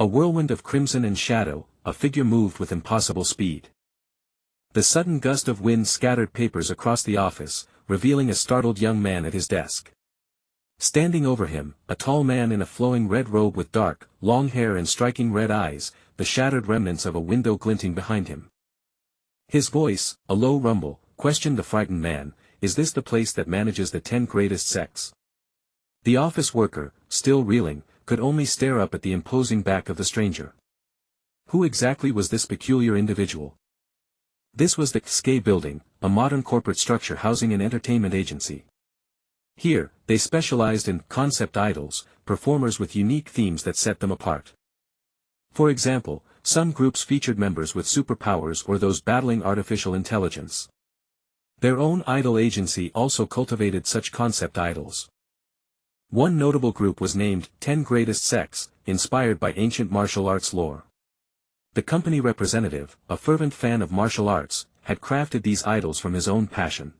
A whirlwind of crimson and shadow, a figure moved with impossible speed. The sudden gust of wind scattered papers across the office, revealing a startled young man at his desk. Standing over him, a tall man in a flowing red robe with dark, long hair and striking red eyes, the shattered remnants of a window glinting behind him. His voice, a low rumble, questioned the frightened man, "Is this the place that manages the 10 greatest sects?" The office worker, still reeling, could only stare up at the imposing back of the stranger. Who exactly was this peculiar individual? This was the KSK building, a modern corporate structure housing an entertainment agency. Here, they specialized in concept idols, performers with unique themes that set them apart. For example, some groups featured members with superpowers or those battling artificial intelligence. Their own idol agency also cultivated such concept idols. One notable group was named 10 Greatest Sects, inspired by ancient martial arts lore. The company representative, a fervent fan of martial arts, had crafted these idols from his own passion.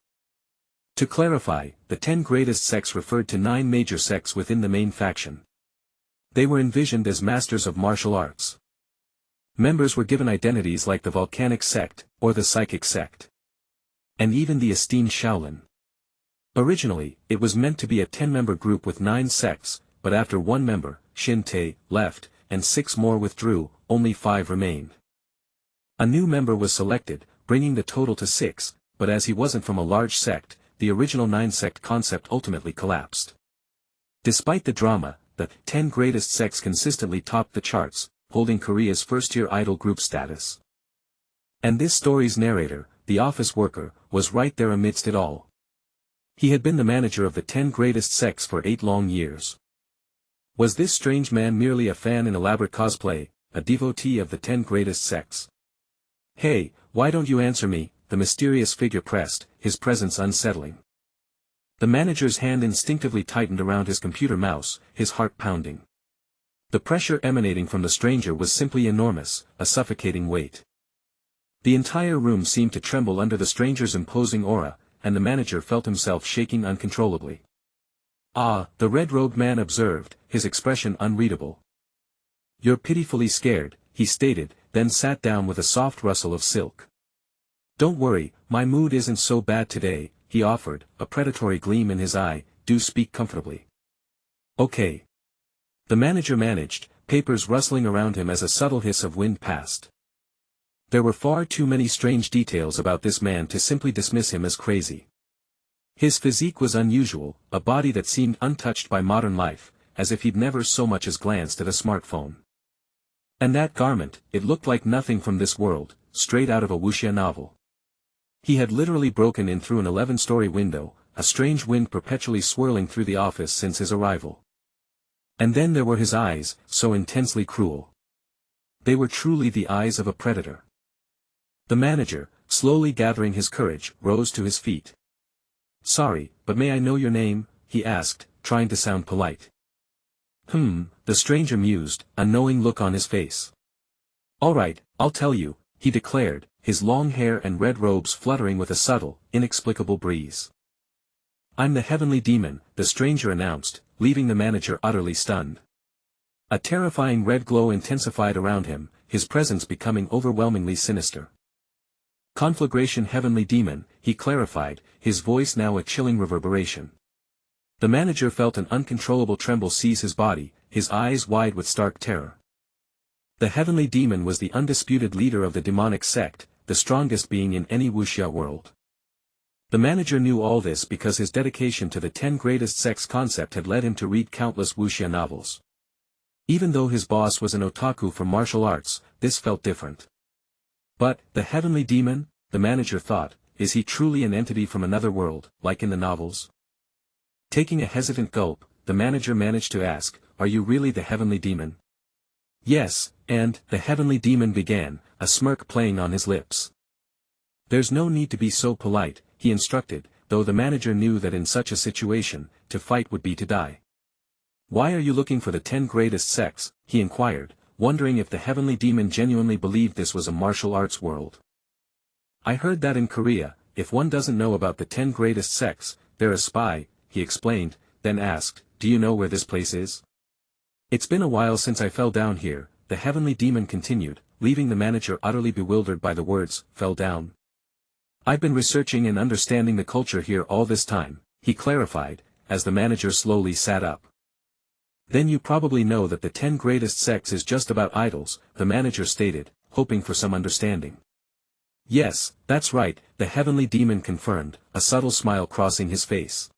To clarify, the 10 Greatest Sects referred to 9 major sects within the main faction. They were envisioned as masters of martial arts. Members were given identities like the Volcanic Sect, or the Psychic Sect. And even the esteemed Shaolin. Originally, it was meant to be a 10-member group with 9 sects, but after one member, Shin Tae, left, and 6 more withdrew, only 5 remained. A new member was selected, bringing the total to 6, but as he wasn't from a large sect, the original 9-sect concept ultimately collapsed. Despite the drama, the 10 Greatest Sects consistently topped the charts, holding Korea's first-tier idol group status. And this story's narrator, the office worker, was right there amidst it all. He had been the manager of the 10 Greatest Sects for 8 long years. Was this strange man merely a fan in elaborate cosplay, a devotee of the 10 Greatest Sects? "Hey, why don't you answer me?" the mysterious figure pressed, his presence unsettling. The manager's hand instinctively tightened around his computer mouse, his heart pounding. The pressure emanating from the stranger was simply enormous, a suffocating weight. The entire room seemed to tremble under the stranger's imposing aura, and the manager felt himself shaking uncontrollably. "Ah," the red-robed man observed, his expression unreadable. "You're pitifully scared," he stated, then sat down with a soft rustle of silk. "Don't worry, my mood isn't so bad today," he offered, a predatory gleam in his eye. "Do speak comfortably." "Okay." The manager managed, papers rustling around him as a subtle hiss of wind passed. There were far too many strange details about this man to simply dismiss him as crazy. His physique was unusual, a body that seemed untouched by modern life, as if he'd never so much as glanced at a smartphone. And that garment, it looked like nothing from this world, straight out of a wuxia novel. He had literally broken in through an 11-story window, a strange wind perpetually swirling through the office since his arrival. And then there were his eyes, so intensely cruel. They were truly the eyes of a predator. The manager, slowly gathering his courage, rose to his feet. "Sorry, but may I know your name?" he asked, trying to sound polite. The stranger mused, a knowing look on his face. "All right, I'll tell you," he declared, his long hair and red robes fluttering with a subtle, inexplicable breeze. "I'm the Heavenly Demon," the stranger announced, leaving the manager utterly stunned. A terrifying red glow intensified around him, his presence becoming overwhelmingly sinister. "Conflagration Heavenly Demon," he clarified, his voice now a chilling reverberation. The manager felt an uncontrollable tremble seize his body, his eyes wide with stark terror. The Heavenly Demon was the undisputed leader of the demonic sect, the strongest being in any wuxia world. The manager knew all this because his dedication to the 10 Greatest Sects concept had led him to read countless wuxia novels. Even though his boss was an otaku for martial arts, this felt different. But, the Heavenly Demon, the manager thought, is he truly an entity from another world, like in the novels? Taking a hesitant gulp, the manager managed to ask, "Are you really the Heavenly Demon?" "Yes," and, the Heavenly Demon began, a smirk playing on his lips. "There's no need to be so polite," he instructed, though the manager knew that in such a situation, to fight would be to die. "Why are you looking for the 10 Greatest Sects?" he inquired, wondering if the Heavenly Demon genuinely believed this was a martial arts world. "I heard that in Korea, if one doesn't know about the 10 Greatest Sects, they're a spy," he explained, then asked, "Do you know where this place is?" "It's been a while since I fell down here," the heavenly demon continued, leaving the manager utterly bewildered by the words, fell down. I've been researching and understanding the culture here all this time, he clarified, as the manager slowly sat up. Then you probably know that the 10 greatest sects is just about idols, the manager stated, hoping for some understanding. Yes, that's right, the heavenly demon confirmed, a subtle smile crossing his face.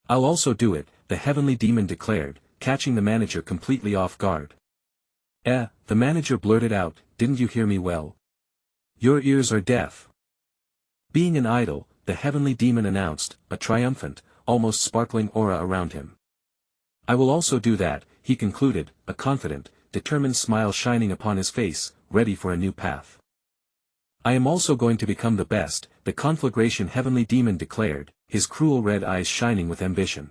I'll also do it, the heavenly demon declared, catching the manager completely off guard. The manager blurted out, didn't you hear me well? Your ears are deaf. Being an idol, the heavenly demon announced, a triumphant, almost sparkling aura around him. I will also do that, he concluded, a confident, determined smile shining upon his face, ready for a new path. I am also going to become the best, the conflagration heavenly demon declared, his cruel red eyes shining with ambition.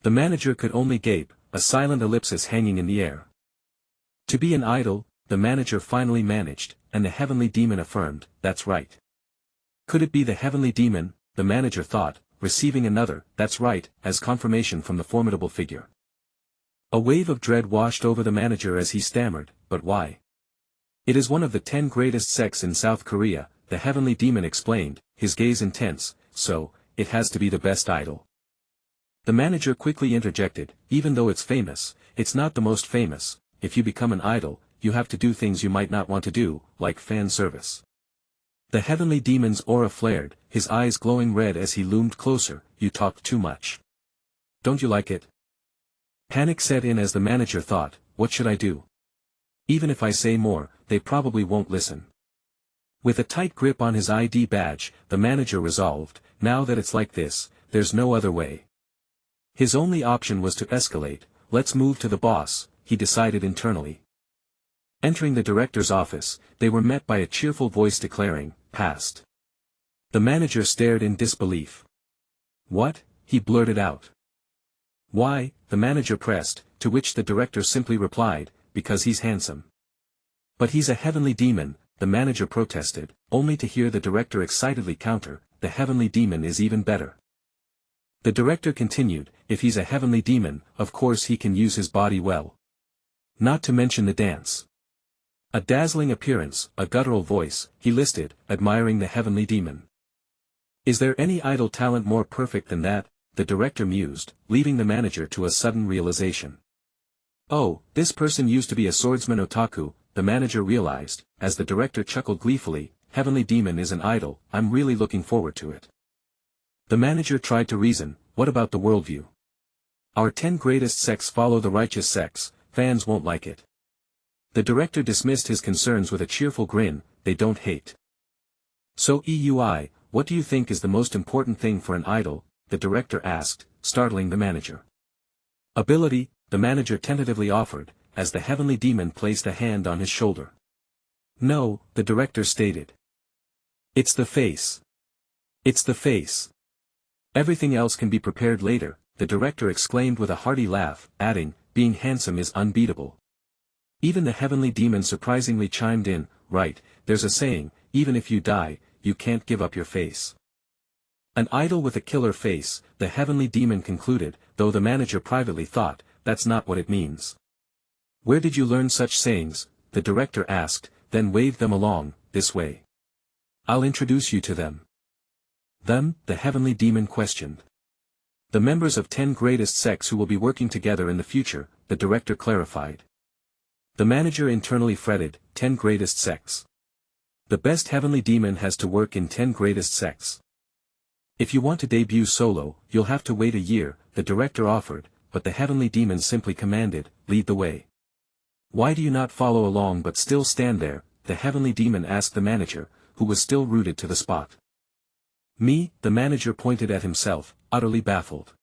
The manager could only gape, a silent ellipsis hanging in the air. To be an idol, the manager finally managed, and the heavenly demon affirmed, that's right. Could it be the heavenly demon, the manager thought, receiving another, that's right, as confirmation from the formidable figure. A wave of dread washed over the manager as he stammered, but why? It is one of the 10 greatest sects in South Korea, the heavenly demon explained, his gaze intense, so, it has to be the best idol. The manager quickly interjected, even though it's famous, it's not the most famous, if you become an idol, you have to do things you might not want to do, like fan service. The heavenly demon's aura flared, his eyes glowing red as he loomed closer, you talk too much. Don't you like it? Panic set in as the manager thought, what should I do? Even if I say more, they probably won't listen. With a tight grip on his ID badge, the manager resolved, now that it's like this, there's no other way. His only option was to escalate, let's move to the boss, he decided internally. Entering the director's office, they were met by a cheerful voice declaring, passed. The manager stared in disbelief. What? He blurted out. Why? The manager pressed, to which the director simply replied, because he's handsome. But he's a heavenly demon, the manager protested, only to hear the director excitedly counter, the heavenly demon is even better. The director continued, if he's a heavenly demon, of course he can use his body well. Not to mention the dance. A dazzling appearance, a guttural voice, he listed, admiring the heavenly demon. Is there any idol talent more perfect than that? The director mused, leaving the manager to a sudden realization. Oh, this person used to be a swordsman otaku, the manager realized, as the director chuckled gleefully, heavenly demon is an idol, I'm really looking forward to it. The manager tried to reason, what about the worldview? Our 10 greatest sects follow the righteous sects, fans won't like it. The director dismissed his concerns with a cheerful grin, they don't hate. So what do you think is the most important thing for an idol? The director asked, startling the manager. Ability, the manager tentatively offered, as the heavenly demon placed a hand on his shoulder. No, the director stated. It's the face. It's the face. Everything else can be prepared later, the director exclaimed with a hearty laugh, adding, being handsome is unbeatable. Even the heavenly demon surprisingly chimed in, right, there's a saying, even if you die, you can't give up your face. An idol with a killer face, the heavenly demon concluded, though the manager privately thought, that's not what it means. Where did you learn such sayings? The director asked, then waved them along, this way. I'll introduce you to them. Them, the heavenly demon questioned. The members of 10 greatest sects who will be working together in the future, the director clarified. The manager internally fretted, 10 greatest sects. The best heavenly demon has to work in 10 greatest sects. If you want to debut solo, you'll have to wait a year, the director offered, but the heavenly demon simply commanded, lead the way. Why do you not follow along but still stand there? The heavenly demon asked the manager, who was still rooted to the spot. Me, the manager pointed at himself, utterly baffled.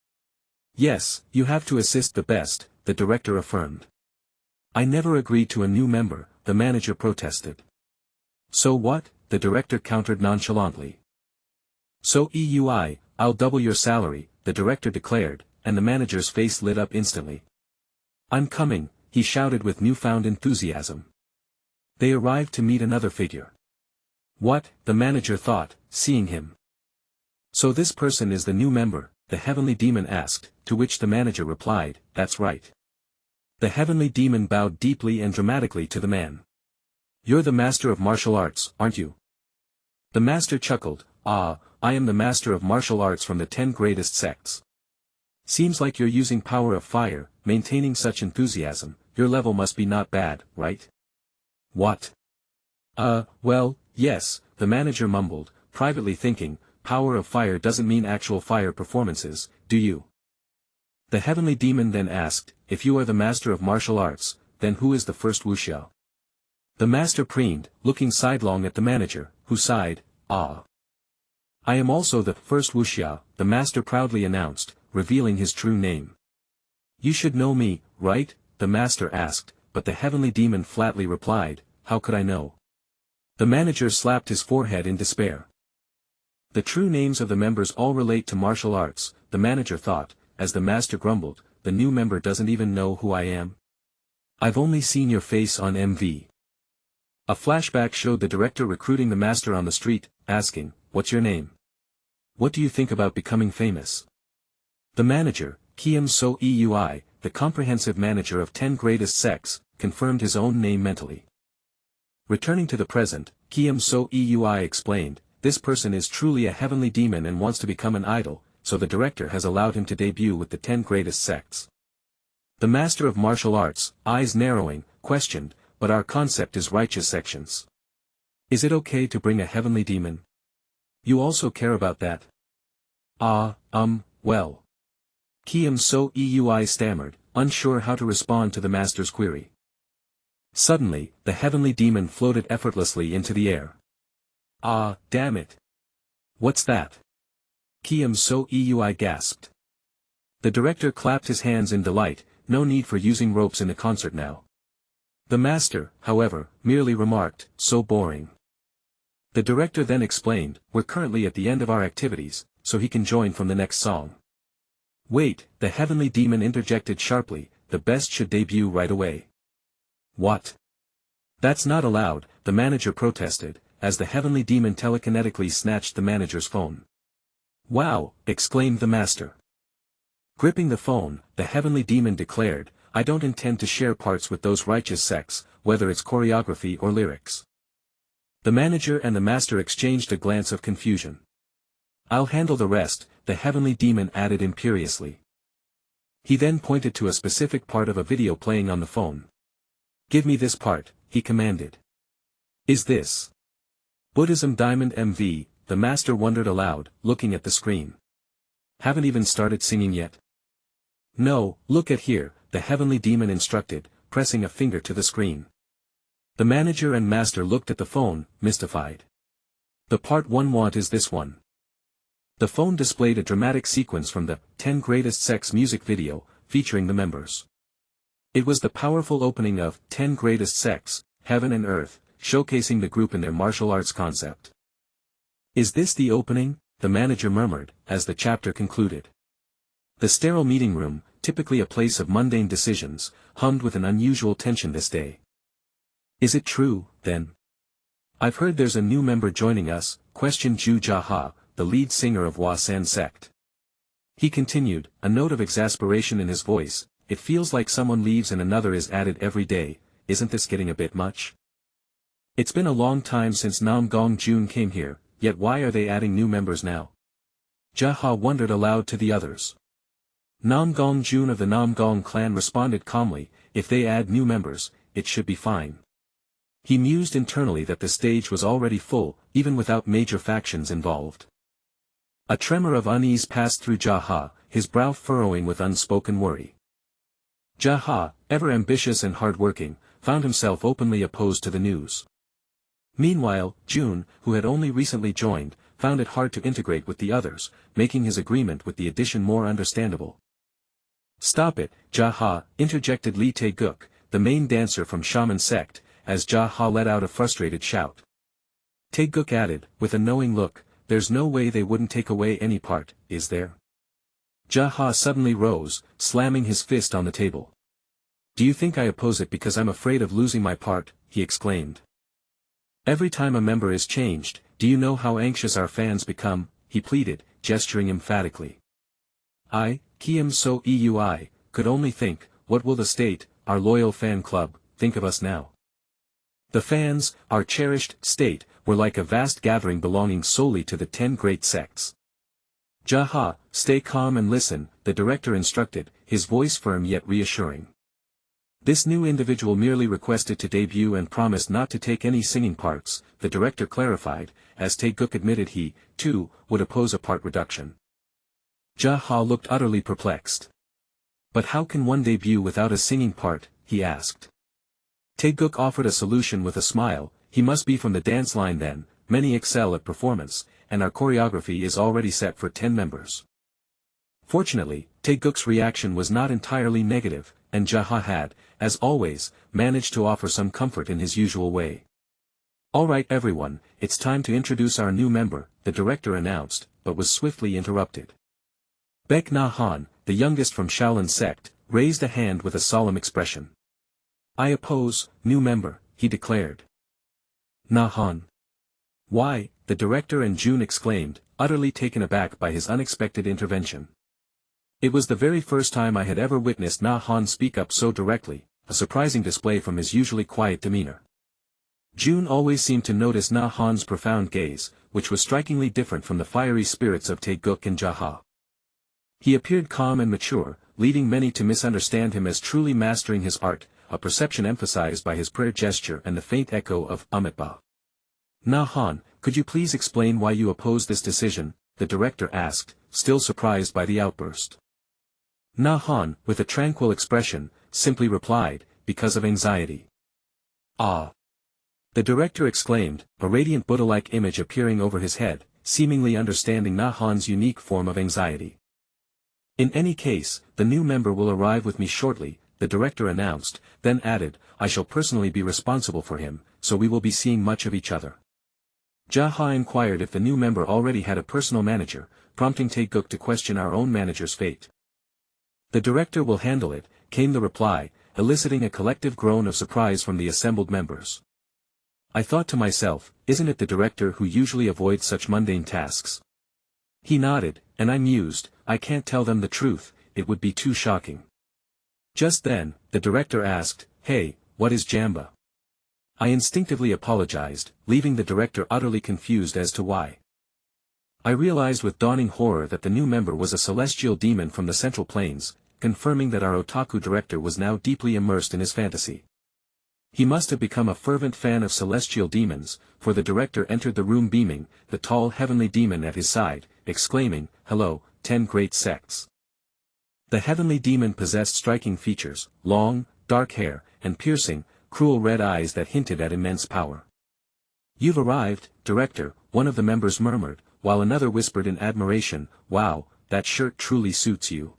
Yes, you have to assist the best, the director affirmed. I never agreed to a new member, the manager protested. So what? The director countered nonchalantly. So I'll double your salary, the director declared, and the manager's face lit up instantly. I'm coming, he shouted with newfound enthusiasm. They arrived to meet another figure. What? The manager thought, seeing him. So this person is the new member, the heavenly demon asked, to which the manager replied, that's right. The heavenly demon bowed deeply and dramatically to the man. You're the master of martial arts, aren't you? The master chuckled, I am the master of martial arts from the 10 greatest sects. Seems like you're using power of fire, maintaining such enthusiasm, your level must be not bad, right? What? Well, yes, the manager mumbled, privately thinking, power of fire doesn't mean actual fire performances, do you? The heavenly demon then asked, if you are the master of martial arts, then who is the first wuxia? The master preened, looking sidelong at the manager, who sighed, I am also the first wuxia, the master proudly announced, revealing his true name. You should know me, right? The master asked, but the heavenly demon flatly replied, how could I know? The manager slapped his forehead in despair. The true names of the members all relate to martial arts, the manager thought, as the master grumbled, the new member doesn't even know who I am. I've only seen your face on MV. A flashback showed the director recruiting the master on the street, asking, what's your name? What do you think about becoming famous? The manager, Kiem So Eui, the comprehensive manager of 10 greatest sects, confirmed his own name mentally. Returning to the present, Kiem So Eui explained, this person is truly a heavenly demon and wants to become an idol, so the director has allowed him to debut with the 10 greatest sects. The master of martial arts, eyes narrowing, questioned, but our concept is righteous sections. Is it okay to bring a heavenly demon? You also care about that? Well. Kiem So Eui stammered, unsure how to respond to the master's query. Suddenly, the heavenly demon floated effortlessly into the air. Damn it. What's that? Kiem So Eui gasped. The director clapped his hands in delight, no need for using ropes in a concert now. The master, however, merely remarked, so boring. The director then explained, we're currently at the end of our activities, so he can join from the next song. Wait, the heavenly demon interjected sharply, the best should debut right away. What? That's not allowed, the manager protested, as the heavenly demon telekinetically snatched the manager's phone. Wow, exclaimed the master. Gripping the phone, the heavenly demon declared, I don't intend to share parts with those righteous sects, whether it's choreography or lyrics. The manager and the master exchanged a glance of confusion. I'll handle the rest, the heavenly demon added imperiously. He then pointed to a specific part of a video playing on the phone. Give me this part, he commanded. Is this Buddhism Diamond MV? The master wondered aloud, looking at the screen. Haven't even started singing yet? No, look at here, the heavenly demon instructed, pressing a finger to the screen. The manager and master looked at the phone, mystified. The part one want is this one. The phone displayed a dramatic sequence from the 10 Greatest Sects music video, featuring the members. It was the powerful opening of 10 Greatest Sects, Heaven and Earth, showcasing the group in their martial arts concept. Is this the opening? The manager murmured, as the chapter concluded. The sterile meeting room, typically a place of mundane decisions, hummed with an unusual tension this day. Is it true, then? I've heard there's a new member joining us, questioned Ju Jaha, the lead singer of Hua San sect. He continued, a note of exasperation in his voice, it feels like someone leaves and another is added every day, isn't this getting a bit much? It's been a long time since Nam Gong Jun came here, yet why are they adding new members now? Jaha wondered aloud to the others. Nam Gong Jun of the Nam Gong clan responded calmly, if they add new members, it should be fine. He mused internally that the stage was already full, even without major factions involved. A tremor of unease passed through Jaha, his brow furrowing with unspoken worry. Jaha, ever ambitious and hard-working, found himself openly opposed to the news. Meanwhile, Jun, who had only recently joined, found it hard to integrate with the others, making his agreement with the addition more understandable. Stop it, Jaha, interjected Li Tae-guk, the main dancer from Shaman sect, as Jaha let out a frustrated shout. Tae-guk added, with a knowing look, there's no way they wouldn't take away any part, is there? Jaha suddenly rose, slamming his fist on the table. Do you think I oppose it because I'm afraid of losing my part? He exclaimed. Every time a member is changed, do you know how anxious our fans become? He pleaded, gesturing emphatically. I, Kiem So Eui, could only think, what will the state our loyal fan club, think of us now. The fans, our cherished state, were like a vast gathering belonging solely to the 10 great sects. Jaha, stay calm and listen, the director instructed, his voice firm yet reassuring. This new individual merely requested to debut and promised not to take any singing parts, the director clarified, as Tae-guk admitted he, too, would oppose a part reduction. Jaha looked utterly perplexed. But how can one debut without a singing part, he asked. Tae-guk offered a solution with a smile, he must be from the dance line then, many excel at performance, and our choreography is already set for 10 members. Fortunately, Tae-guk's reaction was not entirely negative, and Jaha had, as always, managed to offer some comfort in his usual way. Alright everyone, it's time to introduce our new member, the director announced, but was swiftly interrupted. Baek Na-han, the youngest from Shaolin sect, raised a hand with a solemn expression. I oppose, new member, he declared. Na-han. Why, the director and June exclaimed, utterly taken aback by his unexpected intervention. It was the very first time I had ever witnessed Na-han speak up so directly, a surprising display from his usually quiet demeanor. June always seemed to notice Na-han's profound gaze, which was strikingly different from the fiery spirits of Tae-guk and Jaha. He appeared calm and mature, leading many to misunderstand him as truly mastering his art, a perception emphasized by his prayer gesture and the faint echo of Amitba. Na-han, could you please explain why you oppose this decision? The director asked, still surprised by the outburst. Na-han, with a tranquil expression, simply replied, because of anxiety. Ah! The director exclaimed, a radiant Buddha-like image appearing over his head, seemingly understanding Na-han's unique form of anxiety. In any case, the new member will arrive with me shortly, the director announced, then added, I shall personally be responsible for him, so we will be seeing much of each other. Jaha inquired if the new member already had a personal manager, prompting Tae-guk to question our own manager's fate. The director will handle it, came the reply, eliciting a collective groan of surprise from the assembled members. I thought to myself, isn't it the director who usually avoids such mundane tasks? He nodded, and I mused, I can't tell them the truth, it would be too shocking. Just then, the director asked, hey, what is Jamba? I instinctively apologized, leaving the director utterly confused as to why. I realized with dawning horror that the new member was a celestial demon from the Central Plains, confirming that our otaku director was now deeply immersed in his fantasy. He must have become a fervent fan of celestial demons, for the director entered the room beaming, the tall heavenly demon at his side, exclaiming, hello, 10 great sects. The heavenly demon possessed striking features, long, dark hair, and piercing, cruel red eyes that hinted at immense power. You've arrived, director, one of the members murmured, while another whispered in admiration, wow, that shirt truly suits you.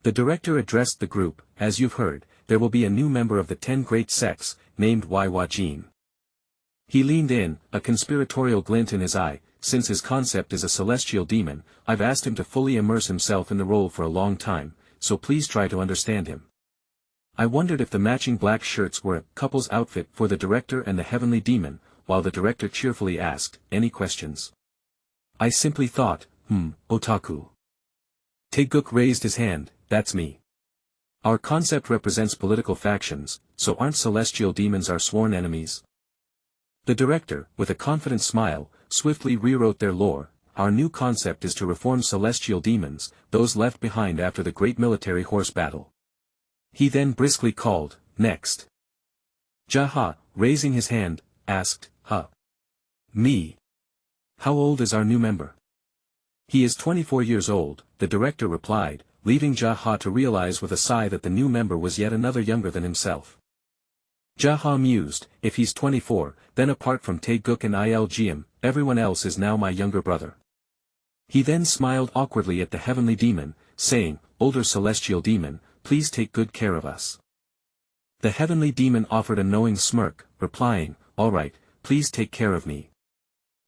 The director addressed the group, as you've heard, there will be a new member of the 10 great sects, named Waiwa Jin. He leaned in, a conspiratorial glint in his eye, since his concept is a celestial demon, I've asked him to fully immerse himself in the role for a long time, so please try to understand him. I wondered if the matching black shirts were a couple's outfit for the director and the heavenly demon, while the director cheerfully asked, any questions? I simply thought, otaku. Tae-guk raised his hand, that's me. Our concept represents political factions, so aren't celestial demons our sworn enemies? The director, with a confident smile, swiftly rewrote their lore, our new concept is to reform celestial demons, those left behind after the great military horse battle. He then briskly called, next. Jaha, raising his hand, asked, me. How old is our new member? He is 24 years old, the director replied, leaving Jaha to realize with a sigh that the new member was yet another younger than himself. Jaha mused, if he's 24, then apart from Tae-guk and Ilgm, everyone else is now my younger brother. He then smiled awkwardly at the heavenly demon, saying, older celestial demon, please take good care of us. The heavenly demon offered a knowing smirk, replying, all right, please take care of me.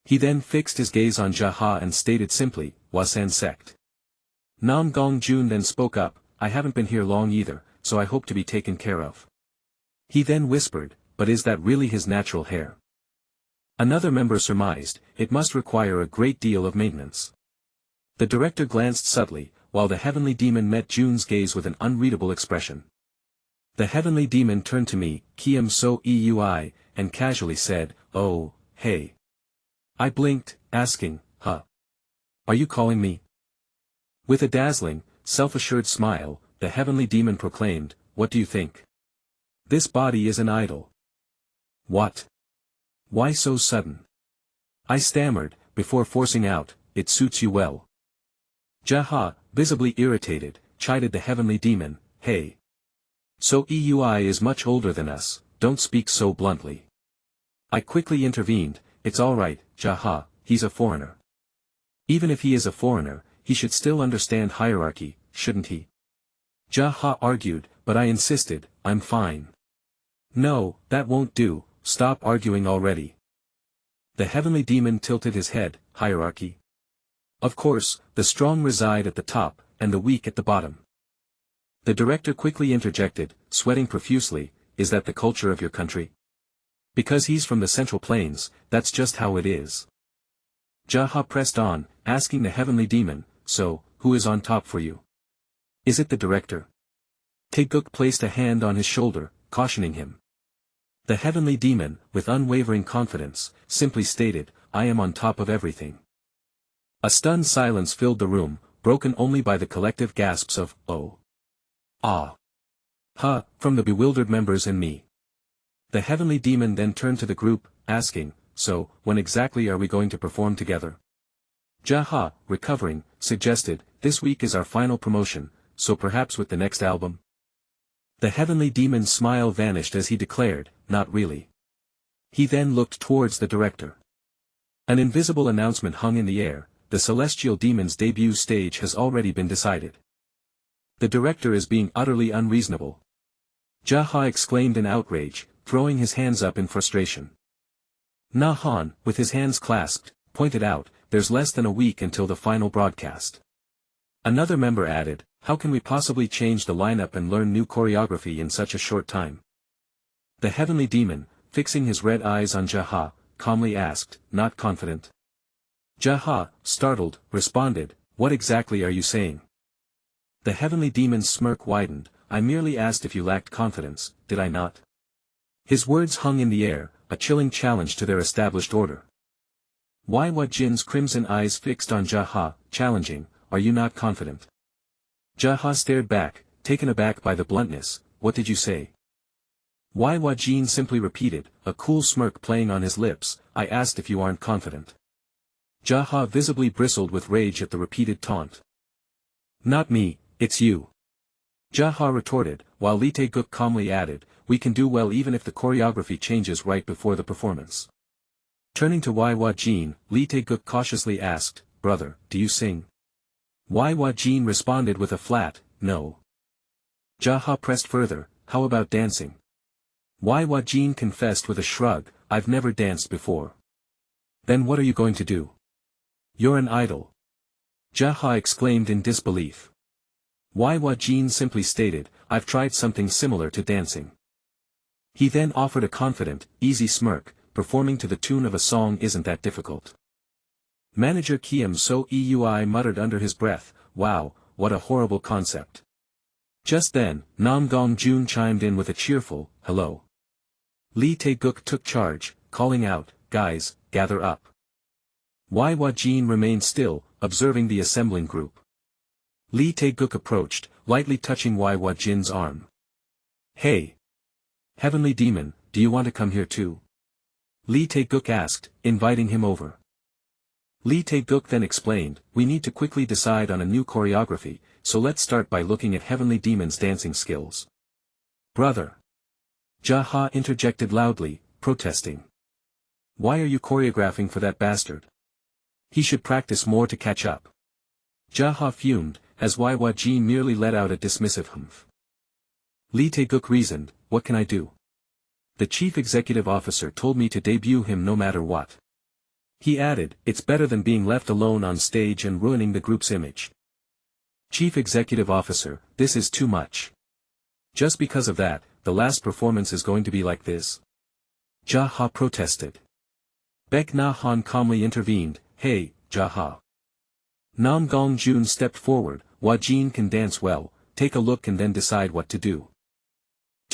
He then fixed his gaze on Jaha and stated simply, Wasan sect. Nam Gong Jun then spoke up, I haven't been here long either, so I hope to be taken care of. He then whispered, but is that really his natural hair? Another member surmised, it must require a great deal of maintenance. The director glanced subtly, while the heavenly demon met Jun's gaze with an unreadable expression. The heavenly demon turned to me, Kiem so eui, and casually said, "Oh, hey." I blinked, asking, "Huh? Are you calling me?" With a dazzling, self-assured smile, the heavenly demon proclaimed, "What do you think? This body is an idol." "What? Why so sudden?" I stammered, before forcing out, "It suits you well." Jaha, visibly irritated, chided the heavenly demon, "Hey. So Eui is much older than us, don't speak so bluntly." I quickly intervened, "It's alright, Jaha, he's a foreigner. Even if he is a foreigner, he should still understand hierarchy, shouldn't he?" Jaha argued, but I insisted, "I'm fine." "No, that won't do, stop arguing already." The heavenly demon tilted his head, "Hierarchy? Of course, the strong reside at the top, and the weak at the bottom." The director quickly interjected, sweating profusely, "Is that the culture of your country? Because he's from the Central Plains, that's just how it is." Jaha pressed on, asking the heavenly demon, "So, who is on top for you? Is it the director?" Taeguk placed a hand on his shoulder, cautioning him. The heavenly demon, with unwavering confidence, simply stated, "I am on top of everything." A stunned silence filled the room, broken only by the collective gasps of, "Oh. Ah. Huh," from the bewildered members and me. The heavenly demon then turned to the group, asking, "So, when exactly are we going to perform together?" Jaha, recovering, suggested, "This week is our final promotion, so perhaps with the next album?" The heavenly demon's smile vanished as he declared, "Not really." He then looked towards the director. An invisible announcement hung in the air, "The celestial demon's debut stage has already been decided." "The director is being utterly unreasonable." Jaha exclaimed in outrage, throwing his hands up in frustration. Nahan, with his hands clasped, pointed out, "There's less than a week until the final broadcast." Another member added, "How can we possibly change the lineup and learn new choreography in such a short time?" The heavenly demon, fixing his red eyes on Jaha, calmly asked, "Not confident?" Jaha, startled, responded, "What exactly are you saying?" The heavenly demon's smirk widened, "I merely asked if you lacked confidence, did I not?" His words hung in the air, a chilling challenge to their established order. Waiwa Jin's crimson eyes fixed on Jaha, challenging, "Are you not confident?" Jaha stared back, taken aback by the bluntness, "What did you say?" Waiwa Jin simply repeated, a cool smirk playing on his lips, "I asked if you aren't confident." Jaha visibly bristled with rage at the repeated taunt. "Not me, it's you." Jaha retorted, while Lee Tae-guk calmly added, "We can do well even if the choreography changes right before the performance." Turning to Waiwa Jin, Lee Tae-guk cautiously asked, "Brother, do you sing?" Waiwa Jin responded with a flat, "No." Jaha pressed further, "How about dancing?" Waiwa Jin confessed with a shrug, "I've never danced before." "Then what are you going to do?" "You're an idol." Jaha exclaimed in disbelief. Waiwa Jin simply stated, "I've tried something similar to dancing." He then offered a confident, easy smirk, "Performing to the tune of a song isn't that difficult." Manager Kiem So Eui muttered under his breath, "Wow, what a horrible concept." Just then, Nam Gong Jun chimed in with a cheerful, "Hello." Lee Tae-guk took charge, calling out, "Guys, gather up." Waiwa Jin remained still, observing the assembling group. Lee Tae-guk approached, lightly touching Waiwa Jin's arm. "Hey! Heavenly Demon, do you want to come here too?" Lee Tae-guk asked, inviting him over. Lee Tae-guk then explained, "We need to quickly decide on a new choreography, so let's start by looking at Heavenly Demon's dancing skills." "Brother!" Jaha interjected loudly, protesting. "Why are you choreographing for that bastard? He should practice more to catch up." Jaha fumed, as Waiwa Jin merely let out a dismissive humph. Lee Tae-guk reasoned, "What can I do? The chief executive officer told me to debut him no matter what." He added, "It's better than being left alone on stage and ruining the group's image." "Chief executive officer, this is too much. Just because of that, the last performance is going to be like this?" Jaha protested. Baek Na-han calmly intervened, "Hey, Jaha. Nam Gong Jun stepped forward, Wajin can dance well, take a look and then decide what to do."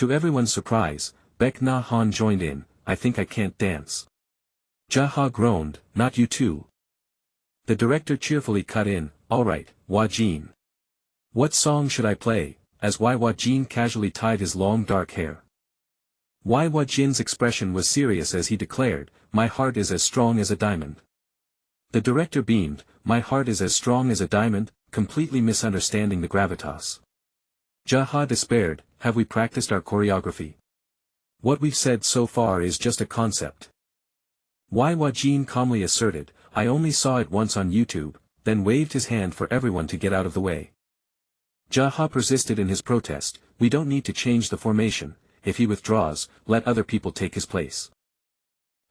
To everyone's surprise, Baek Na Han joined in. I think I can't dance. Jaha groaned, not you too. The director cheerfully cut in, alright, Hwa Jin. What song should I play, as Hwa Jin casually tied his long dark hair. Hwa Jin's expression was serious as he declared, my heart is as strong as a diamond. The director beamed, my heart is as strong as a diamond, completely misunderstanding the gravitas. Jaha despaired, have we practiced our choreography? What we've said so far is just a concept. Hwa Jin calmly asserted, I only saw it once on YouTube, then waved his hand for everyone to get out of the way. Jaha persisted in his protest, we don't need to change the formation, if he withdraws, let other people take his place.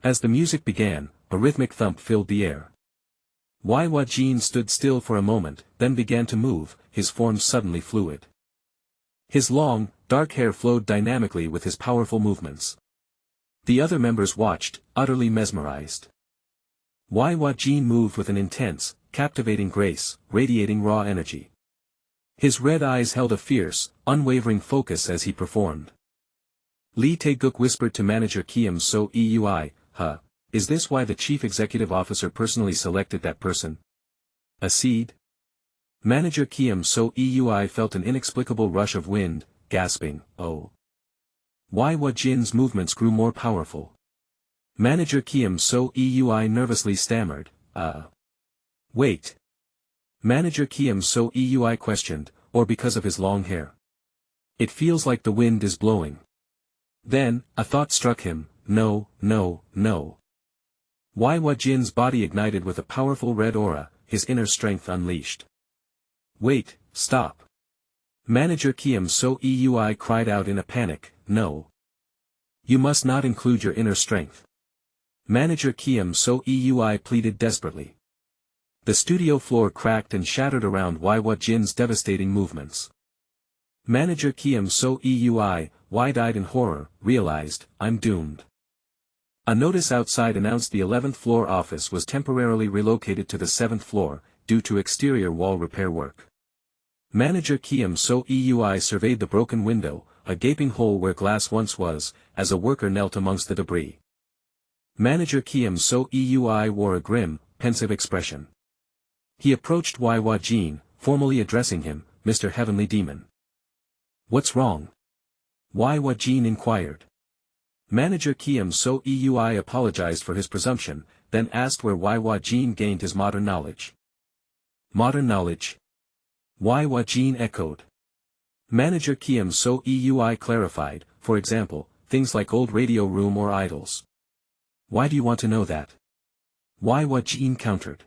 As the music began, a rhythmic thump filled the air. Hwa Jin stood still for a moment, then began to move, his form suddenly fluid. His long, dark hair flowed dynamically with his powerful movements. The other members watched, utterly mesmerized. Hwa Jin moved with an intense, captivating grace, radiating raw energy. His red eyes held a fierce, unwavering focus as he performed. Lee Tae-guk whispered to manager Kim So-eui, is this why the chief executive officer personally selected that person? A seed? Manager Kim So-eui felt an inexplicable rush of wind, gasping, oh. Hwa Jin's movements grew more powerful. Manager Kim So-eui nervously stammered, Wait. Manager Kim So-eui questioned, or because of his long hair. It feels like the wind is blowing. Then, a thought struck him, no. Hwa Jin's body ignited with a powerful red aura, his inner strength unleashed. Wait, stop. Manager Kim So-eui cried out in a panic, no. You must not include your inner strength. Manager Kim So-eui pleaded desperately. The studio floor cracked and shattered around Hwa Jin's devastating movements. Manager Kim So-eui, wide-eyed in horror, realized, I'm doomed. A notice outside announced the 11th floor office was temporarily relocated to the 7th floor, due to exterior wall repair work. Manager Kim So-eui surveyed the broken window, a gaping hole where glass once was, as a worker knelt amongst the debris. Manager Kim So-eui wore a grim, pensive expression. He approached Hwa Jin, formally addressing him, Mr. Heavenly Demon. What's wrong? Hwa Jin inquired. Manager Kim So-eui apologized for his presumption, then asked where Hwa Jin gained his modern knowledge. Modern knowledge? Hwa Jin echoed. Manager Kim So-eui clarified, for example, things like old radio room or idols. Why do you want to know that? Hwa Jin countered.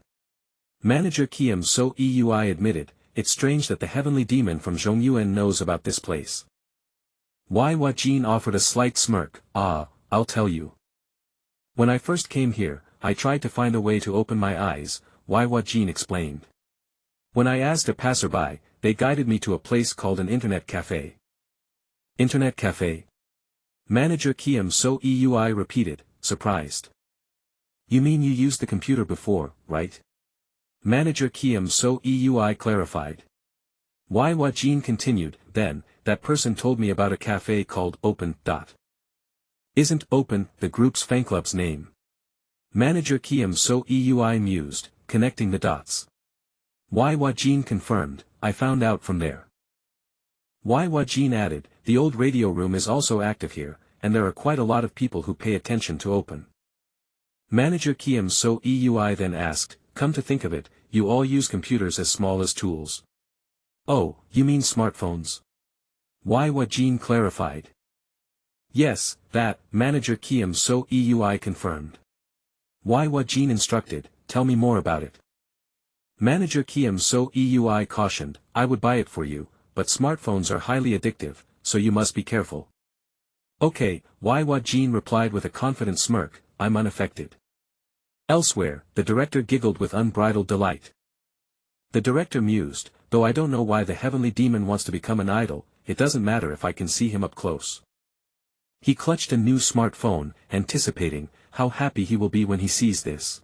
Manager Kim So-eui admitted, it's strange that the heavenly demon from Zhongyuan knows about this place. Hwa Jin offered a slight smirk, I'll tell you. When I first came here, I tried to find a way to open my eyes, Hwa Jin explained. When I asked a passerby, they guided me to a place called an internet cafe. Internet cafe? Manager Kim So-eui repeated, surprised. You mean you used the computer before, right? Manager Kim So-eui clarified. Hwa Jin continued, then, that person told me about a cafe called Open. Isn't Open the group's fanclub's name? Manager Kim So-eui mused, connecting the dots. Hwa Jin confirmed, I found out from there. Hwa Jin added, the old radio room is also active here, and there are quite a lot of people who pay attention to Open. Manager Kim So-eui then asked, come to think of it, you all use computers as small as tools. Oh, you mean smartphones? Hwa Jin clarified. Yes, that, Manager Kim So-eui confirmed. Hwa Jin instructed, tell me more about it. Manager Kim So-eui cautioned, I would buy it for you, but smartphones are highly addictive, so you must be careful. Okay, Hwa Jin replied with a confident smirk, I'm unaffected. Elsewhere, the director giggled with unbridled delight. The director mused, though I don't know why the heavenly demon wants to become an idol, it doesn't matter if I can see him up close. He clutched a new smartphone, anticipating, how happy he will be when he sees this.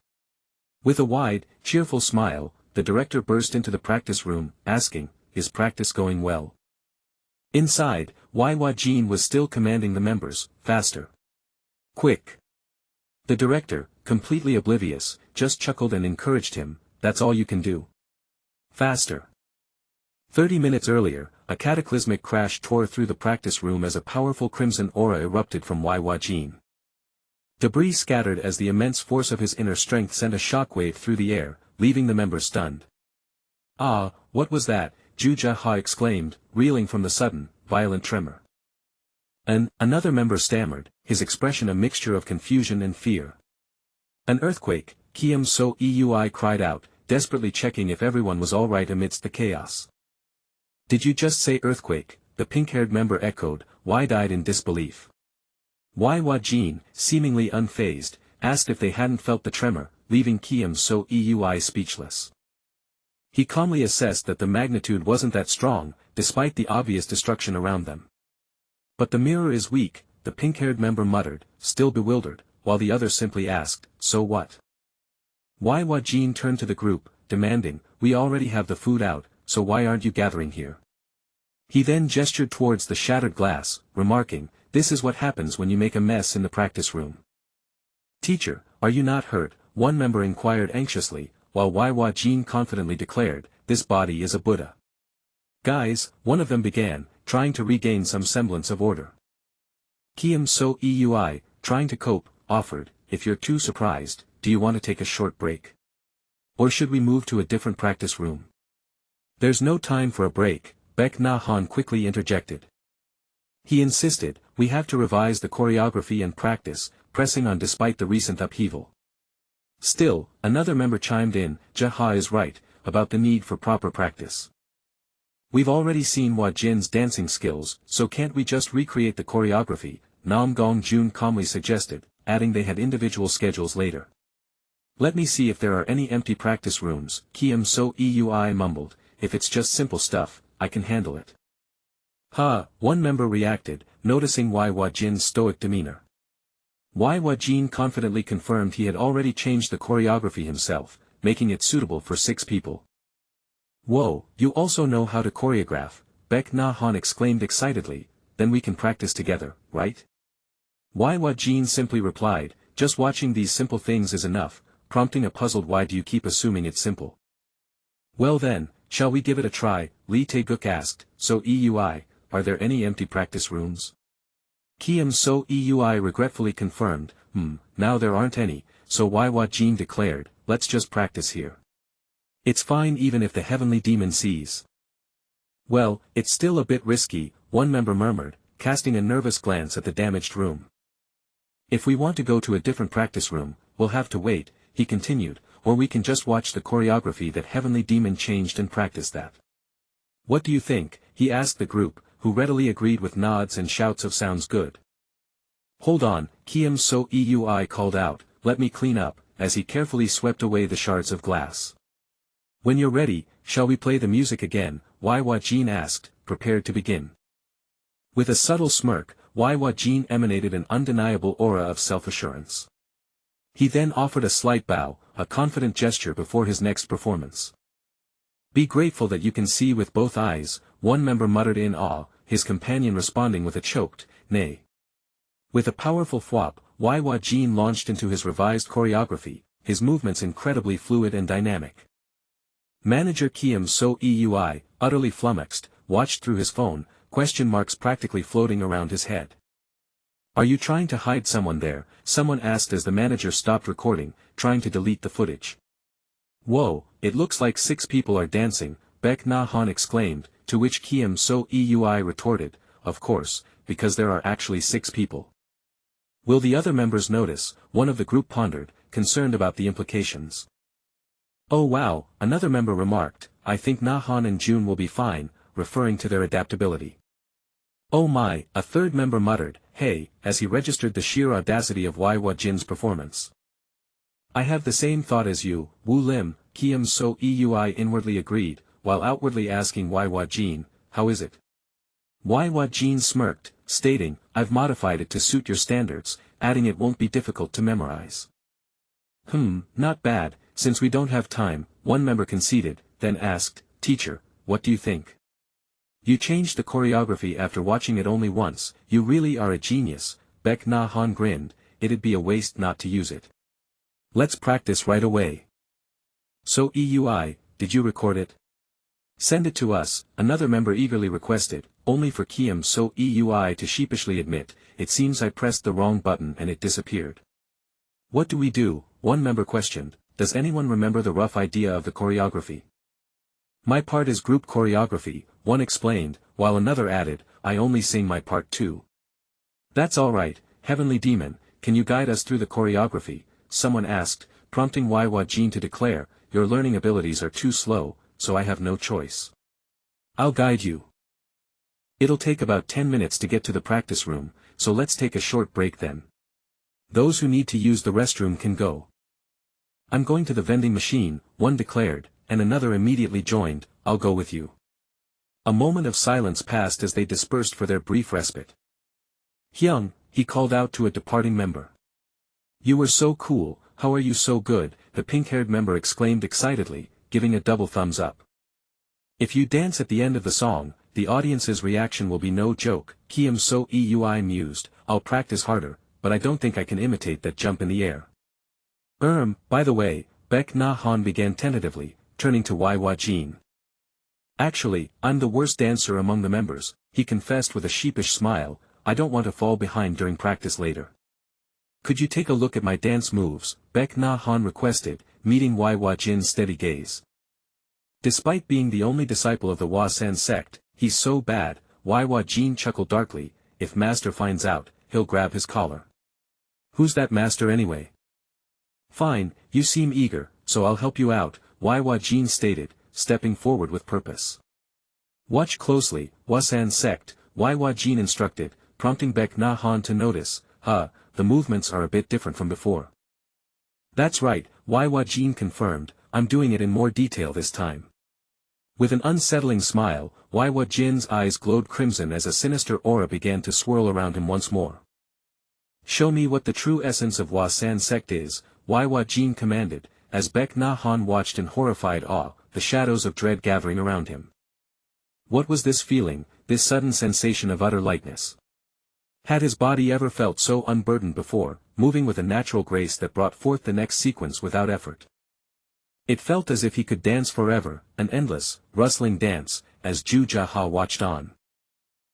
With a wide, cheerful smile, the director burst into the practice room, asking, is practice going well? Inside, Waiwa Jin was still commanding the members, faster. Quick. The director, completely oblivious, just chuckled and encouraged him, that's all you can do. Faster. 30 minutes earlier, a cataclysmic crash tore through the practice room as a powerful crimson aura erupted from Waiwa Jin. Debris scattered as the immense force of his inner strength sent a shockwave through the air, leaving the members stunned. Ah, what was that? Zhu Jia exclaimed, reeling from the sudden, violent tremor. Another member stammered, his expression a mixture of confusion and fear. An earthquake, Kiem So Eui cried out, desperately checking if everyone was alright amidst the chaos. Did you just say earthquake? The pink-haired member echoed, wide-eyed in disbelief. Waiwa Jin, seemingly unfazed, asked if they hadn't felt the tremor, leaving Kiem So Eui speechless. He calmly assessed that the magnitude wasn't that strong, despite the obvious destruction around them. But the mirror is weak, the pink-haired member muttered, still bewildered, while the other simply asked, so what? Waiwa Jin turned to the group, demanding, we already have the food out, so why aren't you gathering here? He then gestured towards the shattered glass, remarking, this is what happens when you make a mess in the practice room. Teacher, are you not hurt? One member inquired anxiously, while Waiwa Jin confidently declared, this body is a Buddha. Guys, one of them began, trying to regain some semblance of order. Kiem So Eui, trying to cope, offered, if you're too surprised, do you want to take a short break? Or should we move to a different practice room? There's no time for a break, Baek Na Han quickly interjected. He insisted, we have to revise the choreography and practice, pressing on despite the recent upheaval. Still, another member chimed in, Jaha is right, about the need for proper practice. We've already seen Hua Jin's dancing skills, so can't we just recreate the choreography, Nam Gong Jun calmly suggested, adding they had individual schedules later. Let me see if there are any empty practice rooms, Kiem So Eui mumbled, if it's just simple stuff, I can handle it. One member reacted, noticing Waiwa Jin's stoic demeanor. Waiwa Jin confidently confirmed he had already changed the choreography himself, making it suitable for 6 people. Whoa, you also know how to choreograph, Baek Na Han exclaimed excitedly, then we can practice together, right? Waiwa Jin simply replied, just watching these simple things is enough, prompting a puzzled why do you keep assuming it's simple? Well then, shall we give it a try? Lee Tae-guk asked, so Eui, are there any empty practice rooms? Kiem So Eui regretfully confirmed, now there aren't any, so Waiwa Jin declared, let's just practice here. It's fine even if the heavenly demon sees. Well, it's still a bit risky, one member murmured, casting a nervous glance at the damaged room. If we want to go to a different practice room, we'll have to wait, he continued, or we can just watch the choreography that heavenly demon changed and practice that. What do you think? He asked the group, who readily agreed with nods and shouts of sounds good. Hold on, Kiem So Eui called out, let me clean up, as he carefully swept away the shards of glass. When you're ready, shall we play the music again? Waiwa Jin asked, prepared to begin. With a subtle smirk, Waiwa Jin emanated an undeniable aura of self-assurance. He then offered a slight bow, a confident gesture before his next performance. Be grateful that you can see with both eyes, one member muttered in awe, his companion responding with a choked, nay. With a powerful thwop, Waiwa Jin launched into his revised choreography, his movements incredibly fluid and dynamic. Manager Kiem So Eui, utterly flummoxed, watched through his phone, question marks practically floating around his head. Are you trying to hide someone there? Someone asked as the manager stopped recording, trying to delete the footage. Whoa, it looks like 6 people are dancing, Baek Na Han exclaimed, to which Kiem So Eui retorted, of course, because there are actually 6 people. Will the other members notice? One of the group pondered, concerned about the implications. Oh wow, another member remarked, I think Na Han and Jun will be fine, referring to their adaptability. Oh my, a third member muttered, hey, as he registered the sheer audacity of Waiwa Jin's performance. I have the same thought as you, Wu Lim, Kiem So Eui inwardly agreed, while outwardly asking Waiwa Jin, how is it? Waiwa Jin smirked, stating, I've modified it to suit your standards, adding it won't be difficult to memorize. Not bad, since we don't have time, one member conceded, then asked, teacher, what do you think? You changed the choreography after watching it only once, you really are a genius, Baek Na Han grinned, it'd be a waste not to use it. Let's practice right away. So did you record it? Send it to us, another member eagerly requested, only for Kiem So to sheepishly admit, it seems I pressed the wrong button and it disappeared. What do we do? One member questioned, does anyone remember the rough idea of the choreography? My part is group choreography, one explained, while another added, I only sing my part too. That's alright, Heavenly Demon, can you guide us through the choreography? Someone asked, prompting Waiwa Jin to declare, your learning abilities are too slow, so I have no choice. I'll guide you. It'll take about 10 minutes to get to the practice room, so let's take a short break then. Those who need to use the restroom can go. I'm going to the vending machine, one declared, and another immediately joined, I'll go with you. A moment of silence passed as they dispersed for their brief respite. Hyung, he called out to a departing member. You were so cool, how are you so good, the pink-haired member exclaimed excitedly, giving a double thumbs up. If you dance at the end of the song, the audience's reaction will be no joke, Kiem So mused, I'll practice harder, but I don't think I can imitate that jump in the air. By the way, Baek Na Han began tentatively, turning to Waiwa Jin. Actually, I'm the worst dancer among the members, he confessed with a sheepish smile, I don't want to fall behind during practice later. Could you take a look at my dance moves, Baek Na Han requested, meeting Waiwa Jin's steady gaze. Despite being the only disciple of the Hwa-san sect, he's so bad, Waiwa Jin chuckled darkly, if master finds out, he'll grab his collar. Who's that master anyway? Fine, you seem eager, so I'll help you out, Waiwa Jin stated, stepping forward with purpose. Watch closely, Hwa-san sect, Waiwa Jin instructed, prompting Baek Na Han to notice, the movements are a bit different from before. That's right, Waiwa Jin confirmed, I'm doing it in more detail this time. With an unsettling smile, Waiwa Jin's eyes glowed crimson as a sinister aura began to swirl around him once more. Show me what the true essence of Hwa-san sect is, Waiwa Jin commanded, as Baek Na Han watched in horrified awe, the shadows of dread gathering around him. What was this feeling, this sudden sensation of utter lightness? Had his body ever felt so unburdened before, moving with a natural grace that brought forth the next sequence without effort? It felt as if he could dance forever, an endless, rustling dance, as Ju Jaha watched on.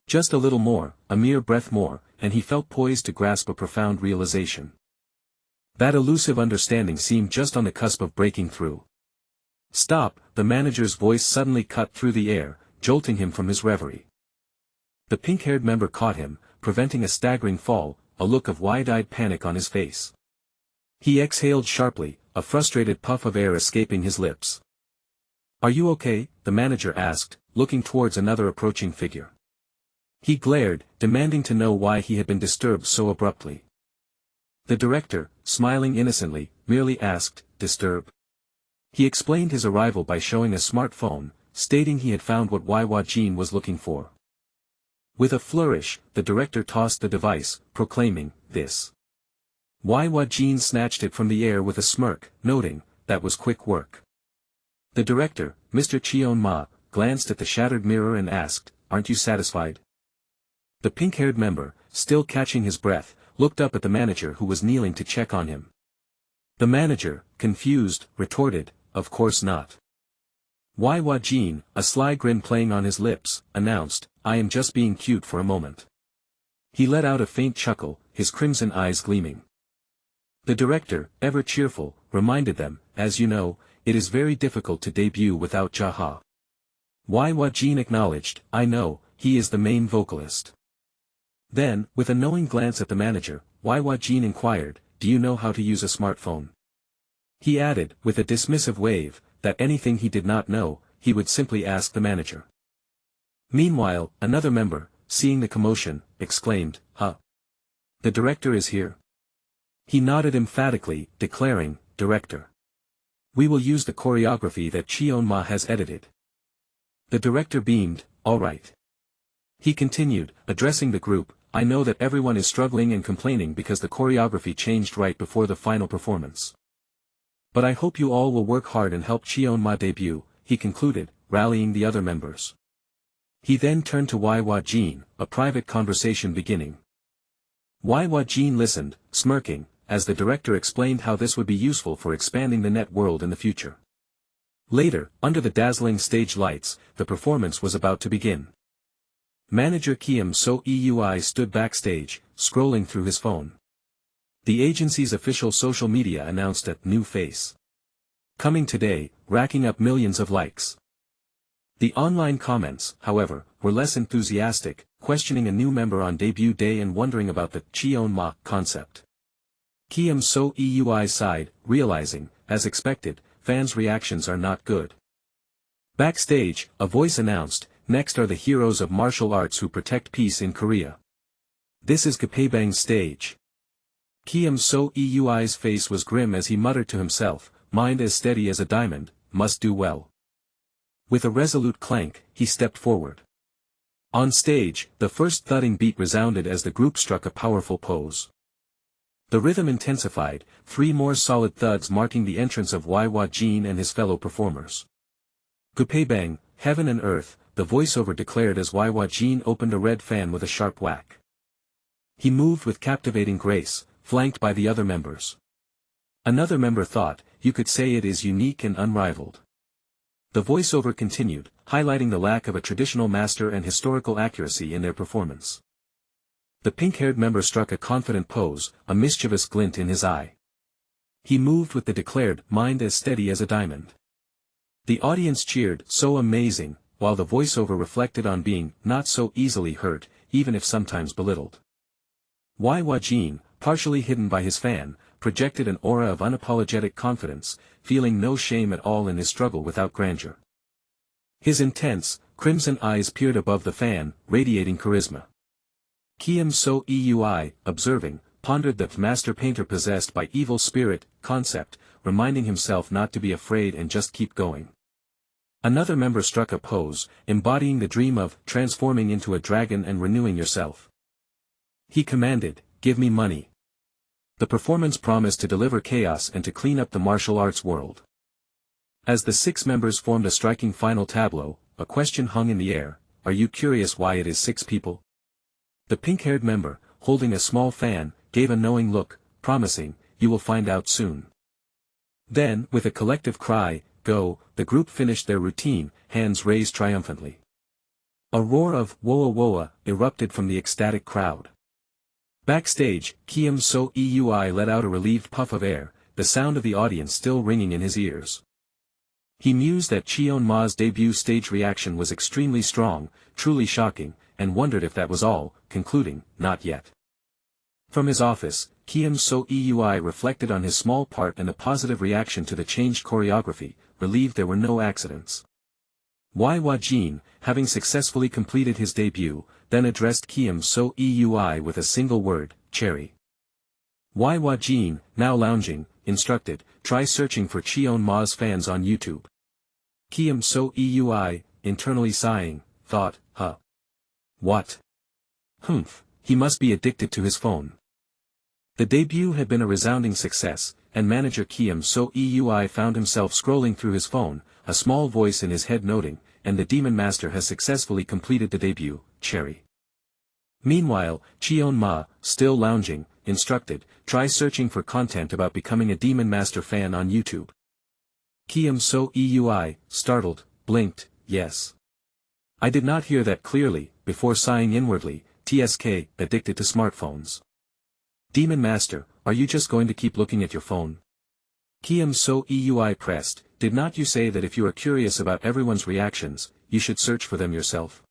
Just a little more, a mere breath more, and he felt poised to grasp a profound realization. That elusive understanding seemed just on the cusp of breaking through. Stop, the manager's voice suddenly cut through the air, jolting him from his reverie. The pink-haired member caught him, preventing a staggering fall, a look of wide-eyed panic on his face. He exhaled sharply, a frustrated puff of air escaping his lips. Are you okay? The manager asked, looking towards another approaching figure. He glared, demanding to know why he had been disturbed so abruptly. The director, smiling innocently, merely asked, disturb? He explained his arrival by showing a smartphone, stating he had found what Waiwa Jin was looking for. With a flourish, the director tossed the device, proclaiming, this. Waiwa Jin snatched it from the air with a smirk, noting, that was quick work. The director, Mr. Cheon-ma, glanced at the shattered mirror and asked, aren't you satisfied? The pink-haired member, still catching his breath, looked up at the manager who was kneeling to check on him. The manager, confused, retorted, of course not. Waiwa Jin, a sly grin playing on his lips, announced, I am just being cute for a moment. He let out a faint chuckle, his crimson eyes gleaming. The director, ever cheerful, reminded them, as you know, it is very difficult to debut without Jaha. Waiwa Jin acknowledged, I know, he is the main vocalist. Then, with a knowing glance at the manager, Waiwa Jin inquired, do you know how to use a smartphone? He added, with a dismissive wave, that anything he did not know, he would simply ask the manager. Meanwhile, another member, seeing the commotion, exclaimed, the director is here. He nodded emphatically, declaring, Director. We will use the choreography that Cheon-ma has edited. The director beamed, all right. He continued, addressing the group, I know that everyone is struggling and complaining because the choreography changed right before the final performance. But I hope you all will work hard and help Cheon-ma debut, he concluded, rallying the other members. He then turned to Waiwa Jin, a private conversation beginning. Waiwa Jin listened, smirking, as the director explained how this would be useful for expanding the net world in the future. Later, under the dazzling stage lights, the performance was about to begin. Manager Kim So-eui stood backstage, scrolling through his phone. The agency's official social media announced a new face. Coming today, racking up millions of likes. The online comments, however, were less enthusiastic, questioning a new member on debut day and wondering about the Cheon-ma concept. Kim So-eui sighed, realizing, as expected, fans' reactions are not good. Backstage, a voice announced, "Next are the heroes of martial arts who protect peace in Korea. This is Gapebang's stage." Kim So-eui's face was grim as he muttered to himself, "Mind as steady as a diamond, must do well." With a resolute clank, he stepped forward. On stage, the first thudding beat resounded as the group struck a powerful pose. The rhythm intensified, 3 more solid thuds marking the entrance of Waiwa Jin and his fellow performers. "Gapebang, heaven and earth," the voiceover declared as Waiwa Jin opened a red fan with a sharp whack. He moved with captivating grace, flanked by the other members. Another member thought, "You could say it is unique and unrivaled." The voiceover continued, highlighting the lack of a traditional master and historical accuracy in their performance. The pink-haired member struck a confident pose, a mischievous glint in his eye. He moved with the declared, "Mind as steady as a diamond." The audience cheered, "So amazing," while the voiceover reflected on being not so easily hurt, even if sometimes belittled. Waiwa Jin, partially hidden by his fan, projected an aura of unapologetic confidence, feeling no shame at all in his struggle without grandeur. His intense, crimson eyes peered above the fan, radiating charisma. Kim So-eui, observing, pondered the master painter possessed by evil spirit concept, reminding himself not to be afraid and just keep going. Another member struck a pose, embodying the dream of transforming into a dragon and renewing yourself. He commanded, "Give me money." The performance promised to deliver chaos and to clean up the martial arts world. As the 6 members formed a striking final tableau, a question hung in the air: "Are you curious why it is 6 people?" The pink-haired member, holding a small fan, gave a knowing look, promising, "You will find out soon." Then, with a collective cry, "Go," the group finished their routine, hands raised triumphantly. A roar of "Woa Woa" erupted from the ecstatic crowd. Backstage, Kim So-eui let out a relieved puff of air, the sound of the audience still ringing in his ears. He mused that Cheon-ma's debut stage reaction was extremely strong, truly shocking, and wondered if that was all, concluding, "Not yet." From his office, Kim So-eui reflected on his small part and the positive reaction to the changed choreography, relieved there were no accidents. Waiwa Jin, having successfully completed his debut, then addressed Kim So-eui with a single word, "Cherry." Waiwa Jin, now lounging, instructed, "Try searching for Cheon-ma's fans on YouTube." Kim So-eui, internally sighing, thought, "Huh. What? Humph, he must be addicted to his phone." The debut had been a resounding success, and manager Kim So-eui found himself scrolling through his phone, a small voice in his head noting, "And the Demon Master has successfully completed the debut, Cherry." Meanwhile, Cheon-ma, still lounging, instructed, "Try searching for content about becoming a Demon Master fan on YouTube." Kim So-eui, startled, blinked, "Yes. I did not hear that clearly," before sighing inwardly, "TSK, addicted to smartphones. Demon Master, are you just going to keep looking at your phone?" Kim So-eui pressed, "Did not you say that if you are curious about everyone's reactions, you should search for them yourself?"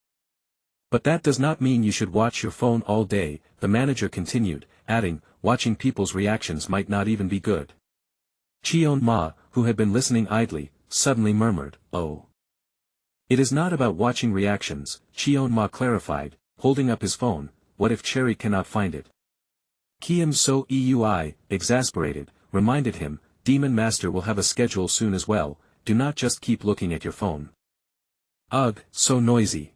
"But that does not mean you should watch your phone all day," the manager continued, adding, "Watching people's reactions might not even be good." Cheon-ma, who had been listening idly, suddenly murmured, "Oh. It is not about watching reactions," Cheon-ma clarified, holding up his phone, "What if Cherry cannot find it?" Kim So-eui, exasperated, reminded him, "Demon Master will have a schedule soon as well, do not just keep looking at your phone." "Ugh, so noisy."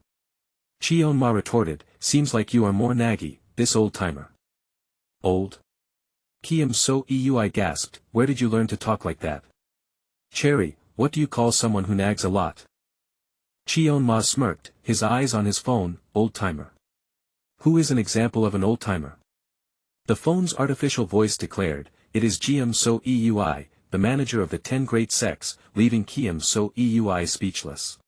Cheon-ma retorted, "Seems like you are more naggy, this old-timer." "Old?" Kim So-eui gasped, "Where did you learn to talk like that?" "Cherry, what do you call someone who nags a lot?" Cheon-ma smirked, his eyes on his phone. Old-timer. Who is an example of an old-timer? The phone's artificial voice declared, it is Kiem So-eui, the manager of the 10 great sects, leaving Kiem So-eui speechless.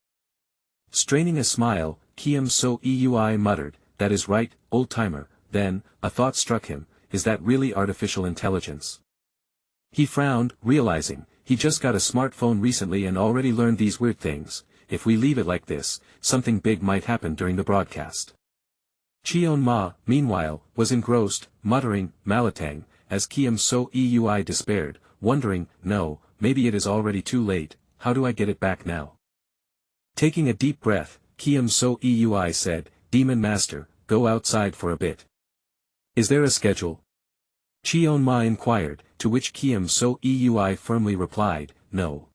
Straining a smile, Kiem So-eui muttered, that is right, old-timer. Then, a thought struck him, is that really artificial intelligence? He frowned, realizing, he just got a smartphone recently and already learned these weird things. If we leave it like this, something big might happen during the broadcast. Cheon-ma, meanwhile, was engrossed, muttering, Malatang, as Kiem So-eui despaired, wondering, no, maybe it is already too late, how do I get it back now? Taking a deep breath, Kiem So-eui said, Demon Master, go outside for a bit. Is there a schedule? Cheon-ma inquired, to which Kiem So-eui firmly replied, no.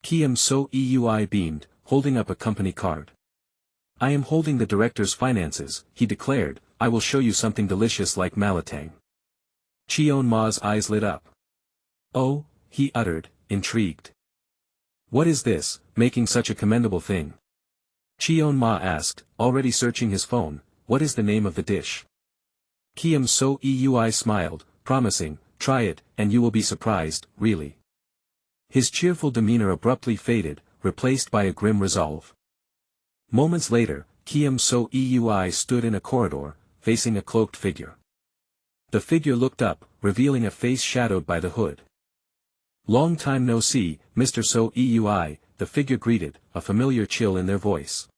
Kiem So-eui beamed, holding up a company card. I am holding the director's finances, he declared, I will show you something delicious like Malatang. Cheon-ma's eyes lit up. Oh, he uttered, intrigued. What is this, making such a commendable thing? Cheon-ma asked, already searching his phone, what is the name of the dish? Kiem So-eui smiled, promising, try it, and you will be surprised, really. His cheerful demeanor abruptly faded, replaced by a grim resolve. Moments later, Kiem So-eui stood in a corridor, facing a cloaked figure. The figure looked up, revealing a face shadowed by the hood. Long time no see, Mr. So-eui, the figure greeted, a familiar chill in their voice.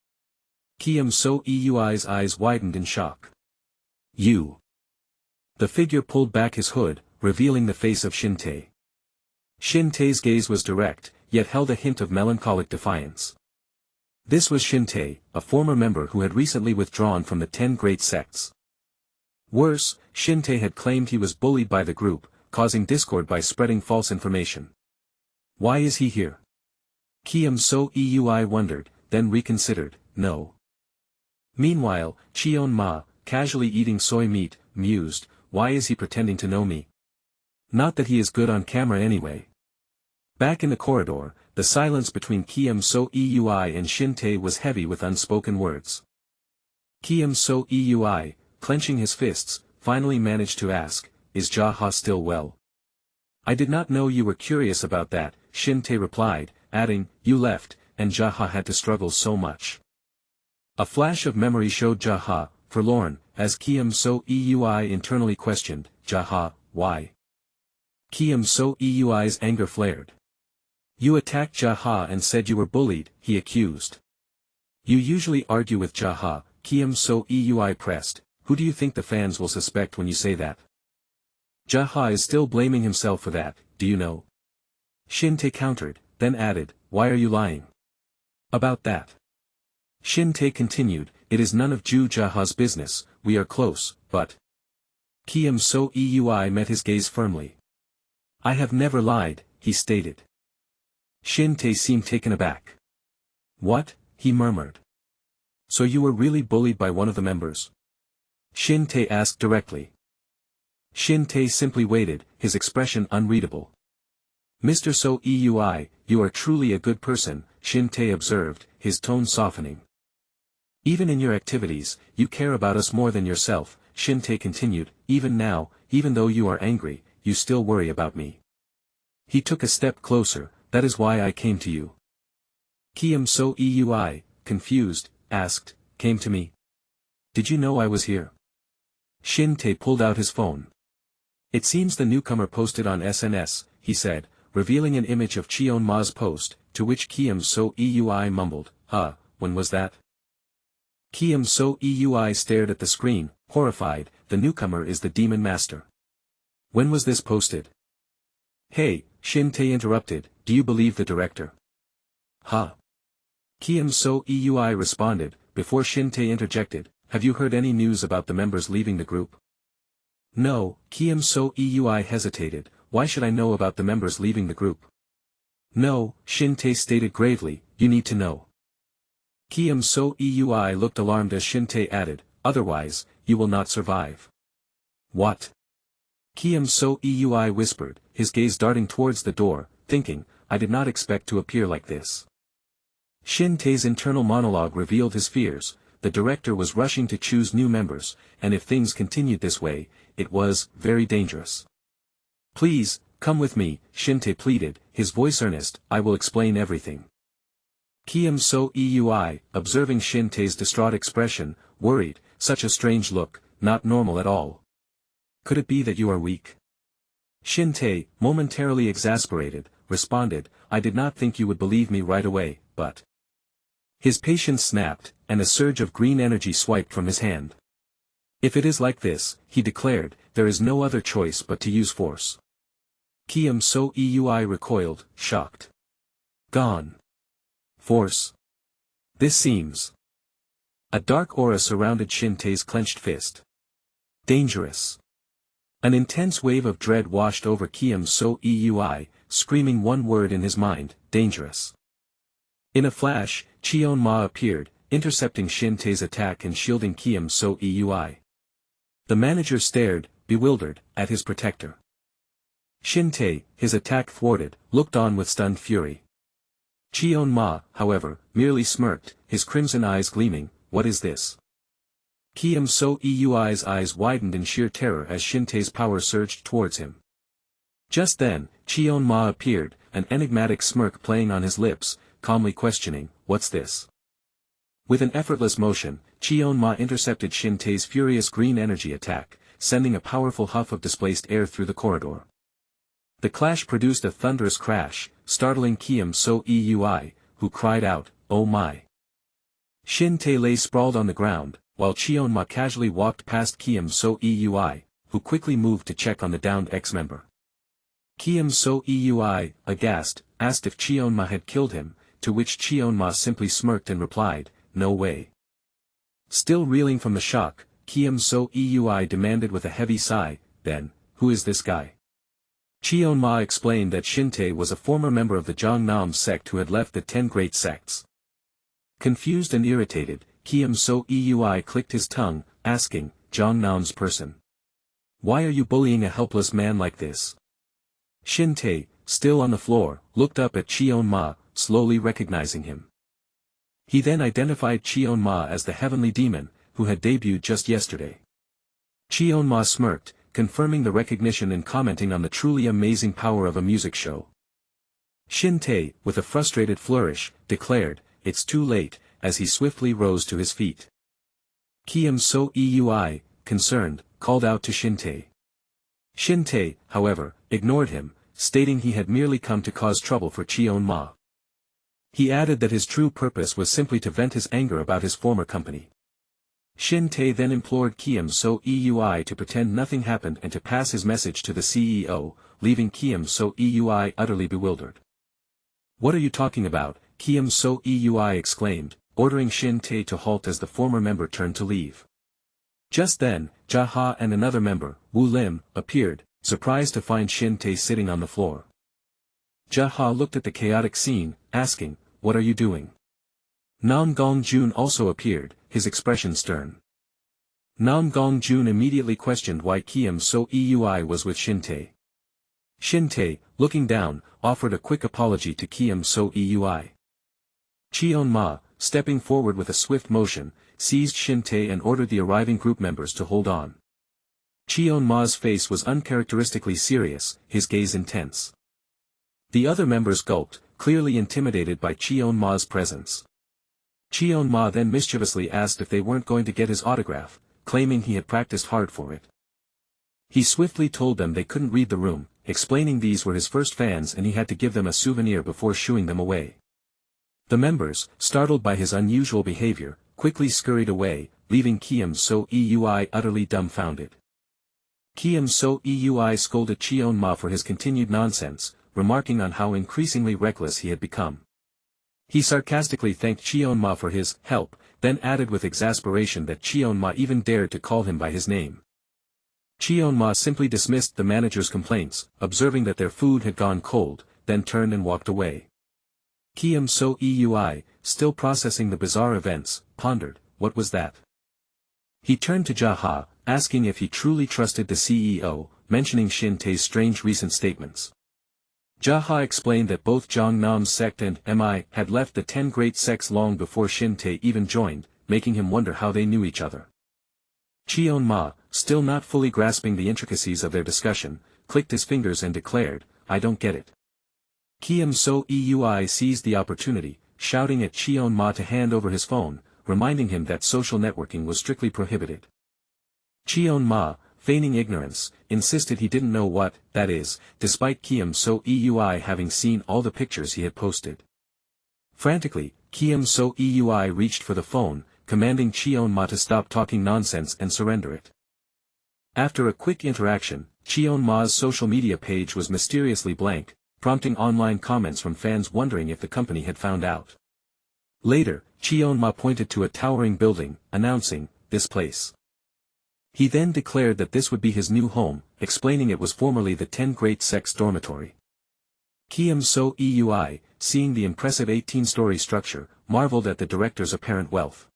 Kiem So-eui's eyes widened in shock. You. The figure pulled back his hood, revealing the face of Shin-tae. Shin-tae's gaze was direct, yet held a hint of melancholic defiance. This was Shin-tae, a former member who had recently withdrawn from the 10 great sects. Worse, Shin-tae had claimed he was bullied by the group, causing discord by spreading false information. Why is he here? Kiem So-eui wondered, then reconsidered, no. Meanwhile, Cheon-ma, casually eating soy meat, mused, why is he pretending to know me? Not that he is good on camera anyway. Back in the corridor, the silence between Kiem So-eui and Shin-tae was heavy with unspoken words. Kiem So-eui, clenching his fists, finally managed to ask, is Jaha still well? I did not know you were curious about that, Shin-tae replied, adding, you left, and Jaha had to struggle so much. A flash of memory showed Jaha, forlorn, as Kiem So-eui internally questioned, Jaha, why? Kiem So-eui's anger flared. You attacked Jaha and said you were bullied, he accused. You usually argue with Jaha, Kiem So-eui pressed, who do you think the fans will suspect when you say that? Jaha is still blaming himself for that, do you know? Shin-tae countered, then added, why are you lying? About that. Shin-tae continued, it is none of Jaha's business, we are close, but... Kiem So-eui met his gaze firmly. I have never lied, he stated. Shin-tae seemed taken aback. What? He murmured. So you were really bullied by one of the members? Shin-tae asked directly. Shin-tae simply waited, his expression unreadable. Mr. So-eui, you are truly a good person, Shin-tae observed, his tone softening. Even in your activities, you care about us more than yourself, Shin-tae continued, even now, even though you are angry, you still worry about me. He took a step closer, that is why I came to you. Kiem So-eui, confused, asked, came to me? Did you know I was here? Shin-tae pulled out his phone. It seems the newcomer posted on SNS, he said, revealing an image of Cheon-ma's post, to which Kiem So-eui mumbled, when was that? Kiem So-eui stared at the screen, horrified, the newcomer is the Demon Master. When was this posted? Hey, Shin-tae interrupted, do you believe the director? Kiem So-eui responded, before Shin-tae interjected, have you heard any news about the members leaving the group? No, Kiem So-eui hesitated, why should I know about the members leaving the group? No, Shin-tae stated gravely, you need to know. Kiem So-eui looked alarmed as Shin-tae added, otherwise, you will not survive. What? Kiem So-eui whispered, his gaze darting towards the door, thinking, I did not expect to appear like this. Shin Tae's internal monologue revealed his fears. The director was rushing to choose new members, and if things continued this way, it was very dangerous. Please, come with me, Shin Tae pleaded, his voice earnest. I will explain everything. Kiam So Eui, observing Shin Tae's distraught expression, worried, such a strange look, not normal at all. Could it be that you are weak? Shin Tae, momentarily exasperated, responded, I did not think you would believe me right away, but... His patience snapped, and a surge of green energy swiped from his hand. If it is like this, he declared, there is no other choice but to use force. Kiam So Eui recoiled, shocked. Gone. Force. This seems... A dark aura surrounded Shin Tae's clenched fist. Dangerous. An intense wave of dread washed over Kiam So Eui, screaming one word in his mind, dangerous. In a flash, Cheon-ma appeared, intercepting Shin Tae's attack and shielding Kiam So Eui. The manager stared, bewildered, at his protector. Shin Tae, his attack thwarted, looked on with stunned fury. Cheon-ma, however, merely smirked, his crimson eyes gleaming, what is this? Kiam So Eui's eyes widened in sheer terror as Shin Tae's power surged towards him. Just then, Cheon-ma appeared, an enigmatic smirk playing on his lips, calmly questioning, what's this? With an effortless motion, Cheon-ma intercepted Shin Tae's furious green energy attack, sending a powerful huff of displaced air through the corridor. The clash produced a thunderous crash, startling Kiam So Eui, who cried out, oh my. Shin Tae lay sprawled on the ground, while Cheon-ma casually walked past Kiam So Eui, who quickly moved to check on the downed ex-member. Kiam So Eui, aghast, asked if Cheon-ma had killed him, to which Cheon-ma simply smirked and replied, no way. Still reeling from the shock, Kiam So Eui demanded with a heavy sigh, then, who is this guy? Cheon-ma explained that Shin Tae was a former member of the Jongnam sect who had left the 10 great sects. Confused and irritated, Kiam So Eui clicked his tongue, asking, Jongnam's person. Why are you bullying a helpless man like this? Shin Tae, still on the floor, looked up at Cheon-ma, slowly recognizing him. He then identified Cheon-ma as the heavenly demon, who had debuted just yesterday. Cheon-ma smirked, confirming the recognition and commenting on the truly amazing power of a music show. Shin Tae, with a frustrated flourish, declared, it's too late, as he swiftly rose to his feet. Kiam So Eui, concerned, called out to Shin Tae. Shin Tae, however, ignored him, stating he had merely come to cause trouble for Cheon-ma. He added that his true purpose was simply to vent his anger about his former company. Shin Tae then implored Kiam So Eui to pretend nothing happened and to pass his message to the CEO, leaving Kiam So Eui utterly bewildered. What are you talking about? Kiam So Eui exclaimed, ordering Shin Tae to halt as the former member turned to leave. Just then, Jaha and another member, Wu Lim, appeared, surprised to find Shin Tae sitting on the floor. Jaha looked at the chaotic scene, asking, what are you doing? Nam Gong-jun also appeared, his expression stern. Nam Gong-jun immediately questioned why Kiam So Eui was with Shin Tae. Shin Tae, looking down, offered a quick apology to Kiam So Eui. Cheon-ma, stepping forward with a swift motion, seized Shin Tae and ordered the arriving group members to hold on. Cheon-ma's face was uncharacteristically serious, his gaze intense. The other members gulped, clearly intimidated by Cheon-ma's presence. Cheon-ma then mischievously asked if they weren't going to get his autograph, claiming he had practiced hard for it. He swiftly told them they couldn't read the room, explaining these were his first fans and he had to give them a souvenir before shooing them away. The members, startled by his unusual behavior, quickly scurried away, leaving Kiam So Eui utterly dumbfounded. Kiam So Eui scolded Cheon-ma for his continued nonsense, remarking on how increasingly reckless he had become. He sarcastically thanked Cheon-ma for his help, then added with exasperation that Cheon-ma even dared to call him by his name. Cheon-ma simply dismissed the manager's complaints, observing that their food had gone cold, then turned and walked away. Kiam So Eui, still processing the bizarre events, pondered, what was that? He turned to Jaha, asking if he truly trusted the CEO, mentioning Shin Tae's strange recent statements. Jaha explained that both Jiangnam's sect and Mi had left the 10 great sects long before Shin Tae even joined, making him wonder how they knew each other. Cheon Ma, still not fully grasping the intricacies of their discussion, clicked his fingers and declared, "I don't get it." Kiem So Eui seized the opportunity, shouting at Cheon Ma to hand over his phone, reminding him that social networking was strictly prohibited. Cheon Ma, feigning ignorance, insisted he didn't know what that is, despite Kiem So Eui having seen all the pictures he had posted. Frantically, Kiem So Eui reached for the phone, commanding Cheon Ma to stop talking nonsense and surrender it. After a quick interaction, Cheon Ma's social media page was mysteriously blank, prompting online comments from fans wondering if the company had found out. Later, Cheon Ma pointed to a towering building, announcing, "This place." He then declared that this would be his new home, explaining it was formerly the 10 Great Sects dormitory. Kiem So Eui, seeing the impressive 18-story structure, marveled at the director's apparent wealth.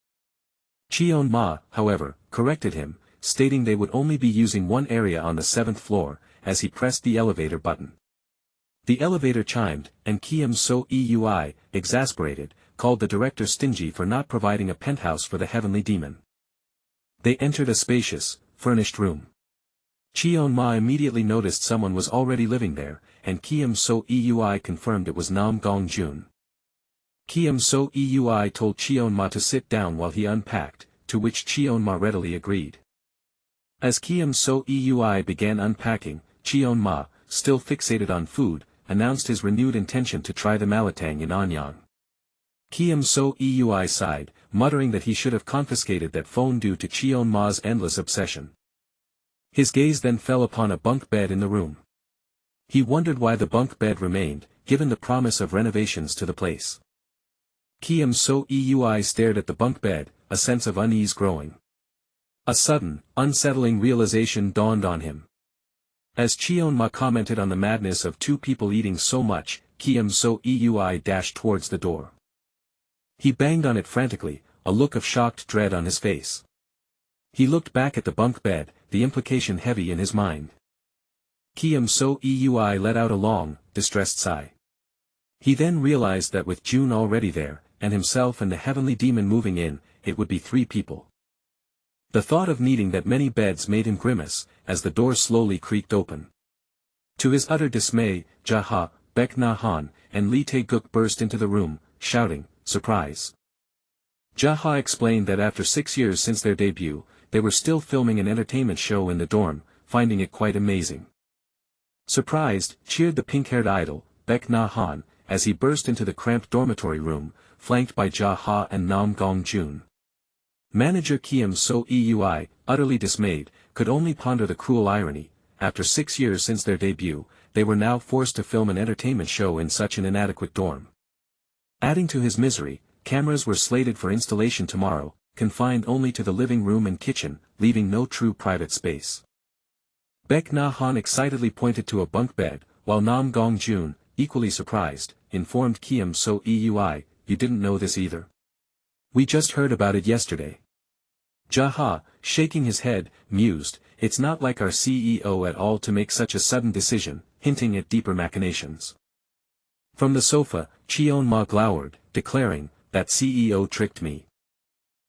Cheon Ma, however, corrected him, stating they would only be using one area on the 7th floor, as he pressed the elevator button. The elevator chimed, and Kiem So Eui, exasperated, called the director stingy for not providing a penthouse for the heavenly demon. They entered a spacious, furnished room. Cheon Ma immediately noticed someone was already living there, and Kiem So Eui confirmed it was Nam Gong-jun. Kiem So Eui told Cheon Ma to sit down while he unpacked, to which Cheon Ma readily agreed. As Kiem So Eui began unpacking, Cheon Ma, still fixated on food, announced his renewed intention to try the malatang in Anyang. Kiem So Eui sighed, muttering that he should have confiscated that phone due to Cheon Ma's endless obsession. His gaze then fell upon a bunk bed in the room. He wondered why the bunk bed remained, given the promise of renovations to the place. Kiem So Eui stared at the bunk bed, a sense of unease growing. A sudden, unsettling realization dawned on him. As Cheon Ma commented on the madness of two people eating so much, Kiem So Eui dashed towards the door. He banged on it frantically, a look of shocked dread on his face. He looked back at the bunk bed, the implication heavy in his mind. Kiem So Eui let out a long, distressed sigh. He then realized that with June already there, and himself and the heavenly demon moving in, it would be 3 people. The thought of needing that many beds made him grimace, as the door slowly creaked open. To his utter dismay, Jaha, Baek Na-han, and Lee Tae-guk burst into the room, shouting, "Surprise!" Jaha explained that after 6 years since their debut, they were still filming an entertainment show in the dorm, finding it quite amazing. Surprised, cheered the pink-haired idol, Baek Na-han, as he burst into the cramped dormitory room, flanked by Jaha and Nam Gong-jun. Manager Kiem So Eui, utterly dismayed, could only ponder the cruel irony. After 6 years since their debut, they were now forced to film an entertainment show in such an inadequate dorm. Adding to his misery, cameras were slated for installation tomorrow, confined only to the living room and kitchen, leaving no true private space. Baek Na-han excitedly pointed to a bunk bed, while Nam Gong-jun, equally surprised, informed Kiem So Eui, "You didn't know this either? We just heard about it yesterday." Jaha, shaking his head, mused, "It's not like our CEO at all to make such a sudden decision," hinting at deeper machinations. From the sofa, Cheon Ma glowered, declaring, "That CEO tricked me."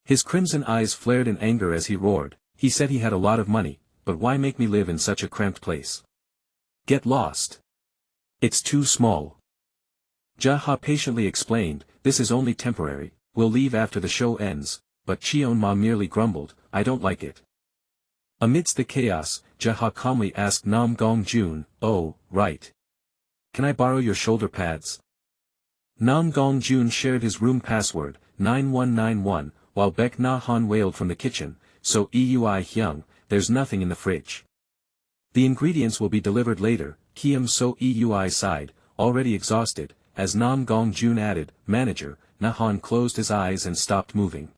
His crimson eyes flared in anger as he roared, "He said he had a lot of money, but why make me live in such a cramped place? Get lost. It's too small." Jaha patiently explained, "This is only temporary, we'll leave after the show ends," but Cheon Ma merely grumbled, "I don't like it." Amidst the chaos, Jaha calmly asked Nam Gong-jun, "Oh, right. Can I borrow your shoulder pads?" Nam Gong-jun shared his room password, 9191, while Baek Na-han wailed from the kitchen, "So Eui Hyung, there's nothing in the fridge." "The ingredients will be delivered later," Kiem So Eui sighed, already exhausted, as Nam Gong-jun added, "Manager." Na-han closed his eyes and stopped moving.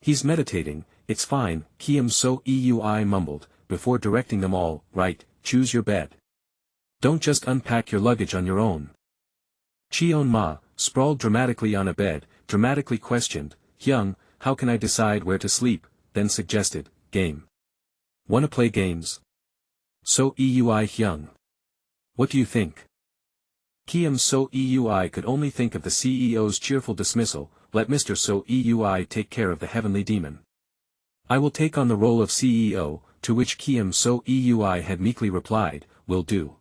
"He's meditating, it's fine," Kiem So Eui mumbled, before directing them all, "Right, choose your bed. Don't just unpack your luggage on your own." Cheon Ma, sprawled dramatically on a bed, dramatically questioned, "Hyung, how can I decide where to sleep?" then suggested, "Game. Wanna play games?" So Eui Hyung. What do you think? Kim So Eui could only think of the CEO's cheerful dismissal, let Mr. So Eui take care of the heavenly demon. I will take on the role of CEO, to which Kim So Eui had meekly replied, will do.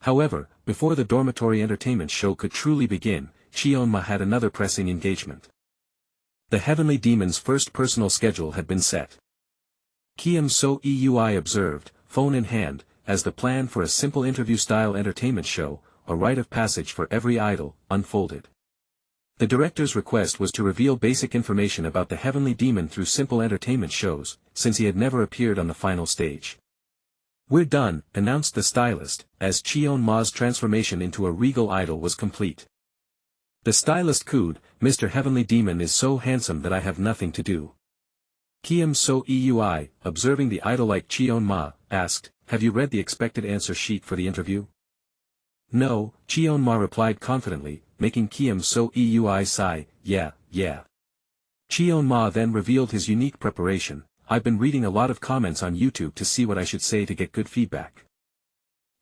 However, before the dormitory entertainment show could truly begin, Cheonma had another pressing engagement. The heavenly demon's first personal schedule had been set. Kim So Eui observed, phone in hand, as the plan for a simple interview-style entertainment show, a rite of passage for every idol, unfolded. The director's request was to reveal basic information about the heavenly demon through simple entertainment shows, since he had never appeared on the final stage. We're done, announced the stylist, as Cheonma's transformation into a regal idol was complete. The stylist cooed, Mr. Heavenly Demon is so handsome that I have nothing to do. Kim So Eui, observing the idol-like Cheonma, asked, have you read the expected answer sheet for the interview? No, Cheonma replied confidently, making Kim So Eui sigh, yeah. Cheonma then revealed his unique preparation, I've been reading a lot of comments on YouTube to see what I should say to get good feedback.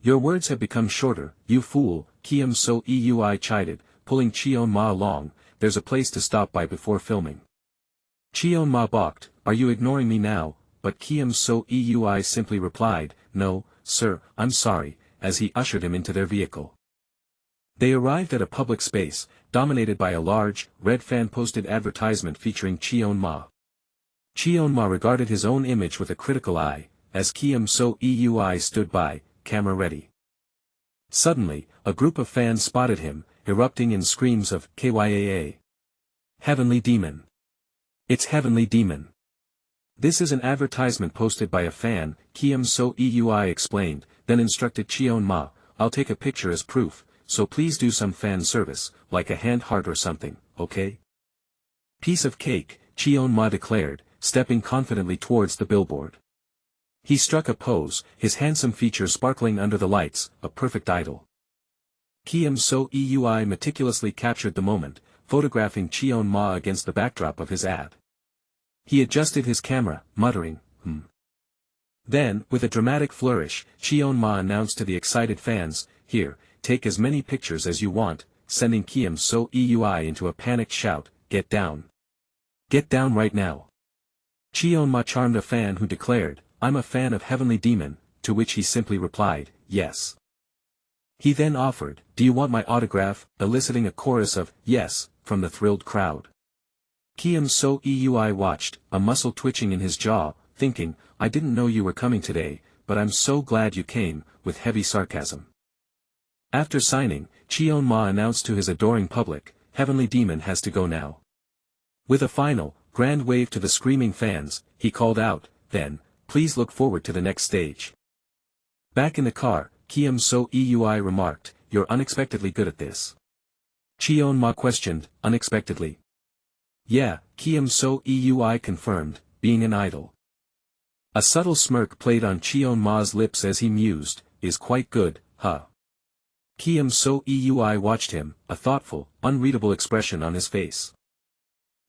Your words have become shorter, you fool, Kim So Eui chided, pulling Cheonma along, there's a place to stop by before filming. Cheonma balked, are you ignoring me now? But Kim So Eui simply replied, no, sir, I'm sorry, as he ushered him into their vehicle. They arrived at a public space, dominated by a large, red fan-posted advertisement featuring Cheonma. Cheonma regarded his own image with a critical eye, as Kim So Eui stood by, camera ready. Suddenly, a group of fans spotted him, erupting in screams of KYAA. Heavenly Demon. It's Heavenly Demon. This is an advertisement posted by a fan, Kim So Eui explained, then instructed Cheonma, I'll take a picture as proof, so please do some fan service, like a hand heart or something, okay? Piece of cake, Cheonma declared, stepping confidently towards the billboard. He struck a pose, his handsome features sparkling under the lights, a perfect idol. Kim So Eui meticulously captured the moment, photographing Cheonma against the backdrop of his ad. He adjusted his camera, muttering, Then, with a dramatic flourish, Cheonma announced to the excited fans, here, take as many pictures as you want, sending Kim So Eui into a panicked shout, get down. Get down right now. Cheonma charmed a fan who declared, I'm a fan of Heavenly Demon, to which he simply replied, yes. He then offered, do you want my autograph, eliciting a chorus of, yes, from the thrilled crowd. Kim So Eui watched, a muscle twitching in his jaw, thinking, I didn't know you were coming today, but I'm so glad you came, with heavy sarcasm. After signing, Cheonma announced to his adoring public, Heavenly Demon has to go now. With a final, grand wave to the screaming fans, he called out, then, please look forward to the next stage. Back in the car, Kim So Eui remarked, you're unexpectedly good at this. Cheonma questioned, unexpectedly. Yeah, Kim So Eui confirmed, being an idol. A subtle smirk played on Cheonma's lips as he mused, is quite good, huh? Kim So Eui watched him, a thoughtful, unreadable expression on his face.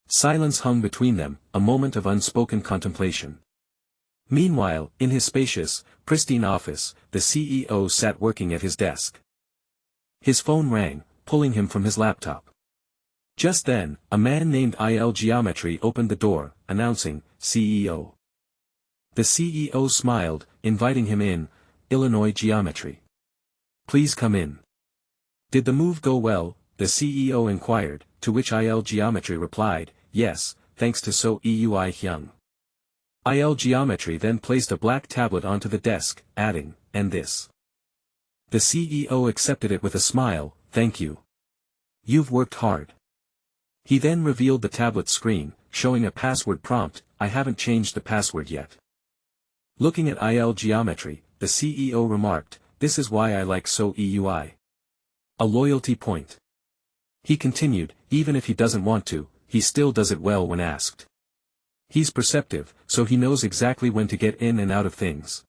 Silence hung between them, a moment of unspoken contemplation. Meanwhile, in his spacious, pristine office, the CEO sat working at his desk. His phone rang, pulling him from his laptop. Just then, a man named Il Geometry opened the door, announcing, CEO. The CEO smiled, inviting him in, Illinois Geometry. Please come in. Did the move go well? The CEO inquired, to which Il Geometry replied, yes, thanks to So Eui Hyung. Il Geometry then placed a black tablet onto the desk, adding, and this. The CEO accepted it with a smile, thank you. You've worked hard. He then revealed the tablet screen, showing a password prompt, I haven't changed the password yet. Looking at Il Geometry, the CEO remarked, this is why I like So Eui. A loyalty point. He continued, even if he doesn't want to, he still does it well when asked. He's perceptive, so he knows exactly when to get in and out of things.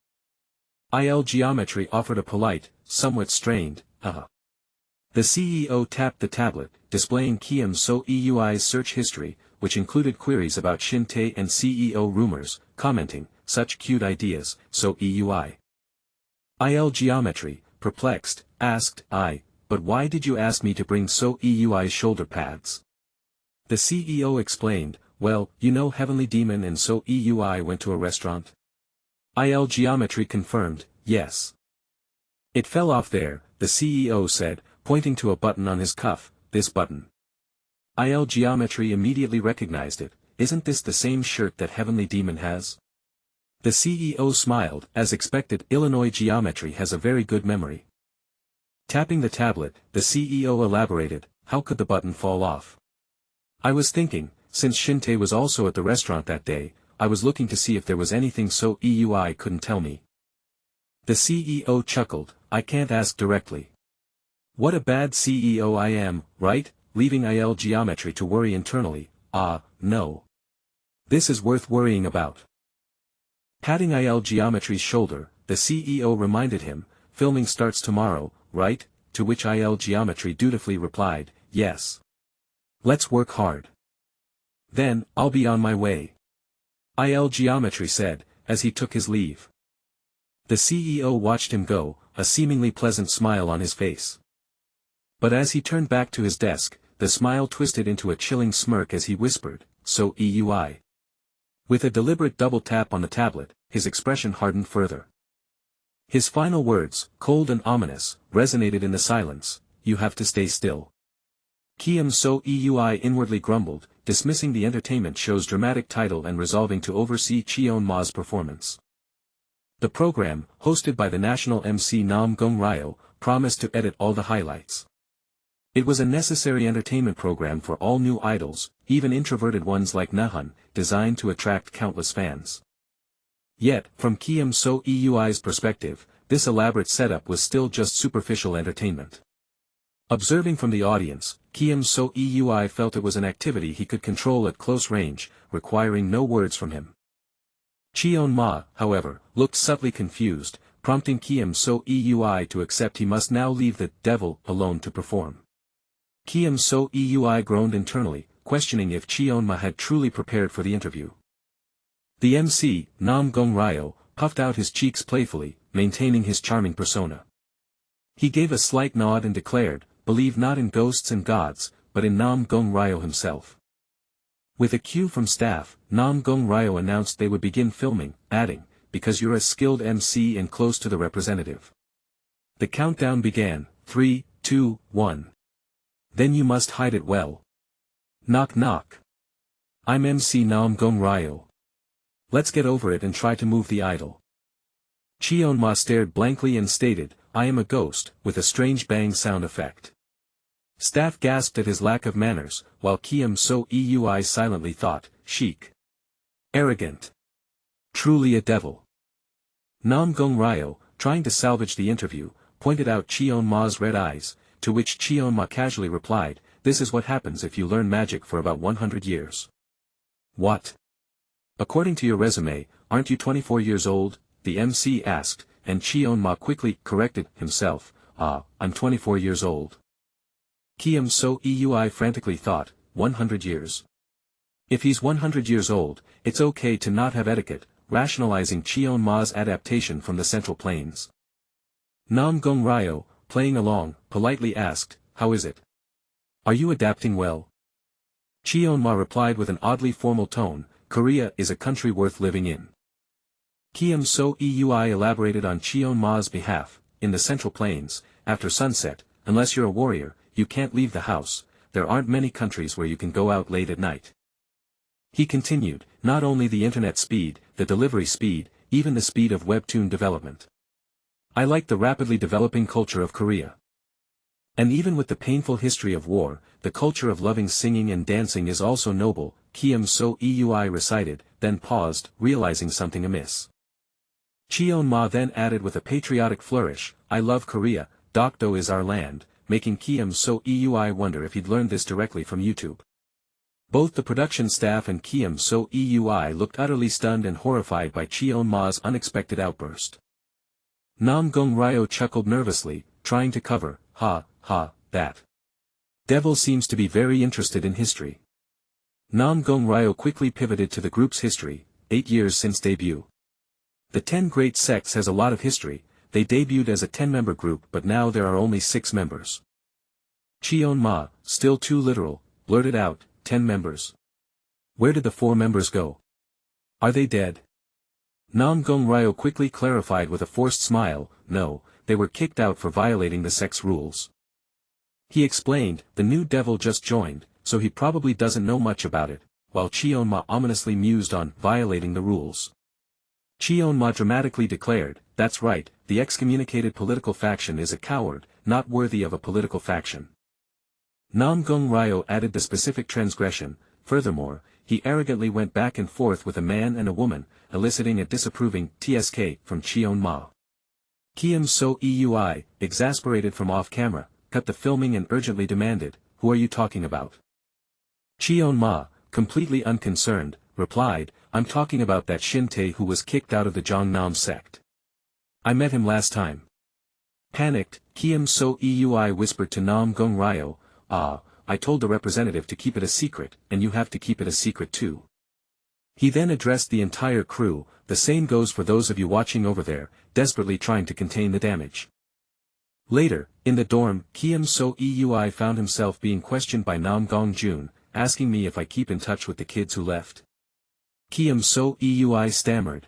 Il Geometry offered a polite, somewhat strained, The CEO tapped the tablet, displaying Kim So Eui's search history, which included queries about Shin-tae and CEO rumors, commenting, such cute ideas, So Eui. Il Geometry, perplexed, asked, but why did you ask me to bring So Eui's shoulder pads? The CEO explained, well, you know Heavenly Demon and So Eui went to a restaurant? Il Geometry confirmed, yes. It fell off there, the CEO said, pointing to a button on his cuff, this button. Il Geometry immediately recognized it, isn't this the same shirt that Heavenly Demon has? The CEO smiled, as expected. Illinois Geometry has a very good memory. Tapping the tablet, the CEO elaborated, how could the button fall off? I was thinking, since Shinte was also at the restaurant that day, I was looking to see if there was anything So Eui couldn't tell me. The CEO chuckled, I can't ask directly. What a bad CEO I am, right? Leaving Il Geometry to worry internally, no. This is worth worrying about. Patting Il Geometry's shoulder, the CEO reminded him, filming starts tomorrow, right? To which Il Geometry dutifully replied, yes. Let's work hard. Then, I'll be on my way. Il Geometry said, as he took his leave. The CEO watched him go, a seemingly pleasant smile on his face. But as he turned back to his desk, the smile twisted into a chilling smirk as he whispered, So Eui. With a deliberate double tap on the tablet, his expression hardened further. His final words, cold and ominous, resonated in the silence, you have to stay still. So Eui inwardly grumbled, dismissing the entertainment show's dramatic title and resolving to oversee Cheon-ma's performance. The program, hosted by the national MC Nam Gung Ryo, promised to edit all the highlights. It was a necessary entertainment program for all new idols, even introverted ones like Nahun, designed to attract countless fans. Yet, from So Eui's perspective, this elaborate setup was still just superficial entertainment. Observing from the audience, So Eui felt it was an activity he could control at close range, requiring no words from him. Cheon-ma, however, looked subtly confused, prompting So Eui to accept he must now leave the devil alone to perform. So Eui groaned internally, questioning if Cheon-ma had truly prepared for the interview. The MC, Nam Gung Ryo, puffed out his cheeks playfully, maintaining his charming persona. He gave a slight nod and declared, believe not in ghosts and gods, but in Nam Gung Ryo himself. With a cue from staff, Nam Gung Ryo announced they would begin filming, adding, because you're a skilled MC and close to the representative. The countdown began, 3, 2, 1. Then you must hide it well. Knock knock. I'm MC Nam Gung Ryo. Let's get over it and try to move the idol. Cheon-ma stared blankly and stated, I am a ghost, with a strange bang sound effect. Staff gasped at his lack of manners, while So Eui silently thought, chic. Arrogant. Truly a devil. Nam Gung Ryo, trying to salvage the interview, pointed out Cheon-ma's red eyes, to which Cheon-ma casually replied, this is what happens if you learn magic for about 100 years. What? According to your resume, aren't you 24 years old? The MC asked, and Cheon-ma quickly corrected himself, I'm 24 years old. So Eui frantically thought, 100 years. If he's 100 years old, it's okay to not have etiquette, rationalizing Cheon-ma's adaptation from the Central Plains. Nam Gung Ryo, playing along, politely asked, how is it? Are you adapting well? Cheon-ma replied with an oddly formal tone, Korea is a country worth living in. So Eui elaborated on Cheon-ma's behalf, in the Central Plains, after sunset, unless you're a warrior, you can't leave the house, there aren't many countries where you can go out late at night. He continued, not only the internet speed, the delivery speed, even the speed of webtoon development. I like the rapidly developing culture of Korea. And even with the painful history of war, the culture of loving singing and dancing is also noble, So Eui recited, then paused, realizing something amiss. Cheon-ma then added with a patriotic flourish, I love Korea, Dokdo is our land, making So Eui wonder if he'd learned this directly from YouTube. Both the production staff and So Eui looked utterly stunned and horrified by Cheon-ma's unexpected outburst. Nam Gung Ryo chuckled nervously, trying to cover, that devil seems to be very interested in history. Nam Gung Ryo quickly pivoted to the group's history, 8 years since debut. The 10 Great Sects has a lot of history, they debuted as a 10-member group but now there are only 6 members. Cheon-ma, still too literal, blurted out, 10 members. Where did the 4 members go? Are they dead? Nam-gong-ryo quickly clarified with a forced smile, no, they were kicked out for violating the sect's rules. He explained, the new devil just joined, so he probably doesn't know much about it, while Cheon-ma ominously mused on violating the rules. Cheon-ma dramatically declared, that's right, the excommunicated political faction is a coward, not worthy of a political faction. Nam-gong-ryo added the specific transgression, furthermore, he arrogantly went back and forth with a man and a woman, eliciting a disapproving TSK from Cheon-ma. Kiem So-eui, exasperated from off-camera, cut the filming and urgently demanded, who are you talking about? Cheon-ma, completely unconcerned, replied, I'm talking about that Shin-tae who was kicked out of the Jongnam sect. I met him last time. Panicked, Kiem So-eui whispered to Nam-gong-ryo, I told the representative to keep it a secret, and you have to keep it a secret too. He then addressed the entire crew, the same goes for those of you watching over there, desperately trying to contain the damage. Later, in the dorm, Kiem So-eui found himself being questioned by Nam-gong-jun, asking me if I keep in touch with the kids who left. Kiem So-eui stammered,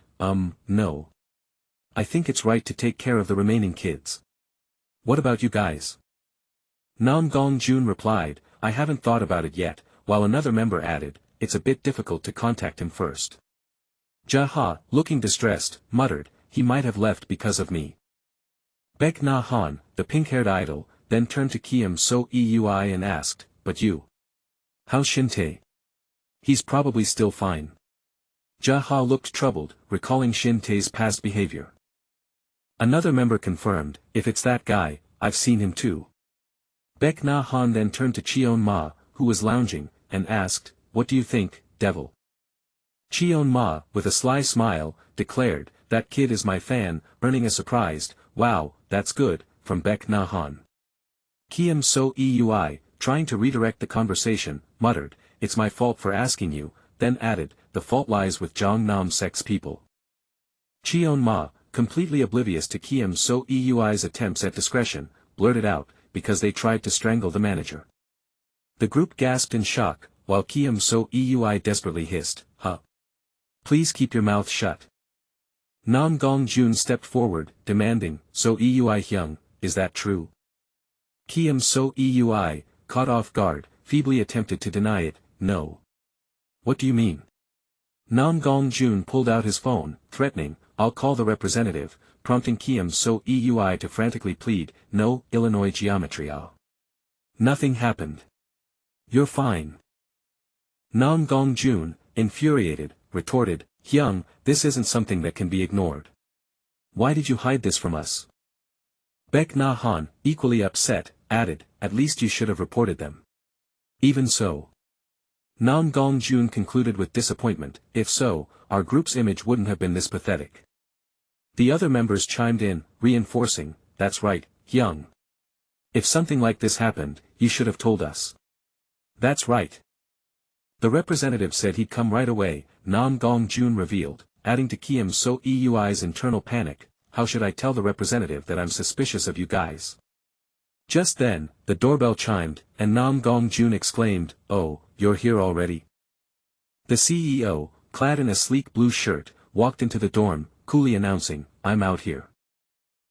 no. I think it's right to take care of the remaining kids. What about you guys? Nam-gong-jun replied, I haven't thought about it yet, while another member added, it's a bit difficult to contact him first. Jaha, looking distressed, muttered, he might have left because of me. Baek Na-han, the pink-haired idol, then turned to Kiem So-eui and asked, but you? How's Shin-tae? He's probably still fine. Jaha looked troubled, recalling Shin-tae's past behavior. Another member confirmed, if it's that guy, I've seen him too. Baek Na-han then turned to Cheon-ma, who was lounging, and asked, what do you think, devil? Cheon-ma, with a sly smile, declared, that kid is my fan, earning a surprised, wow, that's good, from Baek Na-han. Kiem So-eui, trying to redirect the conversation, muttered, it's my fault for asking you, then added, the fault lies with Jongnam sect's people. Cheon-ma, completely oblivious to Kiem So-eui's attempts at discretion, blurted out, because they tried to strangle the manager. The group gasped in shock, while Kiem So-eui desperately hissed, huh? Please keep your mouth shut. Nam-gong-jun stepped forward, demanding, So-eui hyung, is that true? Kiem So-eui, caught off guard, feebly attempted to deny it, no. What do you mean? Nam-gong-jun pulled out his phone, threatening, I'll call the representative, prompting Kiem So-eui to frantically plead, no, Illinois geometry. Nothing happened. You're fine. Nam-gong-jun, infuriated, retorted, Hyung, this isn't something that can be ignored. Why did you hide this from us? Baek Na-han, equally upset, added, at least you should have reported them. Even so. Nam-gong-jun concluded with disappointment, if so, our group's image wouldn't have been this pathetic. The other members chimed in, reinforcing, that's right, Hyung. If something like this happened, you should have told us. That's right. The representative said he'd come right away, Nam-gong-jun revealed, adding to Kiem So-eui's internal panic, how should I tell the representative that I'm suspicious of you guys? Just then, the doorbell chimed, and Nam-gong-jun exclaimed, oh, you're here already? The CEO, clad in a sleek blue shirt, walked into the dorm, coolly announcing, I'm out here.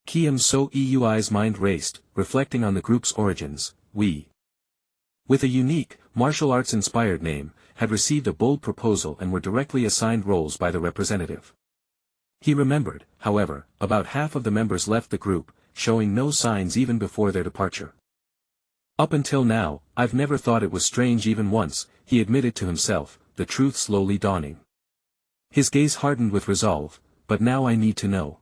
Kiem So-eui's mind raced, reflecting on the group's origins, we. With a unique, martial arts-inspired name, had received a bold proposal and were directly assigned roles by the representative. He remembered, however, about half of the members left the group, showing no signs even before their departure. Up until now, I've never thought it was strange even once, he admitted to himself, the truth slowly dawning. His gaze hardened with resolve, but now I need to know.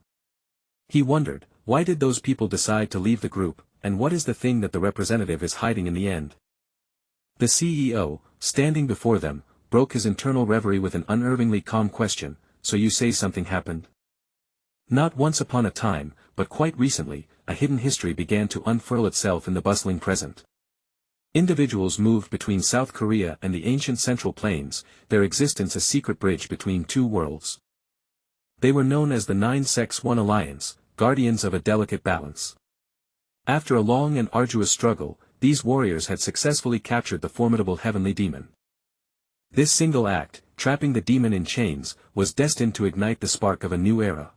He wondered, why did those people decide to leave the group, and what is the thing that the representative is hiding in the end? The CEO, standing before them, broke his internal reverie with an unervingly calm question, so you say something happened? Not once upon a time, but quite recently, a hidden history began to unfurl itself in the bustling present. Individuals moved between South Korea and the ancient Central Plains, their existence a secret bridge between two worlds. They were known as the Nine Sects One Alliance, guardians of a delicate balance. After a long and arduous struggle, these warriors had successfully captured the formidable heavenly demon. This single act, trapping the demon in chains, was destined to ignite the spark of a new era.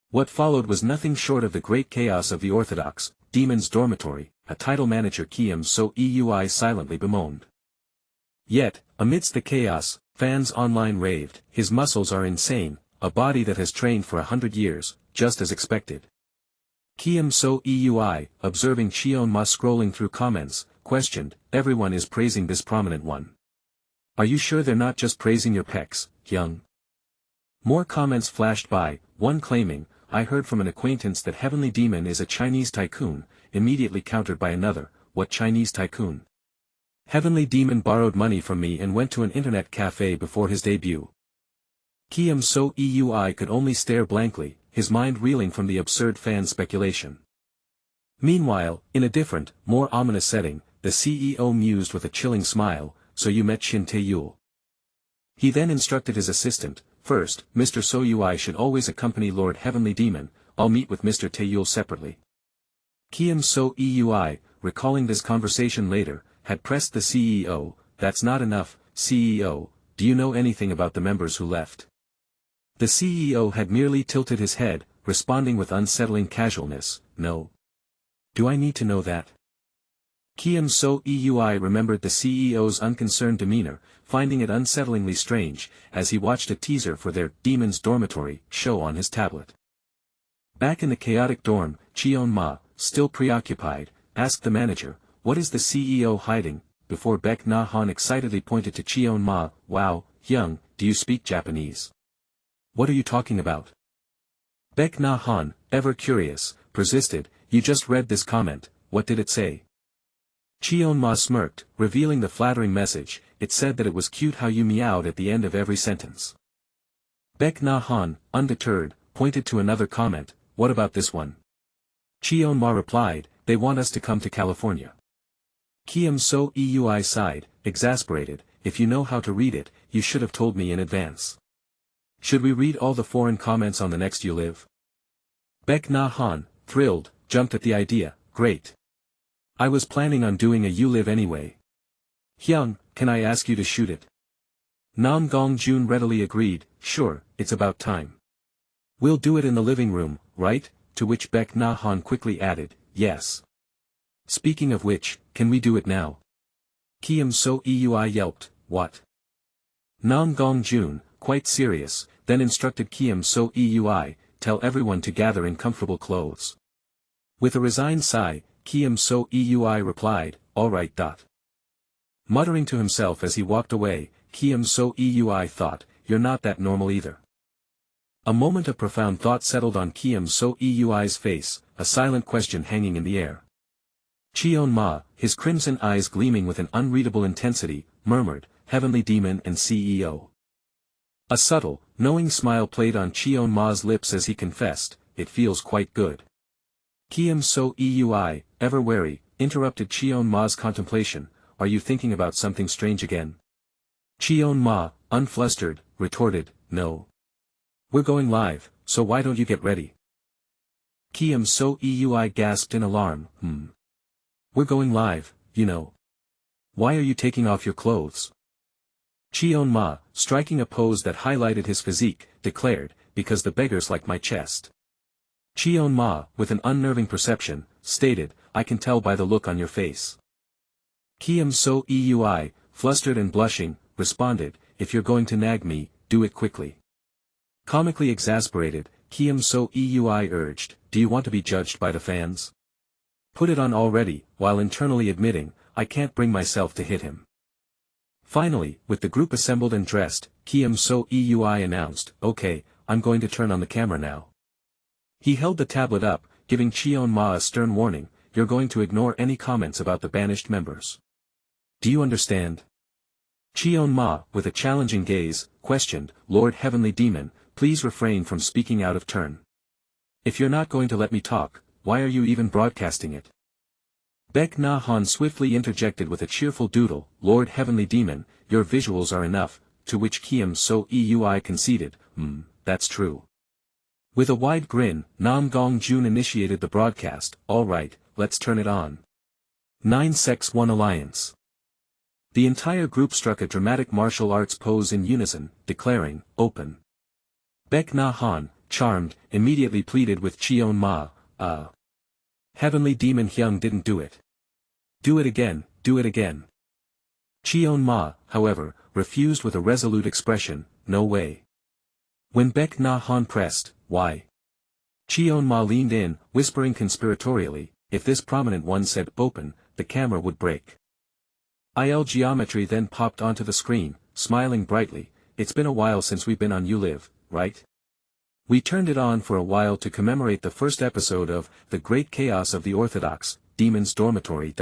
What followed was nothing short of the great chaos of the orthodox, demon's dormitory, a title manager Kiem So Eui silently bemoaned. Yet, amidst the chaos, fans online raved, his muscles are insane, a body that has trained for 100 years, just as expected. Kiem So Eui, observing Cheon-ma scrolling through comments, questioned, everyone is praising this prominent one. Are you sure they're not just praising your pecs, Hyung? More comments flashed by, one claiming, I heard from an acquaintance that Heavenly Demon is a Chinese tycoon, immediately countered by another, what Chinese tycoon? Heavenly Demon borrowed money from me and went to an internet cafe before his debut. Kiem So Eui could only stare blankly, his mind reeling from the absurd fan speculation. Meanwhile, in a different, more ominous setting, the CEO mused with a chilling smile, so you met Shin Tae-yul. He then instructed his assistant, first, Mr. So-yui should always accompany Lord Heavenly Demon, I'll meet with Mr. Tae-yul separately. Kiem So Eui, recalling this conversation later, had pressed the CEO, that's not enough, CEO, do you know anything about the members who left? The CEO had merely tilted his head, responding with unsettling casualness, no. Do I need to know that? Kiem So Eui remembered the CEO's unconcerned demeanor, finding it unsettlingly strange, as he watched a teaser for their Demon's Dormitory show on his tablet. Back in the chaotic dorm, Cheon-ma, still preoccupied, asked the manager, what is the CEO hiding, before Baek Na-han excitedly pointed to Cheon-ma, wow, Hyung, do you speak Japanese? What are you talking about? Baek Na-han, ever curious, persisted, you just read this comment, what did it say? Cheon-ma smirked, revealing the flattering message, it said that it was cute how you meowed at the end of every sentence. Baek Na-han, undeterred, pointed to another comment, what about this one? Cheon-ma replied, they want us to come to California. Kiem So Eui sighed, exasperated, if you know how to read it, you should have told me in advance. Should we read all the foreign comments on the next You Live? Baek Na-han, thrilled, jumped at the idea, great. I was planning on doing a You Live anyway. Hyung, can I ask you to shoot it? Nam Gong-jun readily agreed, sure, it's about time. We'll do it in the living room, right? To which Baek Na-han quickly added, yes. Speaking of which, can we do it now? Kiem So Eui yelped, what? Nam Gong-jun, quite serious, then instructed Kiem So Eui, tell everyone to gather in comfortable clothes. With a resigned sigh, Kiem So Eui replied, alright. Muttering to himself as he walked away, Kiem So Eui thought, you're not that normal either. A moment of profound thought settled on Kiem So Eui's face, a silent question hanging in the air. Cheon-ma, his crimson eyes gleaming with an unreadable intensity, murmured, Heavenly Demon and CEO. A subtle, knowing smile played on Cheon-ma's lips as he confessed, it feels quite good. Kiem So Eui, ever wary, interrupted Cheon-ma's contemplation, are you thinking about something strange again? Cheon-ma, unflustered, retorted, no. We're going live, so why don't you get ready? Kiem So Eui gasped in alarm, We're going live, you know. Why are you taking off your clothes? Cheon-ma, striking a pose that highlighted his physique, declared, because the beggars like my chest. Cheon-ma, with an unnerving perception, stated, I can tell by the look on your face. Kiem So Eui, flustered and blushing, responded, if you're going to nag me, do it quickly. Comically exasperated, Kiem So Eui urged, do you want to be judged by the fans? Put it on already, while internally admitting, I can't bring myself to hit him. Finally, with the group assembled and dressed, Kiem So Eui announced, okay, I'm going to turn on the camera now. He held the tablet up, giving Cheon-ma a stern warning, you're going to ignore any comments about the banished members. Do you understand? Cheon-ma, with a challenging gaze, questioned, Lord Heavenly Demon, please refrain from speaking out of turn. If you're not going to let me talk, why are you even broadcasting it? Baek Na-han swiftly interjected with a cheerful doodle, Lord Heavenly Demon, your visuals are enough, to which Kiem So Eui conceded, that's true. With a wide grin, Nam Gong-jun initiated the broadcast, alright, let's turn it on. 9 Sects 1 Alliance. The entire group struck a dramatic martial arts pose in unison, declaring, open. Baek Na Han, charmed, immediately pleaded with Cheon Ma, Heavenly Demon Hyung didn't do it. Do it again, do it again. Cheon Ma, however, refused with a resolute expression, no way. When Baek Na Han pressed, why? Cheon Ma leaned in, whispering conspiratorially, if this prominent one said open, the camera would break. IL Geometry then popped onto the screen, smiling brightly, it's been a while since we've been on You Live, right? We turned it on for a while to commemorate the first episode of The Great Chaos of the Orthodox, Demon's Dormitory.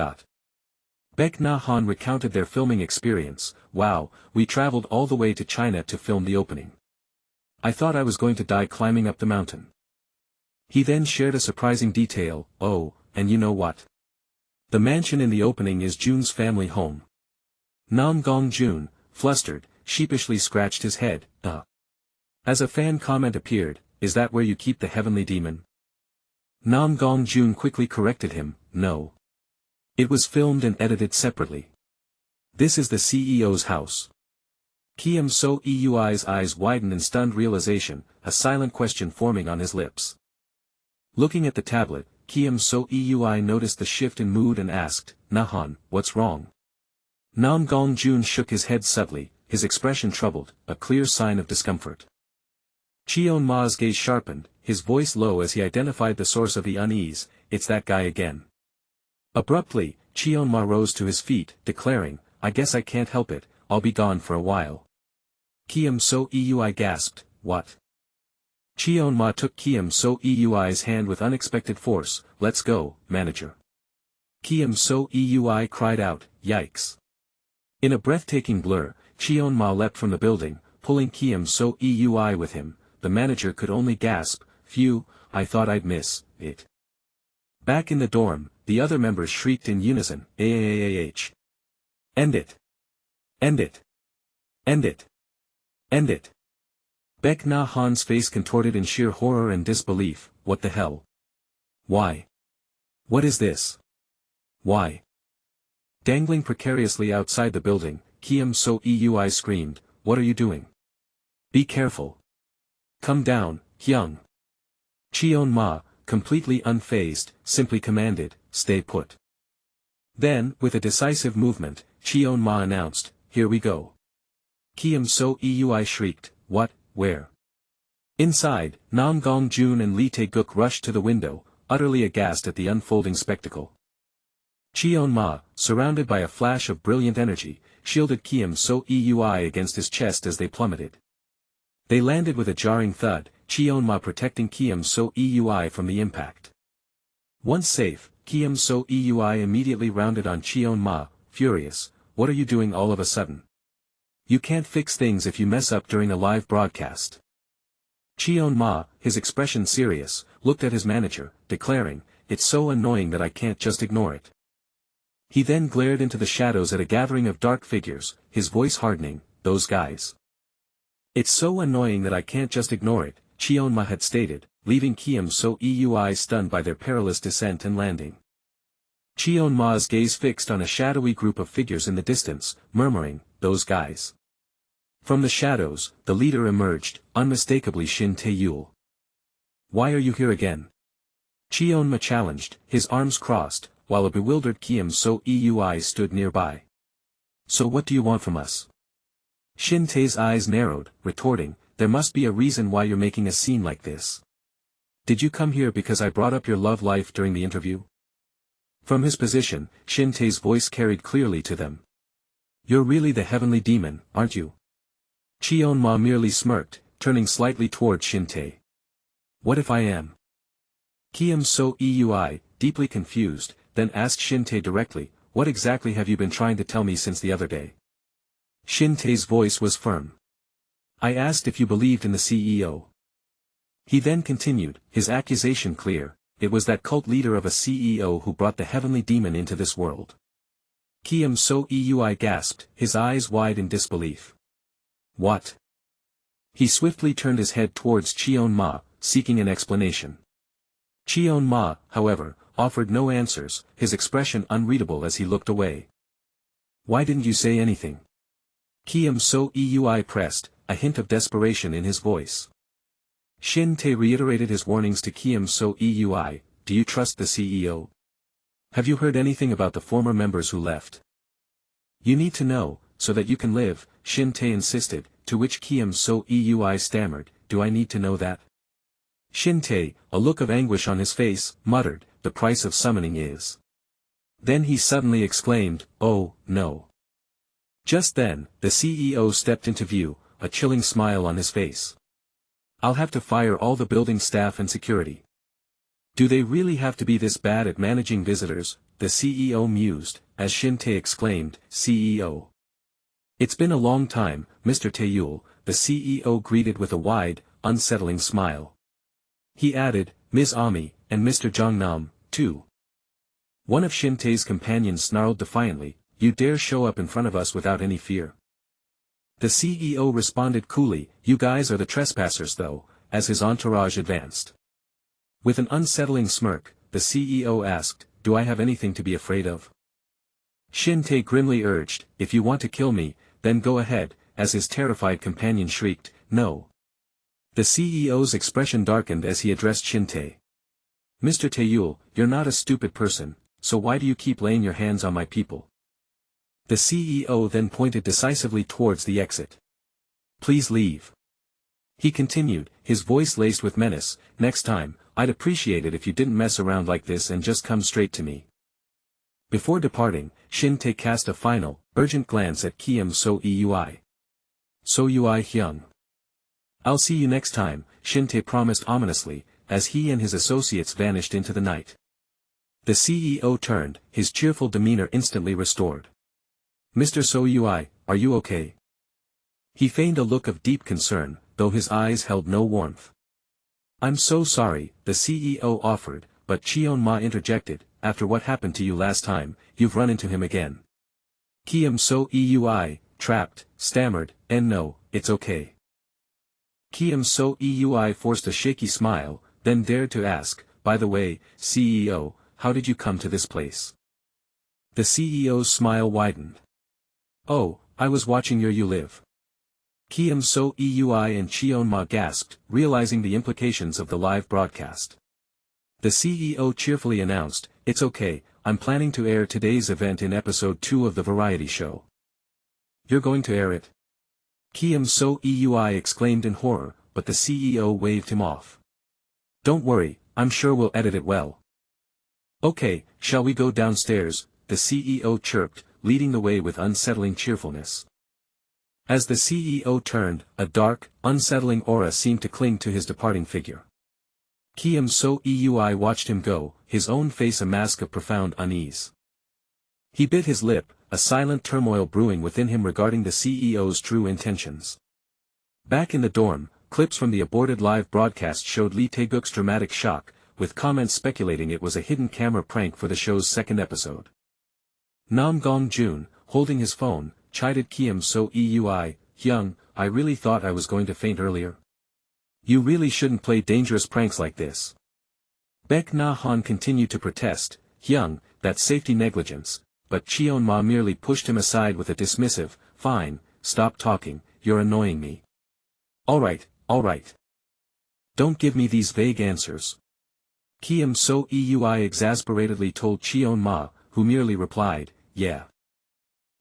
Baek Na Han recounted their filming experience. Wow, we traveled all the way to China to film the opening. I thought I was going to die climbing up the mountain. He then shared a surprising detail, oh, and you know what? The mansion in the opening is Jun's family home. Nam Gong Jun, flustered, sheepishly scratched his head, As a fan comment appeared, is that where you keep the heavenly demon? Nam Gong Jun quickly corrected him, no. It was filmed and edited separately. This is the CEO's house. Kiem So Eui's eyes widened in stunned realization, a silent question forming on his lips. Looking at the tablet, Kiem So Eui noticed the shift in mood and asked, Nahan, what's wrong? Nam Gong Jun shook his head subtly, his expression troubled, a clear sign of discomfort. Cheon Ma's gaze sharpened, his voice low as he identified the source of the unease, it's that guy again. Abruptly, Cheon Ma rose to his feet, declaring, I guess I can't help it, I'll be gone for a while. Kiem So Eui gasped, what? Cheon Ma took Kiem So Eui's hand with unexpected force, let's go, manager. Kiem So Eui cried out, yikes. In a breathtaking blur, Cheon Ma leapt from the building, pulling Kiem So Eui with him. The manager could only gasp, phew, I thought I'd miss it. Back in the dorm, the other members shrieked in unison, AAAH. End it. End it. End it. End it. Baek Na Han's face contorted in sheer horror and disbelief, what the hell? Why? What is this? Why? Dangling precariously outside the building, Kiem So Eui screamed, what are you doing? Be careful. Come down, Hyung. Cheon Ma, completely unfazed, simply commanded, stay put. Then, with a decisive movement, Cheon Ma announced, here we go. Kiem So Eui shrieked, what, where? Inside, Nam Gong Jun and Lee Tae-guk rushed to the window, utterly aghast at the unfolding spectacle. Cheon Ma, surrounded by a flash of brilliant energy, shielded Kiem So Eui against his chest as they plummeted. They landed with a jarring thud, Cheon Ma protecting Kiem So Eui from the impact. Once safe, Kiem So Eui immediately rounded on Cheon Ma, furious, what are you doing all of a sudden? You can't fix things if you mess up during a live broadcast. Cheon Ma, his expression serious, looked at his manager, declaring, it's so annoying that I can't just ignore it. He then glared into the shadows at a gathering of dark figures, his voice hardening, those guys. It's so annoying that I can't just ignore it, Cheon Ma had stated, leaving Kiem So Eui stunned by their perilous descent and landing. Cheon Ma's gaze fixed on a shadowy group of figures in the distance, murmuring, those guys. From the shadows, the leader emerged, unmistakably Shin Tae-yul. Why are you here again? Cheon Ma challenged, his arms crossed, while a bewildered Kiem So Eui stood nearby. So what do you want from us? Shin Tae's eyes narrowed, retorting, there must be a reason why you're making a scene like this. Did you come here because I brought up your love life during the interview? From his position, Shin Tae's voice carried clearly to them. You're really the heavenly demon, aren't you? Cheon Ma merely smirked, turning slightly toward Shin Tae. What if I am? Kiem So Eui, deeply confused, then asked Shin Tae directly, what exactly have you been trying to tell me since the other day? Shin Tae's voice was firm. I asked if you believed in the CEO. He then continued, his accusation clear, it was that cult leader of a CEO who brought the heavenly demon into this world. Kiem So Eui gasped, his eyes wide in disbelief. What? He swiftly turned his head towards Cheon Ma, seeking an explanation. Cheon Ma, however, offered no answers, his expression unreadable as he looked away. Why didn't you say anything? Kiam So Eui pressed, a hint of desperation in his voice. Shin Tae reiterated his warnings to Kiam So Eui, do you trust the CEO? Have you heard anything about the former members who left? You need to know, so that you can live, Shin Tae insisted, to which Kiam So Eui stammered, do I need to know that? Shin Tae, a look of anguish on his face, muttered, the price of summoning is. Then he suddenly exclaimed, oh, no. Just then, the CEO stepped into view, a chilling smile on his face. I'll have to fire all the building staff and security. Do they really have to be this bad at managing visitors? The CEO mused, as Shin Tae exclaimed, CEO. It's been a long time, Mr. Taeyul, the CEO greeted with a wide, unsettling smile. He added, Ms. Ami, and Mr. Jongnam, too. One of Shin Tae's companions snarled defiantly, you dare show up in front of us without any fear. The CEO responded coolly, you guys are the trespassers though, as his entourage advanced. With an unsettling smirk, the CEO asked, do I have anything to be afraid of? Shin Tae grimly urged, if you want to kill me, then go ahead, as his terrified companion shrieked, no. The CEO's expression darkened as he addressed Shin Tae. Mr. Taeyul, you're not a stupid person, so why do you keep laying your hands on my people? The CEO then pointed decisively towards the exit. Please leave. He continued, his voice laced with menace, next time, I'd appreciate it if you didn't mess around like this and just come straight to me. Before departing, Shin Tae cast a final, urgent glance at Kiam So Eui. So Ui Hyung. I'll see you next time, Shin Tae promised ominously, as he and his associates vanished into the night. The CEO turned, his cheerful demeanor instantly restored. Mr. So Ui, are you okay? He feigned a look of deep concern, though his eyes held no warmth. I'm so sorry, the CEO offered, but Cheon Ma interjected, after what happened to you last time, you've run into him again. Kiam So Eui, trapped, stammered, and no, it's okay. Kiam So Eui forced a shaky smile, then dared to ask, by the way, CEO, how did you come to this place? The CEO's smile widened. Oh, I was watching You Live. Kiam So Eui and Cheon Ma gasped, realizing the implications of the live broadcast. The CEO cheerfully announced, it's okay, I'm planning to air today's event in episode 2 of the variety show. You're going to air it? Kiam So Eui exclaimed in horror, but the CEO waved him off. Don't worry, I'm sure we'll edit it well. Okay, shall we go downstairs? The CEO chirped, leading the way with unsettling cheerfulness. As the CEO turned, a dark, unsettling aura seemed to cling to his departing figure. Kiam So Eui watched him go, his own face a mask of profound unease. He bit his lip, a silent turmoil brewing within him regarding the CEO's true intentions. Back in the dorm, clips from the aborted live broadcast showed Lee Tae-guk's dramatic shock, with comments speculating it was a hidden camera prank for the show's second episode. Nam Gong-jun, holding his phone, chided Kiam So Eui, Hyung, I really thought I was going to faint earlier. You really shouldn't play dangerous pranks like this. Baek Na-han continued to protest, Hyung, that's safety negligence, but Cheon Ma merely pushed him aside with a dismissive, fine, stop talking, you're annoying me. Alright. Don't give me these vague answers. Kiam So Eui exasperatedly told Cheon Ma, who merely replied, yeah.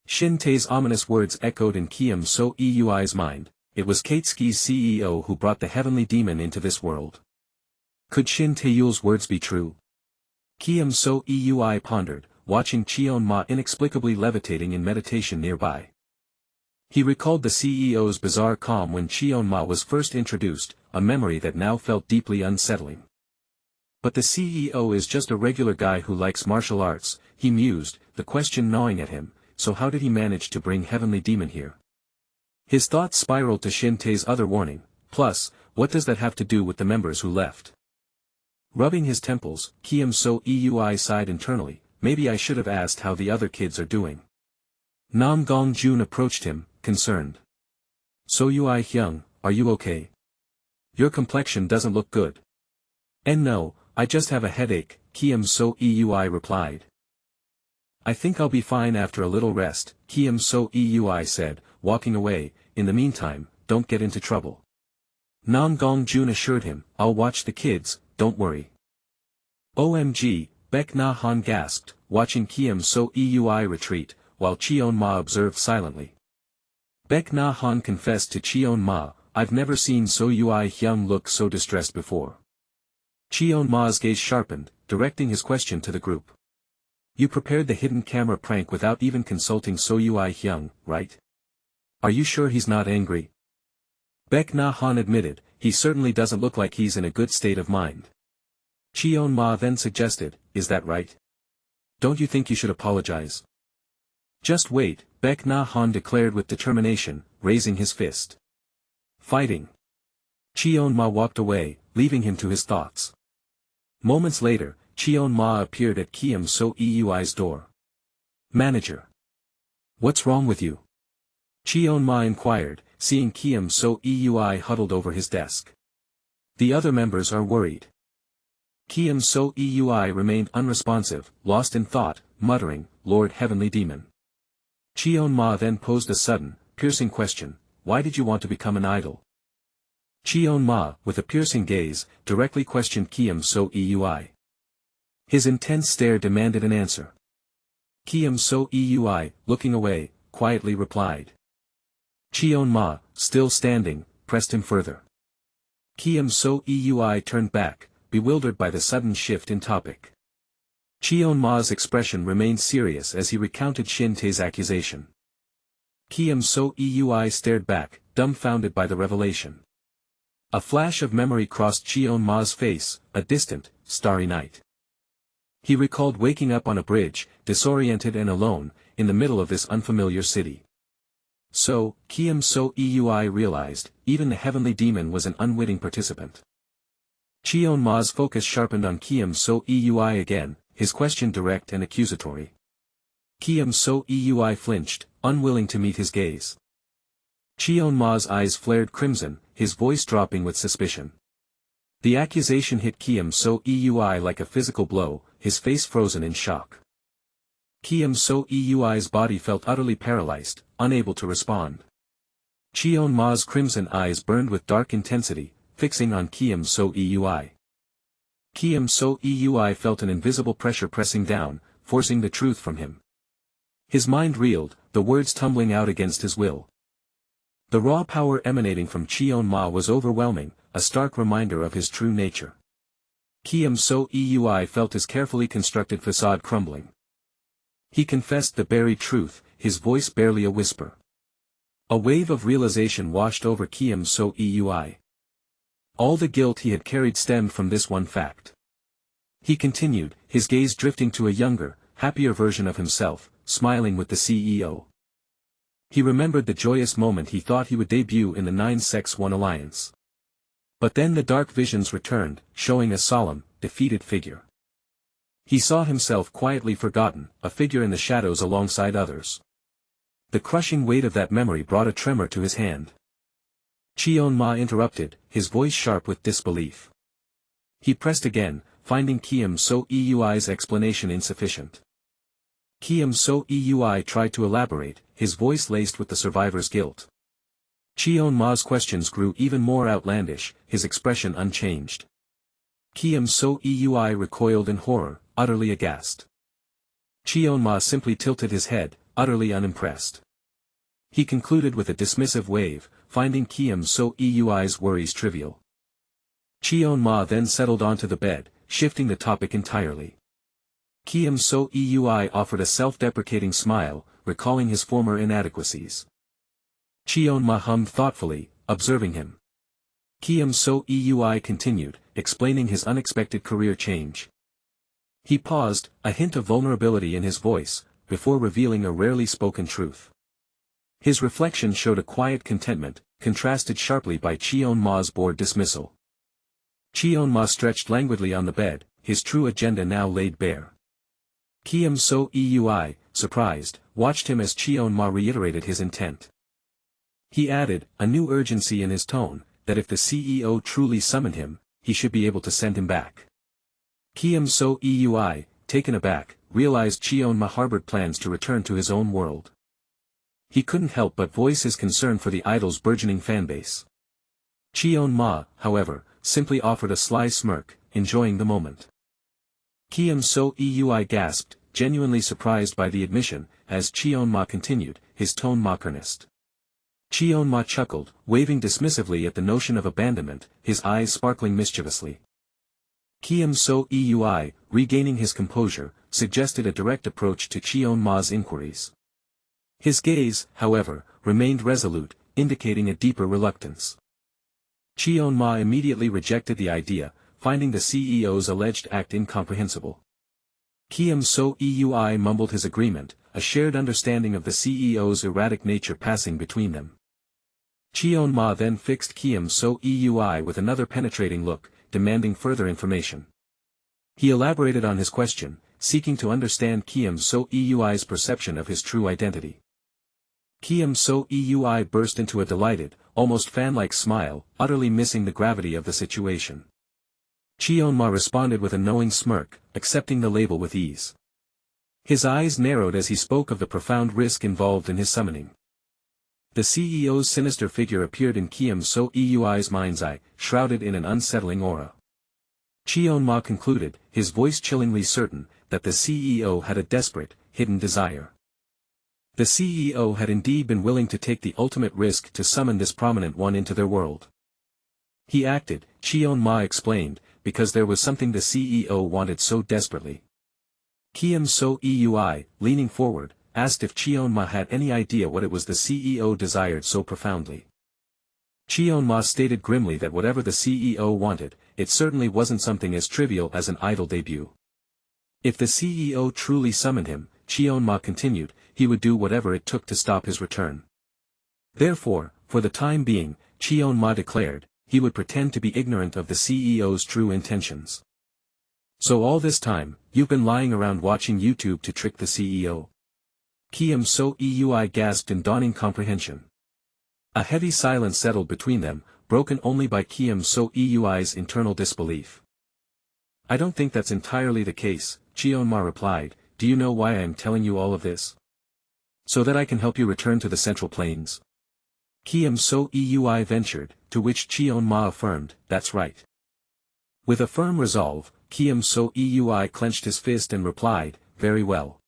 Shin Tae's ominous words echoed in Kiam So Eui's mind, it was Katsuki's CEO who brought the heavenly demon into this world. Could Shin Taeyul's words be true? Kiam So Eui pondered, watching Cheon Ma inexplicably levitating in meditation nearby. He recalled the CEO's bizarre calm when Cheon Ma was first introduced, a memory that now felt deeply unsettling. But the CEO is just a regular guy who likes martial arts, he mused, the question gnawing at him, so how did he manage to bring heavenly demon here? His thoughts spiraled to Shin Tae's other warning, plus, what does that have to do with the members who left? Rubbing his temples, Kiam So Eui sighed internally, maybe I should have asked how the other kids are doing. Nam Gong-jun approached him, concerned. So Ui Hyung, are you okay? Your complexion doesn't look good. And no, I just have a headache, Kiem So Eui replied. I think I'll be fine after a little rest, Kiem So Eui said, walking away. In the meantime, don't get into trouble. Nam Gong Jun assured him, I'll watch the kids, don't worry. OMG, Baek Na Han gasped, watching Kiem So Eui retreat, while Cheon Ma observed silently. Baek Na Han confessed to Cheon Ma, I've never seen So Ui Hyung look so distressed before. Cheon Ma's gaze sharpened, directing his question to the group. You prepared the hidden camera prank without even consulting So Ui Hyung, right? Are you sure he's not angry? Baek Na Han admitted, he certainly doesn't look like he's in a good state of mind. Cheon Ma then suggested, is that right? Don't you think you should apologize? Just wait, Baek Na Han declared with determination, raising his fist. Fighting. Cheon Ma walked away, leaving him to his thoughts. Moments later, Cheon Ma appeared at Kiem So Eui's door. Manager. What's wrong with you? Cheon Ma inquired, seeing Kiem So Eui huddled over his desk. The other members are worried. Kiem So Eui remained unresponsive, lost in thought, muttering, Lord Heavenly Demon. Cheon Ma then posed a sudden, piercing question, why did you want to become an idol? Cheon Ma, with a piercing gaze, directly questioned Kiem So Eui. His intense stare demanded an answer. Kiem So Eui, looking away, quietly replied. Cheon Ma, still standing, pressed him further. Kiem So Eui turned back, bewildered by the sudden shift in topic. Cheon Ma's expression remained serious as he recounted Shin Tae's accusation. Kiem So Eui stared back, dumbfounded by the revelation. A flash of memory crossed Cheon Ma's face, a distant, starry night. He recalled waking up on a bridge, disoriented and alone, in the middle of this unfamiliar city. So, Kiem So Eui realized, even the heavenly demon was an unwitting participant. Cheon Ma's focus sharpened on Kiem So Eui again, his question direct and accusatory. Kiem So Eui flinched, unwilling to meet his gaze. Cheon Ma's eyes flared crimson, his voice dropping with suspicion. The accusation hit Kiem So Eui like a physical blow, his face frozen in shock. Kiem So Eui's body felt utterly paralyzed, unable to respond. Cheon Ma's crimson eyes burned with dark intensity, fixing on Kiem So Eui. Kiem So Eui felt an invisible pressure pressing down, forcing the truth from him. His mind reeled, the words tumbling out against his will. The raw power emanating from Cheon Ma was overwhelming, a stark reminder of his true nature. Kiem So Eui felt his carefully constructed facade crumbling. He confessed the buried truth, his voice barely a whisper. A wave of realization washed over Kiem So Eui. All the guilt he had carried stemmed from this one fact. He continued, his gaze drifting to a younger, happier version of himself, smiling with the CEO. He remembered the joyous moment he thought he would debut in the 9-6-1 alliance. But then the dark visions returned, showing a solemn, defeated figure. He saw himself quietly forgotten, a figure in the shadows alongside others. The crushing weight of that memory brought a tremor to his hand. Cheon Ma interrupted, his voice sharp with disbelief. He pressed again, finding Kiem So Eui's explanation insufficient. Kiem So Eui tried to elaborate, his voice laced with the survivor's guilt. Cheon Ma's questions grew even more outlandish, his expression unchanged. Kiem So Eui recoiled in horror, utterly aghast. Cheon Ma simply tilted his head, utterly unimpressed. He concluded with a dismissive wave, finding Kiem So Eui's worries trivial. Cheon Ma then settled onto the bed, shifting the topic entirely. Kiem So Eui offered a self-deprecating smile, recalling his former inadequacies. Cheon Ma hummed thoughtfully, observing him. Kiem So Eui continued, explaining his unexpected career change. He paused, a hint of vulnerability in his voice, before revealing a rarely spoken truth. His reflection showed a quiet contentment, contrasted sharply by Cheon Ma's bored dismissal. Cheon Ma stretched languidly on the bed, his true agenda now laid bare. Kiem So Eui, surprised, watched him as Cheon Ma reiterated his intent. He added, a new urgency in his tone, that if the CEO truly summoned him, he should be able to send him back. Kiem So Eui, taken aback, realized Cheon-ma harbored plans to return to his own world. He couldn't help but voice his concern for the idol's burgeoning fanbase. Cheon-ma, however, simply offered a sly smirk, enjoying the moment. Kiem So Eui gasped, genuinely surprised by the admission, as Cheon-ma continued, his tone mock-earnest. Cheon-ma chuckled, waving dismissively at the notion of abandonment, his eyes sparkling mischievously. Kiem So Eui, regaining his composure, suggested a direct approach to Cheon-ma's inquiries. His gaze, however, remained resolute, indicating a deeper reluctance. Cheon-ma immediately rejected the idea, finding the CEO's alleged act incomprehensible. Kiem So Eui mumbled his agreement, a shared understanding of the CEO's erratic nature passing between them. Cheon-ma then fixed Kiem So Eui with another penetrating look, demanding further information. He elaborated on his question, seeking to understand Kiem So Eui's perception of his true identity. Kiem So Eui burst into a delighted, almost fan-like smile, utterly missing the gravity of the situation. Cheon-ma responded with a knowing smirk, accepting the label with ease. His eyes narrowed as he spoke of the profound risk involved in his summoning. The CEO's sinister figure appeared in Kiem So Eui's mind's eye, shrouded in an unsettling aura. Cheon-ma concluded, his voice chillingly certain, that the CEO had a desperate, hidden desire. The CEO had indeed been willing to take the ultimate risk to summon this prominent one into their world. He acted, Cheon-ma explained, because there was something the CEO wanted so desperately. Kiem So Eui, leaning forward, asked if Cheon-ma had any idea what it was the CEO desired so profoundly. Cheon-ma stated grimly that whatever the CEO wanted, it certainly wasn't something as trivial as an idol debut. If the CEO truly summoned him, Cheon-ma continued, he would do whatever it took to stop his return. Therefore, for the time being, Cheon-ma declared, he would pretend to be ignorant of the CEO's true intentions. So all this time, you've been lying around watching YouTube to trick the CEO? Kiem So Eui gasped in dawning comprehension. A heavy silence settled between them, broken only by Kiem So Eui's internal disbelief. I don't think that's entirely the case, Cheon-ma replied. Do you know why I am telling you all of this? So that I can help you return to the Central Plains. Kiem So Eui ventured, to which Cheon-ma affirmed, that's right. With a firm resolve, Kiem So Eui clenched his fist and replied, very well.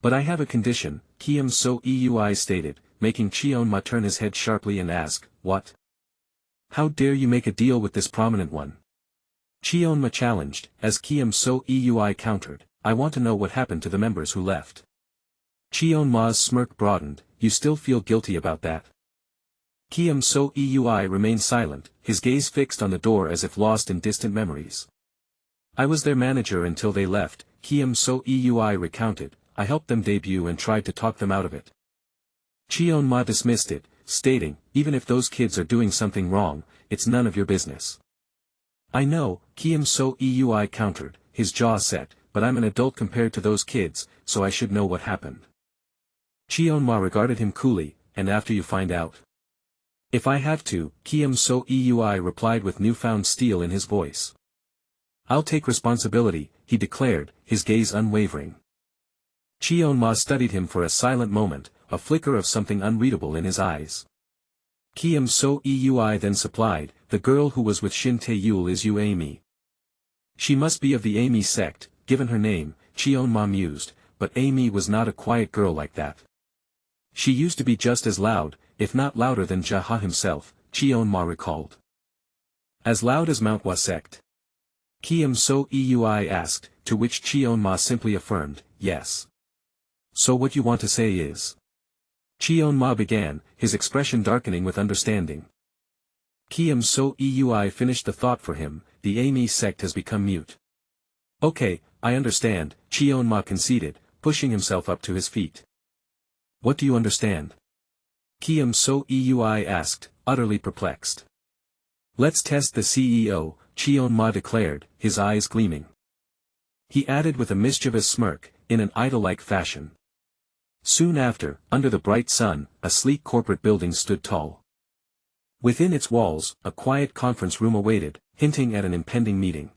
But I have a condition, Kiem So Eui stated, making Cheon-ma turn his head sharply and ask, what? How dare you make a deal with this prominent one? Cheon-ma challenged, as Kiem So Eui countered, I want to know what happened to the members who left. Cheon-ma's smirk broadened, you still feel guilty about that? Kiem So Eui remained silent, his gaze fixed on the door as if lost in distant memories. I was their manager until they left, Kiem So Eui recounted, I helped them debut and tried to talk them out of it. Cheon-ma dismissed it, stating, even if those kids are doing something wrong, it's none of your business. I know, Kiem So Eui countered, his jaw set, but I'm an adult compared to those kids, so I should know what happened. Cheon-ma regarded him coolly, and after you find out? If I have to, Kiem So Eui replied with newfound steel in his voice. I'll take responsibility, he declared, his gaze unwavering. Cheon-ma studied him for a silent moment, a flicker of something unreadable in his eyes. Kiem So Eui then supplied, the girl who was with Shin Tae-yul is Yu Amy. She must be of the Amy sect, given her name, Cheon-ma mused, but Amy was not a quiet girl like that. She used to be just as loud, if not louder than Jaha himself, Cheon-ma recalled. As loud as manhwa sect? Kiem So Eui asked, to which Cheon-ma simply affirmed, yes. So what you want to say is? Cheon-ma began, his expression darkening with understanding. Kiem So Eui finished the thought for him, the Amy sect has become mute. Okay, I understand, Cheon-ma conceded, pushing himself up to his feet. What do you understand? Kiem So Eui asked, utterly perplexed. Let's test the CEO, Cheon-ma declared, his eyes gleaming. He added with a mischievous smirk, in an idol-like fashion. Soon after, under the bright sun, a sleek corporate building stood tall. Within its walls, a quiet conference room awaited, hinting at an impending meeting.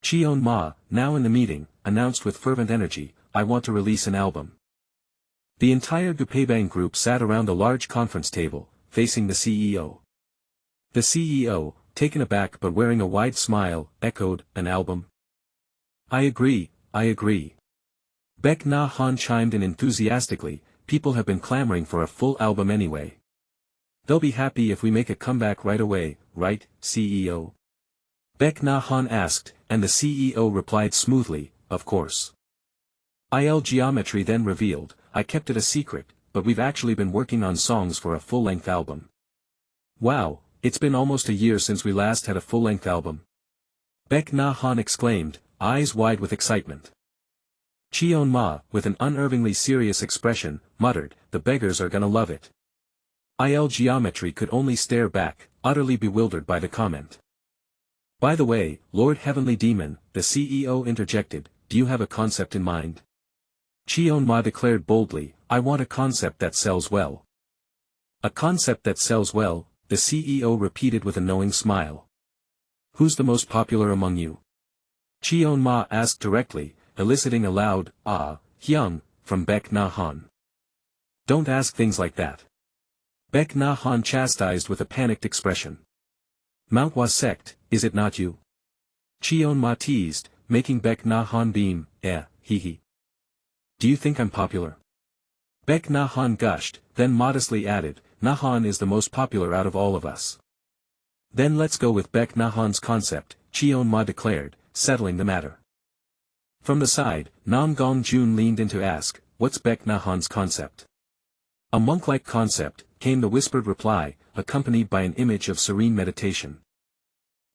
Cheon Ma, now in the meeting, announced with fervent energy, "I want to release an album." The entire Gupebang group sat around a large conference table, facing the CEO. The CEO, taken aback but wearing a wide smile, echoed, "An album? I agree, I agree." Baek Na Han chimed in enthusiastically, "People have been clamoring for a full album anyway. They'll be happy if we make a comeback right away, right, CEO?" Baek Na Han asked, and the CEO replied smoothly, "Of course." IL Geometry then revealed, "I kept it a secret, but we've actually been working on songs for a full-length album." "Wow, it's been almost a year since we last had a full-length album." Baek Na Han exclaimed, eyes wide with excitement. Cheon Ma, with an unervingly serious expression, muttered, "The beggars are gonna love it." IL Geometry could only stare back, utterly bewildered by the comment. "By the way, Lord Heavenly Demon," the CEO interjected, "do you have a concept in mind?" Cheon Ma declared boldly, "I want a concept that sells well." "A concept that sells well," the CEO repeated with a knowing smile. "Who's the most popular among you?" Cheon Ma asked directly, eliciting a loud, "Ah, Hyung," from Baek Na Han. "Don't ask things like that." Baek Na Han chastised with a panicked expression. "Manhwa sect, is it not you?" Cheon Ma teased, making Baek Na Han beam, hee. "Do you think I'm popular?" Baek Na Han gushed, then modestly added, "Na Han is the most popular out of all of us." "Then let's go with Baek Na Han's concept," Cheon Ma declared, settling the matter. From the side, Nam Gong Jun leaned in to ask, "What's Baek Na Han's concept?" "A monk-like concept," came the whispered reply, accompanied by an image of serene meditation.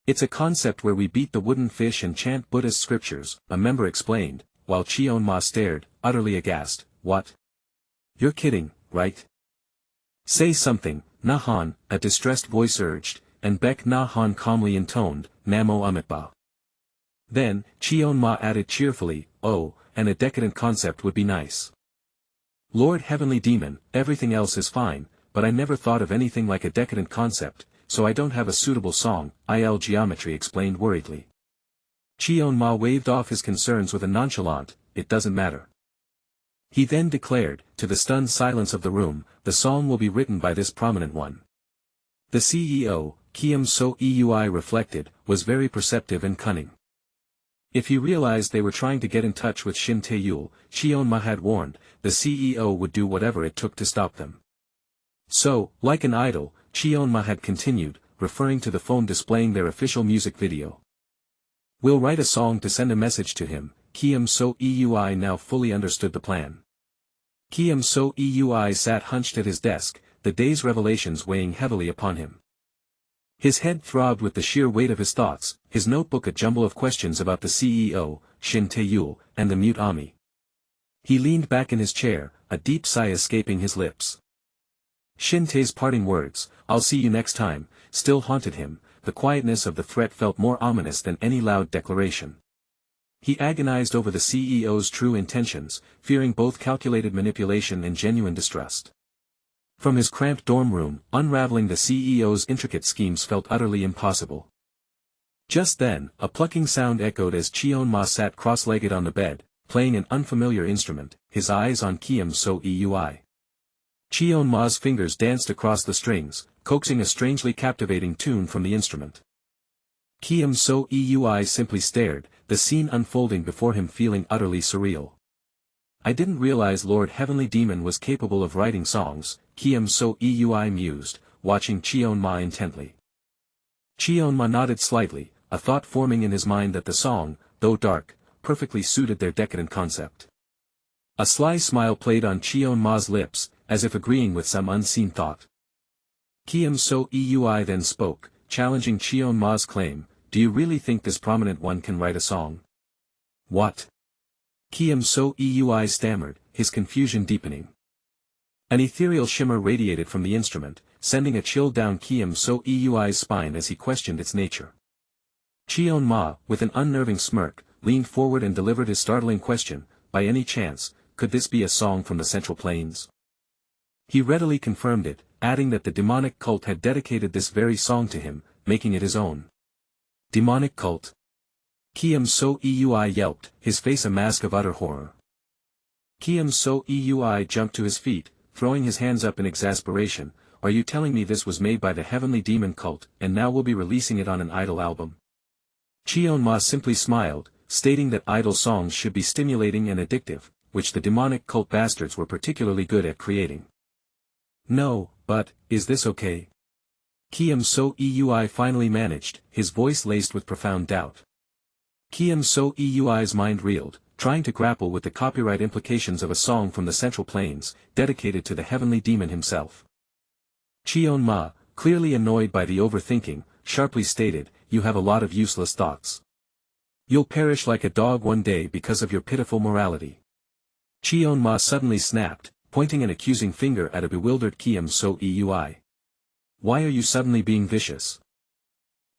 "It's a concept where we beat the wooden fish and chant Buddhist scriptures," a member explained, while Cheon Ma stared, utterly aghast. "What? You're kidding, right? Say something, Na Han," a distressed voice urged, and Baek Na Han calmly intoned, "Namo Amitba." Then, Cheon Ma added cheerfully, "Oh, and a decadent concept would be nice. Lord Heavenly Demon, everything else is fine, but I never thought of anything like a decadent concept, so I don't have a suitable song," IL Geometry explained worriedly. Cheon Ma waved off his concerns with a nonchalant, "It doesn't matter." He then declared, to the stunned silence of the room, "The song will be written by this prominent one." The CEO, Kiem So Eui reflected, was very perceptive and cunning. If he realized they were trying to get in touch with Shin Tae-yul, Cheon Ma had warned, the CEO would do whatever it took to stop them. So, like an idol, Cheon Ma had continued, referring to the phone displaying their official music video. "We'll write a song to send a message to him." Kiem So Eui now fully understood the plan. Kiem So Eui sat hunched at his desk, the day's revelations weighing heavily upon him. His head throbbed with the sheer weight of his thoughts, his notebook a jumble of questions about the CEO, Shin Tae-yul, and the mute Ami. He leaned back in his chair, a deep sigh escaping his lips. Shin Tae's parting words, "I'll see you next time," still haunted him, the quietness of the threat felt more ominous than any loud declaration. He agonized over the CEO's true intentions, fearing both calculated manipulation and genuine distrust. From his cramped dorm room, unraveling the CEO's intricate schemes felt utterly impossible. Just then, a plucking sound echoed as Cheon Ma sat cross-legged on the bed, playing an unfamiliar instrument, his eyes on Kiem So Eui. Cheon Ma's fingers danced across the strings, coaxing a strangely captivating tune from the instrument. Kiem So Eui simply stared, the scene unfolding before him feeling utterly surreal. "I didn't realize Lord Heavenly Demon was capable of writing songs," Kiem So Eui mused, watching Cheon Ma intently. Cheon Ma nodded slightly, a thought forming in his mind that the song, though dark, perfectly suited their decadent concept. A sly smile played on Cheon Ma's lips, as if agreeing with some unseen thought. Kiem So Eui then spoke, challenging Cheon Ma's claim, "Do you really think this prominent one can write a song?" "What?" Kiem So Eui stammered, his confusion deepening. An ethereal shimmer radiated from the instrument, sending a chill down Kiem So Eui's spine as he questioned its nature. Cheon Ma, with an unnerving smirk, leaned forward and delivered his startling question, "By any chance, could this be a song from the Central Plains?" He readily confirmed it, adding that the demonic cult had dedicated this very song to him, making it his own. Demonic cult? Kiem So Eui yelped, his face a mask of utter horror. Kiem So Eui jumped to his feet, throwing his hands up in exasperation. Are you telling me this was made by the heavenly demon cult, and now we'll be releasing it on an idol album? Cheonma simply smiled, stating that idol songs should be stimulating and addictive, which the demonic cult bastards were particularly good at creating. No, but, is this okay? Kiem So Eui finally managed, his voice laced with profound doubt. Kiem So Eui's mind reeled, trying to grapple with the copyright implications of a song from the Central Plains, dedicated to the heavenly demon himself. Cheonma, clearly annoyed by the overthinking, sharply stated, you have a lot of useless thoughts. You'll perish like a dog one day because of your pitiful morality. Cheonma suddenly snapped, pointing an accusing finger at a bewildered Kiem So Eui. Why are you suddenly being vicious?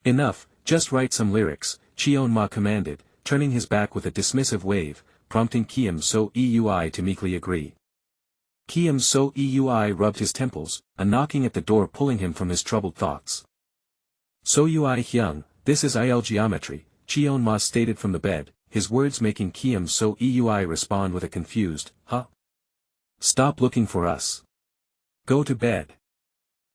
Enough, just write some lyrics, Cheonma commanded, turning his back with a dismissive wave, prompting Kiem So Eui to meekly agree. Kiem So Eui rubbed his temples, a knocking at the door pulling him from his troubled thoughts. So Ui Hyung, this is IL geometry, Cheonma stated from the bed, his words making Kiem So Eui respond with a confused, huh? Stop looking for us. Go to bed.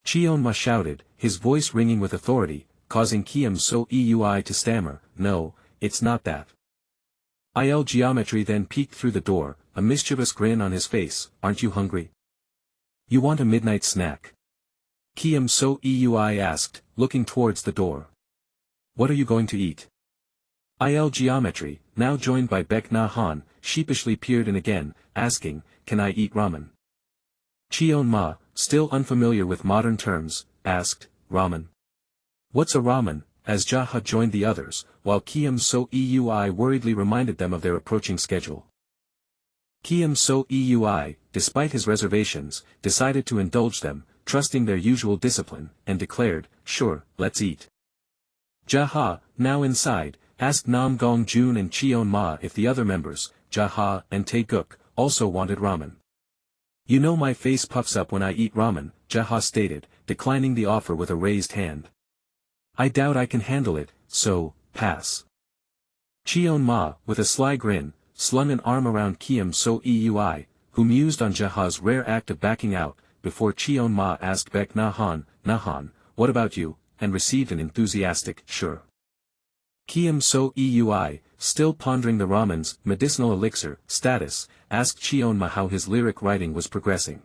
Cheonma shouted, his voice ringing with authority, causing Kiem So Eui to stammer, no, it's not that. IL geometry then peeked through the door, a mischievous grin on his face, aren't you hungry? You want a midnight snack? Kiem So Eui asked, looking towards the door. What are you going to eat? IL geometry, now joined by Baek Na Han, sheepishly peered in again, asking, can I eat ramen? Cheonma, still unfamiliar with modern terms, asked, ramen. What's a ramen? As Jaha joined the others, while Kiem So Eui worriedly reminded them of their approaching schedule. Kiem So Eui, despite his reservations, decided to indulge them, trusting their usual discipline, and declared, sure, let's eat. Jaha, now inside, asked Nam Gong Jun and Cheonma if the other members, Jaha and Tae-guk, also wanted ramen. You know my face puffs up when I eat ramen, Jaha stated, declining the offer with a raised hand. I doubt I can handle it, so, pass. Cheonma, with a sly grin, slung an arm around Kiem So Eui, who mused on Jaha's rare act of backing out, before Cheonma asked Baek Nahan, what about you, and received an enthusiastic, sure. Kiem So Eui, still pondering the ramen's medicinal elixir status, asked Cheonma how his lyric writing was progressing.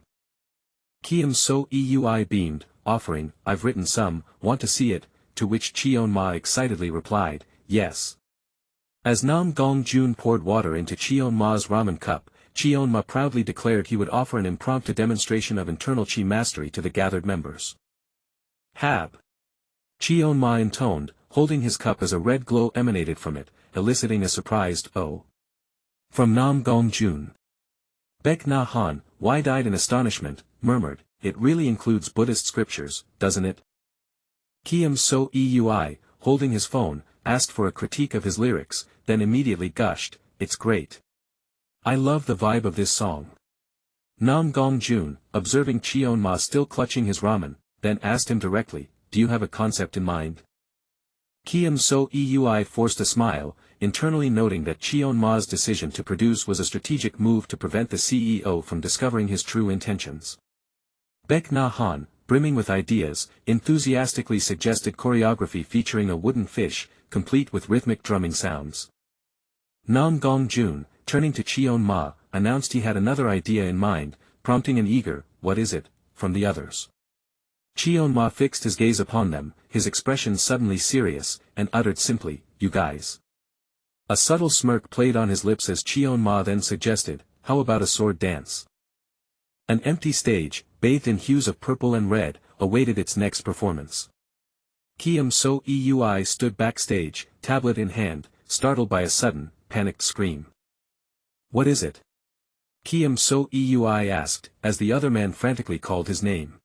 Kiem So Eui beamed, offering, I've written some, want to see it, to which Cheonma excitedly replied, yes. As Nam Gong Jun poured water into Cheonma's ramen cup, Cheonma proudly declared he would offer an impromptu demonstration of internal chi mastery to the gathered members. Hab. Cheonma intoned, holding his cup as a red glow emanated from it, eliciting a surprised oh. From Nam Gong Jun. Baek Na Han, wide-eyed in astonishment, murmured, it really includes Buddhist scriptures, doesn't it? Kiem So Eui, holding his phone, asked for a critique of his lyrics, then immediately gushed, it's great. I love the vibe of this song. Nam Gong Jun, observing Cheonma still clutching his ramen, then asked him directly, do you have a concept in mind? Kiem So Eui forced a smile, internally noting that Cheonma's decision to produce was a strategic move to prevent the CEO from discovering his true intentions. Baek Na Han, brimming with ideas, enthusiastically suggested choreography featuring a wooden fish, complete with rhythmic drumming sounds. Nam Gong Jun, turning to Cheonma, announced he had another idea in mind, prompting an eager, what is it, from the others. Cheonma fixed his gaze upon them, his expression suddenly serious, and uttered simply, you guys. A subtle smirk played on his lips as Cheonma then suggested, how about a sword dance? An empty stage, bathed in hues of purple and red, awaited its next performance. Kiem So Eui stood backstage, tablet in hand, startled by a sudden, panicked scream. What is it? Kiem So Eui asked, as the other man frantically called his name.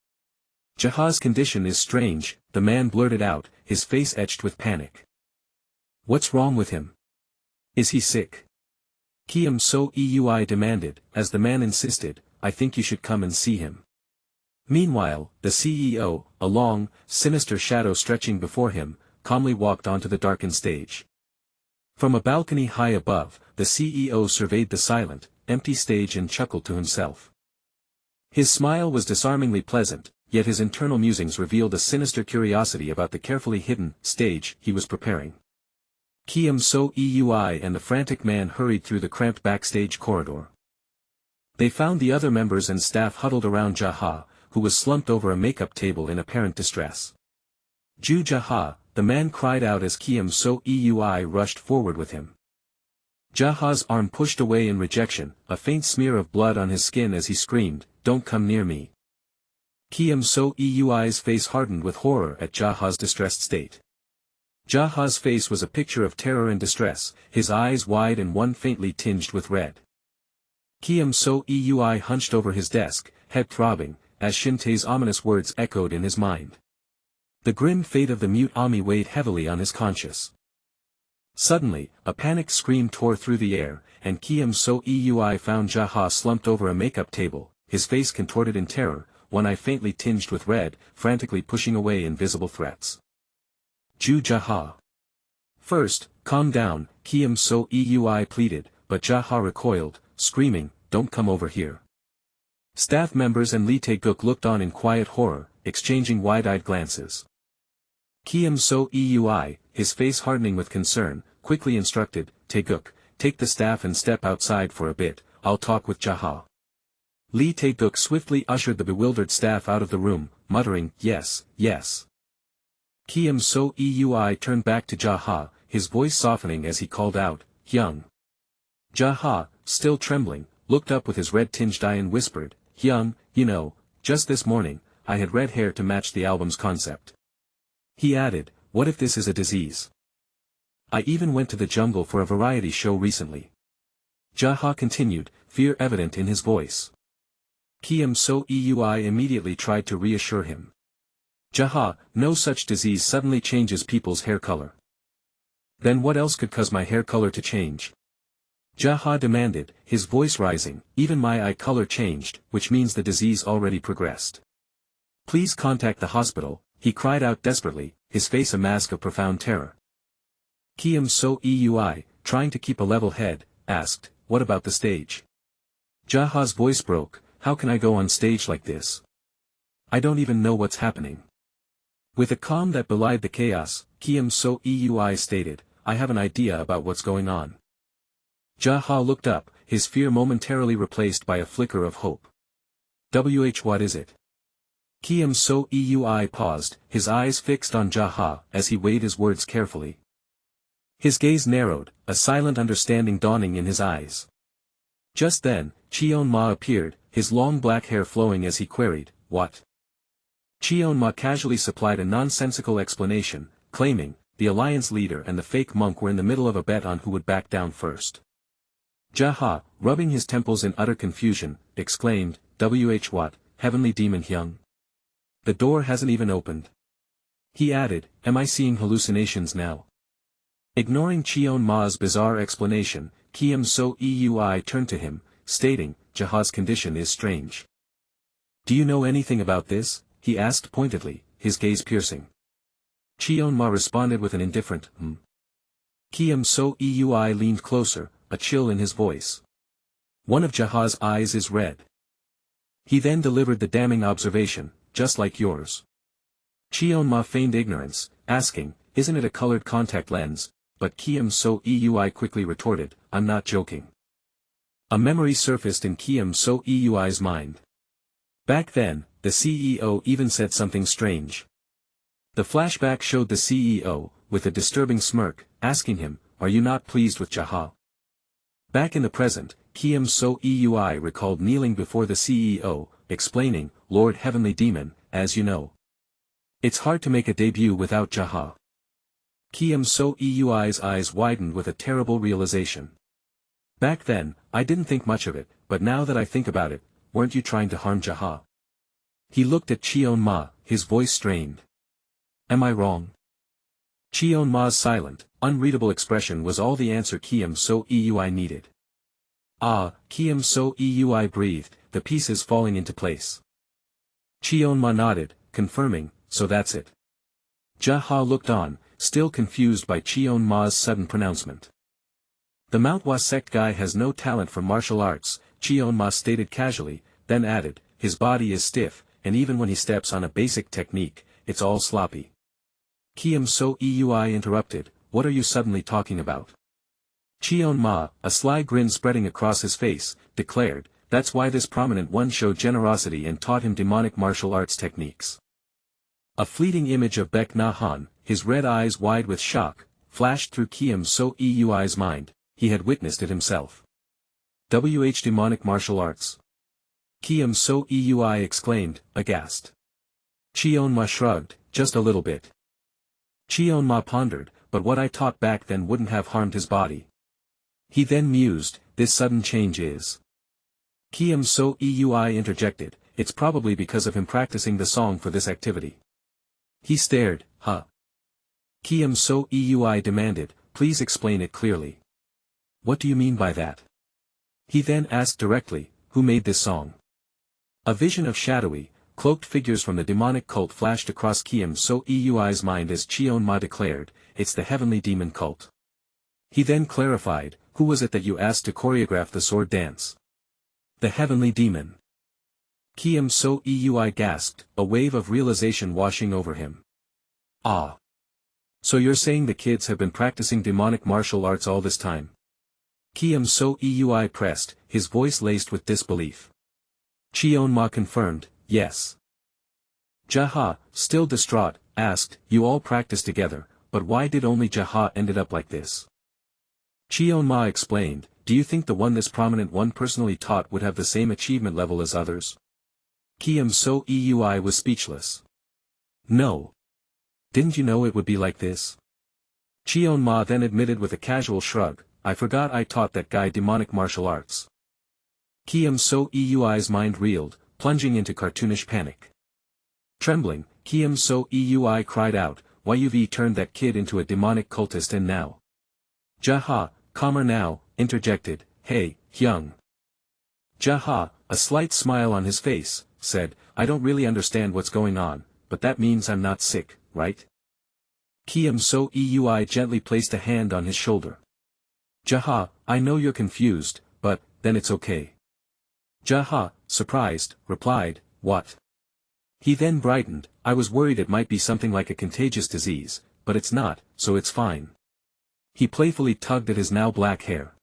Jaha's condition is strange, the man blurted out, his face etched with panic. What's wrong with him? Is he sick? Kiem So Eui demanded, as the man insisted, I think you should come and see him. Meanwhile, the CEO, a long, sinister shadow stretching before him, calmly walked onto the darkened stage. From a balcony high above, the CEO surveyed the silent, empty stage and chuckled to himself. His smile was disarmingly pleasant, yet his internal musings revealed a sinister curiosity about the carefully hidden stage he was preparing. Kiem So Eui and the frantic man hurried through the cramped backstage corridor. They found the other members and staff huddled around Jaha, who was slumped over a makeup table in apparent distress. Ju Jaha, the man cried out as Kiem So Eui rushed forward with him. Jaha's arm pushed away in rejection, a faint smear of blood on his skin as he screamed, "Don't come near me." Kiem So Eui's face hardened with horror at Jaha's distressed state. Jaha's face was a picture of terror and distress, his eyes wide and one faintly tinged with red. Kiem So Eui hunched over his desk, head throbbing, as Shintae's ominous words echoed in his mind. The grim fate of the mute Ami weighed heavily on his conscience. Suddenly, a panicked scream tore through the air, and Kiem So Eui found Jaha slumped over a makeup table, his face contorted in terror, one eye faintly tinged with red, frantically pushing away invisible threats. Ju Jaha. First, calm down, Kiem So Eui pleaded, but Jaha recoiled, screaming, "Don't come over here." Staff members and Lee Tae-guk looked on in quiet horror, exchanging wide-eyed glances. Kiem So Eui, his face hardening with concern, quickly instructed, "Tae-guk, take the staff and step outside for a bit, I'll talk with Jaha." Lee Tae-guk swiftly ushered the bewildered staff out of the room, muttering, "Yes, yes." Kiem So Eui turned back to Jaha, his voice softening as he called out, "Hyung." Jaha, still trembling, looked up with his red-tinged eye and whispered, "Hyung, you know, just this morning, I had red hair to match the album's concept." He added, "What if this is a disease? I even went to the jungle for a variety show recently." Jaha continued, fear evident in his voice. Kiem So Eui immediately tried to reassure him. "Jaha, no such disease suddenly changes people's hair color." "Then what else could cause my hair color to change?" Jaha demanded, his voice rising, "Even my eye color changed, which means the disease already progressed. Please contact the hospital," he cried out desperately, his face a mask of profound terror. Kiem So Eui, trying to keep a level head, asked, "What about the stage?" Jaha's voice broke, "How can I go on stage like this? I don't even know what's happening." With a calm that belied the chaos, Kiem So Eui stated, "I have an idea about what's going on." Jaha looked up, his fear momentarily replaced by a flicker of hope. What is it?" Kiem So Eui paused, his eyes fixed on Jaha, as he weighed his words carefully. His gaze narrowed, a silent understanding dawning in his eyes. Just then, Cheon-ma appeared, his long black hair flowing as he queried, "What?" Cheon-ma casually supplied a nonsensical explanation, claiming, the alliance leader and the fake monk were in the middle of a bet on who would back down first. Jaha, rubbing his temples in utter confusion, exclaimed, What, heavenly demon Hyung? The door hasn't even opened." He added, "Am I seeing hallucinations now?" Ignoring Cheon-ma's bizarre explanation, Kiem So Eui turned to him, stating, "Jaha's condition is strange." "Do you know anything about this?" he asked pointedly, his gaze piercing. Cheon-ma responded with an indifferent, Kiem So Eui leaned closer, a chill in his voice. "One of Jaha's eyes is red." He then delivered the damning observation, "Just like yours." Cheon-ma feigned ignorance, asking, "Isn't it a colored contact lens?" But Kiem So Eui quickly retorted, "I'm not joking." A memory surfaced in Kiem So Eui's mind. Back then, the CEO even said something strange. The flashback showed the CEO, with a disturbing smirk, asking him, "Are you not pleased with Jaha?" Back in the present, Kiem So Eui recalled kneeling before the CEO, explaining, "Lord Heavenly Demon, as you know, it's hard to make a debut without Jaha." Kiem So Eui's eyes widened with a terrible realization. "Back then, I didn't think much of it, but now that I think about it, weren't you trying to harm Jaha?" He looked at Cheon-ma, his voice strained. "Am I wrong?" Cheon-ma's silent, unreadable expression was all the answer Kiem So Eui needed. "Ah," Kiem So Eui breathed, the pieces falling into place. Cheon-ma nodded, confirming, "So that's it." Jaha looked on, still confused by Cheon-ma's sudden pronouncement. The manhwa sect guy has no talent for martial arts, Cheon-ma stated casually, then added, his body is stiff, and even when he steps on a basic technique, it's all sloppy. Kiem So Eui interrupted, what are you suddenly talking about? Cheon-ma, a sly grin spreading across his face, declared, that's why this prominent one showed generosity and taught him demonic martial arts techniques. A fleeting image of Baek Na-han, his red eyes wide with shock, flashed through Kiem So Eui's mind. He had witnessed it himself. Demonic martial arts. Kiem So Eui exclaimed, aghast. Cheon-ma shrugged, just a little bit. Cheon-ma pondered, but what I taught back then wouldn't have harmed his body. He then mused, this sudden change is. Kiem So Eui interjected, it's probably because of him practicing the song for this activity. He stared, huh? Kiem So Eui demanded, please explain it clearly. What do you mean by that? He then asked directly, who made this song? A vision of shadowy, cloaked figures from the demonic cult flashed across Kiem So Eui's mind as Cheon-ma declared, it's the heavenly demon cult. He then clarified, who was it that you asked to choreograph the sword dance? The heavenly demon. Kiem So Eui gasped, a wave of realization washing over him. Ah. So you're saying the kids have been practicing demonic martial arts all this time? Kiem So Eui pressed, his voice laced with disbelief. Cheon-ma confirmed, yes. Jaha, still distraught, asked, you all practice together, but why did only Jaha ended up like this? Cheon-ma explained, do you think the one this prominent one personally taught would have the same achievement level as others? Kiem So Eui was speechless. No. Didn't you know it would be like this? Cheon-ma then admitted with a casual shrug, I forgot I taught that guy demonic martial arts. Kiem So Eui's mind reeled, plunging into cartoonish panic. Trembling, Kiem So Eui cried out, why you've turned that kid into a demonic cultist and now? Jaha, calmer now, interjected, hey, Hyung. Jaha, a slight smile on his face, said, I don't really understand what's going on, but that means I'm not sick, right? Kiem So Eui gently placed a hand on his shoulder. Jaha, I know you're confused, but, then it's okay. Jaha, surprised, replied, what? He then brightened, I was worried it might be something like a contagious disease, but it's not, so it's fine. He playfully tugged at his now black hair.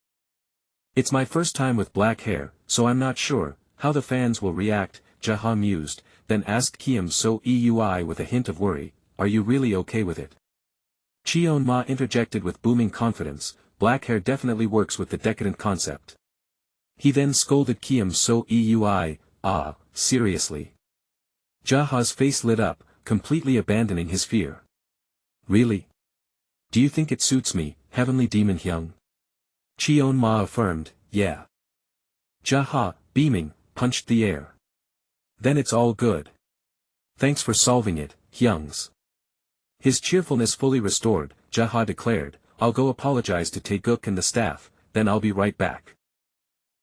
It's my first time with black hair, so I'm not sure how the fans will react, Jaha mused, then asked Kiem So Eui with a hint of worry, are you really okay with it? Cheon-ma interjected with booming confidence, black hair definitely works with the decadent concept. He then scolded Kiem So Eui, seriously. Jaha's face lit up, completely abandoning his fear. Really? Do you think it suits me, heavenly demon Hyung? Cheon-ma affirmed, yeah. Jaha, beaming, punched the air. Then it's all good. Thanks for solving it, Hyungs. His cheerfulness fully restored, Jaha declared, I'll go apologize to Taeguk and the staff, then I'll be right back.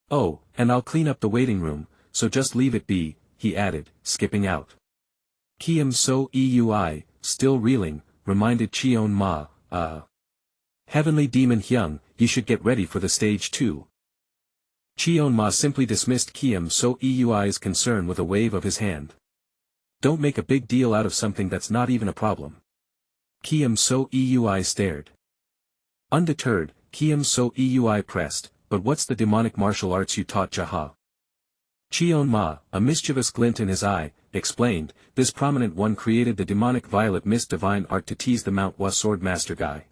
Oh, and I'll clean up the waiting room, so just leave it be, he added, skipping out. Kiem So Eui, still reeling, reminded Cheon-ma, Heavenly Demon Hyung, you should get ready for the stage too. Cheon-ma simply dismissed Kiem So Eui's concern with a wave of his hand. Don't make a big deal out of something that's not even a problem. Kiem So Eui stared. Undeterred, Kiem So Eui pressed, but what's the demonic martial arts you taught Jaha? Cheon-ma, a mischievous glint in his eye, explained, this prominent one created the demonic violet mist divine art to tease the manhwa sword master guy.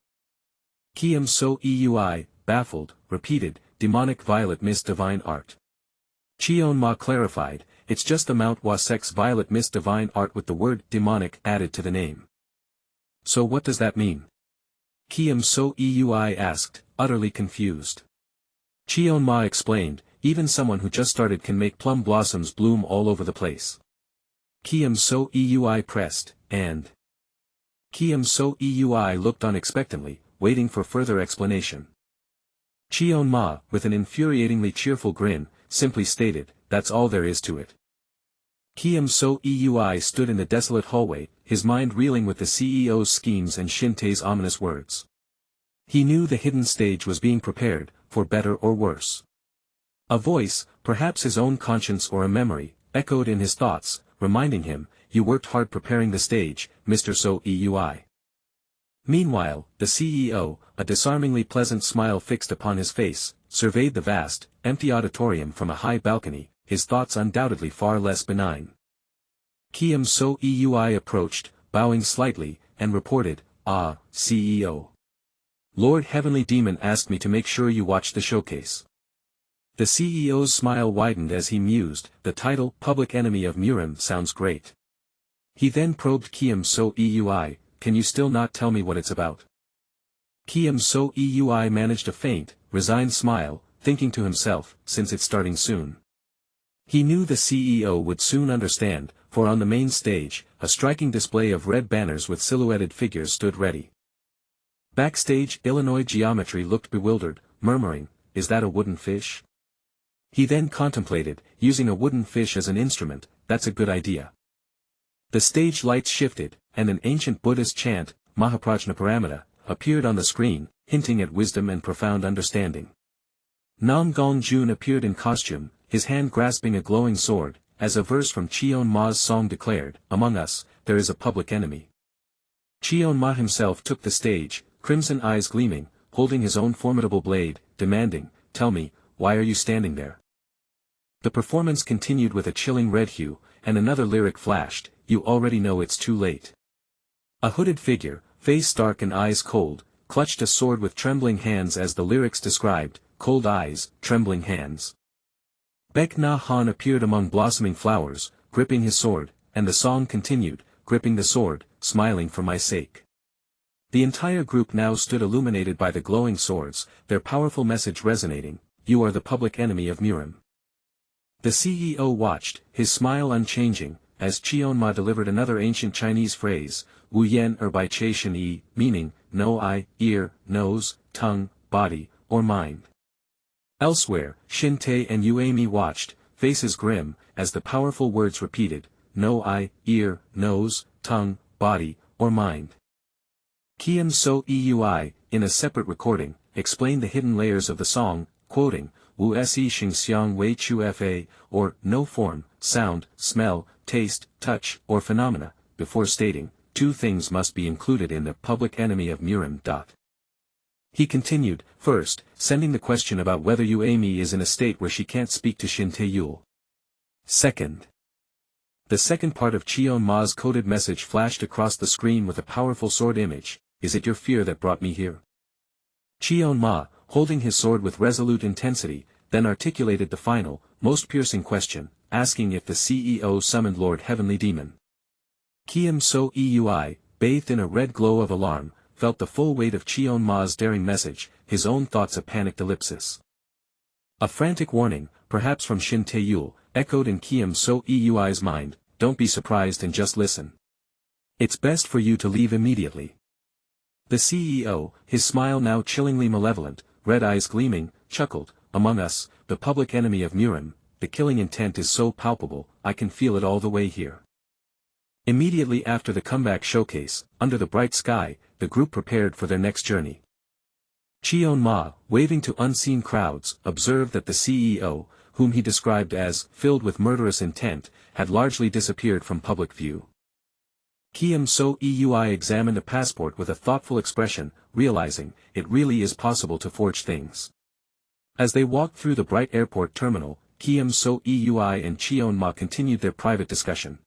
Kiem So Eui, baffled, repeated, demonic violet mist divine art. Cheon-ma clarified, it's just the manhwa sect's violet mist divine art with the word demonic added to the name. So what does that mean? Kiem So Eui asked, utterly confused. Cheon-ma explained, even someone who just started can make plum blossoms bloom all over the place. Kiem So Eui pressed, and Kiem So Eui looked on expectantly, waiting for further explanation. Cheon-ma, with an infuriatingly cheerful grin, simply stated, that's all there is to it. Kiem So Eui stood in the desolate hallway, his mind reeling with the CEO's schemes and Shin Tae's ominous words. He knew the hidden stage was being prepared, for better or worse. A voice, perhaps his own conscience or a memory, echoed in his thoughts, reminding him, "You worked hard preparing the stage, Mr. So-Eui." Meanwhile, the CEO, a disarmingly pleasant smile fixed upon his face, surveyed the vast, empty auditorium from a high balcony, his thoughts undoubtedly far less benign. Kiem So-Eui approached, bowing slightly, and reported, "Ah, CEO. Lord Heavenly Demon asked me to make sure you watch the showcase." The CEO's smile widened as he mused, the title Public Enemy of Murim sounds great. He then probed Kiem So-Eui, "Can you still not tell me what it's about?" Kiem So-Eui managed a faint, resigned smile, thinking to himself, since it's starting soon. He knew the CEO would soon understand, for on the main stage, a striking display of red banners with silhouetted figures stood ready. Backstage, Illinois Geometry looked bewildered, murmuring, "Is that a wooden fish?" He then contemplated, using a wooden fish as an instrument, "That's a good idea." The stage lights shifted, and an ancient Buddhist chant, Mahaprajnaparamita, appeared on the screen, hinting at wisdom and profound understanding. Nam Gong Jun appeared in costume, his hand grasping a glowing sword, as a verse from Cheon Ma's song declared, "Among us, there is a public enemy." Cheon Ma himself took the stage, crimson eyes gleaming, holding his own formidable blade, demanding, "Tell me, why are you standing there?" The performance continued with a chilling red hue, and another lyric flashed, "You already know it's too late." A hooded figure, face stark and eyes cold, clutched a sword with trembling hands as the lyrics described, "Cold eyes, trembling hands." Baek Na Han appeared among blossoming flowers, gripping his sword, and the song continued, "Gripping the sword, smiling for my sake." The entire group now stood illuminated by the glowing swords, their powerful message resonating, "You are the public enemy of Murim." The CEO watched, his smile unchanging, as Cheon Ma delivered another ancient Chinese phrase, Wu Yen Bai Che Shen Yi, meaning, no eye, ear, nose, tongue, body, or mind. Elsewhere, Shin Tae and Yue Mi watched, faces grim, as the powerful words repeated, no eye, ear, nose, tongue, body, or mind. Kiem So-Eui, in a separate recording, explained the hidden layers of the song, quoting, Wu Se Xing Xiang Wei Chu Fa, or no form, sound, smell, taste, touch, or phenomena, before stating, two things must be included in the public enemy of Murim. He continued, first, sending the question about whether Yue-Mi is in a state where she can't speak to Shin Tae-yul. Second. The second part of Cheon Ma's coded message flashed across the screen with a powerful sword image, "Is it your fear that brought me here?" Cheon Ma, holding his sword with resolute intensity, then articulated the final, most piercing question, asking if the CEO summoned Lord Heavenly Demon. Kiem So-Eui, bathed in a red glow of alarm, felt the full weight of Cheon Ma's daring message, his own thoughts a panicked ellipsis. A frantic warning, perhaps from Shin Tae-yul, echoed in Kiem So-Eui's mind, "Don't be surprised and just listen. It's best for you to leave immediately." The CEO, his smile now chillingly malevolent, red eyes gleaming, chuckled, "Among us, the public enemy of Murim, the killing intent is so palpable, I can feel it all the way here." Immediately after the comeback showcase, under the bright sky, the group prepared for their next journey. Cheon Ma, waving to unseen crowds, observed that the CEO, whom he described as filled with murderous intent, had largely disappeared from public view. Kiem So-Eui examined a passport with a thoughtful expression, realizing, it really is possible to forge things. As they walked through the bright airport terminal, Kiem So-Eui and Cheon Ma continued their private discussion.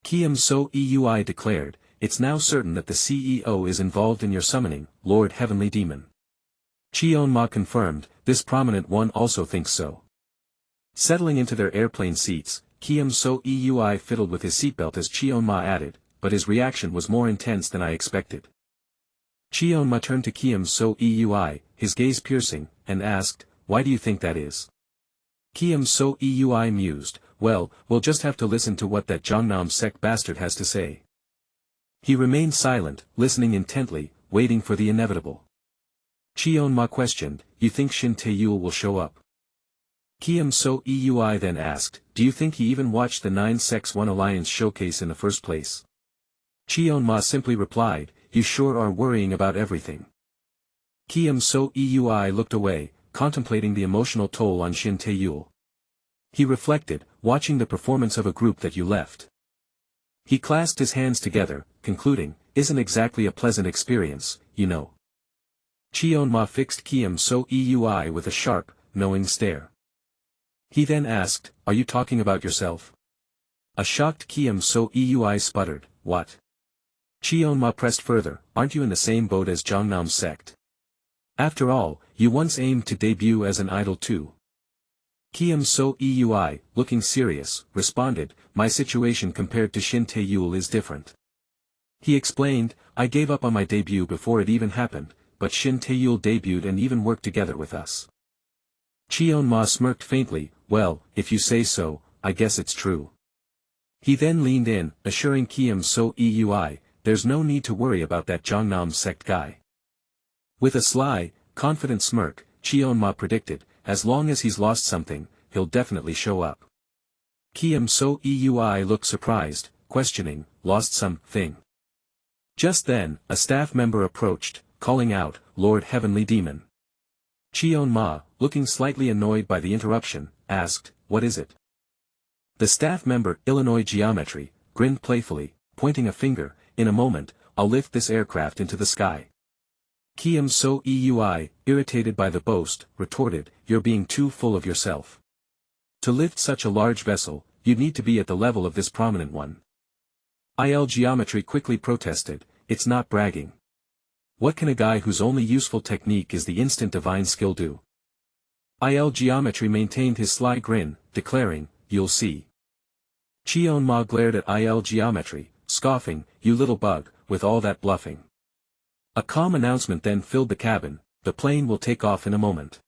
Kiem So-Eui declared, "It's now certain that the CEO is involved in your summoning, Lord Heavenly Demon." Cheon Ma confirmed, "This prominent one also thinks so." Settling into their airplane seats, Kiem So-Eui fiddled with his seatbelt as Cheon Ma added, "But his reaction was more intense than I expected." Cheon Ma turned to Kiem So-Eui, his gaze piercing, and asked, "Why do you think that is?" Kiem So-Eui mused, "Well, we'll just have to listen to what that Jongnam Sek bastard has to say." He remained silent, listening intently, waiting for the inevitable. Cheon Ma questioned, "You think Shin Tae-yul will show up?" Kiem So-Eui then asked, "Do you think he even watched the 9-Sex-1 Alliance showcase in the first place?" Cheon Ma simply replied, "You sure are worrying about everything." Kiem So Eui looked away, contemplating the emotional toll on Shin Tae-yul. He reflected, watching the performance of a group that you left. He clasped his hands together, concluding, isn't exactly a pleasant experience, you know. Cheon-ma fixed Kiem So Eui with a sharp, knowing stare. He then asked, are you talking about yourself? A shocked Kiem So Eui sputtered, what? Cheon-ma pressed further, aren't you in the same boat as Jongnam's sect? After all, you once aimed to debut as an idol too. Kiem So Eui, looking serious, responded, my situation compared to Shin Tae-yul is different. He explained, I gave up on my debut before it even happened, but Shin Tae-yul debuted and even worked together with us. Cheon-ma smirked faintly, well, if you say so, I guess it's true. He then leaned in, assuring Kiem So Eui, there's no need to worry about that Jongnam sect guy. With a sly, confident smirk, Cheon-ma predicted, as long as he's lost something, he'll definitely show up. Kiem So Eui looked surprised, questioning, lost something. Just then, a staff member approached, calling out, Lord Heavenly Demon. Cheon-ma, looking slightly annoyed by the interruption, asked, what is it? The staff member, Illinois Geometry, grinned playfully, pointing a finger, in a moment, I'll lift this aircraft into the sky. Kiem So Eui, irritated by the boast, retorted, you're being too full of yourself. To lift such a large vessel, you'd need to be at the level of this prominent one. Il Geometry quickly protested, it's not bragging. What can a guy whose only useful technique is the instant divine skill do? Il Geometry maintained his sly grin, declaring, you'll see. Cheon-ma glared at Il Geometry, scoffing, you little bug, with all that bluffing. A calm announcement then filled the cabin, the plane will take off in a moment.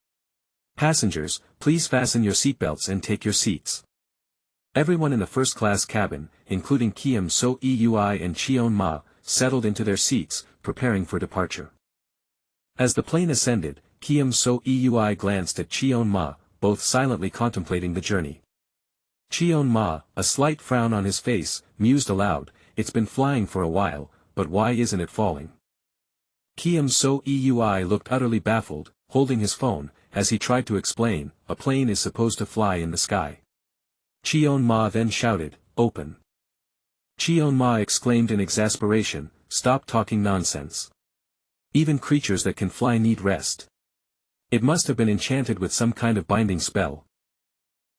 Passengers, please fasten your seatbelts and take your seats. Everyone in the first-class cabin, including Kiem So Eui and Cheon-ma, settled into their seats, preparing for departure. As the plane ascended, Kiem So Eui glanced at Cheon-ma, both silently contemplating the journey. Cheon-ma, a slight frown on his face, mused aloud, it's been flying for a while, but why isn't it falling? Kiem So Eui looked utterly baffled, holding his phone, as he tried to explain, a plane is supposed to fly in the sky. Cheon-ma then shouted, open. Cheon-ma exclaimed in exasperation, stop talking nonsense. Even creatures that can fly need rest. It must have been enchanted with some kind of binding spell.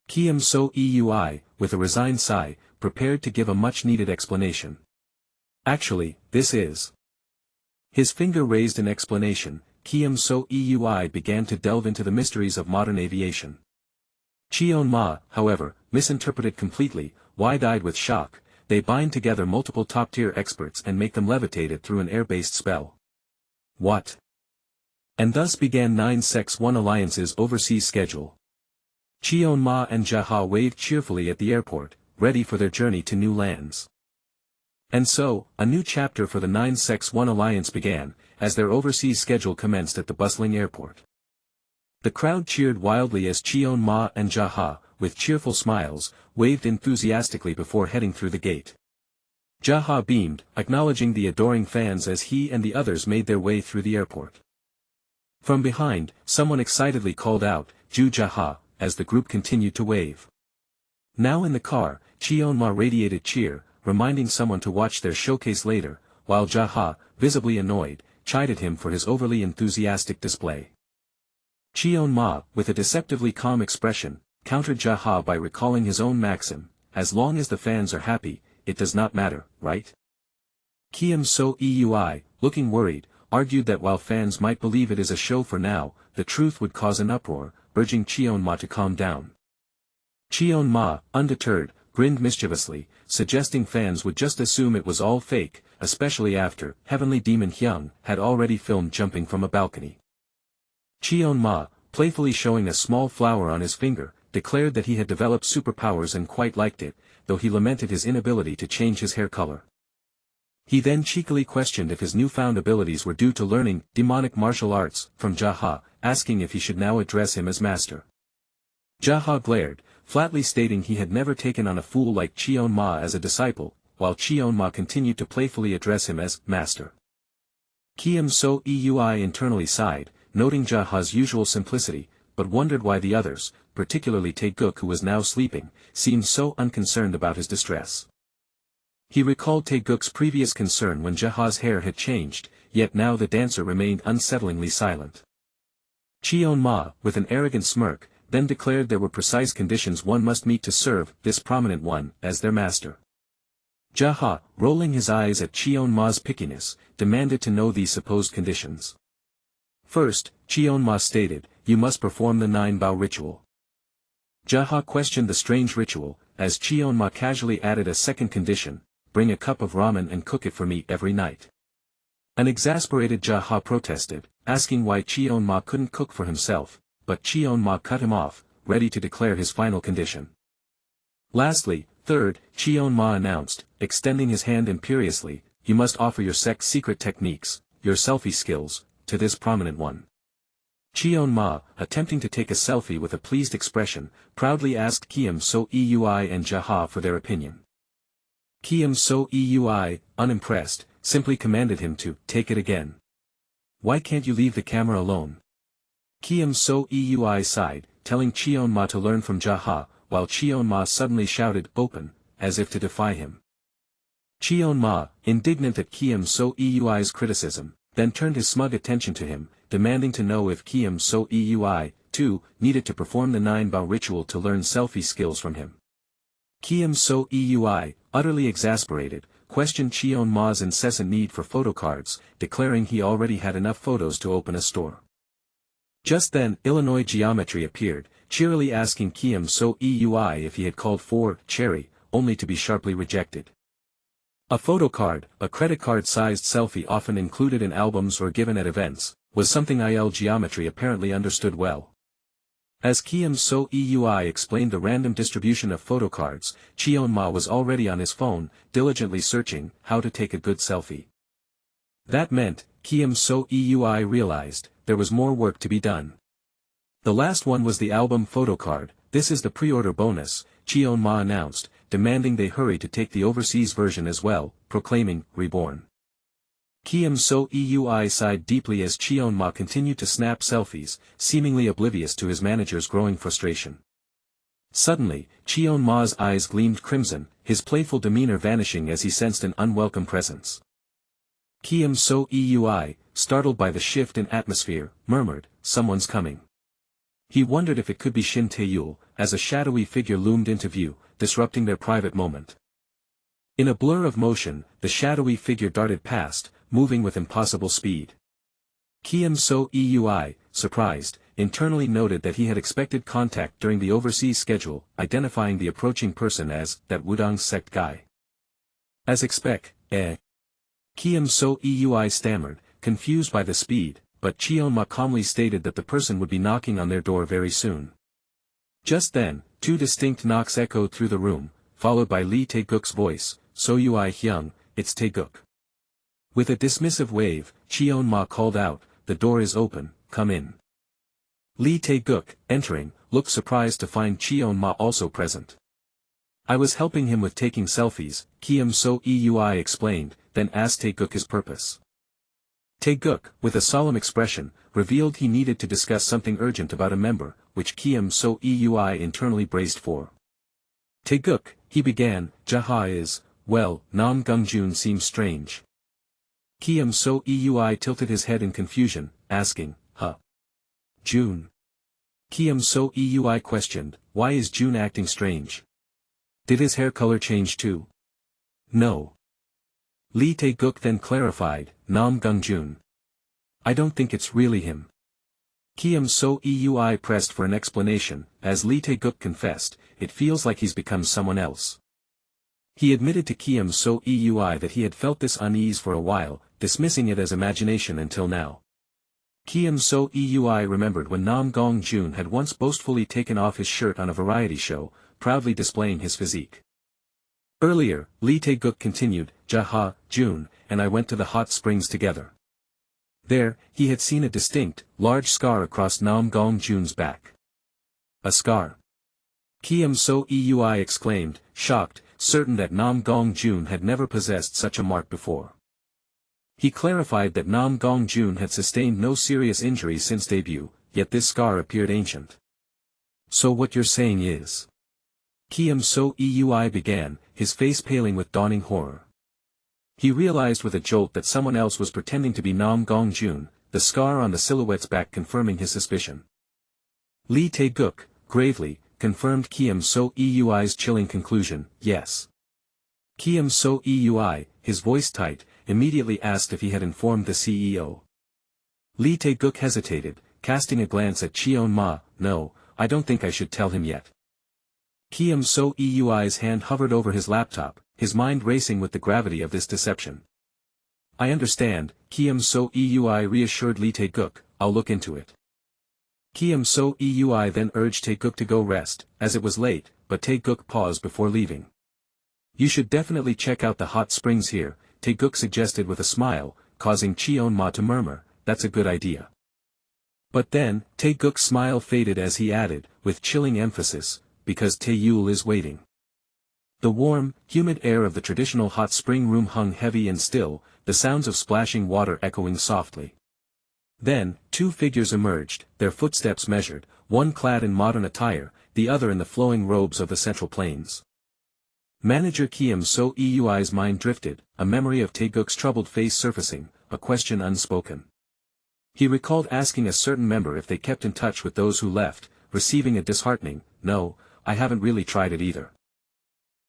Kiem So Eui, with a resigned sigh, prepared to give a much-needed explanation. Actually, this is. His finger raised in explanation, Kiem So Eui began to delve into the mysteries of modern aviation. Cheon-ma, however, misinterpreted completely, wide-eyed with shock, they bind together multiple top-tier experts and make them levitate it through an air-based spell. What? And thus began 9-1 Alliance's overseas schedule. Cheon-ma and Jaha waved cheerfully at the airport, ready for their journey to new lands. And so, a new chapter for the 9-1 Alliance began, as their overseas schedule commenced at the bustling airport. The crowd cheered wildly as Cheon-ma and Jaha, with cheerful smiles, waved enthusiastically before heading through the gate. Jaha beamed, acknowledging the adoring fans as he and the others made their way through the airport. From behind, someone excitedly called out, Ju Jaha, as the group continued to wave. Now in the car, Cheon-ma radiated cheer, reminding someone to watch their showcase later, while Jaha, visibly annoyed, chided him for his overly enthusiastic display. Cheon-ma, with a deceptively calm expression, countered Jaha by recalling his own maxim, as long as the fans are happy, it does not matter, right? Kiem So Eui, looking worried, argued that while fans might believe it is a show for now, the truth would cause an uproar, urging Cheon-ma to calm down. Cheon-ma, undeterred, grinned mischievously, suggesting fans would just assume it was all fake, especially after Heavenly Demon Hyung had already filmed jumping from a balcony. Cheon-ma, playfully showing a small flower on his finger, declared that he had developed superpowers and quite liked it, though he lamented his inability to change his hair color. He then cheekily questioned if his newfound abilities were due to learning demonic martial arts from Jaha, asking if he should now address him as master. Jaha glared, flatly stating he had never taken on a fool like Cheon-ma as a disciple, while Cheon-ma continued to playfully address him as master. Kiem So Eui internally sighed, noting Jaha's usual simplicity, but wondered why the others, particularly Taeguk who was now sleeping, seemed so unconcerned about his distress. He recalled Taeguk's previous concern when Jaha's hair had changed, yet now the dancer remained unsettlingly silent. Cheon-ma, with an arrogant smirk, then declared there were precise conditions one must meet to serve this prominent one as their master. Jaha, rolling his eyes at Cheon-ma's pickiness, demanded to know these supposed conditions. First, Cheon-ma stated, you must perform the 9-bow ritual. Jaha questioned the strange ritual, as Cheon-ma casually added a second condition, bring a cup of ramen and cook it for me every night. An exasperated Jaha protested, asking why Cheon-ma couldn't cook for himself, but Cheon-ma cut him off, ready to declare his final condition. Lastly, third, Cheon-ma announced, extending his hand imperiously, you must offer your sect's secret techniques, your selfie skills, to this prominent one. Cheon-ma, attempting to take a selfie with a pleased expression, proudly asked Kiem So Eui and Jaha for their opinion. Kiem So Eui, unimpressed, simply commanded him to take it again. Why can't you leave the camera alone? Kiem So Eui sighed, telling Cheon-ma to learn from Jaha, while Cheon-ma suddenly shouted open, as if to defy him. Cheon-ma, indignant at Kiem So Eui's criticism, then turned his smug attention to him, demanding to know if Kiem So Eui, too, needed to perform the 9-bow ritual to learn selfie skills from him. Kiem So Eui, utterly exasperated, questioned Cheon-ma's incessant need for photocards, declaring he already had enough photos to open a store. Just then Illinois Geometry appeared, cheerily asking Kiem So Eui if he had called for cherry, only to be sharply rejected. A photocard, a credit card-sized selfie often included in albums or given at events, was something IL Geometry apparently understood well. As Kiem So Eui explained the random distribution of photocards, Cheon-ma was already on his phone, diligently searching how to take a good selfie. That meant, Kiem So Eui realized, there was more work to be done. The last one was the album photocard, this is the pre-order bonus, Cheon-ma announced, demanding they hurry to take the overseas version as well, proclaiming, reborn. Kiem So Eui sighed deeply as Cheon-ma continued to snap selfies, seemingly oblivious to his manager's growing frustration. Suddenly, Cheon-ma's eyes gleamed crimson, his playful demeanor vanishing as he sensed an unwelcome presence. Kiem So Eui, startled by the shift in atmosphere, murmured, someone's coming. He wondered if it could be Shin Tae-yul, as a shadowy figure loomed into view, disrupting their private moment. In a blur of motion, the shadowy figure darted past, moving with impossible speed. Kiem So Eui, surprised, internally noted that he had expected contact during the overseas schedule, identifying the approaching person as that Wudang sect guy. As expect, Kiem So Eui stammered, confused by the speed, but Cheon-ma calmly stated that the person would be knocking on their door very soon. Just then, two distinct knocks echoed through the room, followed by Lee Taeguk's voice, So Eui Hyung, it's Taeguk. With a dismissive wave, Cheon-ma called out, the door is open, come in. Lee Taeguk, entering, looked surprised to find Cheon-ma also present. I was helping him with taking selfies, Kiem So Eui explained, then asked Taeguk his purpose. Taeguk, with a solemn expression, revealed he needed to discuss something urgent about a member, which Kiem So Eui internally braced for. Taeguk, he began, Jaha is, well, Nam Gungjun seems strange. Kiem So Eui tilted his head in confusion, asking, huh? June. Kiem So Eui questioned, why is June acting strange? Did his hair color change too? No. Lee Taeguk then clarified, Nam Gungjun. I don't think it's really him. Kiem So Eui pressed for an explanation, as Lee Taeguk confessed, it feels like he's become someone else. He admitted to Kiem So Eui that he had felt this unease for a while, dismissing it as imagination until now. Kiem So Eui remembered when Nam Gongjun had once boastfully taken off his shirt on a variety show, proudly displaying his physique. Earlier, Lee Taeguk continued, Jaha, June, and I went to the hot springs together. There, he had seen a distinct, large scar across Nam Gongjun's back. A scar. Kiem So Eui exclaimed, shocked, certain that Nam Gongjun had never possessed such a mark before. He clarified that Nam Gong-jun had sustained no serious injuries since debut, yet this scar appeared ancient. So what you're saying is... Kiam So-eui began, his face paling with dawning horror. He realized with a jolt that someone else was pretending to be Nam Gong-jun, the scar on the silhouette's back confirming his suspicion. Lee Tae-guk, gravely, confirmed Kiam So-eui's chilling conclusion, yes. Kiam So-eui, his voice tight, immediately asked if he had informed the CEO. Lee Tae-guk hesitated, casting a glance at Cheon-ma, no, I don't think I should tell him yet. Kiam So-eui's hand hovered over his laptop, his mind racing with the gravity of this deception. I understand, Kiam So-eui reassured Lee Tae-guk, I'll look into it. Kiam So-eui then urged Tae-guk to go rest, as it was late, but Tae-guk paused before leaving. You should definitely check out the hot springs here, Tae-guk suggested with a smile, causing Cheon-ma to murmur, that's a good idea. But then, Tae-guk's smile faded as he added, with chilling emphasis, because Tae-yul is waiting. The warm, humid air of the traditional hot spring room hung heavy and still, the sounds of splashing water echoing softly. Then, two figures emerged, their footsteps measured, one clad in modern attire, the other in the flowing robes of the Central Plains. Manager Kiam So-eui's mind drifted, a memory of Tae-guk's troubled face surfacing, a question unspoken. He recalled asking a certain member if they kept in touch with those who left, receiving a disheartening, no, I haven't really tried it either.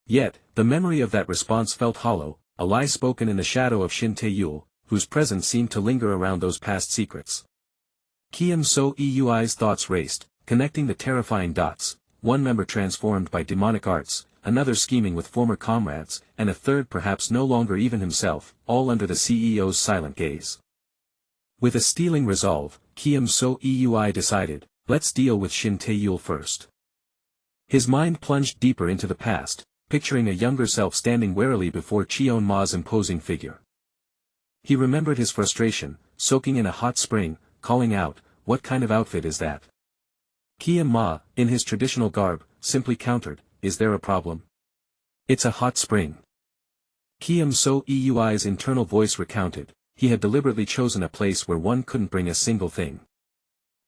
Yet, the memory of that response felt hollow, a lie spoken in the shadow of Shin Tae-yul, whose presence seemed to linger around those past secrets. Kiam So-eui's thoughts raced, connecting the terrifying dots, one member transformed by demonic arts, another scheming with former comrades, and a third perhaps no longer even himself, all under the CEO's silent gaze. With a stealing resolve, Kiam So-eui decided, let's deal with Shin Tae-yul first. His mind plunged deeper into the past, picturing a younger self standing warily before Cheon-ma's imposing figure. He remembered his frustration, soaking in a hot spring, calling out, what kind of outfit is that? Kiam-ma, in his traditional garb, simply countered, is there a problem? It's a hot spring. Kiam So-eui's internal voice recounted, he had deliberately chosen a place where one couldn't bring a single thing.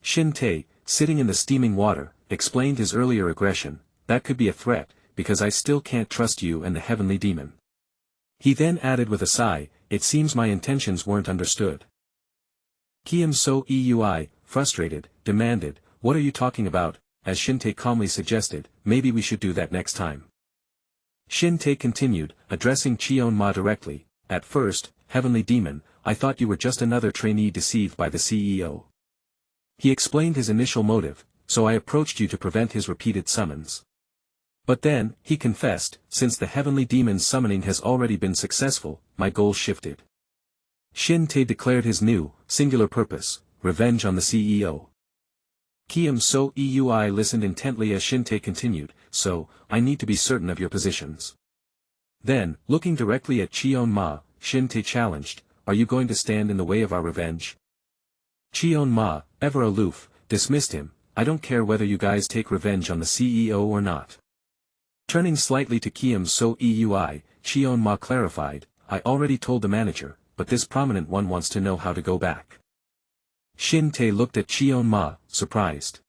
Shin Tae, sitting in the steaming water, explained his earlier aggression, that could be a threat, because I still can't trust you and the heavenly demon. He then added with a sigh, it seems my intentions weren't understood. Kiam So-eui, frustrated, demanded, what are you talking about, as Shin Tae calmly suggested, maybe we should do that next time. Shin Tae continued, addressing Cheon-ma directly, at first, heavenly demon, I thought you were just another trainee deceived by the CEO. He explained his initial motive, so I approached you to prevent his repeated summons. But then, he confessed, since the heavenly demon's summoning has already been successful, my goal shifted. Shin Tae declared his new, singular purpose, revenge on the CEO. Kiam So-eui listened intently as Shin Tae continued, so, I need to be certain of your positions. Then, looking directly at Cheon-ma, Shin Tae challenged, are you going to stand in the way of our revenge? Cheon-ma, ever aloof, dismissed him, I don't care whether you guys take revenge on the CEO or not. Turning slightly to Kiam So-eui, Cheon-ma clarified, I already told the manager, but this prominent one wants to know how to go back. Shin Tae looked at Cheon-ma, surprised.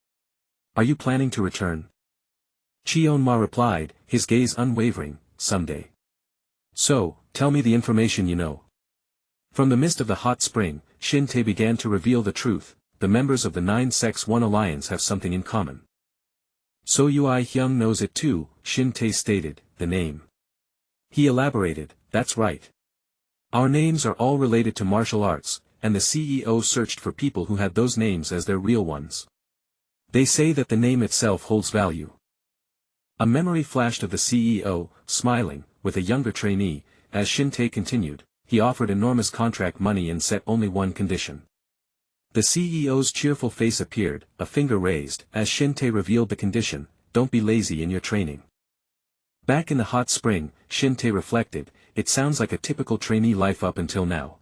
Are you planning to return? Cheon-ma replied, his gaze unwavering, someday. So, tell me the information you know. From the mist of the hot spring, Shin Tae began to reveal the truth, the members of the 9-6-1 alliance have something in common. So-eui Hyung knows it too, Shin Tae stated, the name. He elaborated, that's right. Our names are all related to martial arts, and the CEO searched for people who had those names as their real ones. They say that the name itself holds value. A memory flashed of the CEO, smiling, with a younger trainee, as Shin Tae continued, he offered enormous contract money and set only one condition. The CEO's cheerful face appeared, a finger raised, as Shin Tae revealed the condition, don't be lazy in your training. Back in the hot spring, Shin Tae reflected, it sounds like a typical trainee life up until now.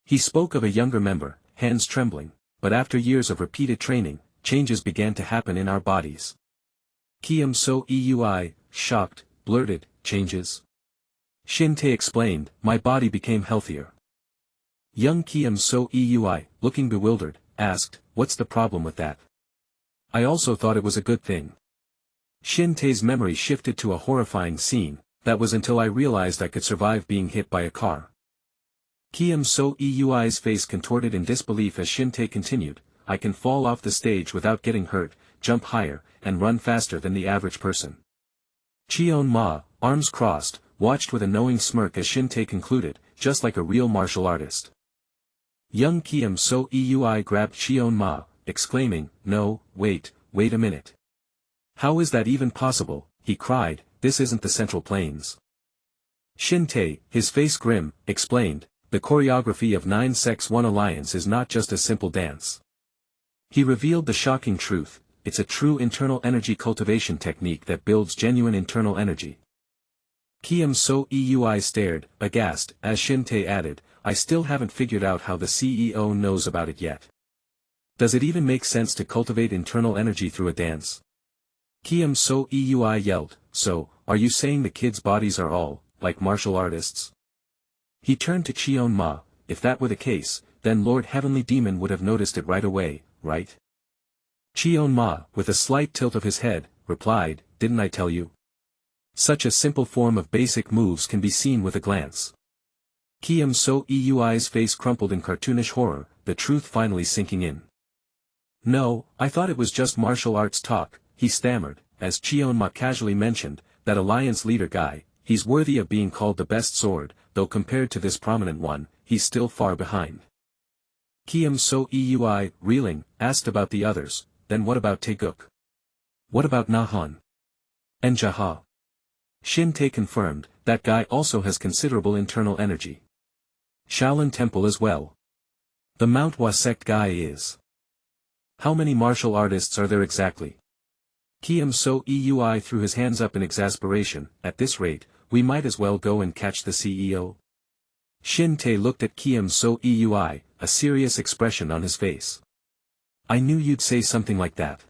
He spoke of a younger member, hands trembling, but after years of repeated training, changes began to happen in our bodies. Kiam So-eui, shocked, blurted, changes. Shin Tae explained, my body became healthier. Young Kiem So Eui, looking bewildered, asked, "What's the problem with that? I also thought it was a good thing." Shin Tae's memory shifted to a horrifying scene. That was until I realized I could survive being hit by a car. Kiem So Eui's face contorted in disbelief as Shin Tae continued, "I can fall off the stage without getting hurt, jump higher, and run faster than the average person." Cheon Ma, arms crossed, watched with a knowing smirk as Shin Tae concluded, "Just like a real martial artist." Young Kiem So Eui grabbed Cheon Ma, exclaiming, "No, wait a minute. How is that even possible?" he cried, "This isn't the Central Plains." Shin Tae, his face grim, explained, "The choreography of 9-6-1 Alliance is not just a simple dance." He revealed the shocking truth, it's a true internal energy cultivation technique that builds genuine internal energy. Kiem So Eui stared, aghast, as Shin Tae added, "I still haven't figured out how the CEO knows about it yet. Does it even make sense to cultivate internal energy through a dance?" Kiem So Eui yelled, "So, are you saying the kids' bodies are all, like martial artists?" He turned to Cheon Ma, "If that were the case, then Lord Heavenly Demon would have noticed it right away, right?" Cheon Ma, with a slight tilt of his head, replied, "Didn't I tell you? Such a simple form of basic moves can be seen with a glance." Kiem So Eui's face crumpled in cartoonish horror, the truth finally sinking in. "No, I thought it was just martial arts talk," he stammered, as Cheon Ma casually mentioned, "that alliance leader guy, he's worthy of being called the best sword, though compared to this prominent one, he's still far behind." Kiem So Eui, reeling, asked about the others, "Then what about Taeguk? What about Nahon? And Jaha?" Shin Tae confirmed, "That guy also has considerable internal energy. Shaolin Temple as well. The manhwa sect guy is. How many martial artists are there exactly?" Kiem So Eui threw his hands up in exasperation, "At this rate, we might as well go and catch the CEO." Shin Tae looked at Kiem So Eui, a serious expression on his face. "I knew you'd say something like that.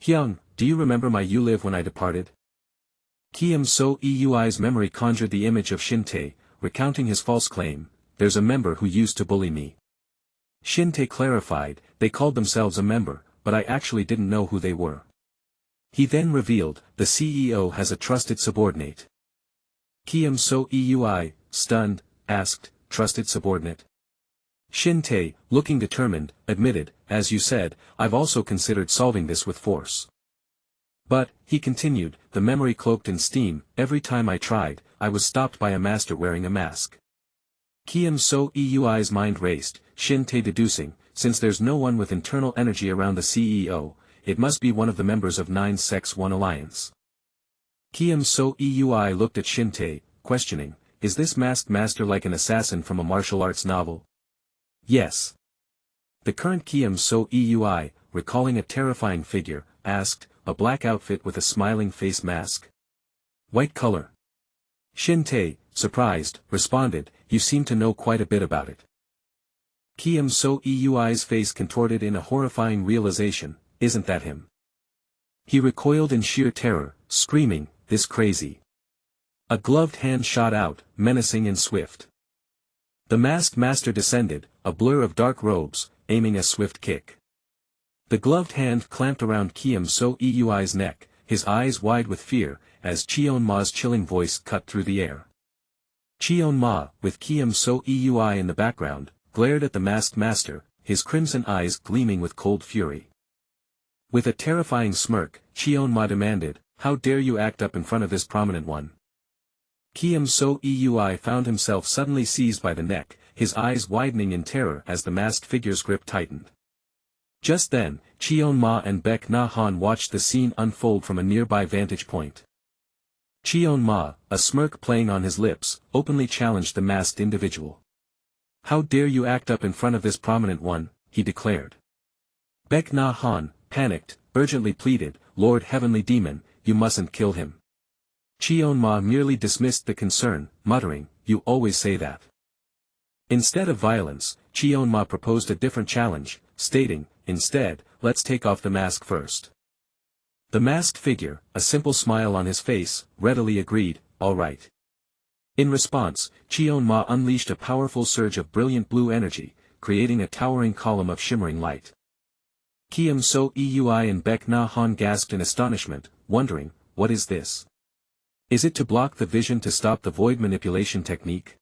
Hyung, do you remember my "You live" when I departed?" Kiem So Eui's memory conjured the image of Shin Tae, recounting his false claim, "There's a member who used to bully me." Shin Tae clarified, "They called themselves a member, but I actually didn't know who they were." He then revealed, "The CEO has a trusted subordinate." Kiem So Eui, stunned, asked, "Trusted subordinate?" Shin Tae, looking determined, admitted, "As you said, I've also considered solving this with force. But," he continued, "the memory cloaked in steam, every time I tried, I was stopped by a master wearing a mask." Kiem So Eui's mind raced, Shin Tae deducing, "Since there's no one with internal energy around the CEO, it must be one of the members of 9-6-1 Alliance." Kiem So Eui looked at Shin Tae, questioning, "Is this masked master like an assassin from a martial arts novel?" "Yes." The current Kiem So Eui, recalling a terrifying figure, asked, "A black outfit with a smiling face mask? White color?" Shin Tae, surprised, responded, "You seem to know quite a bit about it." Kiem So Eui's face contorted in a horrifying realization, "Isn't that him?" He recoiled in sheer terror, screaming, "This crazy." A gloved hand shot out, menacing and swift. The masked master descended, a blur of dark robes, aiming a swift kick. The gloved hand clamped around Kiem So Eui's neck, his eyes wide with fear, as Cheon Ma's chilling voice cut through the air. Cheon Ma, with Kiem So Eui in the background, glared at the masked master, his crimson eyes gleaming with cold fury. With a terrifying smirk, Cheon Ma demanded, "How dare you act up in front of this prominent one?" Kiem So Eui found himself suddenly seized by the neck, his eyes widening in terror as the masked figure's grip tightened. Just then, Cheon Ma and Baek Na Han watched the scene unfold from a nearby vantage point. Cheon Ma, a smirk playing on his lips, openly challenged the masked individual. "How dare you act up in front of this prominent one," he declared. Baek Na Han, panicked, urgently pleaded, "Lord Heavenly Demon, you mustn't kill him." Cheon Ma merely dismissed the concern, muttering, "You always say that." Instead of violence, Cheon Ma proposed a different challenge, stating, "Instead, let's take off the mask first." The masked figure, a simple smile on his face, readily agreed, "All right." In response, Cheon-ma unleashed a powerful surge of brilliant blue energy, creating a towering column of shimmering light. Kiem So Eui and Baek Na Han gasped in astonishment, wondering, what is this? Is it to block the vision to stop the void manipulation technique?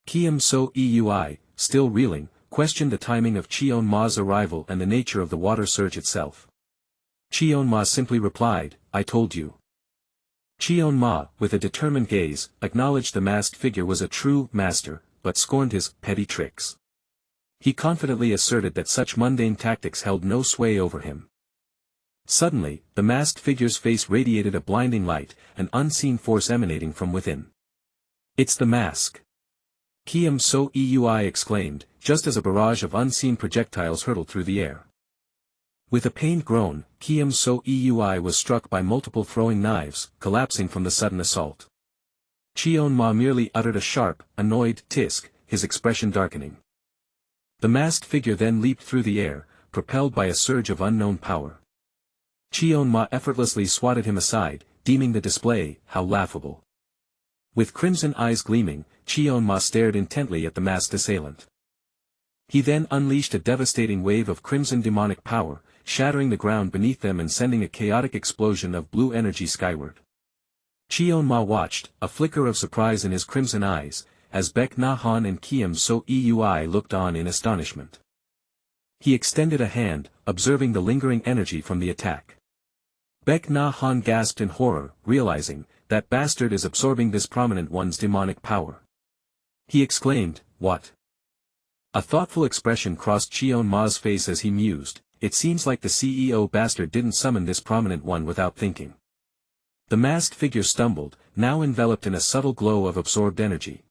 Kiem So Eui, still reeling, questioned the timing of Cheon-ma's arrival and the nature of the water surge itself. Cheon-ma simply replied, I told you. Cheon-ma, with a determined gaze, acknowledged the masked figure was a true master, but scorned his petty tricks. He confidently asserted that such mundane tactics held no sway over him. Suddenly, the masked figure's face radiated a blinding light, an unseen force emanating from within. It's the mask! Kiem So Eui exclaimed, just as a barrage of unseen projectiles hurtled through the air. With a pained groan, Kiem So Eui was struck by multiple throwing knives, collapsing from the sudden assault. Cheon-ma merely uttered a sharp, annoyed tisk, his expression darkening. The masked figure then leaped through the air, propelled by a surge of unknown power. Cheon-ma effortlessly swatted him aside, deeming the display, how laughable. With crimson eyes gleaming, Cheon-ma stared intently at the masked assailant. He then unleashed a devastating wave of crimson demonic power, shattering the ground beneath them and sending a chaotic explosion of blue energy skyward. Cheon-ma watched, a flicker of surprise in his crimson eyes, as Baek Na Han and Kiem So Eui looked on in astonishment. He extended a hand, observing the lingering energy from the attack. Baek Na Han gasped in horror, realizing, that bastard is absorbing this prominent one's demonic power. He exclaimed, what? A thoughtful expression crossed Cheon-ma's face as he mused, it seems like the CEO bastard didn't summon this prominent one without thinking. The masked figure stumbled, now enveloped in a subtle glow of absorbed energy.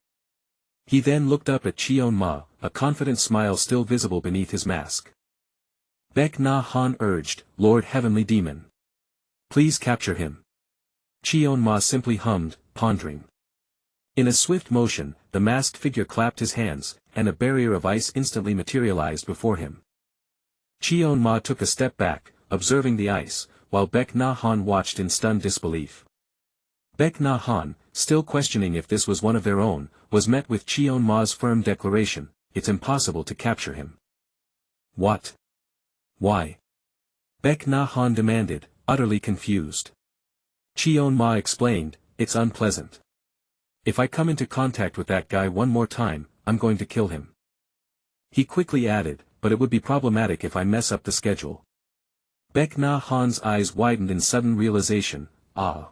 He then looked up at Cheon-ma, a confident smile still visible beneath his mask. Baek Na Han urged, Lord Heavenly Demon. Please capture him. Cheon-ma simply hummed, pondering. In a swift motion, the masked figure clapped his hands, and a barrier of ice instantly materialized before him. Cheon-ma took a step back, observing the ice, while Baek Na Han watched in stunned disbelief. Baek Na Han, still questioning if this was one of their own, was met with Cheon-ma's firm declaration, it's impossible to capture him. What? Why? Baek Na Han demanded, utterly confused. Cheon-ma explained, it's unpleasant. If I come into contact with that guy one more time, I'm going to kill him. He quickly added, but it would be problematic if I mess up the schedule. Baek Na Han's eyes widened in sudden realization, ah.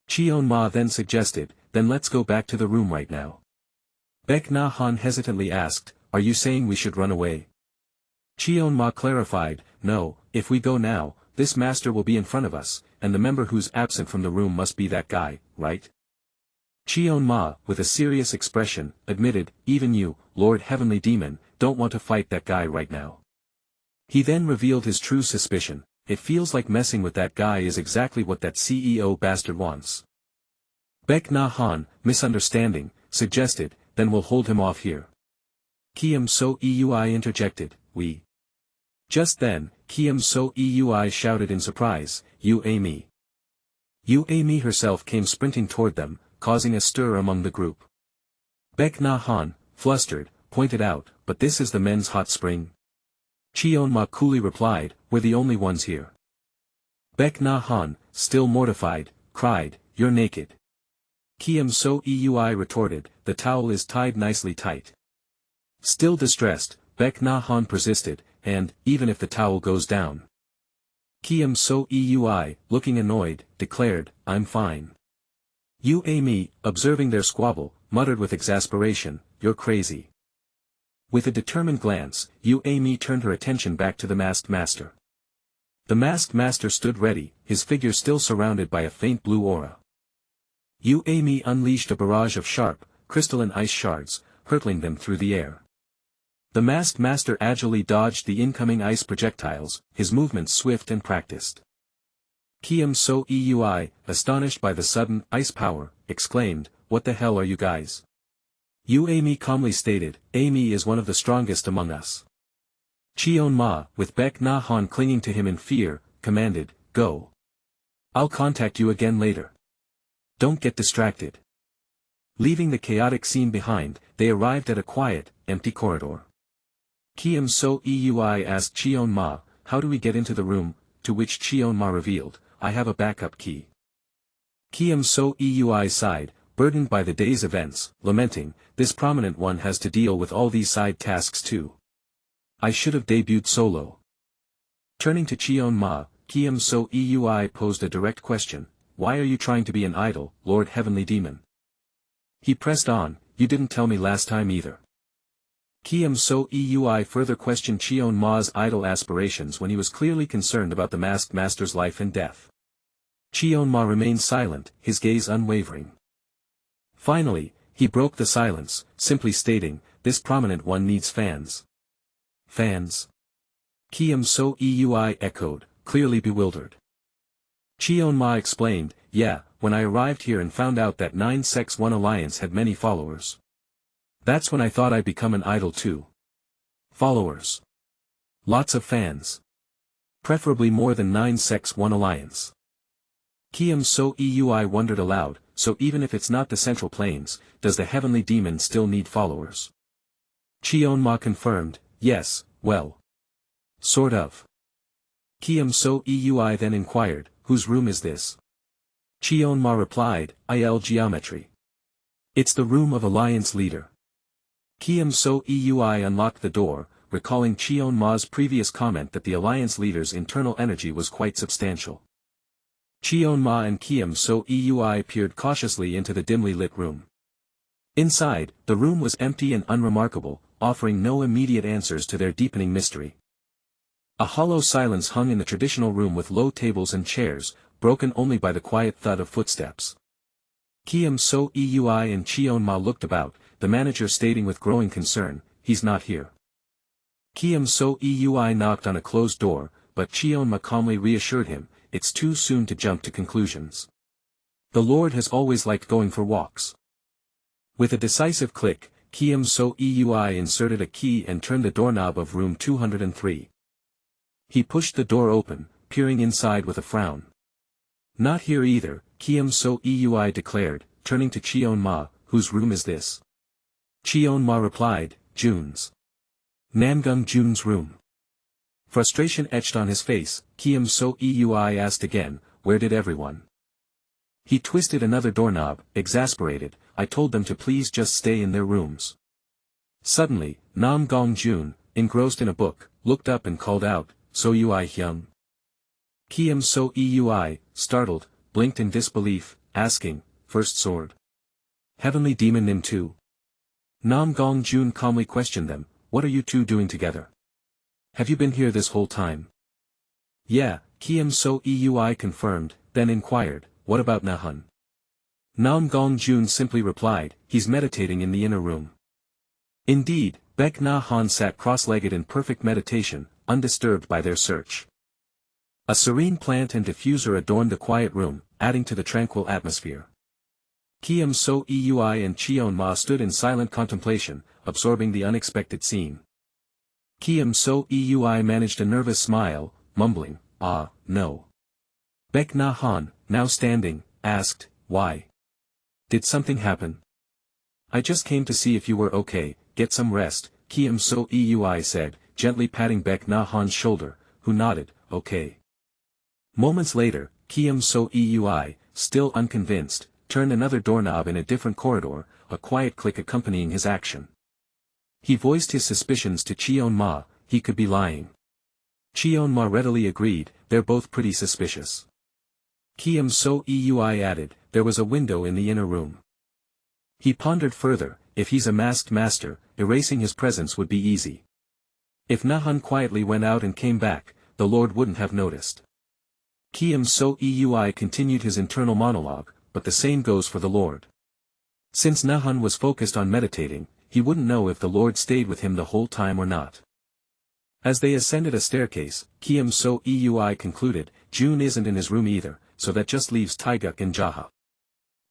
Cheon-ma then suggested, then let's go back to the room right now. Baek Na Han hesitantly asked, are you saying we should run away? Cheon-ma clarified, no, if we go now, this master will be in front of us, and the member who's absent from the room must be that guy, right? Cheon-ma, with a serious expression, admitted, even you, Lord Heavenly Demon, don't want to fight that guy right now. He then revealed his true suspicion, it feels like messing with that guy is exactly what that CEO bastard wants. Baek Na Han, misunderstanding, suggested, then we'll hold him off here. Kiem So Eui interjected, we. Just then, Kiem So Eui shouted in surprise, you Amy. You Amy herself came sprinting toward them, causing a stir among the group. Baek Na Han, flustered, pointed out, but this is the men's hot spring. Cheon-ma coolly replied, we're the only ones here. Baek Na Han, still mortified, cried, you're naked. Kiem So Eui retorted, the towel is tied nicely tight. Still distressed, Baek Na Han persisted, and, even if the towel goes down. Kiem So Eui, looking annoyed, declared, I'm fine. You Amy, observing their squabble, muttered with exasperation, you're crazy. With a determined glance, Yu Amy turned her attention back to the masked master. The masked master stood ready, his figure still surrounded by a faint blue aura. Yu Amy unleashed a barrage of sharp, crystalline ice shards, hurtling them through the air. The masked master agilely dodged the incoming ice projectiles, his movements swift and practiced. Kiem So Eui, astonished by the sudden ice power, exclaimed, what the hell are you guys? Yu Amy calmly stated, Amy is one of the strongest among us. Cheon-ma, with Baek Na Han clinging to him in fear, commanded, go. I'll contact you again later. Don't get distracted. Leaving the chaotic scene behind, they arrived at a quiet, empty corridor. Kiem So Eui asked Cheon Ma, "How do we get into the room?" To which Cheon Ma revealed, "I have a backup key." Kiem So Eui sighed, burdened by the day's events, lamenting, "This prominent one has to deal with all these side tasks too. I should have debuted solo." Turning to Cheon Ma, Kiem So Eui posed a direct question, "Why are you trying to be an idol, Lord Heavenly Demon?" He pressed on, "You didn't tell me last time either." Kiem So Eui further questioned Cheon Ma's idol aspirations when he was clearly concerned about the masked master's life and death. Cheon Ma remained silent, his gaze unwavering. Finally, he broke the silence, simply stating, "This prominent one needs fans." Fans? Kiem So Eui echoed, clearly bewildered. Cheon Ma explained, "Yeah, when I arrived here and found out that 9-1 Alliance had many followers. That's when I thought I'd become an idol too. Followers. Lots of fans. Preferably more than 9-1 Alliance." Kiem So Eui wondered aloud, "So even if it's not the Central Plains, does the Heavenly Demon still need followers?" Cheon Ma confirmed, "Yes, well. Sort of." Kiem So Eui then inquired, "Whose room is this?" Cheon Ma replied, "Il Geometry. It's the room of Alliance leader." Kiem So Eui unlocked the door, recalling Cheon Ma's previous comment that the Alliance leader's internal energy was quite substantial. Cheon Ma and Kiem So Eui peered cautiously into the dimly lit room. Inside, the room was empty and unremarkable, offering no immediate answers to their deepening mystery. A hollow silence hung in the traditional room with low tables and chairs, broken only by the quiet thud of footsteps. Kiem So Eui and Cheon Ma looked about, the manager stating with growing concern, "He's not here." Kiem So Eui knocked on a closed door, but Cheon Ma calmly reassured him, "It's too soon to jump to conclusions. The Lord has always liked going for walks." With a decisive click, Kiem So Eui inserted a key and turned the doorknob of room 203. He pushed the door open, peering inside with a frown. "Not here either," Kiem So Eui declared, turning to Cheon Ma, "Whose room is this?" Cheon Ma replied, "Jun's. Namgung Jun's room." Frustration etched on his face, Kiem So Eui asked again, "Where did everyone?" He twisted another doorknob, exasperated, "I told them to please just stay in their rooms." Suddenly, Nam Gong Jun, engrossed in a book, looked up and called out, "So Ui Hyung?" Kiem So Eui, startled, blinked in disbelief, asking, "First sword? Heavenly Demon Nim too?" Nam Gong Jun calmly questioned them, "What are you two doing together? Have you been here this whole time?" "Yeah," Kiem So Eui confirmed, then inquired, "What about Nahun?" Nam Gong Jun simply replied, "He's meditating in the inner room." Indeed, Baek Na Han sat cross-legged in perfect meditation, undisturbed by their search. A serene plant and diffuser adorned the quiet room, adding to the tranquil atmosphere. Kiem So Eui and Cheon Ma stood in silent contemplation, absorbing the unexpected scene. Kiem So Eui managed a nervous smile, mumbling, "Ah, no." Baek Na Han, now standing, asked, "Why? Did something happen?" "I just came to see if you were okay, get some rest," Kiem So Eui said, gently patting Baek Na Han's shoulder, who nodded, "Okay." Moments later, Kiem So Eui, still unconvinced, turned another doorknob in a different corridor, a quiet click accompanying his action. He voiced his suspicions to Cheon Ma, he could be lying. Cheon Ma readily agreed, "They're both pretty suspicious." Kiem So Eui added, "There was a window in the inner room." He pondered further, if he's a masked master, erasing his presence would be easy. If Nahun quietly went out and came back, the Lord wouldn't have noticed. Kiem So Eui continued his internal monologue, but the same goes for the Lord. Since Nahun was focused on meditating, he wouldn't know if the Lord stayed with him the whole time or not. As they ascended a staircase, Kiem So Eui concluded, June isn't in his room either, so that just leaves Taeguk and Jaha.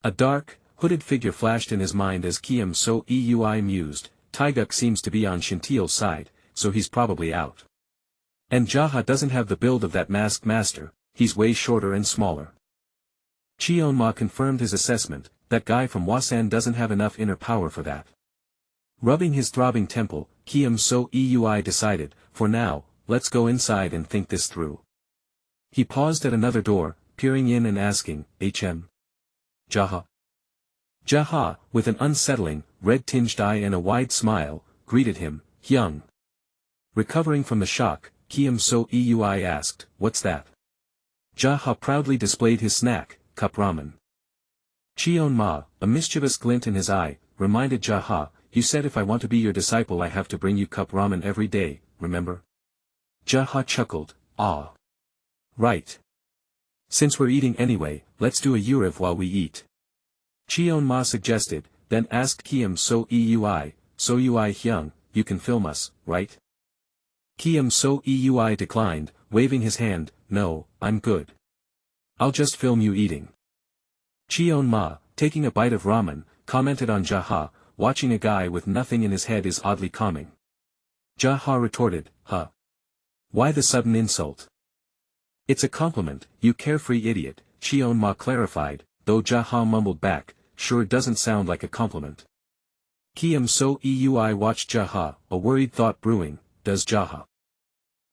A dark, hooded figure flashed in his mind as Kiem So Eui mused, Taeguk seems to be on Shinteo's side, so he's probably out. And Jaha doesn't have the build of that masked master, he's way shorter and smaller. Cheon Ma confirmed his assessment, that guy from Wasan doesn't have enough inner power for that. Rubbing his throbbing temple, Kiam So Eui decided, for now, let's go inside and think this through. He paused at another door, peering in and asking, "Hm? Jaha?" Jaha, with an unsettling, red-tinged eye and a wide smile, greeted him, "Hyung." Recovering from the shock, Kiam So Eui asked, "What's that?" Jaha proudly displayed his snack, cup ramen. Cheon Ma, a mischievous glint in his eye, reminded Jaha, "You said if I want to be your disciple I have to bring you cup ramen every day, remember?" Jaha chuckled, "Ah. Right. Since we're eating anyway, let's do a Uriv while we eat." Cheon Ma suggested, then asked Kiam So Eui, "So Ui Hyung, you can film us, right?" Kiam So Eui declined, waving his hand, "No, I'm good. I'll just film you eating." Cheon Ma, taking a bite of ramen, commented on Jaha, "Watching a guy with nothing in his head is oddly calming." Jaha retorted, "Huh. Why the sudden insult?" "It's a compliment, you carefree idiot," Cheon Ma clarified, though Jaha mumbled back, "Sure doesn't sound like a compliment." Kiam So Eui watched Jaha, a worried thought brewing, "Does Jaha?"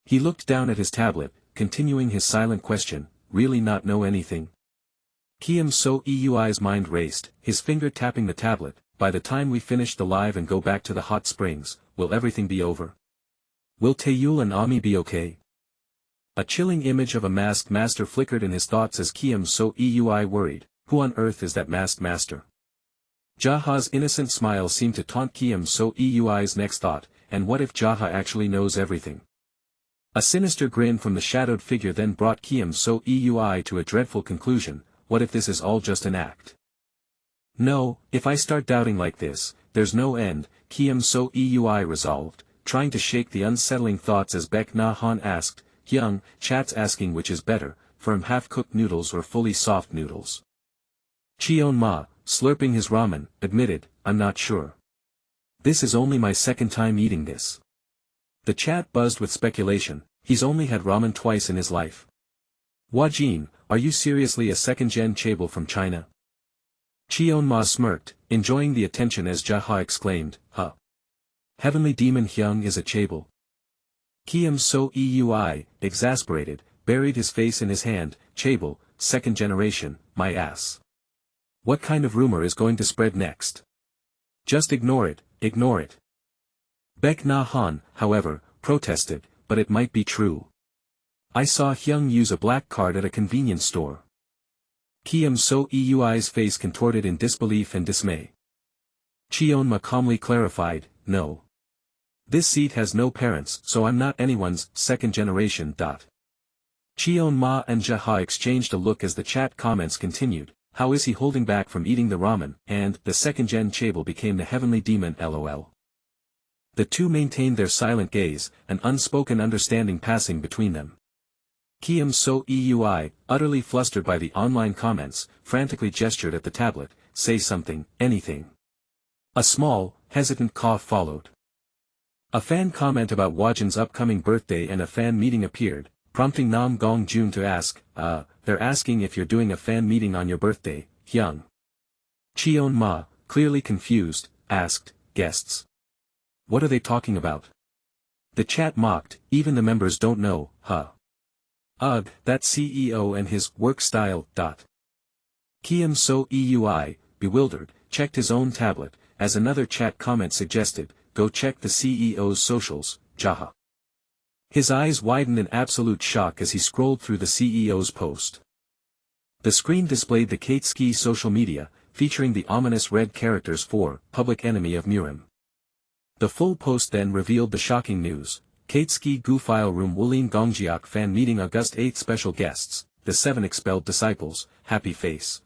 He looked down at his tablet, continuing his silent question, "Really not know anything?" Kiam So Eui's mind raced, his finger tapping the tablet, "By the time we finish the live and go back to the hot springs, will everything be over? Will Taeyul and Ami be okay?" A chilling image of a masked master flickered in his thoughts as Kiam So Eui worried, "Who on earth is that masked master?" Jaha's innocent smile seemed to taunt Kiam So Eui's next thought, and what if Jaha actually knows everything? A sinister grin from the shadowed figure then brought Kiam So Eui to a dreadful conclusion, what if this is all just an act? "No, if I start doubting like this, there's no end," Kiam So Eui resolved, trying to shake the unsettling thoughts as Baek Na Han asked, "Hyung, chat's asking which is better, firm half-cooked noodles or fully soft noodles?" Cheon Ma, slurping his ramen, admitted, "I'm not sure. This is only my second time eating this." The chat buzzed with speculation, he's only had ramen twice in his life. "Wajin, are you seriously a second-gen chaebol from China?" Cheon Ma smirked, enjoying the attention as Jaha exclaimed, "Huh. Heavenly Demon Hyung is a chaebol?" Kiam So Eui, exasperated, buried his face in his hand, "Chaebol, second generation, my ass. What kind of rumor is going to spread next? Just ignore it, ignore it." Baek Na Han, however, protested, "But it might be true. I saw Hyung use a black card at a convenience store." Kiam So Eui's face contorted in disbelief and dismay. Cheon Ma calmly clarified, "No. This seed has no parents, so I'm not anyone's second generation. Cheon Ma and Jaha exchanged a look as the chat comments continued, "How is he holding back from eating the ramen?" and "The second-gen chaebol became the heavenly demon lol." The two maintained their silent gaze, an unspoken understanding passing between them. Kiam So Eui, utterly flustered by the online comments, frantically gestured at the tablet, "Say something, anything." A small, hesitant cough followed. A fan comment about Wajin's upcoming birthday and a fan meeting appeared, prompting Nam Gong Jun to ask, they're asking if you're doing a fan meeting on your birthday, Hyung." Cheon Ma, clearly confused, asked, "Guests? What are they talking about?" The chat mocked, "Even the members don't know, huh? Ugh, that CEO and his work style. Kiam So Eui, bewildered, checked his own tablet, as another chat comment suggested, "Go check the CEO's socials, Jaha." His eyes widened in absolute shock as he scrolled through the CEO's post. The screen displayed the Katsuki social media, featuring the ominous red characters for "Public Enemy of Murim." The full post then revealed the shocking news, Katsuki Gu File Room Wulin Gongjiak Fan Meeting August 8 Special Guests, the 7 Expelled Disciples, Happy Face.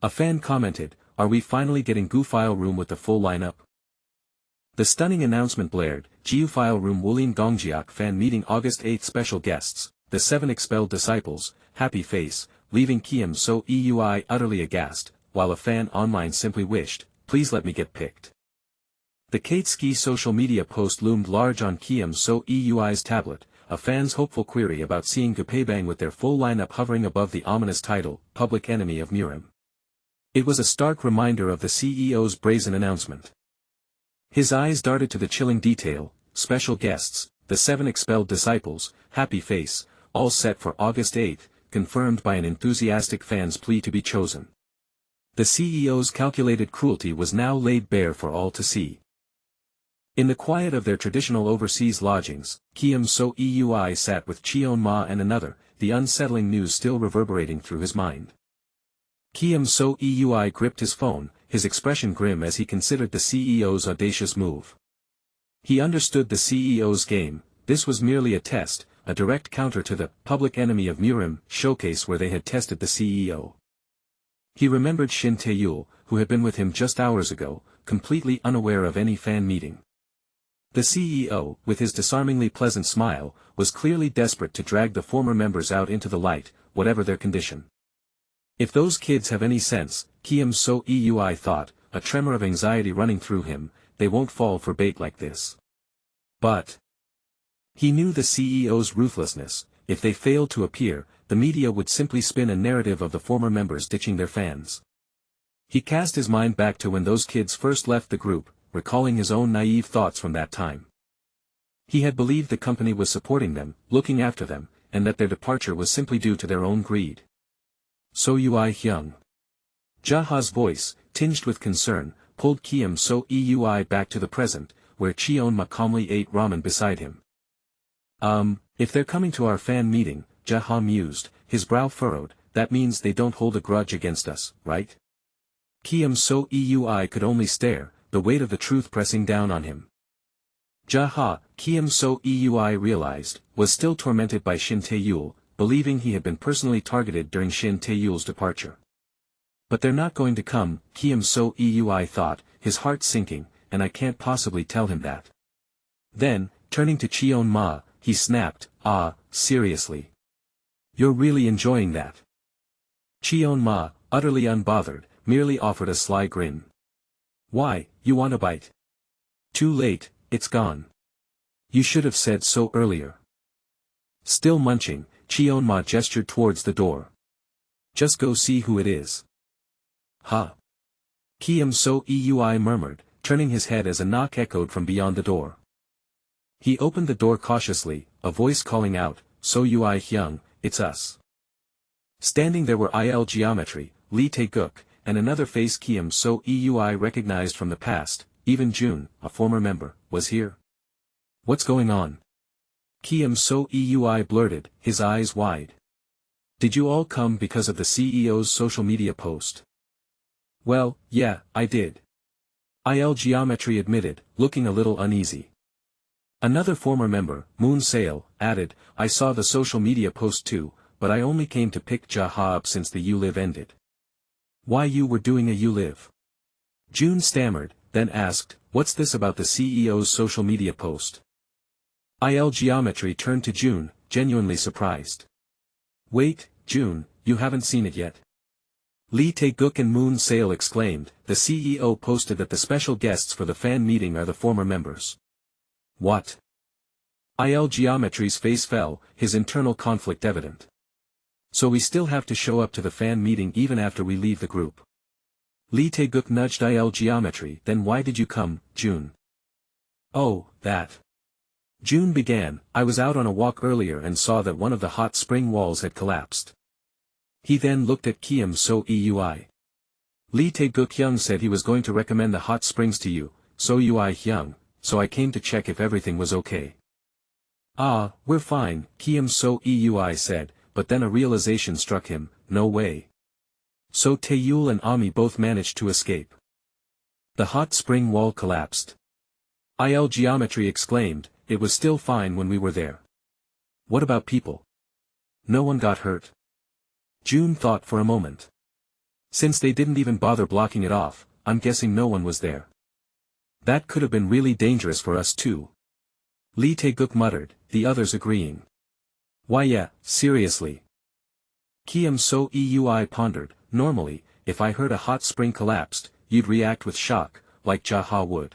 A fan commented, "Are we finally getting Gu File Room with the full lineup?" The stunning announcement blared, Jiu File Room Wulin Gongjiak Fan Meeting August 8 Special Guests, the 7 Expelled Disciples, Happy Face, leaving Kiam So Eui utterly aghast, while a fan online simply wished, "Please let me get picked." The Katsuki social media post loomed large on Kiam So Eui's tablet, a fan's hopeful query about seeing Gupebang with their full lineup hovering above the ominous title, Public Enemy of Murim. It was a stark reminder of the CEO's brazen announcement. His eyes darted to the chilling detail: special guests, the 7 expelled disciples, happy face, all set for August 8, confirmed by an enthusiastic fan's plea to be chosen. The CEO's calculated cruelty was now laid bare for all to see. In the quiet of their traditional overseas lodgings, Kiem So Eui sat with Cheon Ma and another, the unsettling news still reverberating through his mind. Kiem So Eui gripped his phone, his expression grim as he considered the CEO's audacious move. He understood the CEO's game. This was merely a test, a direct counter to the Public Enemy of Murim showcase where they had tested the CEO. He remembered Shin Tae-yul, who had been with him just hours ago, completely unaware of any fan meeting. The CEO, with his disarmingly pleasant smile, was clearly desperate to drag the former members out into the light, whatever their condition. If those kids have any sense, Kiem So Eui thought, a tremor of anxiety running through him, they won't fall for bait like this. But he knew the CEO's ruthlessness. If they failed to appear, the media would simply spin a narrative of the former members ditching their fans. He cast his mind back to when those kids first left the group, recalling his own naive thoughts from that time. He had believed the company was supporting them, looking after them, and that their departure was simply due to their own greed. So Ui Hyung. Jaha's voice, tinged with concern, pulled Kiem So Eui back to the present, where Cheon Ma calmly ate ramen beside him. If they're coming to our fan meeting, Jaha mused, his brow furrowed, that means they don't hold a grudge against us, right? Kiem So Eui could only stare, the weight of the truth pressing down on him. Jaha, Kiem So Eui realized, was still tormented by Shin Tae-yul, believing he had been personally targeted during Shin Tae-yul's departure. But they're not going to come, Kiem So Eui thought, his heart sinking, and I can't possibly tell him that. Then, turning to Cheon Ma, he snapped, seriously? You're really enjoying that? Cheon Ma, utterly unbothered, merely offered a sly grin. Why, you want a bite? Too late, it's gone. You should have said so earlier. Still munching, Cheon Ma gestured towards the door. Just go see who it is. Huh? Kiem So Eui murmured, turning his head as a knock echoed from beyond the door. He opened the door cautiously, a voice calling out, So Ui Hyung, it's us. Standing there were Il Geometry, Lee Tae-guk, and another face Kiem So Eui recognized from the past. Even June, a former member, was here. What's going on? Kiem So Eui blurted, his eyes wide. Did you all come because of the CEO's social media post? Well, yeah, I did. Il Geometry admitted, looking a little uneasy. Another former member, Moon Sail, added, I saw the social media post too, but I only came to pick Jaha up since the U-Live ended. Why you were doing a U-Live? June stammered, then asked, what's this about the CEO's social media post? Il Geometry turned to June, genuinely surprised. Wait, June, you haven't seen it yet? Lee Tae-guk and Moon Sail exclaimed, the CEO posted that the special guests for the fan meeting are the former members. What? Il Geometry's face fell, his internal conflict evident. So we still have to show up to the fan meeting even after we leave the group. Lee Tae-guk nudged Il Geometry, then why did you come, June? Oh, that. June began, I was out on a walk earlier and saw that one of the hot spring walls had collapsed. He then looked at Kiem So Eui. Lee Tae-guk Hyung said he was going to recommend the hot springs to you, So Ui Hyung, so I came to check if everything was okay. We're fine, Kiem So Eui said, but then a realization struck him, no way. So Tae-yul and Ami both managed to escape. The hot spring wall collapsed. Il Geometry exclaimed, it was still fine when we were there. What about people? No one got hurt. June thought for a moment. Since they didn't even bother blocking it off, I'm guessing no one was there. That could have been really dangerous for us too. Lee Tae-guk muttered, the others agreeing. Why yeah, seriously. Kiem So Eui pondered, normally, if I heard a hot spring collapsed, you'd react with shock, like Jaha would.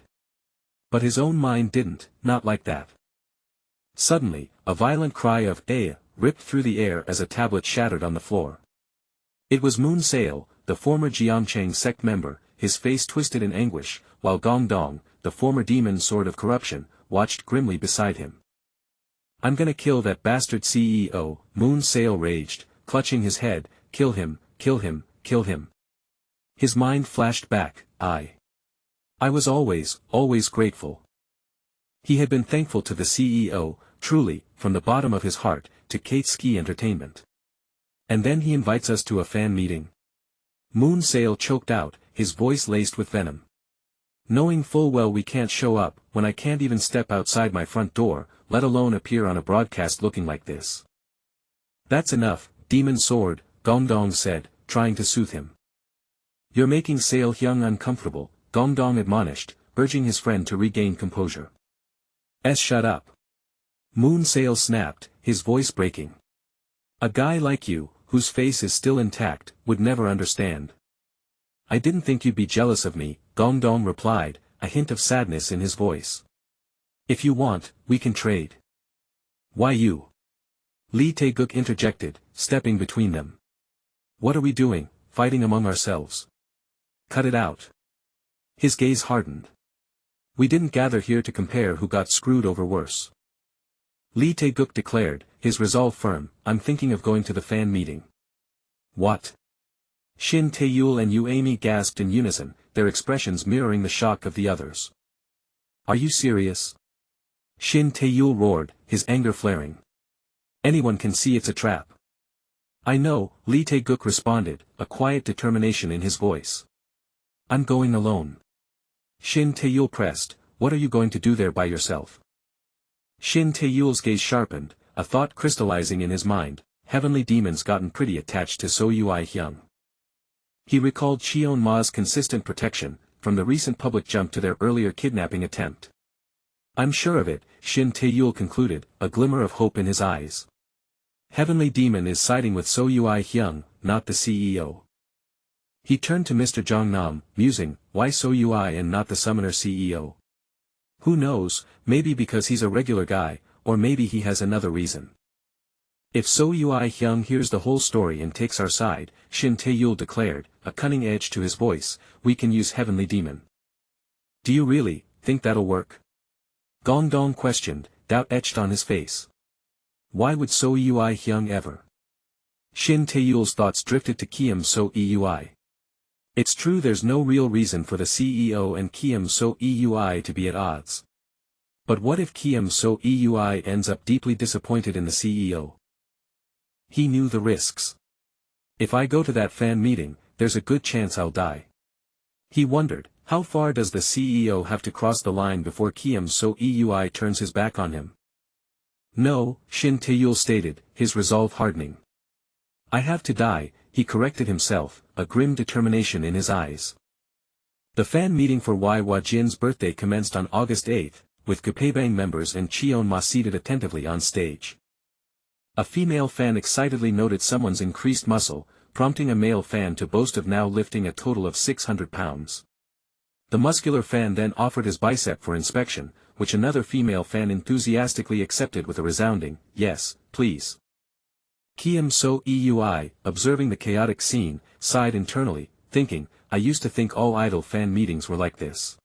But his own mind didn't, not like that. Suddenly, a violent cry of ripped through the air as a tablet shattered on the floor. It was Moon Sail, the former Jiamchang sect member, his face twisted in anguish, while Gong Dong, the former demon sword of corruption, watched grimly beside him. "I'm gonna kill that bastard CEO," Moon Sail raged, clutching his head. "Kill him, kill him, kill him." His mind flashed back. I was always grateful. He had been thankful to the CEO, truly, from the bottom of his heart, to Kate Ski Entertainment. And then he invites us to a fan meeting. Moon Sail choked out, his voice laced with venom. "Knowing full well we can't show up, when I can't even step outside my front door, let alone appear on a broadcast looking like this." "That's enough, Demon Sword," Gong Dong said, trying to soothe him. "You're making Sail Hyung uncomfortable," Gong Dong admonished, urging his friend to regain composure. Shut up." Moon Sail snapped, his voice breaking. "A guy like you, whose face is still intact, would never understand." "I didn't think you'd be jealous of me," Gong Dong replied, a hint of sadness in his voice. "If you want, we can trade." "Why you?" Lee Tae-guk interjected, stepping between them. "What are we doing, fighting among ourselves? Cut it out." His gaze hardened. "We didn't gather here to compare who got screwed over worse." Lee Tae-guk declared, his resolve firm. "I'm thinking of going to the fan meeting." "What?" Shin Tae-yul and Yu Amy gasped in unison, their expressions mirroring the shock of the others. "Are you serious?" Shin Tae-yul roared, his anger flaring. "Anyone can see it's a trap." "I know," Lee Tae-guk responded, a quiet determination in his voice. "I'm going alone." Shin Tae-yul pressed, "What are you going to do there by yourself?" Shin Tae-yul's gaze sharpened, a thought crystallizing in his mind. Heavenly demons gotten pretty attached to So Ui Hyung. He recalled Cheon Ma's consistent protection, from the recent public jump to their earlier kidnapping attempt. "I'm sure of it," Shin Tae-yul concluded, a glimmer of hope in his eyes. Heavenly demon is siding with So Ui Hyung, not the CEO. He turned to Mr. Jong Nam, musing, why So Ui and not the summoner CEO? Who knows, maybe because he's a regular guy, or maybe he has another reason. If So Ui Hyung hears the whole story and takes our side, Shin Tae-yul declared, a cunning edge to his voice, we can use Heavenly Demon. "Do you really think that'll work?" Gong Dong questioned, doubt etched on his face. "Why would So Ui Hyung ever?" Shin Tae-yul's thoughts drifted to Kiem So Eui. It's true there's no real reason for the CEO and Kiem So Eui to be at odds. But what if Kiem So Eui ends up deeply disappointed in the CEO? He knew the risks. If I go to that fan meeting, there's a good chance I'll die. He wondered, how far does the CEO have to cross the line before Kiem So Eui turns his back on him? "No," Shin Tae-yul stated, his resolve hardening. "I have to die," he corrected himself, a grim determination in his eyes. The fan meeting for Wai Wajin's birthday commenced on August 8, with Gapebang members and Cheon Ma seated attentively on stage. A female fan excitedly noted someone's increased muscle, prompting a male fan to boast of now lifting a total of 600 pounds. The muscular fan then offered his bicep for inspection, which another female fan enthusiastically accepted with a resounding, "Yes, please." Kiem So Eui, observing the chaotic scene, sighed internally, thinking, I used to think all idol fan meetings were like this.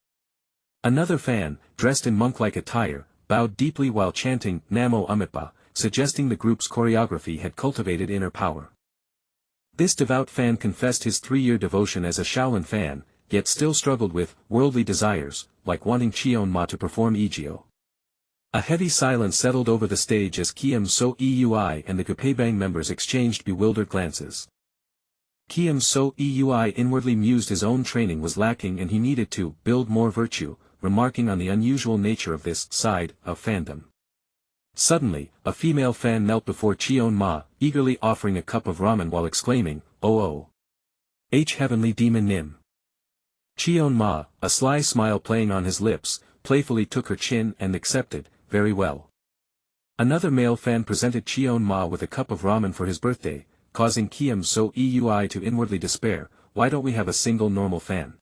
Another fan, dressed in monk-like attire, bowed deeply while chanting Namo Amitpa, suggesting the group's choreography had cultivated inner power. This devout fan confessed his 3-year devotion as a Shaolin fan, yet still struggled with worldly desires, like wanting Cheon Ma to perform Egyo. A heavy silence settled over the stage as Kiem So Eui and the Gapebang members exchanged bewildered glances. Kiem So Eui inwardly mused his own training was lacking and he needed to build more virtue, remarking on the unusual nature of this side of fandom. Suddenly, a female fan knelt before Cheon Ma, eagerly offering a cup of ramen while exclaiming, "Oh! Heavenly Demon Nim." Cheon Ma, a sly smile playing on his lips, playfully took her chin and accepted, "Very well." Another male fan presented Cheon Ma with a cup of ramen for his birthday, causing Kiem So Eui to inwardly despair, why don't we have a single normal fan?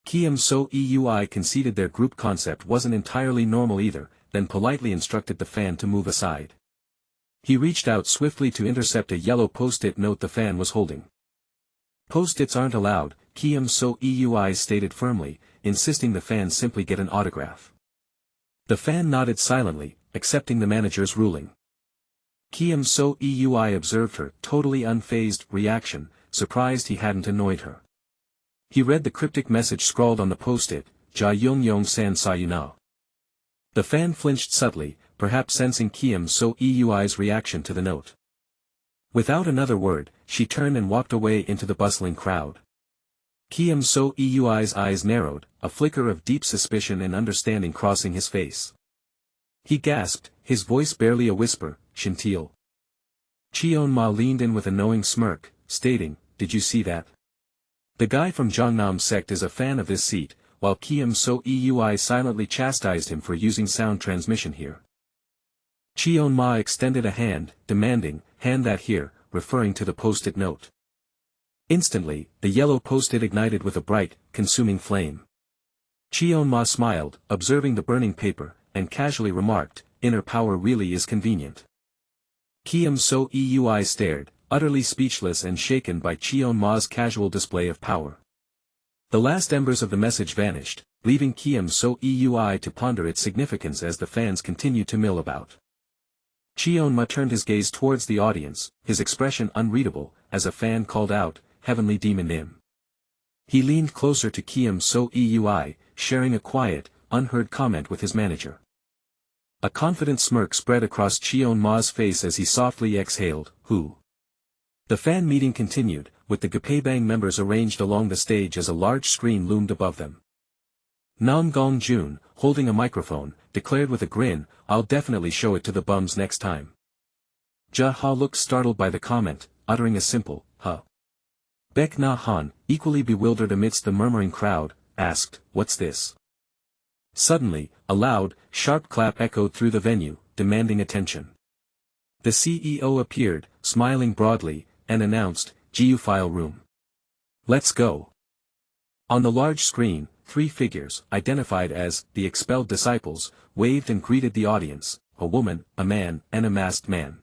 Kiem So Eui conceded their group concept wasn't entirely normal either, then politely instructed the fan to move aside. He reached out swiftly to intercept a yellow post-it note the fan was holding. Post-its aren't allowed, Kiem So Eui stated firmly, insisting the fan simply get an autograph. The fan nodded silently, accepting the manager's ruling. Kiem So Eui observed her totally unfazed reaction, surprised he hadn't annoyed her. He read the cryptic message scrawled on the post-it, Ja Yung Yong San Sayuna. The fan flinched subtly, perhaps sensing Kiem So Eui's reaction to the note. Without another word, she turned and walked away into the bustling crowd. Kiem So Eui's eyes narrowed, a flicker of deep suspicion and understanding crossing his face. He gasped, his voice barely a whisper, "Shintil." Cheon Ma leaned in with a knowing smirk, stating, "Did you see that? The guy from Jongnam sect is a fan of this seat, while Kiem So Eui silently chastised him for using sound transmission here." Cheon Ma extended a hand, demanding, "Hand that here," referring to the post-it note. Instantly, the yellow post-it ignited with a bright, consuming flame. Cheon Ma smiled, observing the burning paper, and casually remarked, "Inner power really is convenient." Kiem So Eui stared, utterly speechless and shaken by Cheon Ma's casual display of power. The last embers of the message vanished, leaving Kiem So Eui to ponder its significance as the fans continued to mill about. Cheon Ma turned his gaze towards the audience, his expression unreadable, as a fan called out, "Heavenly Demon Im." He leaned closer to Kiem So Eui, sharing a quiet, unheard comment with his manager. A confident smirk spread across Cheon Ma's face as he softly exhaled, "Who?" The fan meeting continued, with the Gapebang members arranged along the stage as a large screen loomed above them. Nam Gong Jun, holding a microphone, declared with a grin, "I'll definitely show it to the bums next time." Ja Ha looked startled by the comment, uttering a simple, "Huh." Baek Na Han, equally bewildered amidst the murmuring crowd, asked, "What's this?" Suddenly, a loud, sharp clap echoed through the venue, demanding attention. The CEO appeared, smiling broadly, and announced, "Jiu File Room. Let's go." On the large screen, 3 figures, identified as the expelled disciples, waved and greeted the audience, a woman, a man, and a masked man.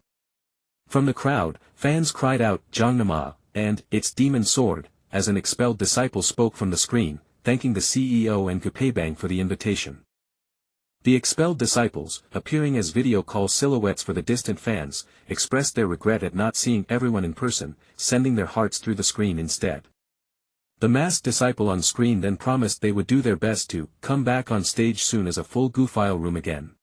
From the crowd, fans cried out, "Jongnama," and "It's Demon Sword," as an expelled disciple spoke from the screen, thanking the CEO and Gapebang for the invitation. The expelled disciples, appearing as video call silhouettes for the distant fans, expressed their regret at not seeing everyone in person, sending their hearts through the screen instead. The masked disciple on screen then promised they would do their best to come back on stage soon as a full Gu File Room again.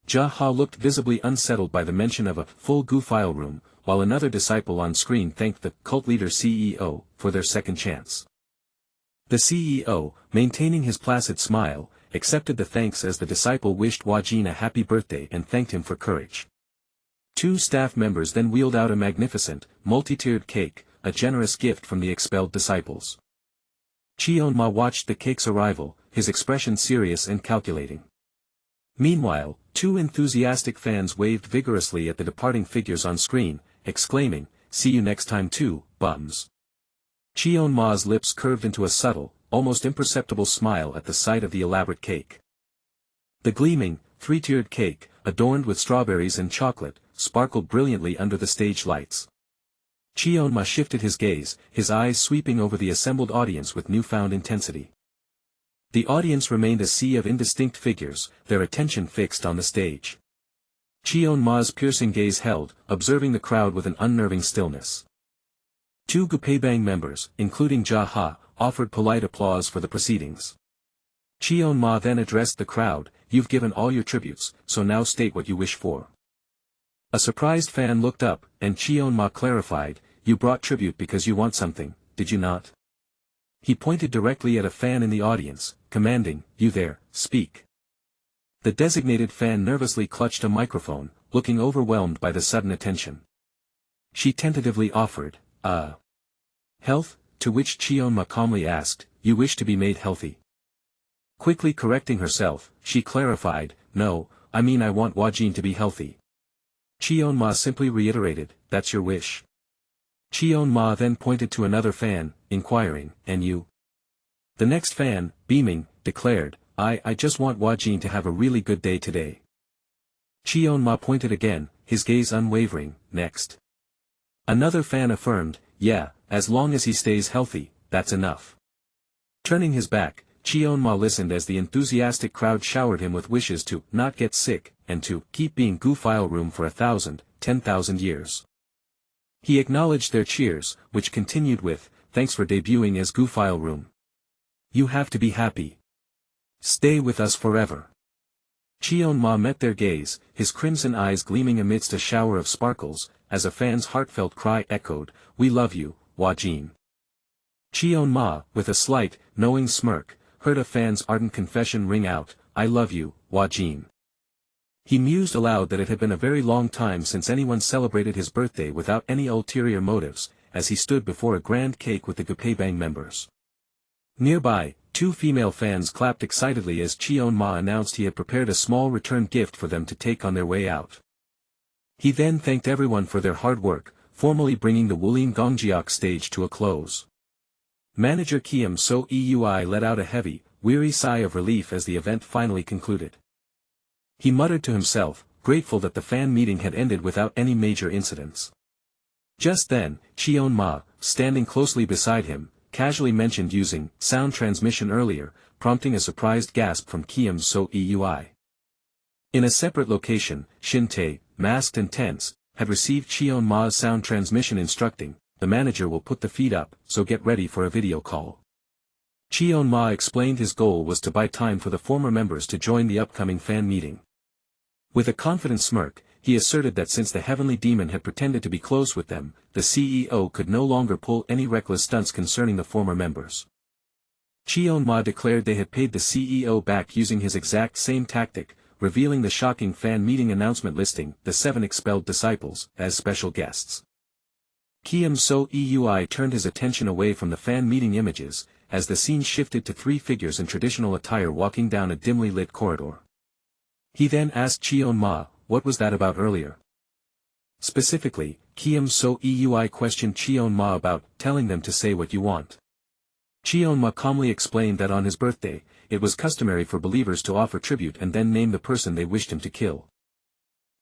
Ja Ha looked visibly unsettled by the mention of a full Gu File Room, while another disciple on screen thanked the cult leader CEO for their second chance. The CEO, maintaining his placid smile, accepted the thanks as the disciple wished Wajin a happy birthday and thanked him for courage. 2 staff members then wheeled out a magnificent, multi-tiered cake, a generous gift from the expelled disciples. Cheon Ma watched the cake's arrival, his expression serious and calculating. Meanwhile, 2 enthusiastic fans waved vigorously at the departing figures on screen, exclaiming, "See you next time too, bums." Cheon Ma's lips curved into a subtle, almost imperceptible smile at the sight of the elaborate cake. The gleaming, 3-tiered cake, adorned with strawberries and chocolate, sparkled brilliantly under the stage lights. Cheon Ma shifted his gaze, his eyes sweeping over the assembled audience with newfound intensity. The audience remained a sea of indistinct figures, their attention fixed on the stage. Cheon Ma's piercing gaze held, observing the crowd with an unnerving stillness. 2 Gapebang members, including Ja Ha, offered polite applause for the proceedings. Cheon Ma then addressed the crowd, "You've given all your tributes, so now state what you wish for." A surprised fan looked up, and Cheon Ma clarified, "You brought tribute because you want something, did you not?" He pointed directly at a fan in the audience, commanding, "You there, speak." The designated fan nervously clutched a microphone, looking overwhelmed by the sudden attention. She tentatively offered, health?" To which Cheon Ma calmly asked, "You wish to be made healthy?" Quickly correcting herself, she clarified, "No, I mean I want Wajin to be healthy." Cheon Ma simply reiterated, "That's your wish." Cheon Ma then pointed to another fan, inquiring, "And you?" The next fan, beaming, declared, I just want Wajin to have a really good day today." Cheon Ma pointed again, his gaze unwavering, "Next." Another fan affirmed, "Yeah, as long as he stays healthy, that's enough. Turning his back, Cheon-ma listened as the enthusiastic crowd showered him with wishes to not get sick, and to keep being Gu-file room for 10,000 years. He acknowledged their cheers, which continued with, "Thanks for debuting as Gu-file room. You have to be happy. Stay with us forever." Cheon-ma met their gaze, his crimson eyes gleaming amidst a shower of sparkles, as a fan's heartfelt cry echoed, "We love you, Hwa-jin." Cheon-ma, with a slight, knowing smirk, heard a fan's ardent confession ring out, "I love you, Hwa-jin." He mused aloud that it had been a very long time since anyone celebrated his birthday without any ulterior motives, as he stood before a grand cake with the Gupebang members. Nearby, two female fans clapped excitedly as Cheon-ma announced he had prepared a small return gift for them to take on their way out. He then thanked everyone for their hard work, formally bringing the Wulin Gongjiak stage to a close. Manager Kiem So-eui let out a heavy, weary sigh of relief as the event finally concluded. He muttered to himself, grateful that the fan meeting had ended without any major incidents. Just then, Cheon-ma, standing closely beside him, casually mentioned using sound transmission earlier, prompting a surprised gasp from Kiem So-eui. In a separate location, Shin-tae, masked and tense, had received Cheon-ma's sound transmission instructing, "The manager will put the feed up, so get ready for a video call." Cheon-ma explained his goal was to buy time for the former members to join the upcoming fan meeting. With a confident smirk, he asserted that since the heavenly demon had pretended to be close with them, the CEO could no longer pull any reckless stunts concerning the former members. Cheon-ma declared they had paid the CEO back using his exact same tactic, revealing the shocking fan meeting announcement listing the 7 expelled disciples as special guests. Kiem So-eui turned his attention away from the fan meeting images, as the scene shifted to 3 figures in traditional attire walking down a dimly lit corridor. He then asked Cheon-ma, what was that about earlier? Specifically, Kiem So-eui questioned Cheon-ma about telling them to say what you want. Cheon-ma calmly explained that on his birthday, it was customary for believers to offer tribute and then name the person they wished him to kill.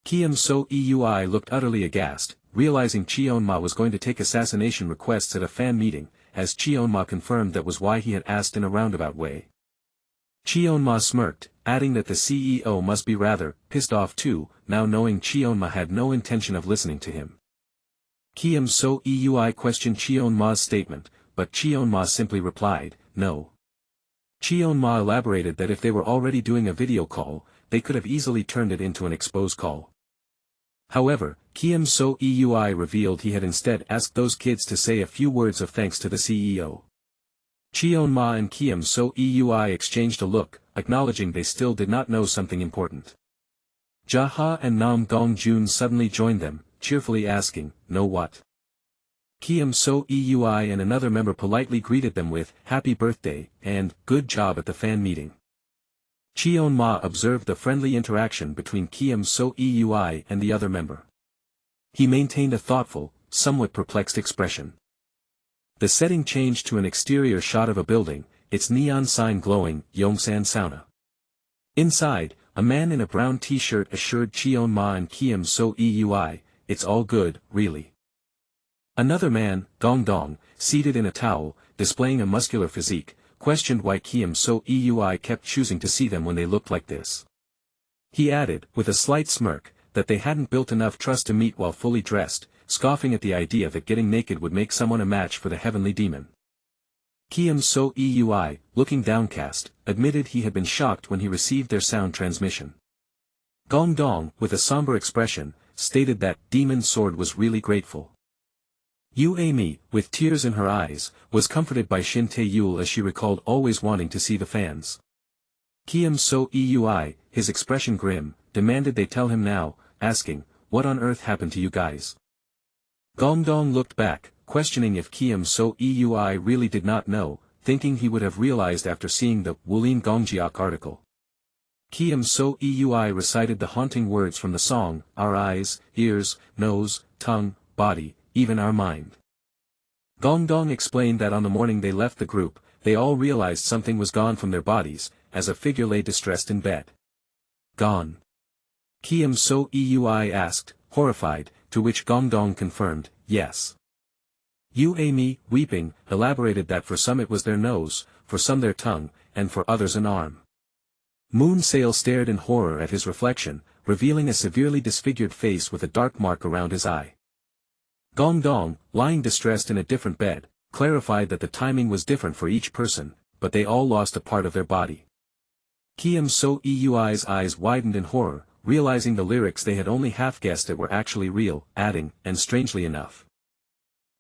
Kiem So-eui looked utterly aghast, realizing Cheon-ma was going to take assassination requests at a fan meeting, as Cheon-ma confirmed that was why he had asked in a roundabout way. Cheon-ma smirked, adding that the CEO must be rather pissed off too, now knowing Cheon-ma had no intention of listening to him. Kiem So-eui questioned Cheon-ma's statement, but Cheon-ma simply replied, "No." Cheon-ma elaborated that if they were already doing a video call, they could have easily turned it into an expose call. However, Kiem So-eui revealed he had instead asked those kids to say a few words of thanks to the CEO. Cheon-ma and Kiem So-eui exchanged a look, acknowledging they still did not know something important. Jaha and Nam Dong-jun suddenly joined them, cheerfully asking, "Know what?" Kiem So-eui and another member politely greeted them with, "Happy birthday," and, "Good job at the fan meeting." Cheon-ma observed the friendly interaction between Kiem So-eui and the other member. He maintained a thoughtful, somewhat perplexed expression. The setting changed to an exterior shot of a building, its neon sign glowing, Yongsan Sauna. Inside, a man in a brown t-shirt assured Cheon-ma and Kiem So-eui, "It's all good, really." Another man, Dong-dong, seated in a towel, displaying a muscular physique, questioned why Kiem So-eui kept choosing to see them when they looked like this. He added, with a slight smirk, that they hadn't built enough trust to meet while fully dressed, scoffing at the idea that getting naked would make someone a match for the heavenly demon. Kiem So-eui, looking downcast, admitted he had been shocked when he received their sound transmission. Dong-dong, with a somber expression, stated that demon sword was really grateful. Yu-ami, with tears in her eyes, was comforted by Shin Tae-yul as she recalled always wanting to see the fans. Kiem So-eui, his expression grim, demanded they tell him now, asking, "What on earth happened to you guys?" Dong-dong looked back, questioning if Kiem So-eui really did not know, thinking he would have realized after seeing the Wulin Gongjiak article. Kiem So-eui recited the haunting words from the song, "Our eyes, ears, nose, tongue, body, even our mind." Dong-dong explained that on the morning they left the group, they all realized something was gone from their bodies, as a figure lay distressed in bed. "Gone?" Kiem So-eui asked, horrified, to which Dong-dong confirmed, "Yes." Yu Ami, weeping, elaborated that for some it was their nose, for some their tongue, and for others an arm. Moon Sail stared in horror at his reflection, revealing a severely disfigured face with a dark mark around his eye. Gong Dong, lying distressed in a different bed, clarified that the timing was different for each person, but they all lost a part of their body. Kiem So Eui's eyes widened in horror, realizing the lyrics they had only half guessed at were actually real, adding, and strangely enough.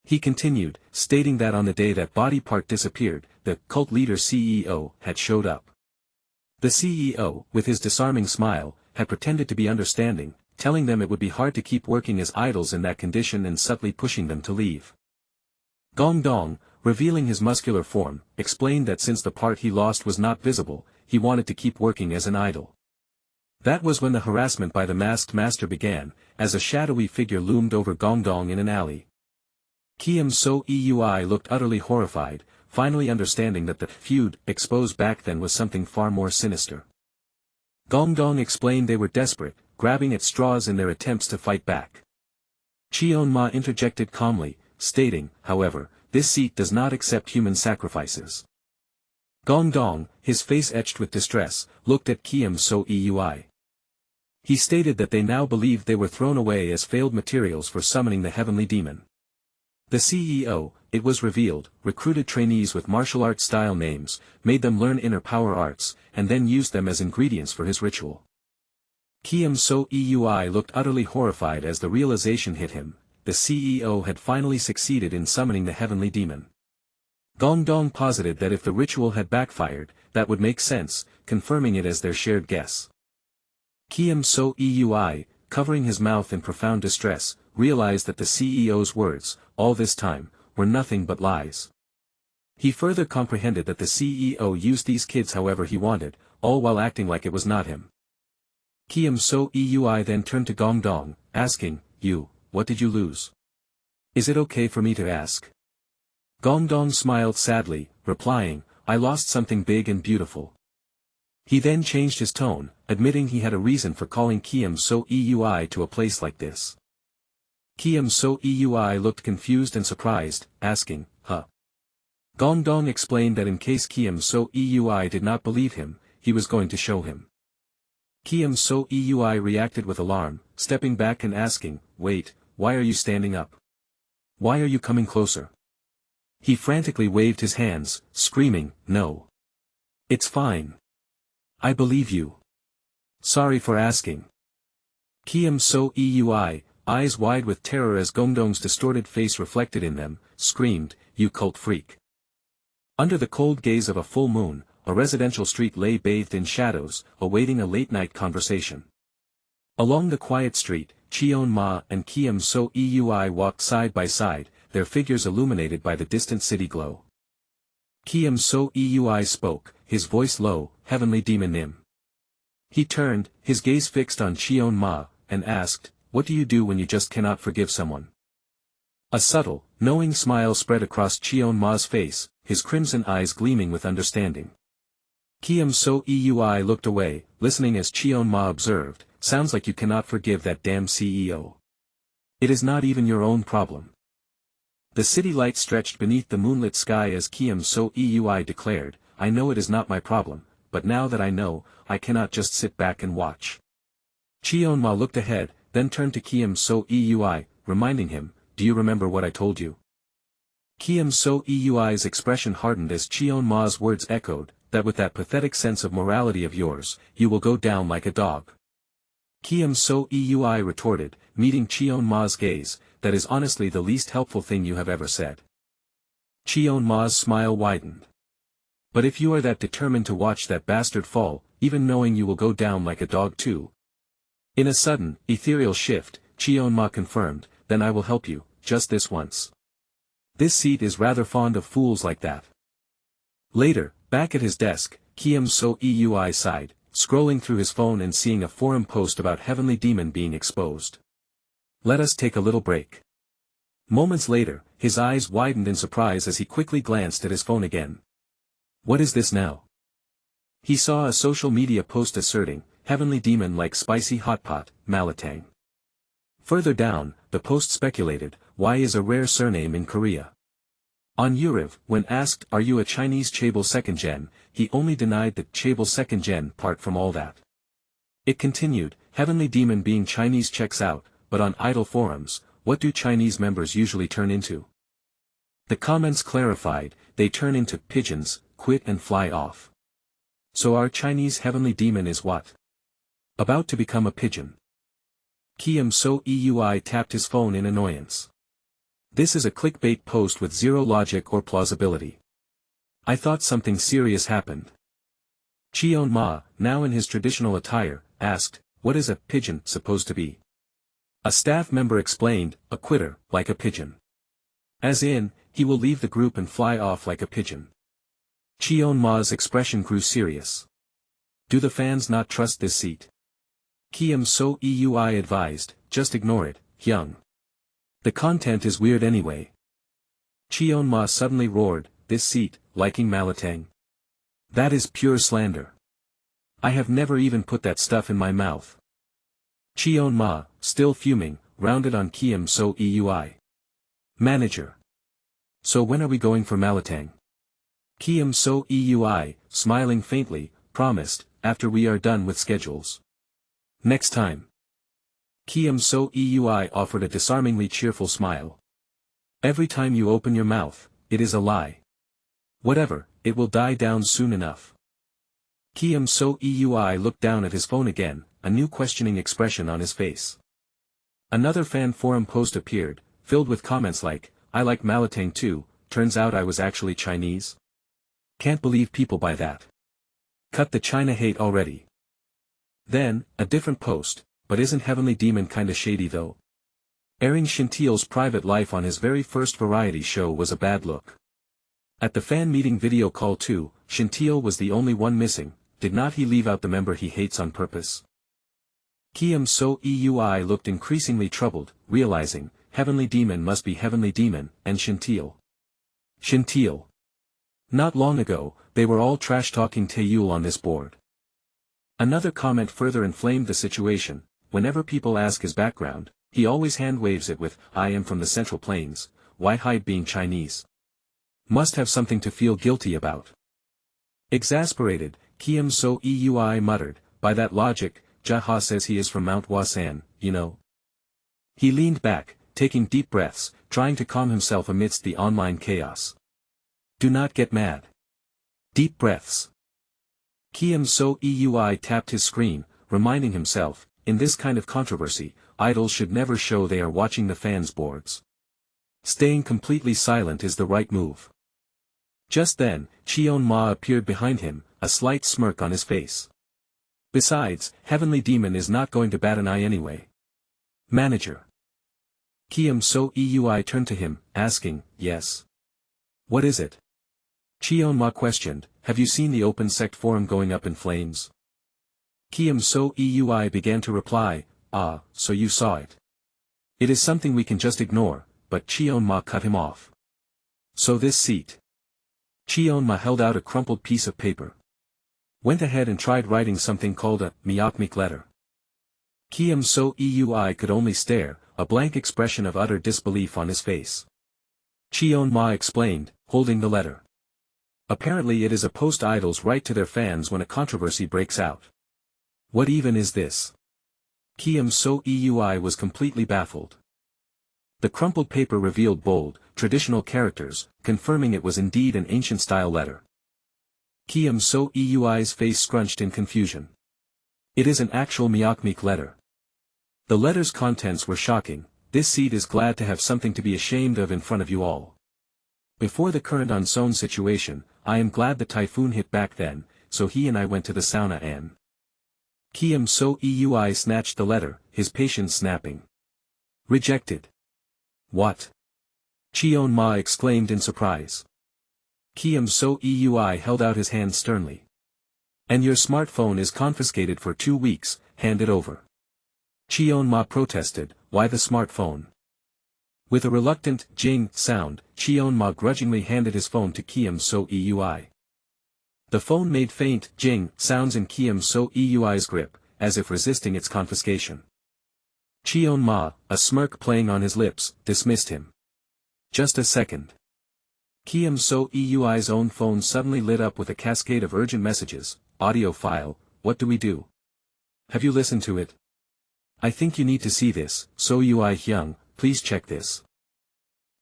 He continued, stating that on the day that body part disappeared, the cult leader CEO had showed up. The CEO, with his disarming smile, had pretended to be understanding, telling them it would be hard to keep working as idols in that condition and subtly pushing them to leave. Gong Dong, revealing his muscular form, explained that since the part he lost was not visible, he wanted to keep working as an idol. That was when the harassment by the masked master began, as a shadowy figure loomed over Gong Dong in an alley. Kiem So Eui looked utterly horrified, finally understanding that the feud exposed back then was something far more sinister. Gong Dong explained they were desperate, grabbing at straws in their attempts to fight back. Cheon Ma interjected calmly, stating, however, this seat does not accept human sacrifices. Gong Dong, his face etched with distress, looked at Kiem So Eui. He stated that they now believed they were thrown away as failed materials for summoning the heavenly demon. The CEO, it was revealed, recruited trainees with martial arts style names, made them learn inner power arts, and then used them as ingredients for his ritual. Kiem So Eui looked utterly horrified as the realization hit him, the CEO had finally succeeded in summoning the heavenly demon. Gong Dong posited that if the ritual had backfired, that would make sense, confirming it as their shared guess. Kiem So Eui, covering his mouth in profound distress, realized that the CEO's words, all this time, were nothing but lies. He further comprehended that the CEO used these kids however he wanted, all while acting like it was not him. Kiem So Eui then turned to Gong Dong, asking, "You, what did you lose? Is it okay for me to ask?" Gong Dong smiled sadly, replying, "I lost something big and beautiful." He then changed his tone, admitting he had a reason for calling Kiem So Eui to a place like this. Kiem So Eui looked confused and surprised, asking, "Huh?" Gong Dong explained that in case Kiem So Eui did not believe him, he was going to show him. Kiem So Eui reacted with alarm, stepping back and asking, "Wait, why are you standing up? Why are you coming closer?" He frantically waved his hands, screaming, "No. It's fine. I believe you. Sorry for asking." Kiem So Eui, eyes wide with terror as Gongdong's distorted face reflected in them, screamed, "You cult freak." Under the cold gaze of a full moon, a residential street lay bathed in shadows, awaiting a late-night conversation. Along the quiet street, Cheon Ma and Kiem So Eui walked side by side, their figures illuminated by the distant city glow. Kiem So Eui spoke, his voice low, "Heavenly Demon Nim." He turned, his gaze fixed on Cheon Ma, and asked, "What do you do when you just cannot forgive someone?" A subtle, knowing smile spread across Cheon Ma's face, his crimson eyes gleaming with understanding. Kiem So Eui looked away, listening as Cheon Ma observed, "Sounds like you cannot forgive that damn CEO. It is not even your own problem." The city light stretched beneath the moonlit sky as Kiem So Eui declared, "I know it is not my problem, but now that I know, I cannot just sit back and watch." Cheon Ma looked ahead, then turned to Kiem So Eui, reminding him, "Do you remember what I told you?" Kiem So Eui's expression hardened as Cheon Ma's words echoed, "That with that pathetic sense of morality of yours, you will go down like a dog." Kiem So Eui retorted, meeting Cheon Ma's gaze, "That is honestly the least helpful thing you have ever said." Cheon Ma's smile widened. "But if you are that determined to watch that bastard fall, even knowing you will go down like a dog too?" In a sudden, ethereal shift, Cheon Ma confirmed, "Then I will help you, just this once. This seat is rather fond of fools like that." Later, back at his desk, Kiem So Eui sighed, scrolling through his phone and seeing a forum post about Heavenly Demon being exposed. "Let us take a little break." Moments later, his eyes widened in surprise as he quickly glanced at his phone again. What is this now? He saw a social media post asserting, "Heavenly Demon like spicy hot pot, Malatang." Further down, the post speculated, "Why is a rare surname in Korea?" On Uriv, when asked are you a Chinese Chable 2nd Gen, he only denied the Chable 2nd Gen part from all that. It continued, Heavenly Demon being Chinese checks out, but on idol forums, what do Chinese members usually turn into? The comments clarified, they turn into pigeons, quit and fly off. So our Chinese Heavenly Demon is what? About to become a pigeon. Kiem So Eui tapped his phone in annoyance. This is a clickbait post with zero logic or plausibility. I thought something serious happened. Cheon Ma, now in his traditional attire, asked, what is a pigeon supposed to be? A staff member explained, a quitter, like a pigeon. As in, he will leave the group and fly off like a pigeon. Cheon Ma's expression grew serious. Do the fans not trust this seat? Kiem So Eui advised, just ignore it, Hyung. The content is weird anyway. Cheon Ma suddenly roared, this seat, liking Malatang. That is pure slander. I have never even put that stuff in my mouth. Cheon Ma, still fuming, rounded on Kiem So Eui. Manager. So when are we going for Malatang? Kiem So Eui, smiling faintly, promised, after we are done with schedules. Next time. Kiem So Eui offered a disarmingly cheerful smile. Every time you open your mouth, it is a lie. Whatever, it will die down soon enough. Kiem So Eui looked down at his phone again, a new questioning expression on his face. Another fan forum post appeared, filled with comments like, I like Malatang too, turns out I was actually Chinese. Can't believe people buy that. Cut the China hate already. Then, a different post, but isn't Heavenly Demon kinda shady though? Airing Shintiel's private life on his very first variety show was a bad look. At the fan meeting video call too, Shintiel was the only one missing, did not he leave out the member he hates on purpose? Kiem So Eui looked increasingly troubled, realizing, Heavenly Demon must be Heavenly Demon, and Shintiel. Shintiel. Not long ago, they were all trash-talking Taeyul on this board. Another comment further inflamed the situation, whenever people ask his background, he always hand-waves it with, I am from the Central Plains, why hide being Chinese? Must have something to feel guilty about. Exasperated, Kiem So Eui muttered, by that logic, Jaha says he is from Mount Wasan, you know. He leaned back, taking deep breaths, trying to calm himself amidst the online chaos. Do not get mad. Deep breaths. Kiem So Eui tapped his screen, reminding himself, in this kind of controversy, idols should never show they are watching the fans' boards. Staying completely silent is the right move. Just then, Cheon Ma appeared behind him, a slight smirk on his face. Besides, Heavenly Demon is not going to bat an eye anyway. Manager. Kiem So Eui turned to him, asking, yes. What is it? Cheon Ma questioned, have you seen the open sect forum going up in flames? Kiem So Eui began to reply, so you saw it. It is something we can just ignore, but Cheon Ma cut him off. So this seat. Cheon Ma held out a crumpled piece of paper. Went ahead and tried writing something called a Miyakmik letter. Kiem So Eui could only stare, a blank expression of utter disbelief on his face. Cheon Ma explained, holding the letter. Apparently it is a post idols write to their fans when a controversy breaks out. What even is this? Kiem So Eui was completely baffled. The crumpled paper revealed bold, traditional characters, confirming it was indeed an ancient-style letter. Kiem So Eui's face scrunched in confusion. It is an actual Miyakmik letter. The letter's contents were shocking. This seed is glad to have something to be ashamed of in front of you all. Before the current Onson situation, I am glad the typhoon hit back then, so he and I went to the sauna and... Kiem So Eui snatched the letter, his patience snapping. Rejected. What? Cheon Ma exclaimed in surprise. Kiem So Eui held out his hand sternly. And your smartphone is confiscated for 2 weeks, hand it over. Cheon Ma protested, why the smartphone? With a reluctant, jing, sound, Cheon Ma grudgingly handed his phone to Kiem So Eui. The phone made faint, jing, sounds in Kiem So Eui's grip, as if resisting its confiscation. Cheon Ma, a smirk playing on his lips, dismissed him. Just a second. Kim So-eui's own phone suddenly lit up with a cascade of urgent messages. Audio file, what do we do? Have you listened to it? I think you need to see this. So-eui Hyung, please check this.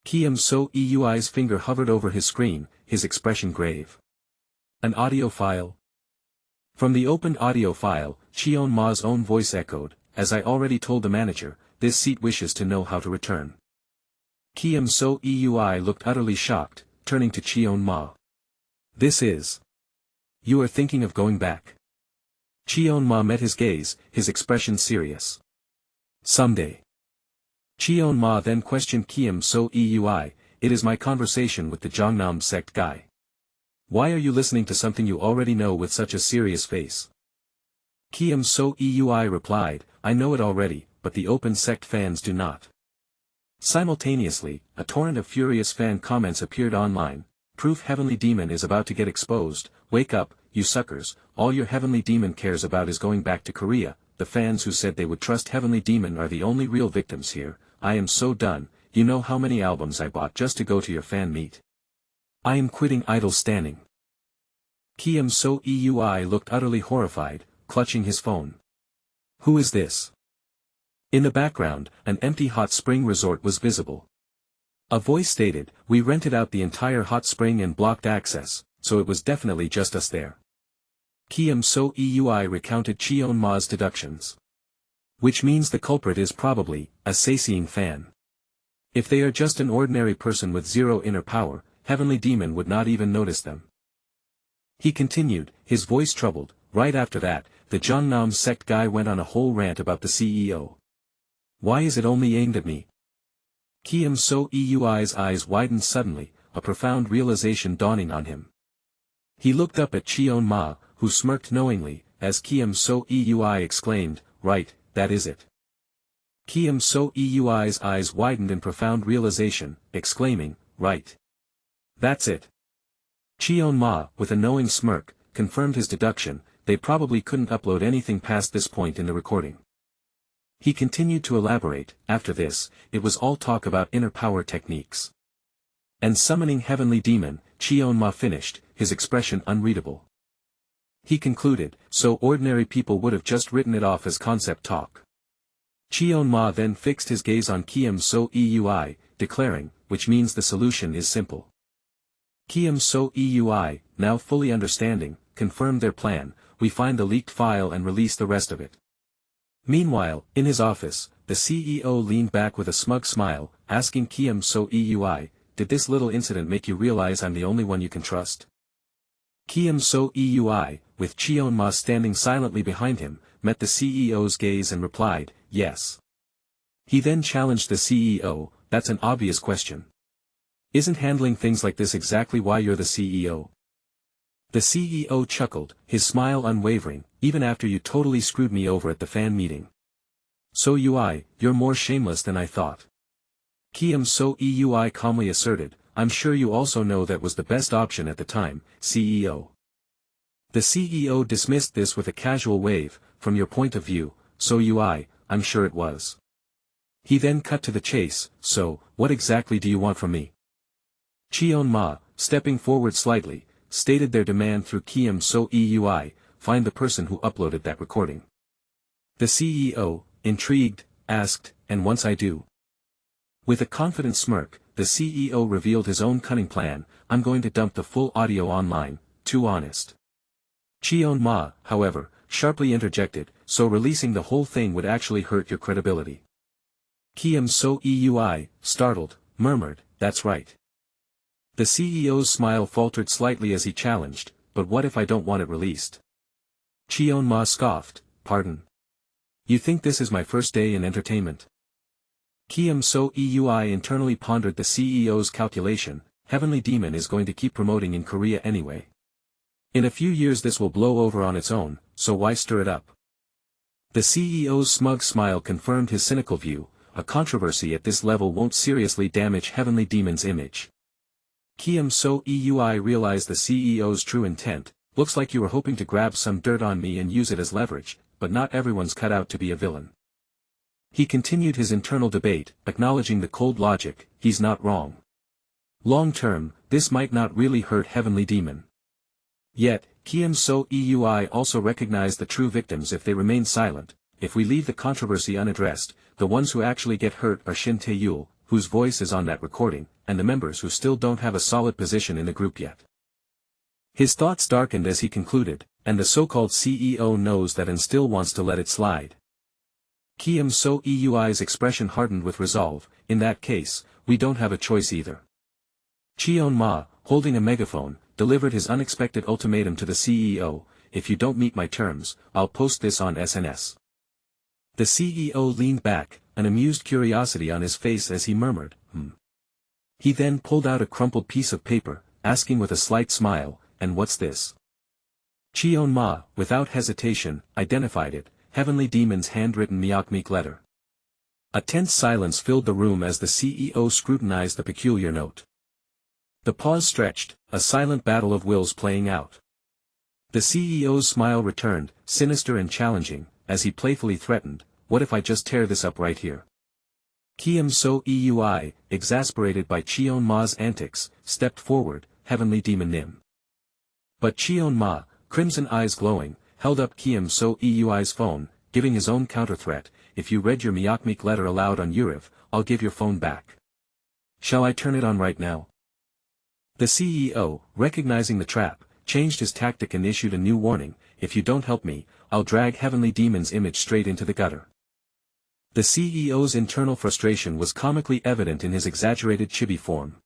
Kim So-eui's finger hovered over his screen, his expression grave. An audio file? From the opened audio file, Cheon-ma's own voice echoed, as I already told the manager, this seat wishes to know how to return. Kim So-eui looked utterly shocked, turning to Cheon-ma. This is. You are thinking of going back. Cheon-ma met his gaze, his expression serious. Someday. Cheon-ma then questioned Kim So-eui, it is my conversation with the Jongnam sect guy. Why are you listening to something you already know with such a serious face? Kim So-eui replied, I know it already, but the open sect fans do not. Simultaneously, a torrent of furious fan comments appeared online. Proof Heavenly Demon is about to get exposed. Wake up, you suckers, all your Heavenly Demon cares about is going back to Korea. The fans who said they would trust Heavenly Demon are the only real victims here. I am so done. You know how many albums I bought just to go to your fan meet. I am quitting idol standing. Kim So-eui looked utterly horrified, clutching his phone. Who is this? In the background, an empty hot spring resort was visible. A voice stated, we rented out the entire hot spring and blocked access, so it was definitely just us there. Kim So-eui recounted Cheon-ma's deductions. Which means the culprit is probably, a Saseing fan. If they are just an ordinary person with zero inner power, Heavenly Demon would not even notice them. He continued, his voice troubled. Right after that, the Jongnam sect guy went on a whole rant about the CEO. Why is it only aimed at me? Kim So-eui's eyes widened suddenly, a profound realization dawning on him. He looked up at Cheon-ma, who smirked knowingly, as Kim So-eui exclaimed, right, that is it. Kim So-eui's eyes widened in profound realization, exclaiming, right. That's it. Cheon-ma, with a knowing smirk, confirmed his deduction, they probably couldn't upload anything past this point in the recording. He continued to elaborate, after this, it was all talk about inner power techniques. And summoning Heavenly Demon, Cheon-ma finished, his expression unreadable. He concluded, so ordinary people would have just written it off as concept talk. Cheon-ma then fixed his gaze on Kim So-eui, declaring, which means the solution is simple. Kim So-eui, now fully understanding, confirmed their plan, we find the leaked file and release the rest of it. Meanwhile, in his office, the CEO leaned back with a smug smile, asking Kim So-eui, did this little incident make you realize I'm the only one you can trust? Kim So-eui, with Cheon-ma standing silently behind him, met the CEO's gaze and replied, yes. He then challenged the CEO, that's an obvious question. Isn't handling things like this exactly why you're the CEO? The CEO chuckled, his smile unwavering, even after you totally screwed me over at the fan meeting. So-eui, you're more shameless than I thought. Kim So-eui calmly asserted, I'm sure you also know that was the best option at the time, CEO. The CEO dismissed this with a casual wave, from your point of view, So-eui, I'm sure it was. He then cut to the chase, so, what exactly do you want from me? Cheon-ma, stepping forward slightly, stated their demand through Kim So-eui, find the person who uploaded that recording. The CEO, intrigued, asked, and once I do? With a confident smirk, the CEO revealed his own cunning plan, I'm going to dump the full audio online, too honest. Cheon-ma, however, sharply interjected, so releasing the whole thing would actually hurt your credibility. Kim So-eui, startled, murmured, that's right. The CEO's smile faltered slightly as he challenged, but what if I don't want it released? Cheon-ma scoffed, pardon. You think this is my first day in entertainment? Kim So-eui internally pondered the CEO's calculation, Heavenly Demon is going to keep promoting in Korea anyway. In a few years this will blow over on its own, so why stir it up? The CEO's smug smile confirmed his cynical view, a controversy at this level won't seriously damage Heavenly Demon's image. Kim So-eui realized the CEO's true intent, looks like you were hoping to grab some dirt on me and use it as leverage, but not everyone's cut out to be a villain. He continued his internal debate, acknowledging the cold logic, he's not wrong. Long term, this might not really hurt Heavenly Demon. Yet, Kiem So Eui also recognized the true victims if they remain silent. If we leave the controversy unaddressed, the ones who actually get hurt are Shin Tae-yul, whose voice is on that recording, and the members who still don't have a solid position in the group yet. His thoughts darkened as he concluded, and the so-called CEO knows that and still wants to let it slide. Kiem So Eui's expression hardened with resolve. In that case, we don't have a choice either. Cheon Ma, holding a megaphone, delivered his unexpected ultimatum to the CEO: if you don't meet my terms, I'll post this on SNS. The CEO leaned back, an amused curiosity on his face as he murmured, He then pulled out a crumpled piece of paper, asking with a slight smile, and what's this? Cheon Ma, without hesitation, identified it, Heavenly Demon's handwritten Myeokmik letter. A tense silence filled the room as the CEO scrutinized the peculiar note. The pause stretched, a silent battle of wills playing out. The CEO's smile returned, sinister and challenging, as he playfully threatened, what if I just tear this up right here? Kiem So Eui, exasperated by Cheon Ma's antics, stepped forward, Heavenly Demon Nim. But Cheon Ma, crimson eyes glowing, held up Kiem So Eui's phone, giving his own counter-threat: if you read your Myeokmik letter aloud on Uriv, I'll give your phone back. Shall I turn it on right now? The CEO, recognizing the trap, changed his tactic and issued a new warning: if you don't help me, I'll drag Heavenly Demon's image straight into the gutter. The CEO's internal frustration was comically evident in his exaggerated chibi form.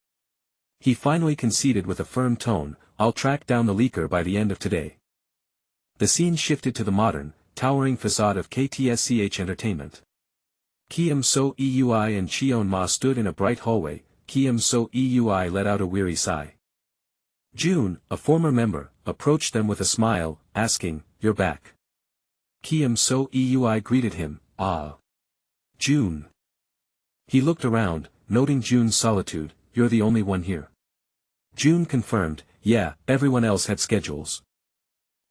He finally conceded with a firm tone: I'll track down the leaker by the end of today. The scene shifted to the modern, towering facade of KTSCH Entertainment. Kiem So Eui and Cheon Ma stood in a bright hallway. Kiem So Eui let out a weary sigh. June, a former member, approached them with a smile, asking, "You're back." Kiem So Eui greeted him, "Ah. June." He looked around, noting June's solitude. "You're the only one here." June confirmed, "Yeah, everyone else had schedules."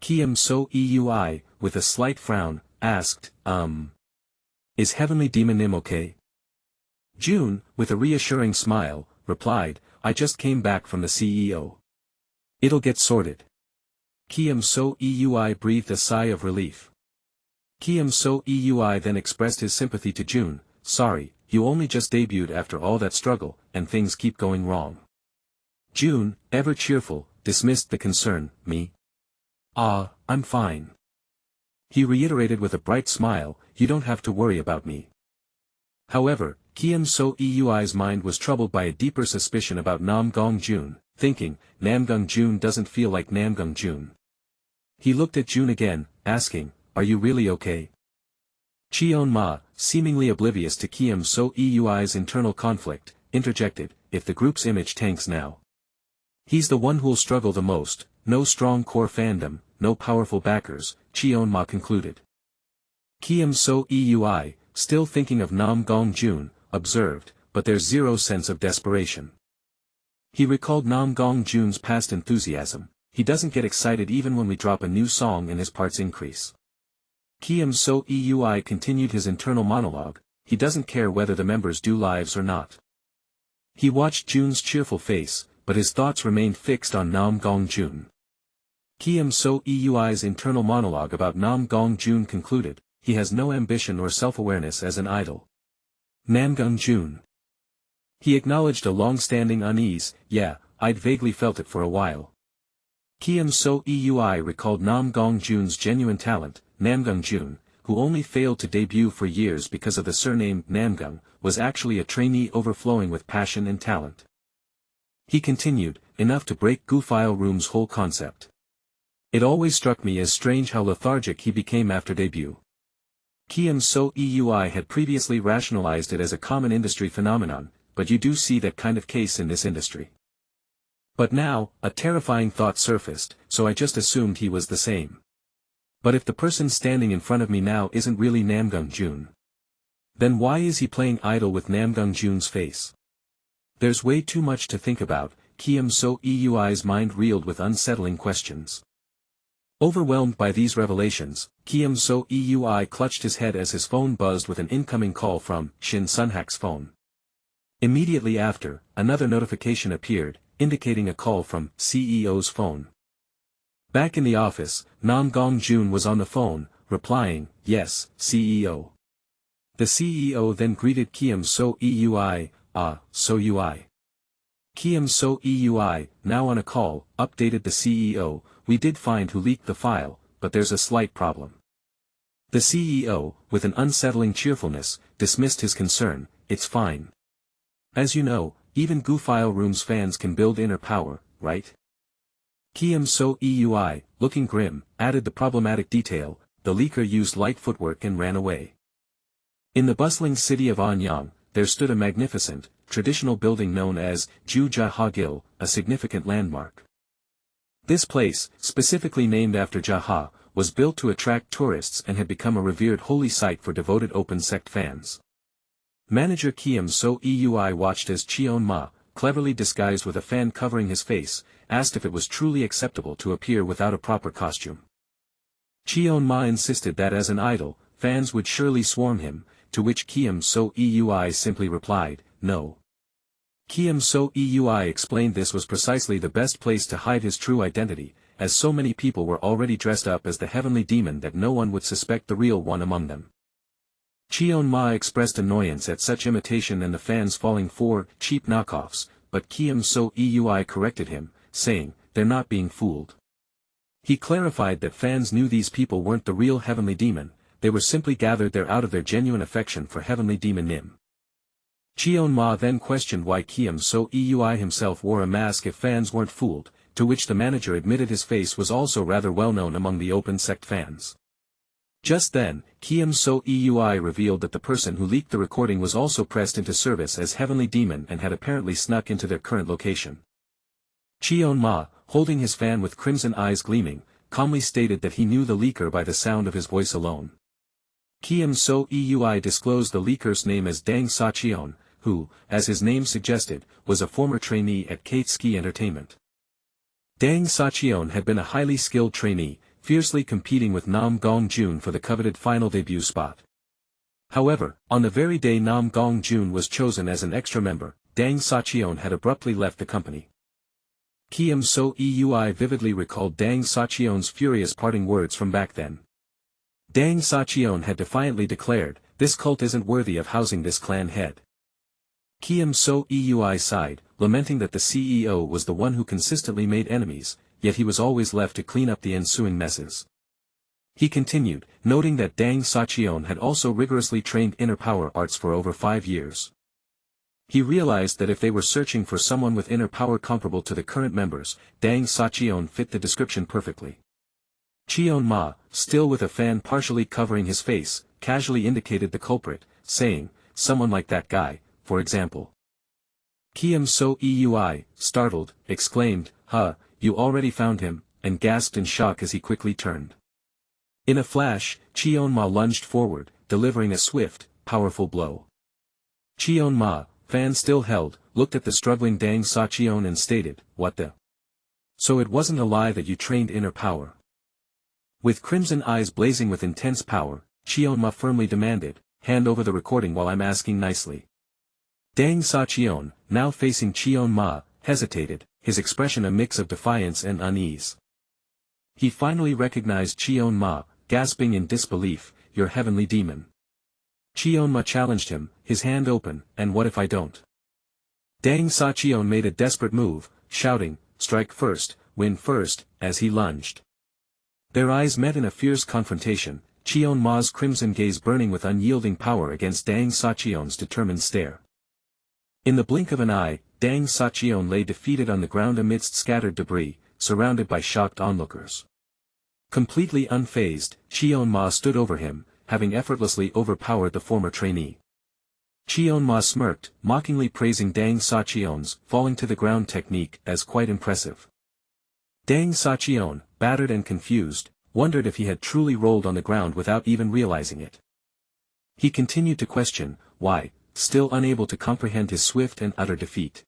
Kiem So Eui, with a slight frown, asked, Is Heavenly Demon Nim okay?" June, with a reassuring smile, replied, "I just came back from the CEO. It'll get sorted." Kiem So Eui breathed a sigh of relief. Kiem So Eui then expressed his sympathy to June: "Sorry, you only just debuted after all that struggle, and things keep going wrong." June, ever cheerful, dismissed the concern. "Me? Ah, I'm fine." He reiterated with a bright smile, "You don't have to worry about me." However, Kiem So Eui's mind was troubled by a deeper suspicion about Namgung June, thinking, Namgung June doesn't feel like Namgung June. He looked at June again, asking, "Are you really okay?" Cheon Ma, seemingly oblivious to Kiem So Eui's internal conflict, interjected, "If the group's image tanks now, he's the one who'll struggle the most. No strong core fandom, no powerful backers," Cheon Ma concluded. Kiem So Eui, still thinking of Namgung June, observed, "But there's zero sense of desperation." He recalled Namgung June's past enthusiasm. "He doesn't get excited even when we drop a new song and his parts increase." Kiem So Eui continued his internal monologue: "He doesn't care whether the members do lives or not." He watched June's cheerful face, but his thoughts remained fixed on Namgung June. Kiem So Eui's internal monologue about Namgung June concluded: "He has no ambition or self-awareness as an idol." Namgung June. He acknowledged a long-standing unease. "Yeah, I'd vaguely felt it for a while." Kiem So Eui recalled Namgung June's genuine talent. Namgung June, who only failed to debut for years because of the surname Namgung, was actually a trainee overflowing with passion and talent. He continued, "Enough to break Goofile Room's whole concept. It always struck me as strange how lethargic he became after debut." Kiem So Eui had previously rationalized it as a common industry phenomenon, but you do see that kind of case in this industry. But now, a terrifying thought surfaced, so I just assumed he was the same. But if the person standing in front of me now isn't really Namgung June, then why is he playing idol with Namgung June's face? There's way too much to think about. Kiem So Eui's mind reeled with unsettling questions. Overwhelmed by these revelations, Kiem So Eui clutched his head as his phone buzzed with an incoming call from Shin Sunhak's phone. Immediately after, another notification appeared, indicating a call from CEO's phone. Back in the office, Nam Gong-jun was on the phone, replying, "Yes, CEO." The CEO then greeted Kiem So Eui, so UI. Kiem So Eui, now on a call, updated the CEO, "We did find who leaked the file, but there's a slight problem." The CEO, with an unsettling cheerfulness, dismissed his concern, "It's fine. As you know, even Goo-File Room's fans can build inner power, right?" Kiem So Eui, looking grim, added the problematic detail, "The leaker used light footwork and ran away." In the bustling city of Anyang, there stood a magnificent, traditional building known as Ju Jaha Gil, a significant landmark. This place, specifically named after Jaha, was built to attract tourists and had become a revered holy site for devoted open sect fans. Manager Kiem So Eui watched as Cheon Ma, cleverly disguised with a fan covering his face, asked if it was truly acceptable to appear without a proper costume. Cheon Ma insisted that as an idol, fans would surely swarm him, to which Kiem So Eui simply replied, "No." Kiem So Eui explained this was precisely the best place to hide his true identity, as so many people were already dressed up as the heavenly demon that no one would suspect the real one among them. Cheon Ma expressed annoyance at such imitation and the fans falling for cheap knockoffs, but Kiem So Eui corrected him, saying, "They're not being fooled." He clarified that fans knew these people weren't the real heavenly demon, they were simply gathered there out of their genuine affection for heavenly demon Nim. Cheon Ma then questioned why Kiem So Eui himself wore a mask if fans weren't fooled, to which the manager admitted his face was also rather well known among the open sect fans. Just then, Kiem So Eui revealed that the person who leaked the recording was also pressed into service as heavenly demon and had apparently snuck into their current location. Cheon Ma, holding his fan with crimson eyes gleaming, calmly stated that he knew the leaker by the sound of his voice alone. Kiem So Eui disclosed the leaker's name as Dang Sacheon, who, as his name suggested, was a former trainee at Katsuki Entertainment. Dang Sacheon had been a highly skilled trainee, fiercely competing with Nam Gong-jun for the coveted final debut spot. However, on the very day Nam Gong-jun was chosen as an extra member, Dang Sacheon had abruptly left the company. Kiem So Eui vividly recalled Dang Sacheon's furious parting words from back then. Dang Sacheon had defiantly declared, "This cult isn't worthy of housing this clan head." Kiem So Eui sighed, lamenting that the CEO was the one who consistently made enemies, yet he was always left to clean up the ensuing messes. He continued, noting that Dang Sacheon had also rigorously trained inner power arts for over 5 years. He realized that if they were searching for someone with inner power comparable to the current members, Dang Sacheon fit the description perfectly. Cheon Ma, still with a fan partially covering his face, casually indicated the culprit, saying, "Someone like that guy, for example." Kiem So Eui, startled, exclaimed, "Huh, you already found him," and gasped in shock as he quickly turned. In a flash, Cheon Ma lunged forward, delivering a swift, powerful blow. Cheon Ma, fan still held, looked at the struggling Dang Sacheon and stated, "What the? So it wasn't a lie that you trained inner power?" With crimson eyes blazing with intense power, Cheon Ma firmly demanded, "Hand over the recording while I'm asking nicely." Dang Sacheon, now facing Cheon Ma, hesitated, his expression a mix of defiance and unease. He finally recognized Cheon Ma, gasping in disbelief, "Your heavenly demon." Cheon Ma challenged him, his hand open, "And what if I don't?" Dang Sacheon made a desperate move, shouting, "Strike first, win first," as he lunged. Their eyes met in a fierce confrontation, Cheon Ma's crimson gaze burning with unyielding power against Dang Sacheon's determined stare. In the blink of an eye, Dang Sacheon lay defeated on the ground amidst scattered debris, surrounded by shocked onlookers. Completely unfazed, Cheon Ma stood over him, having effortlessly overpowered the former trainee. Cheon Ma smirked, mockingly praising Dang Sacheon's falling to the ground technique as quite impressive. Dang Sacheon, battered and confused, wondered if he had truly rolled on the ground without even realizing it. He continued to question, why, still unable to comprehend his swift and utter defeat.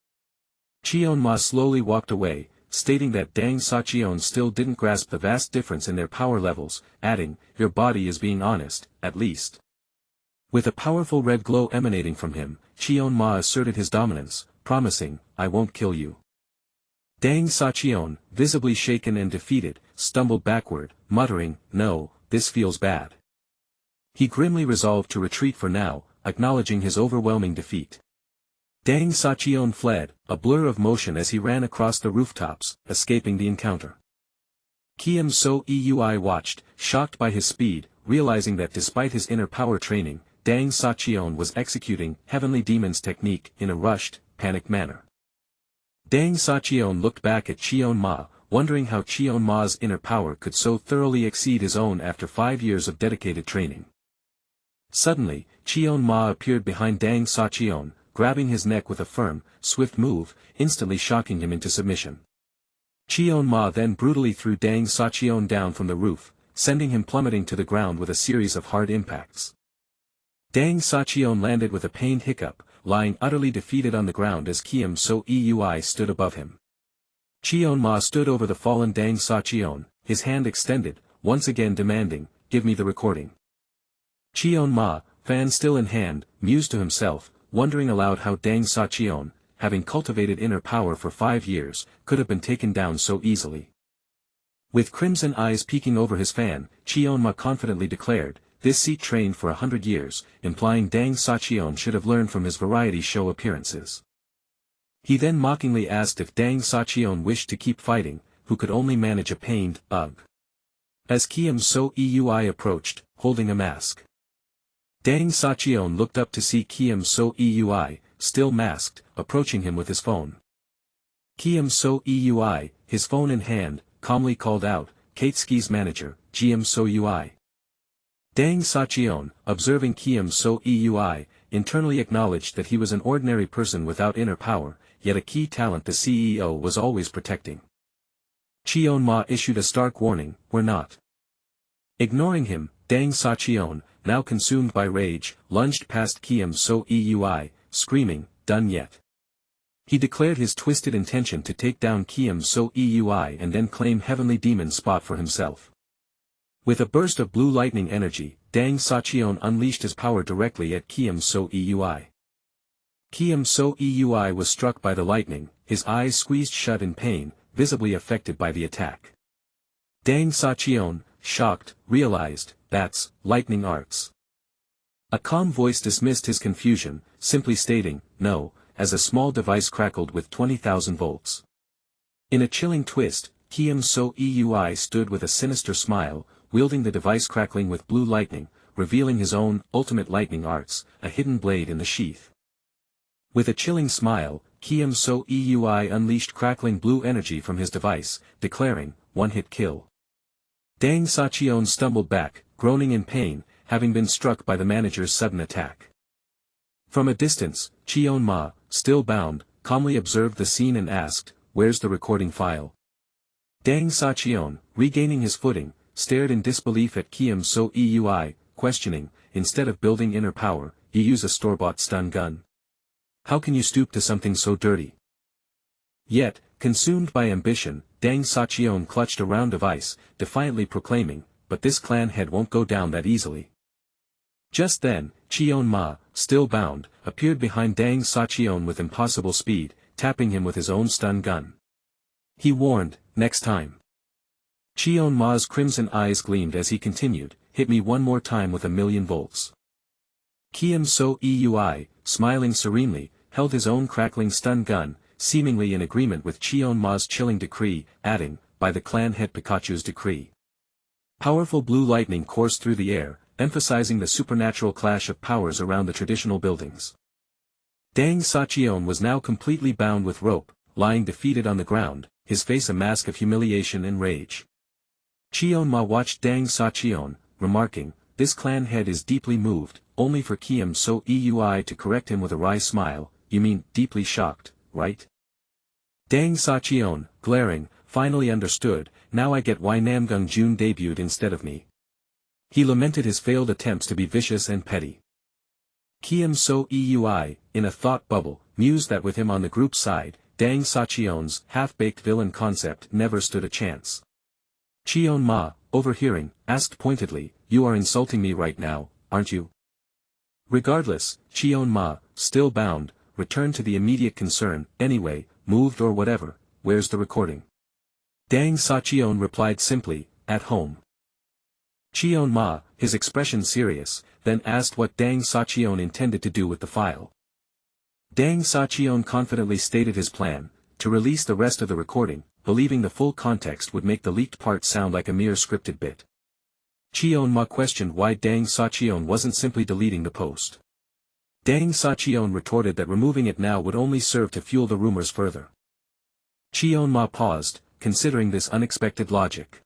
Cheon Ma slowly walked away, stating that Dang Sacheon still didn't grasp the vast difference in their power levels, adding, "Your body is being honest, at least." With a powerful red glow emanating from him, Shroomhua asserted his dominance, promising, "I won't kill you." Deng Sachion, visibly shaken and defeated, stumbled backward, muttering, "No, this feels bad." He grimly resolved to retreat for now, acknowledging his overwhelming defeat. Deng Sachion fled, a blur of motion as he ran across the rooftops, escaping the encounter. Kiem So-Eui watched, shocked by his speed, realizing that despite his inner power training, Deng Sachion was executing Heavenly Demon's technique in a rushed, panicked manner. Deng Sachion looked back at Shroomhua, wondering how Shroomhua's inner power could so thoroughly exceed his own after 5 years of dedicated training. Suddenly, Shroomhua appeared behind Deng Sachion, grabbing his neck with a firm, swift move, instantly shocking him into submission. Shroomhua then brutally threw Deng Sachion down from the roof, sending him plummeting to the ground with a series of hard impacts. Deng Sachion landed with a pained hiccup, lying utterly defeated on the ground as Kiem So-Eui stood above him. Shroomhua stood over the fallen Deng Sachion, his hand extended, once again demanding, "Give me the recording." Shroomhua, fan still in hand, mused to himself, wondering aloud how Deng Sachion, having cultivated inner power for 5 years, could have been taken down so easily. With crimson eyes peeking over his fan, Shroomhua confidently declared, "This seat trained for 100 years, implying Deng Sachion should have learned from his variety show appearances." He then mockingly asked if Deng Sachion wished to keep fighting, who could only manage a pained, "Ugh." As Kiem So-Eui approached, holding a mask. Deng Sachion looked up to see Kiem So-Eui, still masked, approaching him with his phone. Kiem So-Eui, his phone in hand, calmly called out, "Katsuki's manager, Kiem So-Eui." Deng Sachion, observing Kiem So-Eui, internally acknowledged that he was an ordinary person without inner power, yet a key talent the CEO was always protecting. Shroomhua issued a stark warning, "We're not." Ignoring him, Deng Sachion, now consumed by rage, lunged past Kiem So-Eui, screaming, "Done yet." He declared his twisted intention to take down Kiem So-Eui and then claim Heavenly Demon's spot for himself. With a burst of blue lightning energy, Deng Sachion unleashed his power directly at Kiem So-Eui. Kiem So-Eui was struck by the lightning, his eyes squeezed shut in pain, visibly affected by the attack. Deng Sachion, shocked, realized, "That's lightning arts." A calm voice dismissed his confusion, simply stating, "No," as a small device crackled with 20,000 volts. In a chilling twist, Kiem So-Eui stood with a sinister smile, wielding the device crackling with blue lightning, revealing his own ultimate lightning arts, a hidden blade in the sheath. With a chilling smile, Kiem So-Eui unleashed crackling blue energy from his device, declaring, "One-hit kill." Deng Sachion stumbled back, groaning in pain, having been struck by the manager's sudden attack. From a distance, Shroomhua, still bound, calmly observed the scene and asked, "Where's the recording file?" Deng Sachion, regaining his footing, stared in disbelief at Kiem So-Eui, questioning, "Instead of building inner power, you use a store-bought stun gun. How can you stoop to something so dirty?" Yet, consumed by ambition, Deng Sachion clutched a round device, defiantly proclaiming, "But this clan head won't go down that easily." Just then, Shroomhua, still bound, appeared behind Deng Sachion with impossible speed, tapping him with his own stun gun. He warned, "Next time." Shroomhua's crimson eyes gleamed as he continued, "Hit me one more time with 1,000,000 volts." Kiem So-Eui, smiling serenely, held his own crackling stun gun, seemingly in agreement with Shroomhua's chilling decree, adding, "By the clan head Pikachu's decree." Powerful blue lightning coursed through the air, emphasizing the supernatural clash of powers around the traditional buildings. Deng Sachion was now completely bound with rope, lying defeated on the ground, his face a mask of humiliation and rage. Shroomhua watched Deng Sachion, remarking, "This clan head is deeply moved," only for Kiem So-Eui to correct him with a wry smile, "You mean, deeply shocked, right?" Deng Sachion, glaring, finally understood, "Now I get why Namgung Jun debuted instead of me." He lamented his failed attempts to be vicious and petty. Kiem So-Eui, in a thought bubble, mused that with him on the group side, Deng Sachion's half-baked villain concept never stood a chance. Shroomhua, overhearing, asked pointedly, "You are insulting me right now, aren't you?" Regardless, Cheon Ma, still bound, returned to the immediate concern, anyway, moved or whatever, where's the recording? Dang Sa-cheon replied simply, at home. Cheon Ma, his expression serious, then asked what Dang Sa-cheon intended to do with the file. Dang Sa-cheon confidently stated his plan, to release the rest of the recording, believing the full context would make the leaked part sound like a mere scripted bit. Cheon Ma questioned why Dang Sa-cheon wasn't simply deleting the post. Dang Sa-cheon retorted that removing it now would only serve to fuel the rumors further. Cheon Ma paused, considering this unexpected logic.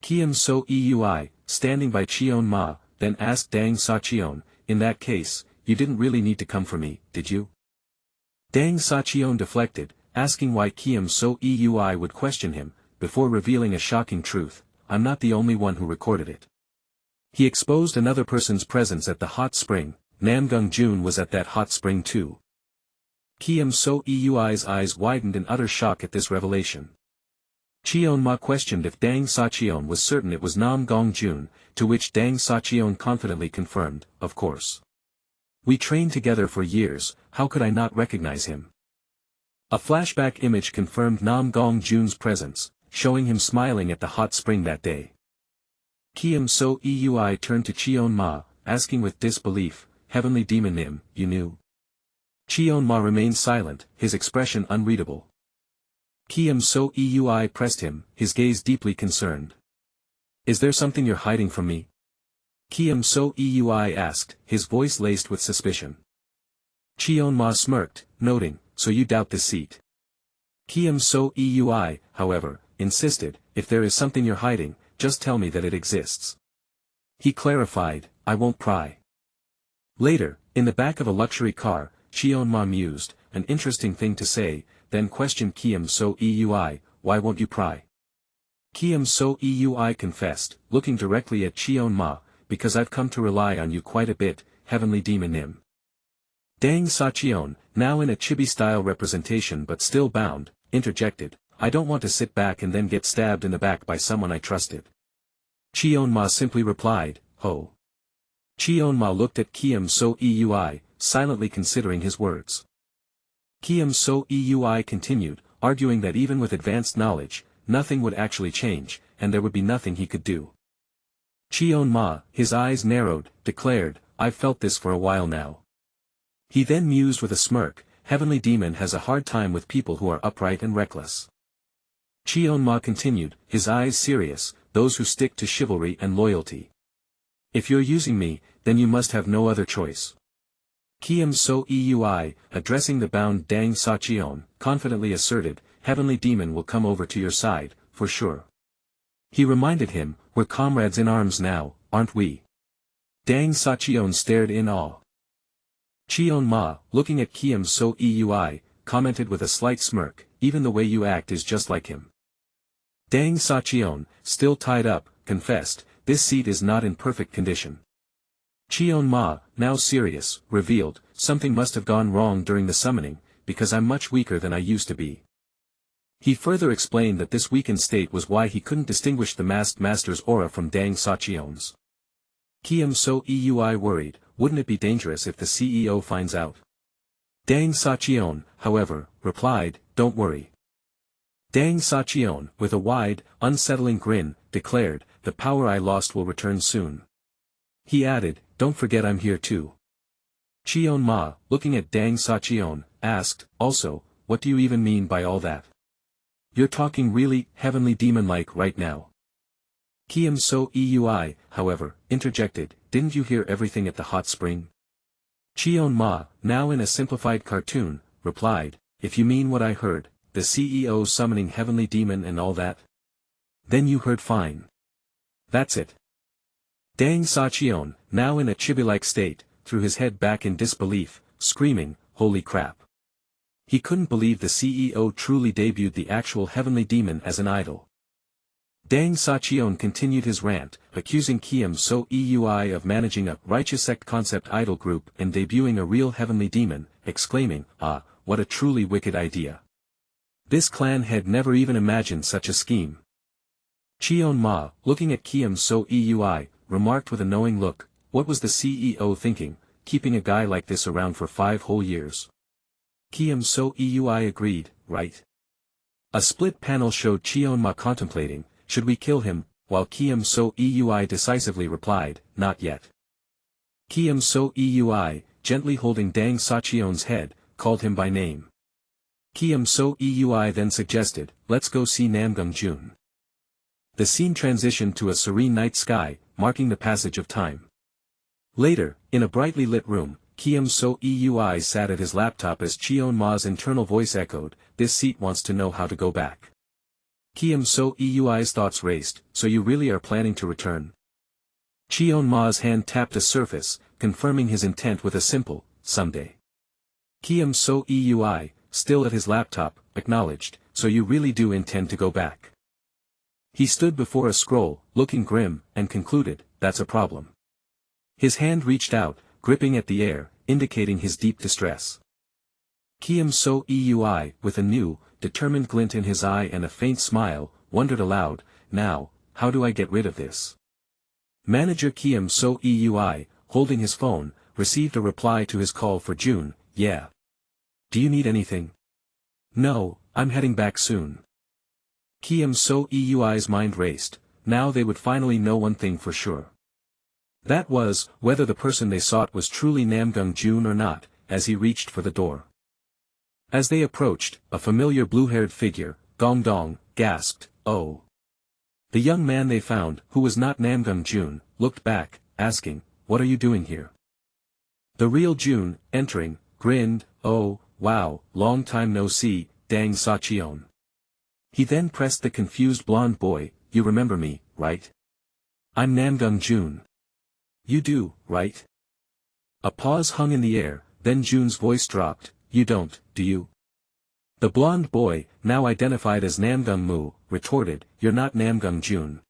Kiem So-eui, standing by Cheon Ma, then asked Dang Sa-cheon, in that case, you didn't really need to come for me, did you? Dang Sa-cheon deflected, asking why Kiem So-eui would question him, before revealing a shocking truth, I'm not the only one who recorded it. He exposed another person's presence at the hot spring, Namgung-jun was at that hot spring too. Kiem So-eui's eyes widened in utter shock at this revelation. Cheon Ma questioned if Dang Sa-cheon was certain it was Namgung-jun, to which Dang Sa-cheon confidently confirmed, of course. We trained together for years, how could I not recognize him? A flashback image confirmed Namgung-jun's presence, showing him smiling at the hot spring that day. Kiem So-eui turned to Cheon Ma, asking with disbelief, Heavenly Demon Nim, you knew? Cheon Ma remained silent, his expression unreadable. Kiem So-eui pressed him, his gaze deeply concerned. Is there something you're hiding from me? Kiem So-eui asked, his voice laced with suspicion. Cheon Ma smirked, noting, so you doubt deceit. Kiem So-eui, however, insisted, if there is something you're hiding, just tell me that it exists. He clarified, I won't pry. Later, in the back of a luxury car, Cheon Ma mused, an interesting thing to say, then questioned Kiem So-eui, why won't you pry? Kiem So-eui confessed, looking directly at Cheon Ma, because I've come to rely on you quite a bit, Heavenly Demon Nim. Dang Sa-cheon, now in a chibi-style representation but still bound, interjected, I don't want to sit back and then get stabbed in the back by someone I trusted. Cheon Ma simply replied, ho. Cheon Ma looked at Kiem So-eui, silently considering his words. Kiem So-eui continued, arguing that even with advanced knowledge, nothing would actually change, and there would be nothing he could do. Cheon Ma, his eyes narrowed, declared, I've felt this for a while now. He then mused with a smirk, Heavenly Demon has a hard time with people who are upright and reckless. Cheon Ma continued, his eyes serious, those who stick to chivalry and loyalty. If you're using me, then you must have no other choice. Kiem So-eui, addressing the bound Dang Sa-cheon, confidently asserted, Heavenly Demon will come over to your side, for sure. He reminded him, we're comrades in arms now, aren't we? Dang Sa-cheon stared in awe. Cheon Ma, looking at Kiem So-eui, commented with a slight smirk, even the way you act is just like him. Dang Sa-cheon, still tied up, confessed, this seat is not in perfect condition. Cheon Ma, now serious, revealed, something must have gone wrong during the summoning, because I'm much weaker than I used to be. He further explained that this weakened state was why he couldn't distinguish the masked master's aura from Dang Sa-cheon's. Kiem So-eui worried, wouldn't it be dangerous if the CEO finds out? Dang Sa-cheon, however, replied, don't worry. Dang Sa-cheon, with a wide, unsettling grin, declared, the power I lost will return soon. He added, don't forget I'm here too. Cheon Ma, looking at Dang Sa-cheon, asked, also, what do you even mean by all that? You're talking really, heavenly demon-like right now. Kiem So-eui, however, interjected, didn't you hear everything at the hot spring? Cheon Ma, now in a simplified cartoon, replied, if you mean what I heard, the CEO summoning heavenly demon and all that? Then you heard fine. That's it. Dang Sa-cheon, now in a chibi-like state, threw his head back in disbelief, screaming, holy crap. He couldn't believe the CEO truly debuted the actual heavenly demon as an idol. Dang Sa-cheon continued his rant, accusing Kiem So-eui of managing a righteous sect concept idol group and debuting a real heavenly demon, exclaiming, ah, what a truly wicked idea. This clan had never even imagined such a scheme. Cheon Ma, looking at Kiem So-eui, remarked with a knowing look, what was the CEO thinking, keeping a guy like this around for 5 whole years. Kiam So Eui agreed, right? A split panel showed Cheonma contemplating, should we kill him, while Kiam So Eui decisively replied, not yet. Kiam So Eui, gently holding Dang Sachion's head, called him by name. Kiam So Eui then suggested, let's go see Namgung Jun. The scene transitioned to a serene night sky, marking the passage of time. Later, in a brightly lit room, Kiam So Eui sat at his laptop as Cheonma's internal voice echoed, this seat wants to know how to go back. Kiam So Eui's thoughts raced, so you really are planning to return? Cheonma's hand tapped a surface, confirming his intent with a simple, someday. Kiam So Eui, still at his laptop, acknowledged, so you really do intend to go back. He stood before a scroll, looking grim, and concluded, that's a problem. His hand reached out, gripping at the air, indicating his deep distress. Kiam So Eui, with a new, determined glint in his eye and a faint smile, wondered aloud, now, how do I get rid of this? Manager Kiam So Eui, holding his phone, received a reply to his call for June, yeah. Do you need anything? No, I'm heading back soon. Kiam So Eui's mind raced, now they would finally know one thing for sure. That was, whether the person they sought was truly Namgung Jun or not, as he reached for the door. As they approached, a familiar blue-haired figure, Gong Dong, gasped, oh. The young man they found, who was not Namgung Jun, looked back, asking, what are you doing here? The real Jun, entering, grinned, oh, wow, long time no see, Dang Sachion. He then pressed the confused blonde boy, you remember me, right? I'm Namgung Jun. You do, right? A pause hung in the air, then Jun's voice dropped, you don't, do you? The blonde boy, now identified as Namgung Mu, retorted, you're not Namgung Jun.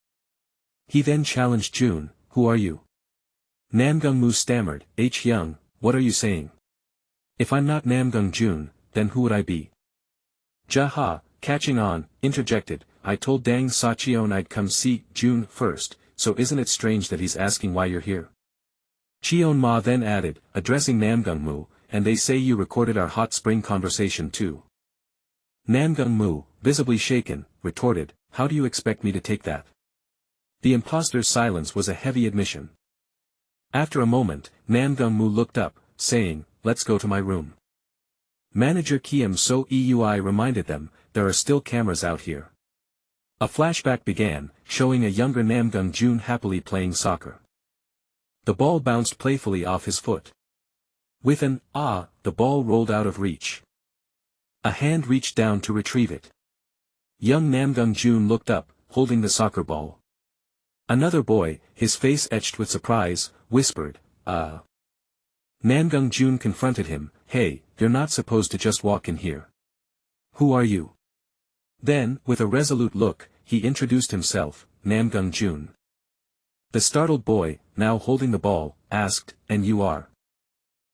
He then challenged Jun, who are you? Namgung Mu stammered, Young, what are you saying? If I'm not Namgung Jun, then who would I be? Jaha, catching on, interjected, I told Dang Sachion I'd come see Jun first, so isn't it strange that he's asking why you're here? Cheonma then added, addressing Namgung Mu, and they say you recorded our hot spring conversation too. Namgung Mu, visibly shaken, retorted, how do you expect me to take that? The imposter's silence was a heavy admission. After a moment, Namgung Mu looked up, saying, let's go to my room. Manager Kiam So Eui reminded them, there are still cameras out here. A flashback began, showing a younger Namgung Jun happily playing soccer. The ball bounced playfully off his foot. With an ah, the ball rolled out of reach. A hand reached down to retrieve it. Young Namgung Jun looked up, holding the soccer ball. Another boy, his face etched with surprise, whispered, Namgung Jun confronted him, hey, you're not supposed to just walk in here. Who are you? Then, with a resolute look, he introduced himself, Namgung Jun. The startled boy, now holding the ball, asked, and you are?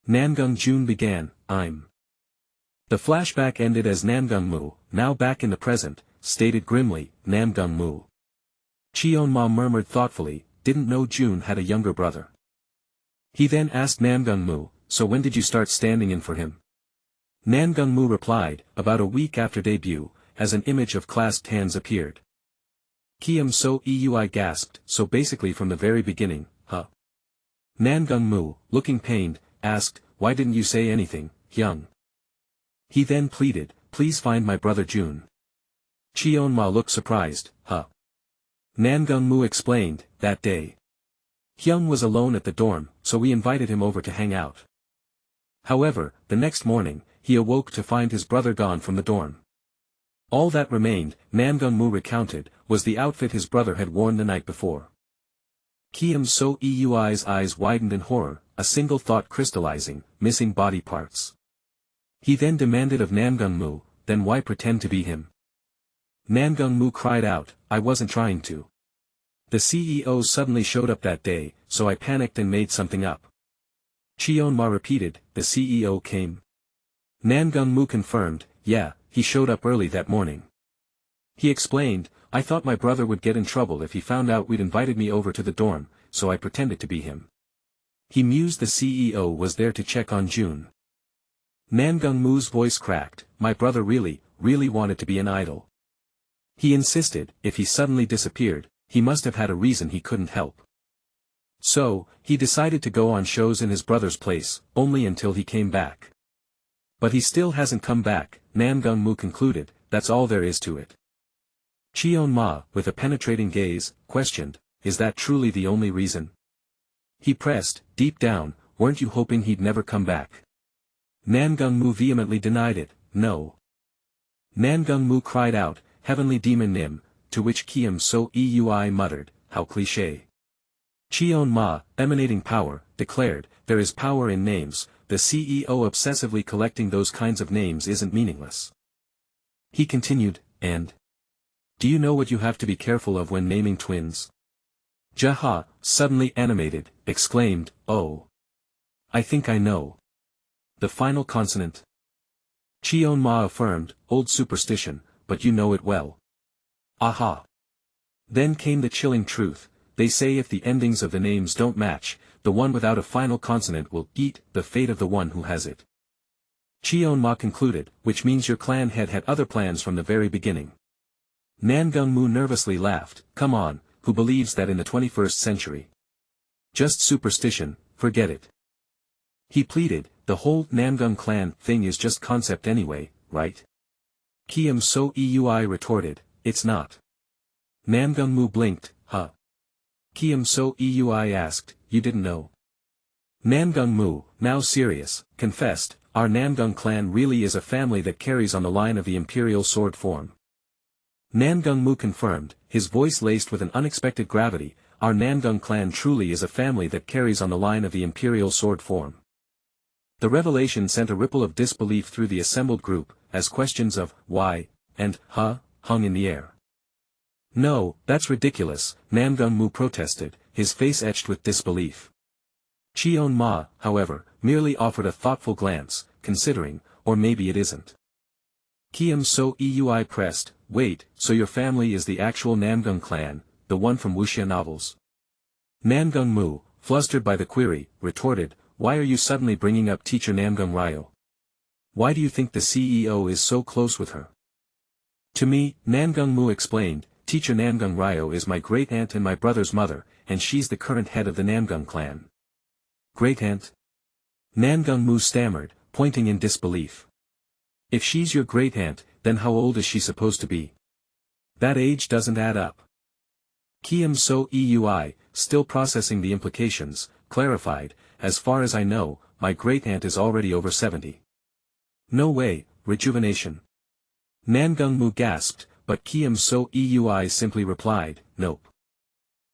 Namgung Jun began, I'm. The flashback ended as Namgung Mu, now back in the present, stated grimly, Namgung Mu. Cheonma murmured thoughtfully, didn't know Jun had a younger brother. He then asked Namgung Mu, so when did you start standing in for him? Namgung Mu replied, about a week after debut, as an image of clasped hands appeared. Kiam So Eui gasped, so basically from the very beginning, huh? Namgung Mu, looking pained, asked, why didn't you say anything, Hyung? He then pleaded, please find my brother Jun. Cheonma looked surprised, huh? Namgung Mu explained, that day. Hyung was alone at the dorm, so we invited him over to hang out. However, the next morning, he awoke to find his brother gone from the dorm. All that remained, Namgung Mu recounted, was the outfit his brother had worn the night before. Kiam So Eui's eyes widened in horror, a single thought crystallizing, missing body parts. He then demanded of Namgung Mu, then why pretend to be him? Namgung Mu cried out, I wasn't trying to. The CEO suddenly showed up that day, so I panicked and made something up. Cheonma repeated, the CEO came. Namgung Mu confirmed, yeah, he showed up early that morning. He explained, I thought my brother would get in trouble if he found out we'd invited me over to the dorm, so I pretended to be him. He mused. The CEO was there to check on June. Namgung-moo's voice cracked. My brother really wanted to be an idol. He insisted, if he suddenly disappeared, he must have had a reason he couldn't help. So, he decided to go on shows in his brother's place, only until he came back. But he still hasn't come back, Namgung-moo concluded, that's all there is to it. Cheon-ma, with a penetrating gaze, questioned, is that truly the only reason? He pressed, deep down, weren't you hoping he'd never come back? Namgung-moo vehemently denied it, no. Namgung-moo cried out, heavenly demon Nim, to which Kiam-so-eui muttered, how cliché. Cheon-ma, emanating power, declared, there is power in names, the CEO obsessively collecting those kinds of names isn't meaningless. He continued, and? Do you know what you have to be careful of when naming twins? Jaha, suddenly animated, exclaimed, oh. I think I know. The final consonant. Cheon-ma affirmed, old superstition, but you know it well. Aha. Then came the chilling truth, they say if the endings of the names don't match, the one without a final consonant will eat the fate of the one who has it. Cheon-ma concluded, which means your clan head had other plans from the very beginning. Namgung-moo nervously laughed, come on, who believes that in the 21st century? Just superstition, forget it. He pleaded, the whole Namgung clan thing is just concept anyway, right? Kiam-so-eui retorted, it's not. Namgung-moo blinked, huh? Kiam-so-eui asked, you didn't know? Namgung-moo, now serious, confessed, our Namgung clan really is a family that carries on the line of the imperial sword form. Namgung-moo confirmed, his voice laced with an unexpected gravity, our Namgung clan truly is a family that carries on the line of the imperial sword form. The revelation sent a ripple of disbelief through the assembled group, as questions of, why, and, huh, hung in the air. No, that's ridiculous, Namgung-moo protested, his face etched with disbelief. Cheon-ma, however, merely offered a thoughtful glance, considering, or maybe it isn't. Kiam-so-eui pressed, wait, so your family is the actual Namgung clan, the one from wuxia novels? Namgung-moo, flustered by the query, retorted, why are you suddenly bringing up teacher Namgung Ryo? Why do you think the CEO is so close with her? To me, Namgung-moo explained, teacher Namgung Ryo is my great-aunt and my brother's mother, and she's the current head of the Namgung clan. Great-aunt? Namgung-moo stammered, pointing in disbelief. If she's your great-aunt, then how old is she supposed to be? That age doesn't add up. Kiam-so-eui, still processing the implications, clarified, as far as I know, my great-aunt is already over 70. No way, rejuvenation. Namgung-moo gasped, but Kiam-so-eui simply replied, nope.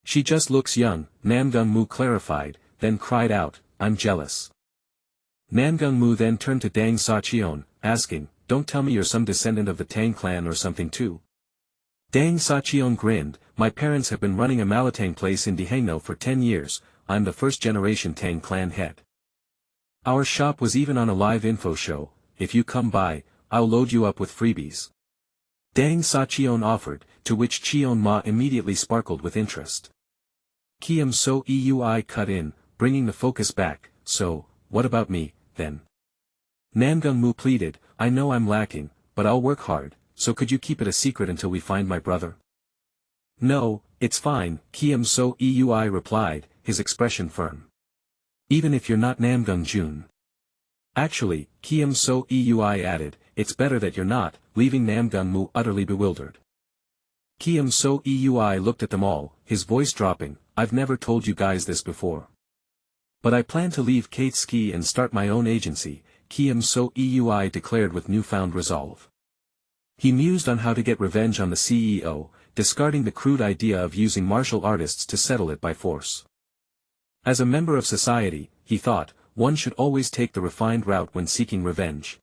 She just looks young, Namgung-moo clarified, then cried out, I'm jealous. Namgung-moo then turned to Dang Sa-cheon, asking, don't tell me you're some descendant of the Tang clan or something too. Dang Sa-cheon grinned, my parents have been running a Malatang place in Dihengno for 10 years, I'm the first-generation Tang clan head. Our shop was even on a live info show, if you come by, I'll load you up with freebies. Dang Sa-cheon offered, to which Cheon-ma immediately sparkled with interest. Kiam-so-eui cut in, bringing the focus back, so, what about me, then? Namgung-moo pleaded, I know I'm lacking, but I'll work hard, so could you keep it a secret until we find my brother? No, it's fine, Kiam-so-eui replied, his expression firm. Even if you're not Namgung-jun. Actually, Kiam-so-eui added, it's better that you're not, leaving Namgung-moo utterly bewildered. Kiam-so-eui looked at them all, his voice dropping, I've never told you guys this before. But I plan to leave Katsuki and start my own agency, Kiam-so-eui declared with newfound resolve. He mused on how to get revenge on the CEO, discarding the crude idea of using martial artists to settle it by force. As a member of society, he thought, one should always take the refined route when seeking revenge.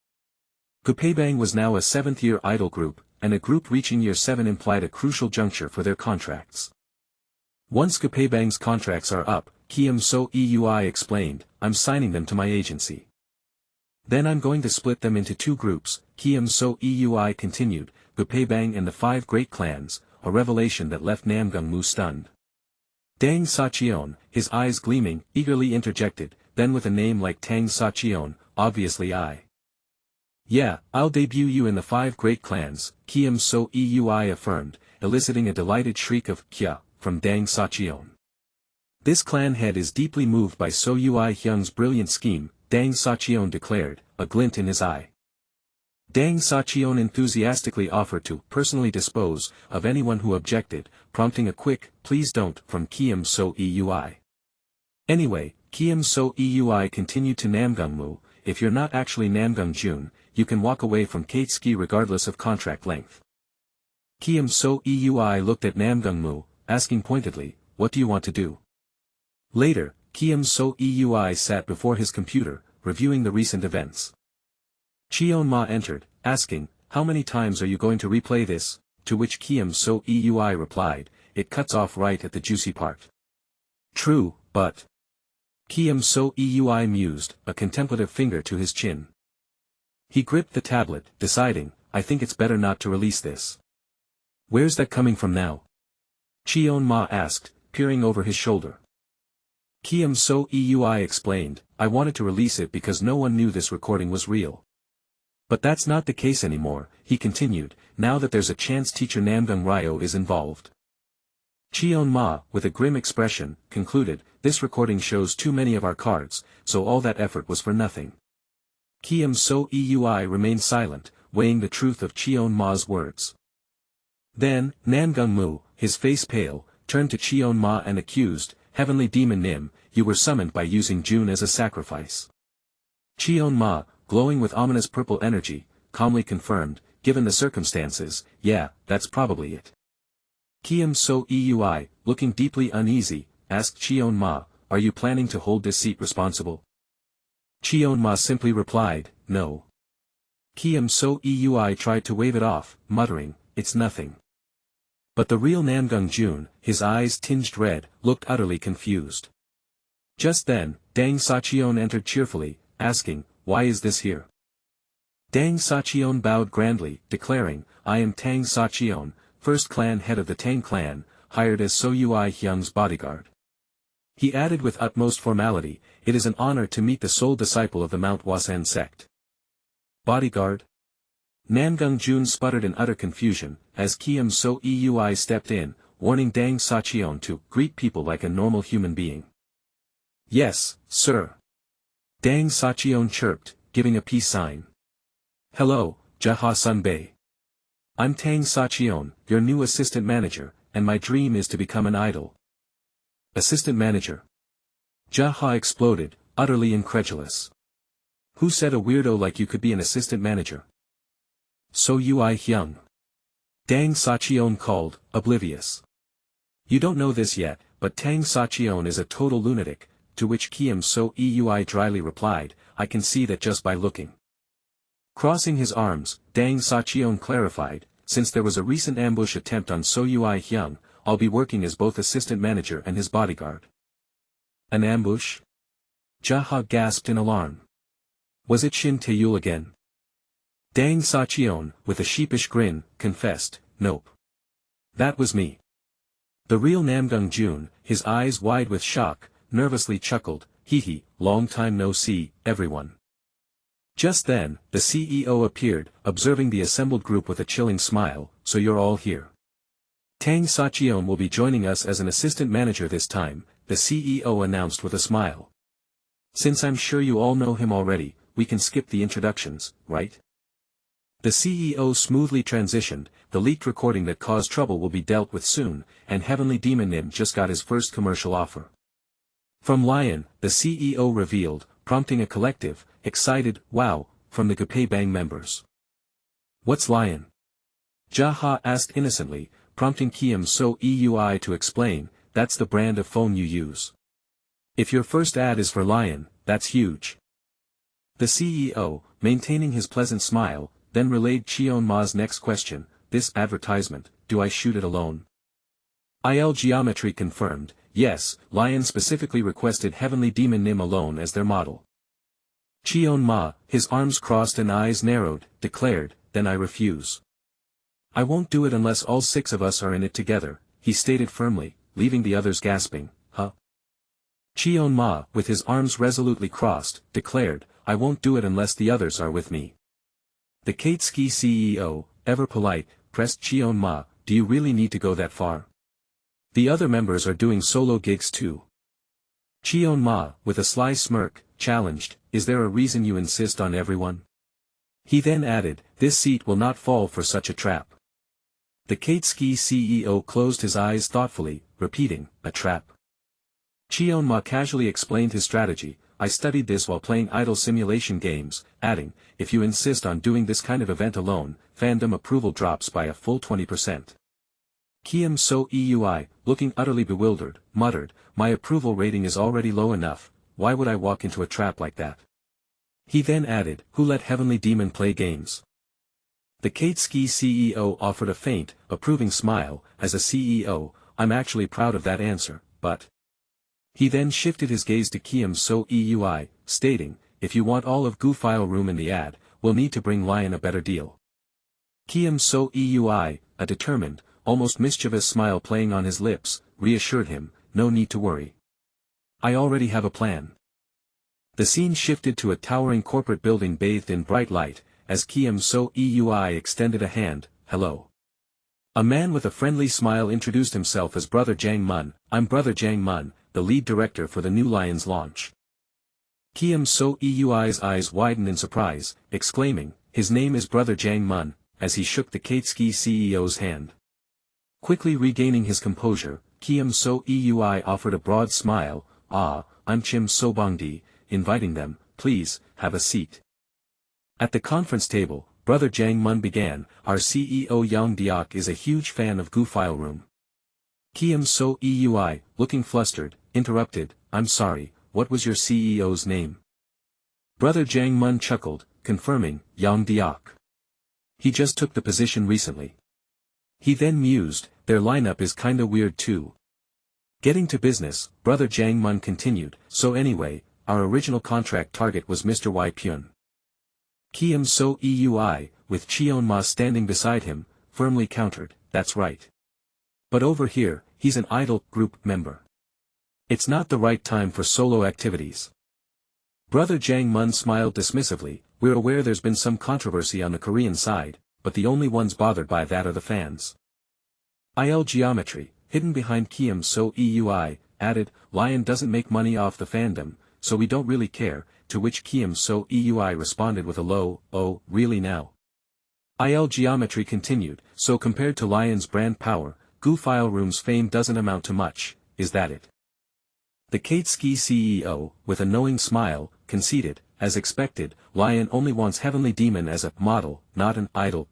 Gupebang was now a 7th-year idol group, and a group reaching year 7 implied a crucial juncture for their contracts. Once Gupebang's contracts are up, Kiam-so-eui explained, I'm signing them to my agency. Then I'm going to split them into 2 groups, Kiam-so-eui continued, Gupebang and the 5 great clans, a revelation that left Namgung-moo stunned. Dang Sacheon, his eyes gleaming, eagerly interjected, then with a name like Tang Sacheon, obviously I. Yeah, I'll debut you in the 5 great clans, Kiem So Eui affirmed, eliciting a delighted shriek of Kya, from Dang Sacheon. This clan head is deeply moved by So Ui Hyung's brilliant scheme, Dang Sacheon declared, a glint in his eye. Dang Sacheon enthusiastically offered to personally dispose of anyone who objected, prompting a quick, please don't, from Kiem So Eui. Anyway, Kiem So Eui continued to Namgungmu, if you're not actually Namgungjun, you can walk away from Katsuki regardless of contract length. Kiem So Eui looked at Namgungmu, asking pointedly, what do you want to do? Later, Kiem So Eui sat before his computer, reviewing the recent events. Cheon-ma entered, asking, how many times are you going to replay this, to which Kiem So Eui replied, it cuts off right at the juicy part. True, but... Kiem So Eui mused, a contemplative finger to his chin. He gripped the tablet, deciding, I think it's better not to release this. Where's that coming from now? Cheon-ma asked, peering over his shoulder. Kiem So Eui explained, I wanted to release it because no one knew this recording was real. But that's not the case anymore, he continued, now that there's a chance teacher Namgung Ryo is involved. Cheon-ma, with a grim expression, concluded, this recording shows too many of our cards, so all that effort was for nothing. Kiem So Eui remained silent, weighing the truth of Cheon-ma's words. Then, Namgung-mu, his face pale, turned to Cheon-ma and accused, Heavenly Demon Nim, you were summoned by using June as a sacrifice. Cheon-ma, glowing with ominous purple energy, calmly confirmed, given the circumstances, yeah, that's probably it. Kiem So Eui, looking deeply uneasy, asked Cheon-ma, are you planning to hold this seat responsible? Cheon-ma simply replied, no. Kiem So Eui tried to wave it off, muttering, it's nothing. But the real Namgung-jun, his eyes tinged red, looked utterly confused. Just then, Dang Sacheon entered cheerfully, asking, why is this here? Dang Sacheon bowed grandly, declaring, I am Tang Sacheon, first clan head of the Tang clan, hired as So Ui Hyung's bodyguard. He added with utmost formality, it is an honor to meet the sole disciple of the Mount Wasan sect. Bodyguard? Namgung-jun sputtered in utter confusion, as Kiem So Eui stepped in, warning Dang Sacheon to greet people like a normal human being. Yes, sir. Dang Sacheon chirped, giving a peace sign. Hello, Jaha Sunbae. I'm Tang Sacheon, your new assistant manager, and my dream is to become an idol. Assistant manager? Jaha exploded, utterly incredulous. Who said a weirdo like you could be an assistant manager? So Ui Hyung. Dang Sacheon called, oblivious. You don't know this yet, but Tang Sacheon is a total lunatic, to which Kiem So Eui dryly replied, I can see that just by looking. Crossing his arms, Dang Sacheon clarified, since there was a recent ambush attempt on So Ui Hyung, I'll be working as both assistant manager and his bodyguard. An ambush? Jaha gasped in alarm. Was it Shin Taeyul again? Dang Sacheon, with a sheepish grin, confessed, nope. That was me. The real Namgung-jun, his eyes wide with shock, nervously chuckled, hee hee, long time no see, everyone. Just then, the CEO appeared, observing the assembled group with a chilling smile, so you're all here. Tang Sacheon will be joining us as an assistant manager this time, the CEO announced with a smile. Since I'm sure you all know him already, we can skip the introductions, right? The CEO smoothly transitioned, the leaked recording that caused trouble will be dealt with soon, and Heavenly Demon Nim just got his first commercial offer. From Lion, the CEO revealed, prompting a collective, excited, wow, from the Gapay Bang members. What's Lion? Jaha asked innocently, prompting Kiem So Eui to explain, that's the brand of phone you use. If your first ad is for Lion, that's huge. The CEO, maintaining his pleasant smile, then relayed Cheon-ma's next question, this advertisement, do I shoot it alone? IL Geometry confirmed, yes, Lion specifically requested Heavenly Demon Nim alone as their model. Cheon-ma, his arms crossed and eyes narrowed, declared, then I refuse. I won't do it unless all 6 of us are in it together, he stated firmly, leaving the others gasping, huh? Cheon-ma, with his arms resolutely crossed, declared, I won't do it unless the others are with me. The Katsuki CEO, ever polite, pressed Cheon-ma, do you really need to go that far? The other members are doing solo gigs too. Cheon-ma, with a sly smirk, challenged, is there a reason you insist on everyone? He then added, this seat will not fall for such a trap. The Katsuki CEO closed his eyes thoughtfully, repeating, a trap. Cheon-ma casually explained his strategy, I studied this while playing idol simulation games, adding, if you insist on doing this kind of event alone, fandom approval drops by a full 20%. Kiem So-eui, looking utterly bewildered, muttered, my approval rating is already low enough, why would I walk into a trap like that? He then added, who let Heavenly Demon play games? The Katsuki CEO offered a faint, approving smile, as a CEO, I'm actually proud of that answer, but... He then shifted his gaze to Kiem So-eui, stating, if you want all of Gu-File Room in the ad, we'll need to bring Lion a better deal. Kiem So-eui, a determined, almost mischievous smile playing on his lips, reassured him, no need to worry. I already have a plan. The scene shifted to a towering corporate building bathed in bright light, as Kiem So-eui extended a hand, hello. A man with a friendly smile introduced himself as Brother Jang Mun, I'm Brother Jang Mun, the lead director for the new Lion's launch. Kiem So-eui's eyes widened in surprise, exclaiming, his name is Brother Jang Mun, as he shook the Katsuki CEO's hand. Quickly regaining his composure, Kiem So-eui offered a broad smile, I'm Chim So-bongdi, inviting them, please, have a seat. At the conference table, Brother Jang Mun began, our CEO Yang Diok is a huge fan of Gu-File Room. Kiem So-eui, looking flustered, interrupted, I'm sorry, what was your CEO's name? Brother Jang Mun chuckled, confirming, Yang Diok. He just took the position recently. He then mused, their lineup is kinda weird too. Getting to business, Brother Jang Mun continued, so anyway, our original contract target was Mr. Y Pyun. Kiem So-eui, with Cheon-ma standing beside him, firmly countered, that's right. But over here, he's an idol group member. It's not the right time for solo activities. Brother Jang Mun smiled dismissively, we're aware there's been some controversy on the Korean side, but the only ones bothered by that are the fans. IL Geometry, hidden behind Kiem So-eui, added, Lion doesn't make money off the fandom, so we don't really care, to which Kiem So-eui responded with a low, oh, really now? IL Geometry continued, so compared to Lion's brand power, Gu-File Room's fame doesn't amount to much, is that it? The Katsuki CEO, with a knowing smile, conceded, as expected, Lion only wants Heavenly Demon as a model, not an idol.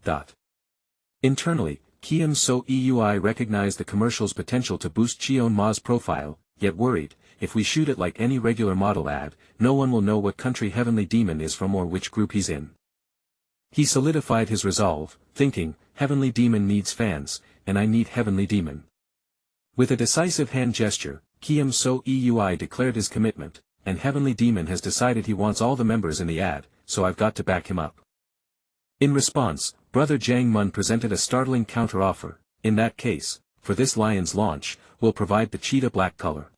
Internally, Kiem So-eui recognized the commercial's potential to boost Cheon-ma's profile, yet worried, if we shoot it like any regular model ad, no one will know what country Heavenly Demon is from or which group he's in. He solidified his resolve, thinking, Heavenly Demon needs fans, and I need Heavenly Demon. With a decisive hand gesture, Kiem So-eui declared his commitment, and Heavenly Demon has decided he wants all the members in the ad, so I've got to back him up. In response, Brother Jang Mun presented a startling counter-offer, in that case, for this Lion's launch, we'll provide the cheetah black color.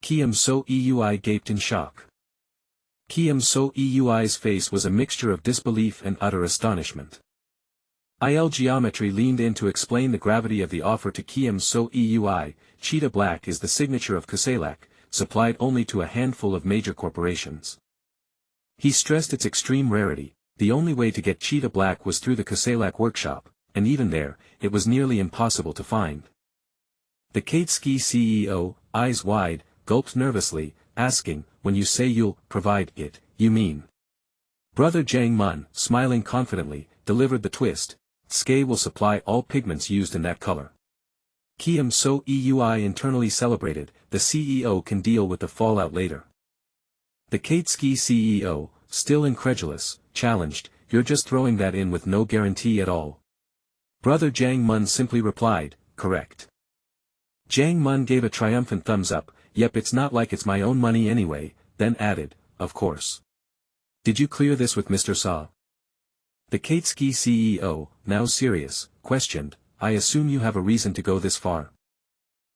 Kiem So-eui gaped in shock. Kiem So-eui's face was a mixture of disbelief and utter astonishment. IL Geometry leaned in to explain the gravity of the offer to Kiem So-eui, cheetah black is the signature of Kaselak, supplied only to a handful of major corporations. He stressed its extreme rarity, the only way to get cheetah black was through the Kaselak workshop, and even there, it was nearly impossible to find. The Katsuki CEO, eyes wide, gulped nervously, asking, when you say you'll provide it, you mean? Brother Jang Mun, smiling confidently, delivered the twist, SK will supply all pigments used in that color. Kiem So-eui internally celebrated, the CEO can deal with the fallout later. The Katsuki CEO, still incredulous, challenged, you're just throwing that in with no guarantee at all. Brother Jang Mun simply replied, correct. Jang Mun gave a triumphant thumbs up, yep, it's not like it's my own money anyway, then added, of course. Did you clear this with Mr. Sa? The Katsuki CEO, now serious, questioned, I assume you have a reason to go this far.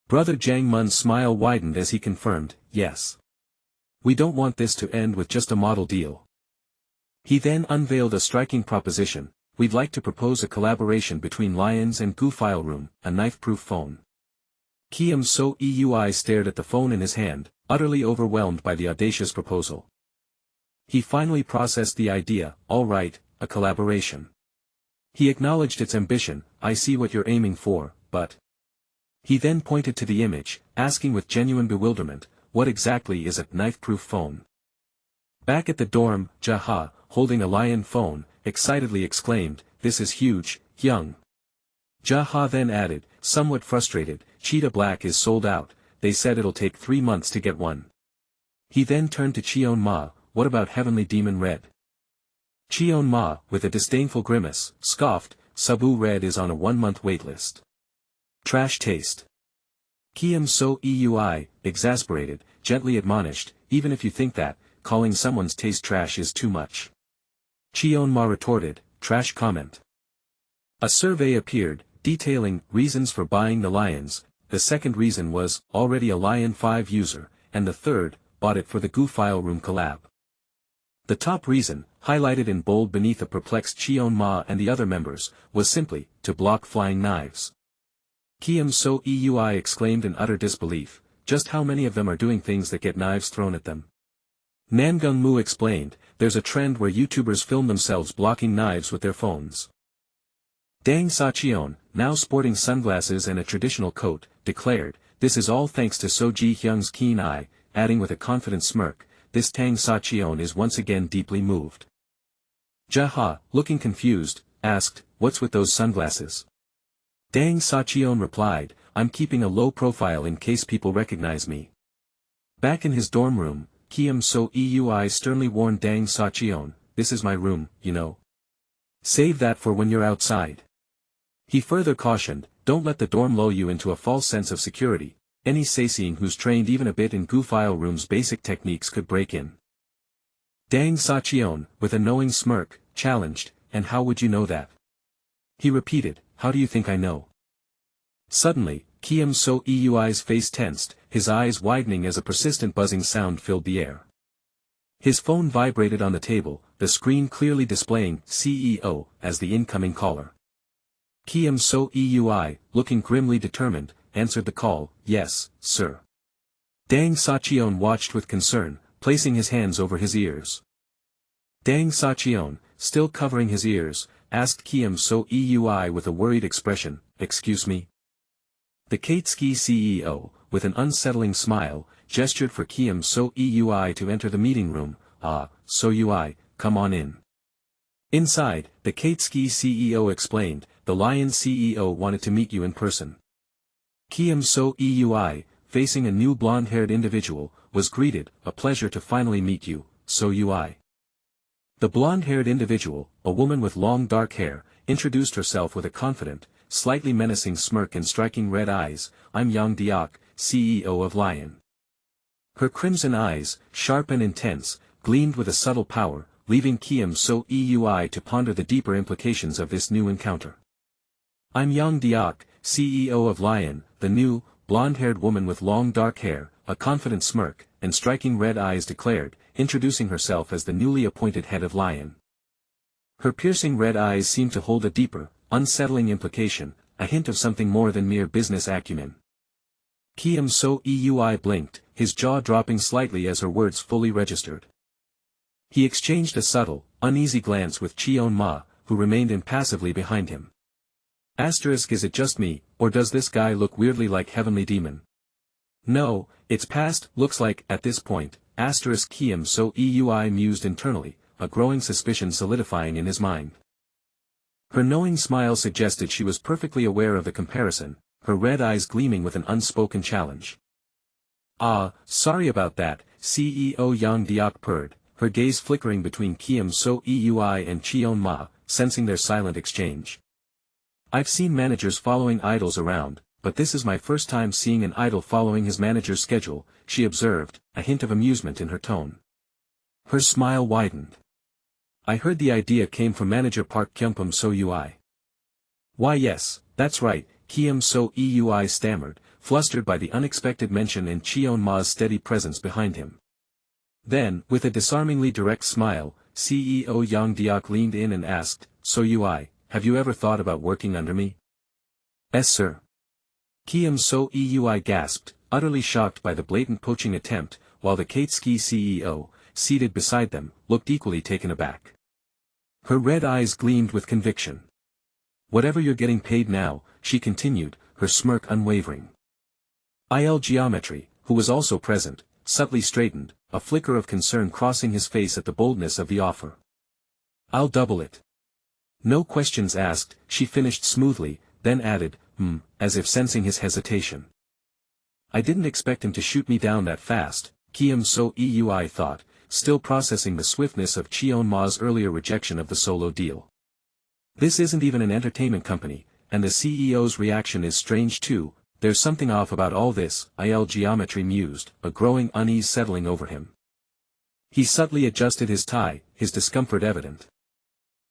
Brother Jang Mun's smile widened as he confirmed, yes. We don't want this to end with just a model deal. He then unveiled a striking proposition. We'd like to propose a collaboration between Lions and Goo File Room, a knife-proof phone. Kiem So Eui stared at the phone in his hand, utterly overwhelmed by the audacious proposal. He finally processed the idea, all right, a collaboration. He acknowledged its ambition, I see what you're aiming for, but... He then pointed to the image, asking with genuine bewilderment, what exactly is a knife-proof phone? Back at the dorm, Jaha, holding a Lion phone, excitedly exclaimed, this is huge, Hyung. Jaha then added, somewhat frustrated, Cheetah Black is sold out, they said it'll take 3 months to get one. He then turned to Cheon Ma, what about Heavenly Demon Red? Cheon Ma, with a disdainful grimace, scoffed, Sabu Red is on a 1-month waitlist. Trash taste. Kiem So Eui, exasperated, gently admonished, even if you think that, calling someone's taste trash is too much. Cheon Ma retorted, trash comment. A survey appeared, detailing reasons for buying the Lions. The second reason was, already a Lion 5 user, and the third, bought it for the Goo File Room collab. The top reason, highlighted in bold beneath a perplexed Cheon Ma and the other members, was simply, to block flying knives. Kiem So Eui exclaimed in utter disbelief, just how many of them are doing things that get knives thrown at them? Namgung Mu explained, there's a trend where YouTubers film themselves blocking knives with their phones. Dang Sacheon, now sporting sunglasses and a traditional coat, declared, this is all thanks to So Ji Hyung's keen eye, adding with a confident smirk, this Tang Sacheon is once again deeply moved. Jaha, looking confused, asked, what's with those sunglasses? Dang Sacheon replied, I'm keeping a low profile in case people recognize me. Back in his dorm room, Kiem So Eui sternly warned Dang Sacheon, this is my room, you know. Save that for when you're outside. He further cautioned, don't let the dorm lull you into a false sense of security, any Saseing who's trained even a bit in Goo File Room's basic techniques could break in. Dang Sacheon, with a knowing smirk, challenged, and how would you know that? He repeated, how do you think I know? Suddenly, Kiem So Eui's face tensed, his eyes widening as a persistent buzzing sound filled the air. His phone vibrated on the table, the screen clearly displaying CEO as the incoming caller. Kiem So Eui, looking grimly determined, answered the call, yes, sir. Dang Sacheon watched with concern, placing his hands over his ears. Dang Sacheon, still covering his ears, asked Kiem So Eui with a worried expression, excuse me? The Katsuki CEO, with an unsettling smile, gestured for Kiem So Eui to enter the meeting room, So Ui, come on in. Inside, the Katsuki CEO explained, the Lion CEO wanted to meet you in person. Kiem So Eui, facing a new blonde-haired individual, was greeted, a pleasure to finally meet you, So Ui. The blonde-haired individual, a woman with long dark hair, introduced herself with a confident, slightly menacing smirk and striking red eyes, I'm Yang Diok, CEO of Lion. Her crimson eyes, sharp and intense, gleamed with a subtle power, leaving Kiem So Eui to ponder the deeper implications of this new encounter. I'm Yang Diok, CEO of Lion, the new, blonde-haired woman with long dark hair, a confident smirk, and striking red eyes declared, introducing herself as the newly appointed head of Lion. Her piercing red eyes seemed to hold a deeper, unsettling implication, a hint of something more than mere business acumen. Kiem So Eui blinked, his jaw dropping slightly as her words fully registered. He exchanged a subtle, uneasy glance with Cheon Ma, who remained impassively behind him. Is it just me, or does this guy look weirdly like Heavenly Demon? No, it's past, looks like, at this point, Kiem So Eui mused internally, a growing suspicion solidifying in his mind. Her knowing smile suggested she was perfectly aware of the comparison, her red eyes gleaming with an unspoken challenge. Sorry about that, CEO Yang Diok purred, her gaze flickering between Kiem So Eui and Cheon Ma, sensing their silent exchange. I've seen managers following idols around, but this is my first time seeing an idol following his manager's schedule, she observed, a hint of amusement in her tone. Her smile widened. I heard the idea came from manager Park Kyungpum So Ui. Why yes, that's right, Kiem So Eui stammered, flustered by the unexpected mention and Cheon-ma's steady presence behind him. Then, with a disarmingly direct smile, CEO Yang Deok leaned in and asked, "So Ui, have you ever thought about working under me?" "Yes sir." Kiam So Eui gasped, utterly shocked by the blatant poaching attempt, while the Katsuki CEO, seated beside them, looked equally taken aback. Her red eyes gleamed with conviction. "Whatever you're getting paid now," she continued, her smirk unwavering. Il Geometry, who was also present, subtly straightened, a flicker of concern crossing his face at the boldness of the offer. "I'll double it." No questions asked, she finished smoothly, then added, as if sensing his hesitation. "I didn't expect him to shoot me down that fast," Kiam So Eui thought, still processing the swiftness of Cheon-ma's earlier rejection of the solo deal. This isn't even an entertainment company, and the CEO's reaction is strange too. There's something off about all this, Il Geometry mused, a growing unease settling over him. He subtly adjusted his tie, his discomfort evident.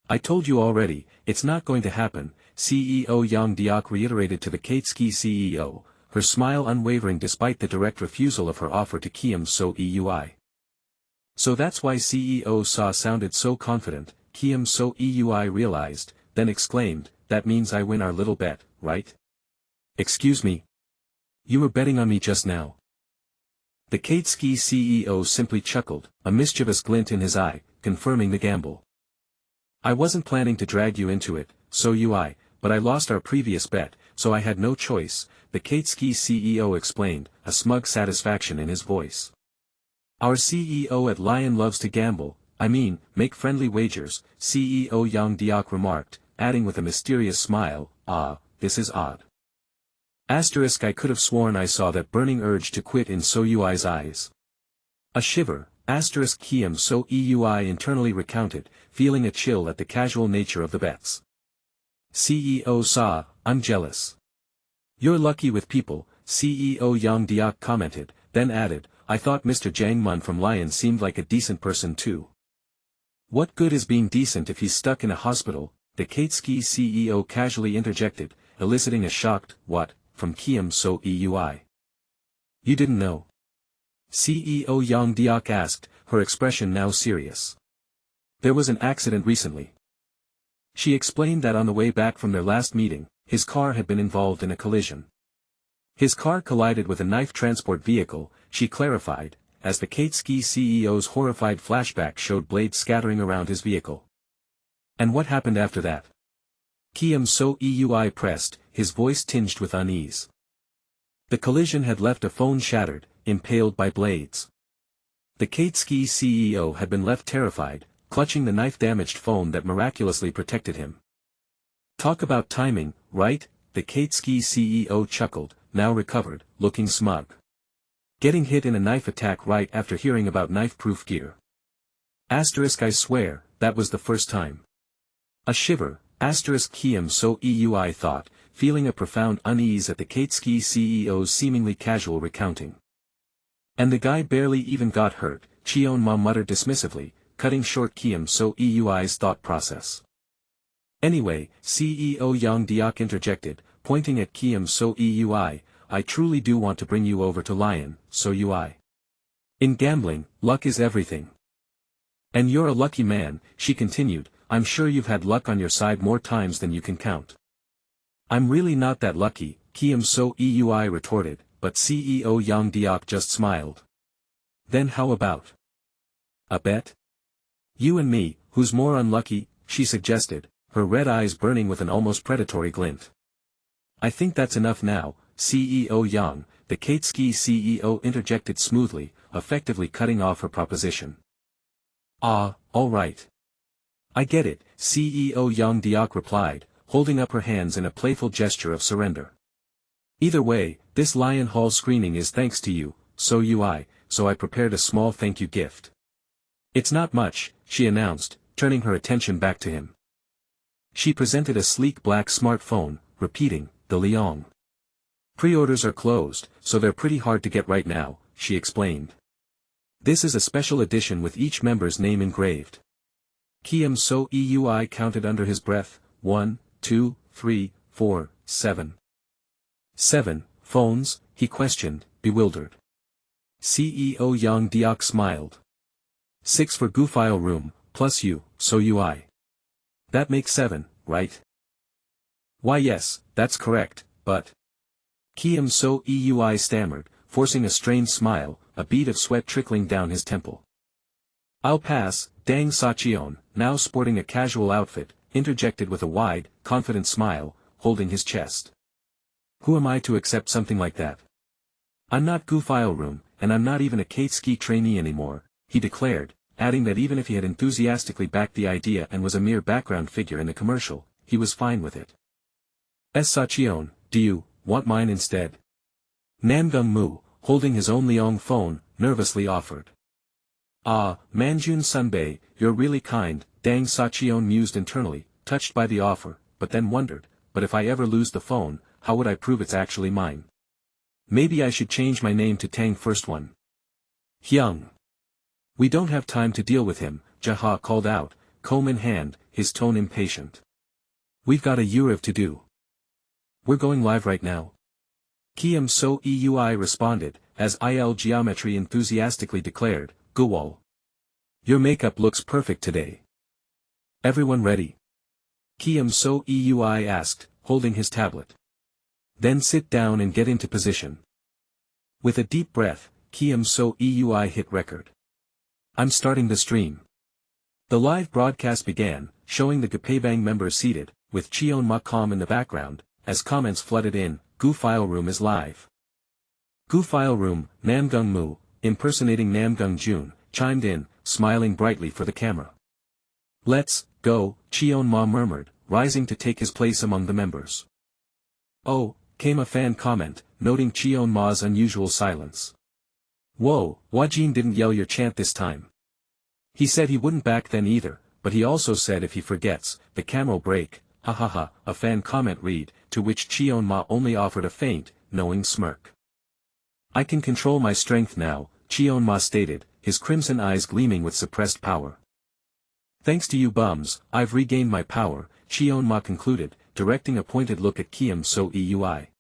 "I told you already, it's not going to happen," CEO Yang Deok reiterated to the Katsuki CEO, her smile unwavering despite the direct refusal of her offer to Kiam So Eui. "So that's why CEO Sa sounded so confident," Kiam So Eui realized, then exclaimed, "That means I win our little bet, right?" "Excuse me? You were betting on me just now." The Katsuki CEO simply chuckled, a mischievous glint in his eye, confirming the gamble. "I wasn't planning to drag you into it, So Ui, but I lost our previous bet, so I had no choice," the Katsuki CEO explained, a smug satisfaction in his voice. "Our CEO at Lion loves to gamble, make friendly wagers," CEO Yang Deok remarked, adding with a mysterious smile, "This is odd. I could have sworn I saw that burning urge to quit in So Ui's eyes." A shiver, Kiam So Eui internally recounted, feeling a chill at the casual nature of the bets. CEO Sa, "I'm jealous." "You're lucky with people," CEO Yang Deok commented, then added, "I thought Mr. Jang Mun from Lion seemed like a decent person too." "What good is being decent if he's stuck in a hospital?" the Katsuki CEO casually interjected, eliciting a shocked, "What?" from Kiam So Eui. "You didn't know?" CEO Yang Deok asked, her expression now serious. "There was an accident recently." She explained that on the way back from their last meeting, his car had been involved in a collision. His car collided with a knife transport vehicle, she clarified, as the Katsuki CEO's horrified flashback showed blades scattering around his vehicle. "And what happened after that?" Kiam So Eui pressed, his voice tinged with unease. "The collision had left a phone shattered, impaled by blades." The Katsuki CEO had been left terrified, clutching the knife-damaged phone that miraculously protected him. "Talk about timing, right?" the Katsuki CEO chuckled, now recovered, looking smug. "Getting hit in a knife attack right after hearing about knife-proof gear. I swear, that was the first time." A shiver, Kiam So Eui thought, feeling a profound unease at the Katsuki CEO's seemingly casual recounting. "And the guy barely even got hurt," Cheon-ma muttered dismissively, cutting short Kiam So Eui's thought process. "Anyway," CEO Yang Deok interjected, pointing at Kiam So Eui, "I truly do want to bring you over to Lion, So Ui. In gambling, luck is everything. And you're a lucky man," she continued, "I'm sure you've had luck on your side more times than you can count." "I'm really not that lucky," Kiam So Eui retorted, but CEO Yang Deok just smiled. "Then how about a bet? You and me, who's more unlucky?" she suggested, her red eyes burning with an almost predatory glint. "I think that's enough now," CEO Yang, the Katsuki CEO interjected smoothly, effectively cutting off her proposition. "All right. I get it," CEO Yang Deok replied, holding up her hands in a playful gesture of surrender. "Either way, this Lion Hall screening is thanks to you, So Ui, so I prepared a small thank you gift." "It's not much," she announced, turning her attention back to him. She presented a sleek black smartphone, repeating, "The Liong. Pre-orders are closed, so they're pretty hard to get right now," she explained. "This is a special edition with each member's name engraved." Kiam So Eui counted under his breath, 1, 2, 3, 4, 7. 7, Phones? He questioned, bewildered. CEO Yang Diok smiled. 6 for Gu file room, plus you, so UI. That makes 7, right? Why yes, that's correct, but... Kiem So Eui stammered, forcing a strained smile, a bead of sweat trickling down his temple. I'll pass, Dang Sachion, now sporting a casual outfit, interjected with a wide, confident smile, holding his chest. Who am I to accept something like that? I'm not Gu file room, and I'm not even a Katsuki trainee anymore, he declared, adding that even if he had enthusiastically backed the idea and was a mere background figure in the commercial, he was fine with it. Sachion, do you want mine instead? Namgung Mu, holding his own Leong phone, nervously offered. Ah, Manjun Sunbae, you're really kind, Dang Sachion mused internally, touched by the offer, but then wondered, but if I ever lose the phone, how would I prove it's actually mine? Maybe I should change my name to Tang First One. Hyung. We don't have time to deal with him, Jaha called out, comb in hand, his tone impatient. We've got a year of to do. We're going live right now. Kiem So Eui responded, as IL Geometry enthusiastically declared, Guwal. Your makeup looks perfect today. Everyone ready? Kiem So Eui asked, holding his tablet. Then sit down and get into position. With a deep breath, Kiem So Eui hit record. I'm starting the stream. The live broadcast began, showing the Gapebang members seated, with Cheon Ma calm in the background, as comments flooded in, Gu File Room is live. Gu File Room, Namgung Mu, impersonating Namgung Jun, chimed in, smiling brightly for the camera. Let's go, Cheon Ma murmured, rising to take his place among the members. Oh, came a fan comment, noting Cheon Ma's unusual silence. Whoa, Wajin didn't yell your chant this time. He said he wouldn't back then either, but he also said if he forgets, the cam'll break, ha ha ha, a fan comment read, to which Cheon Ma only offered a faint, knowing smirk. I can control my strength now, Cheon Ma stated, his crimson eyes gleaming with suppressed power. Thanks to you bums, I've regained my power, Cheon Ma concluded, directing a pointed look at Kiem So Eui.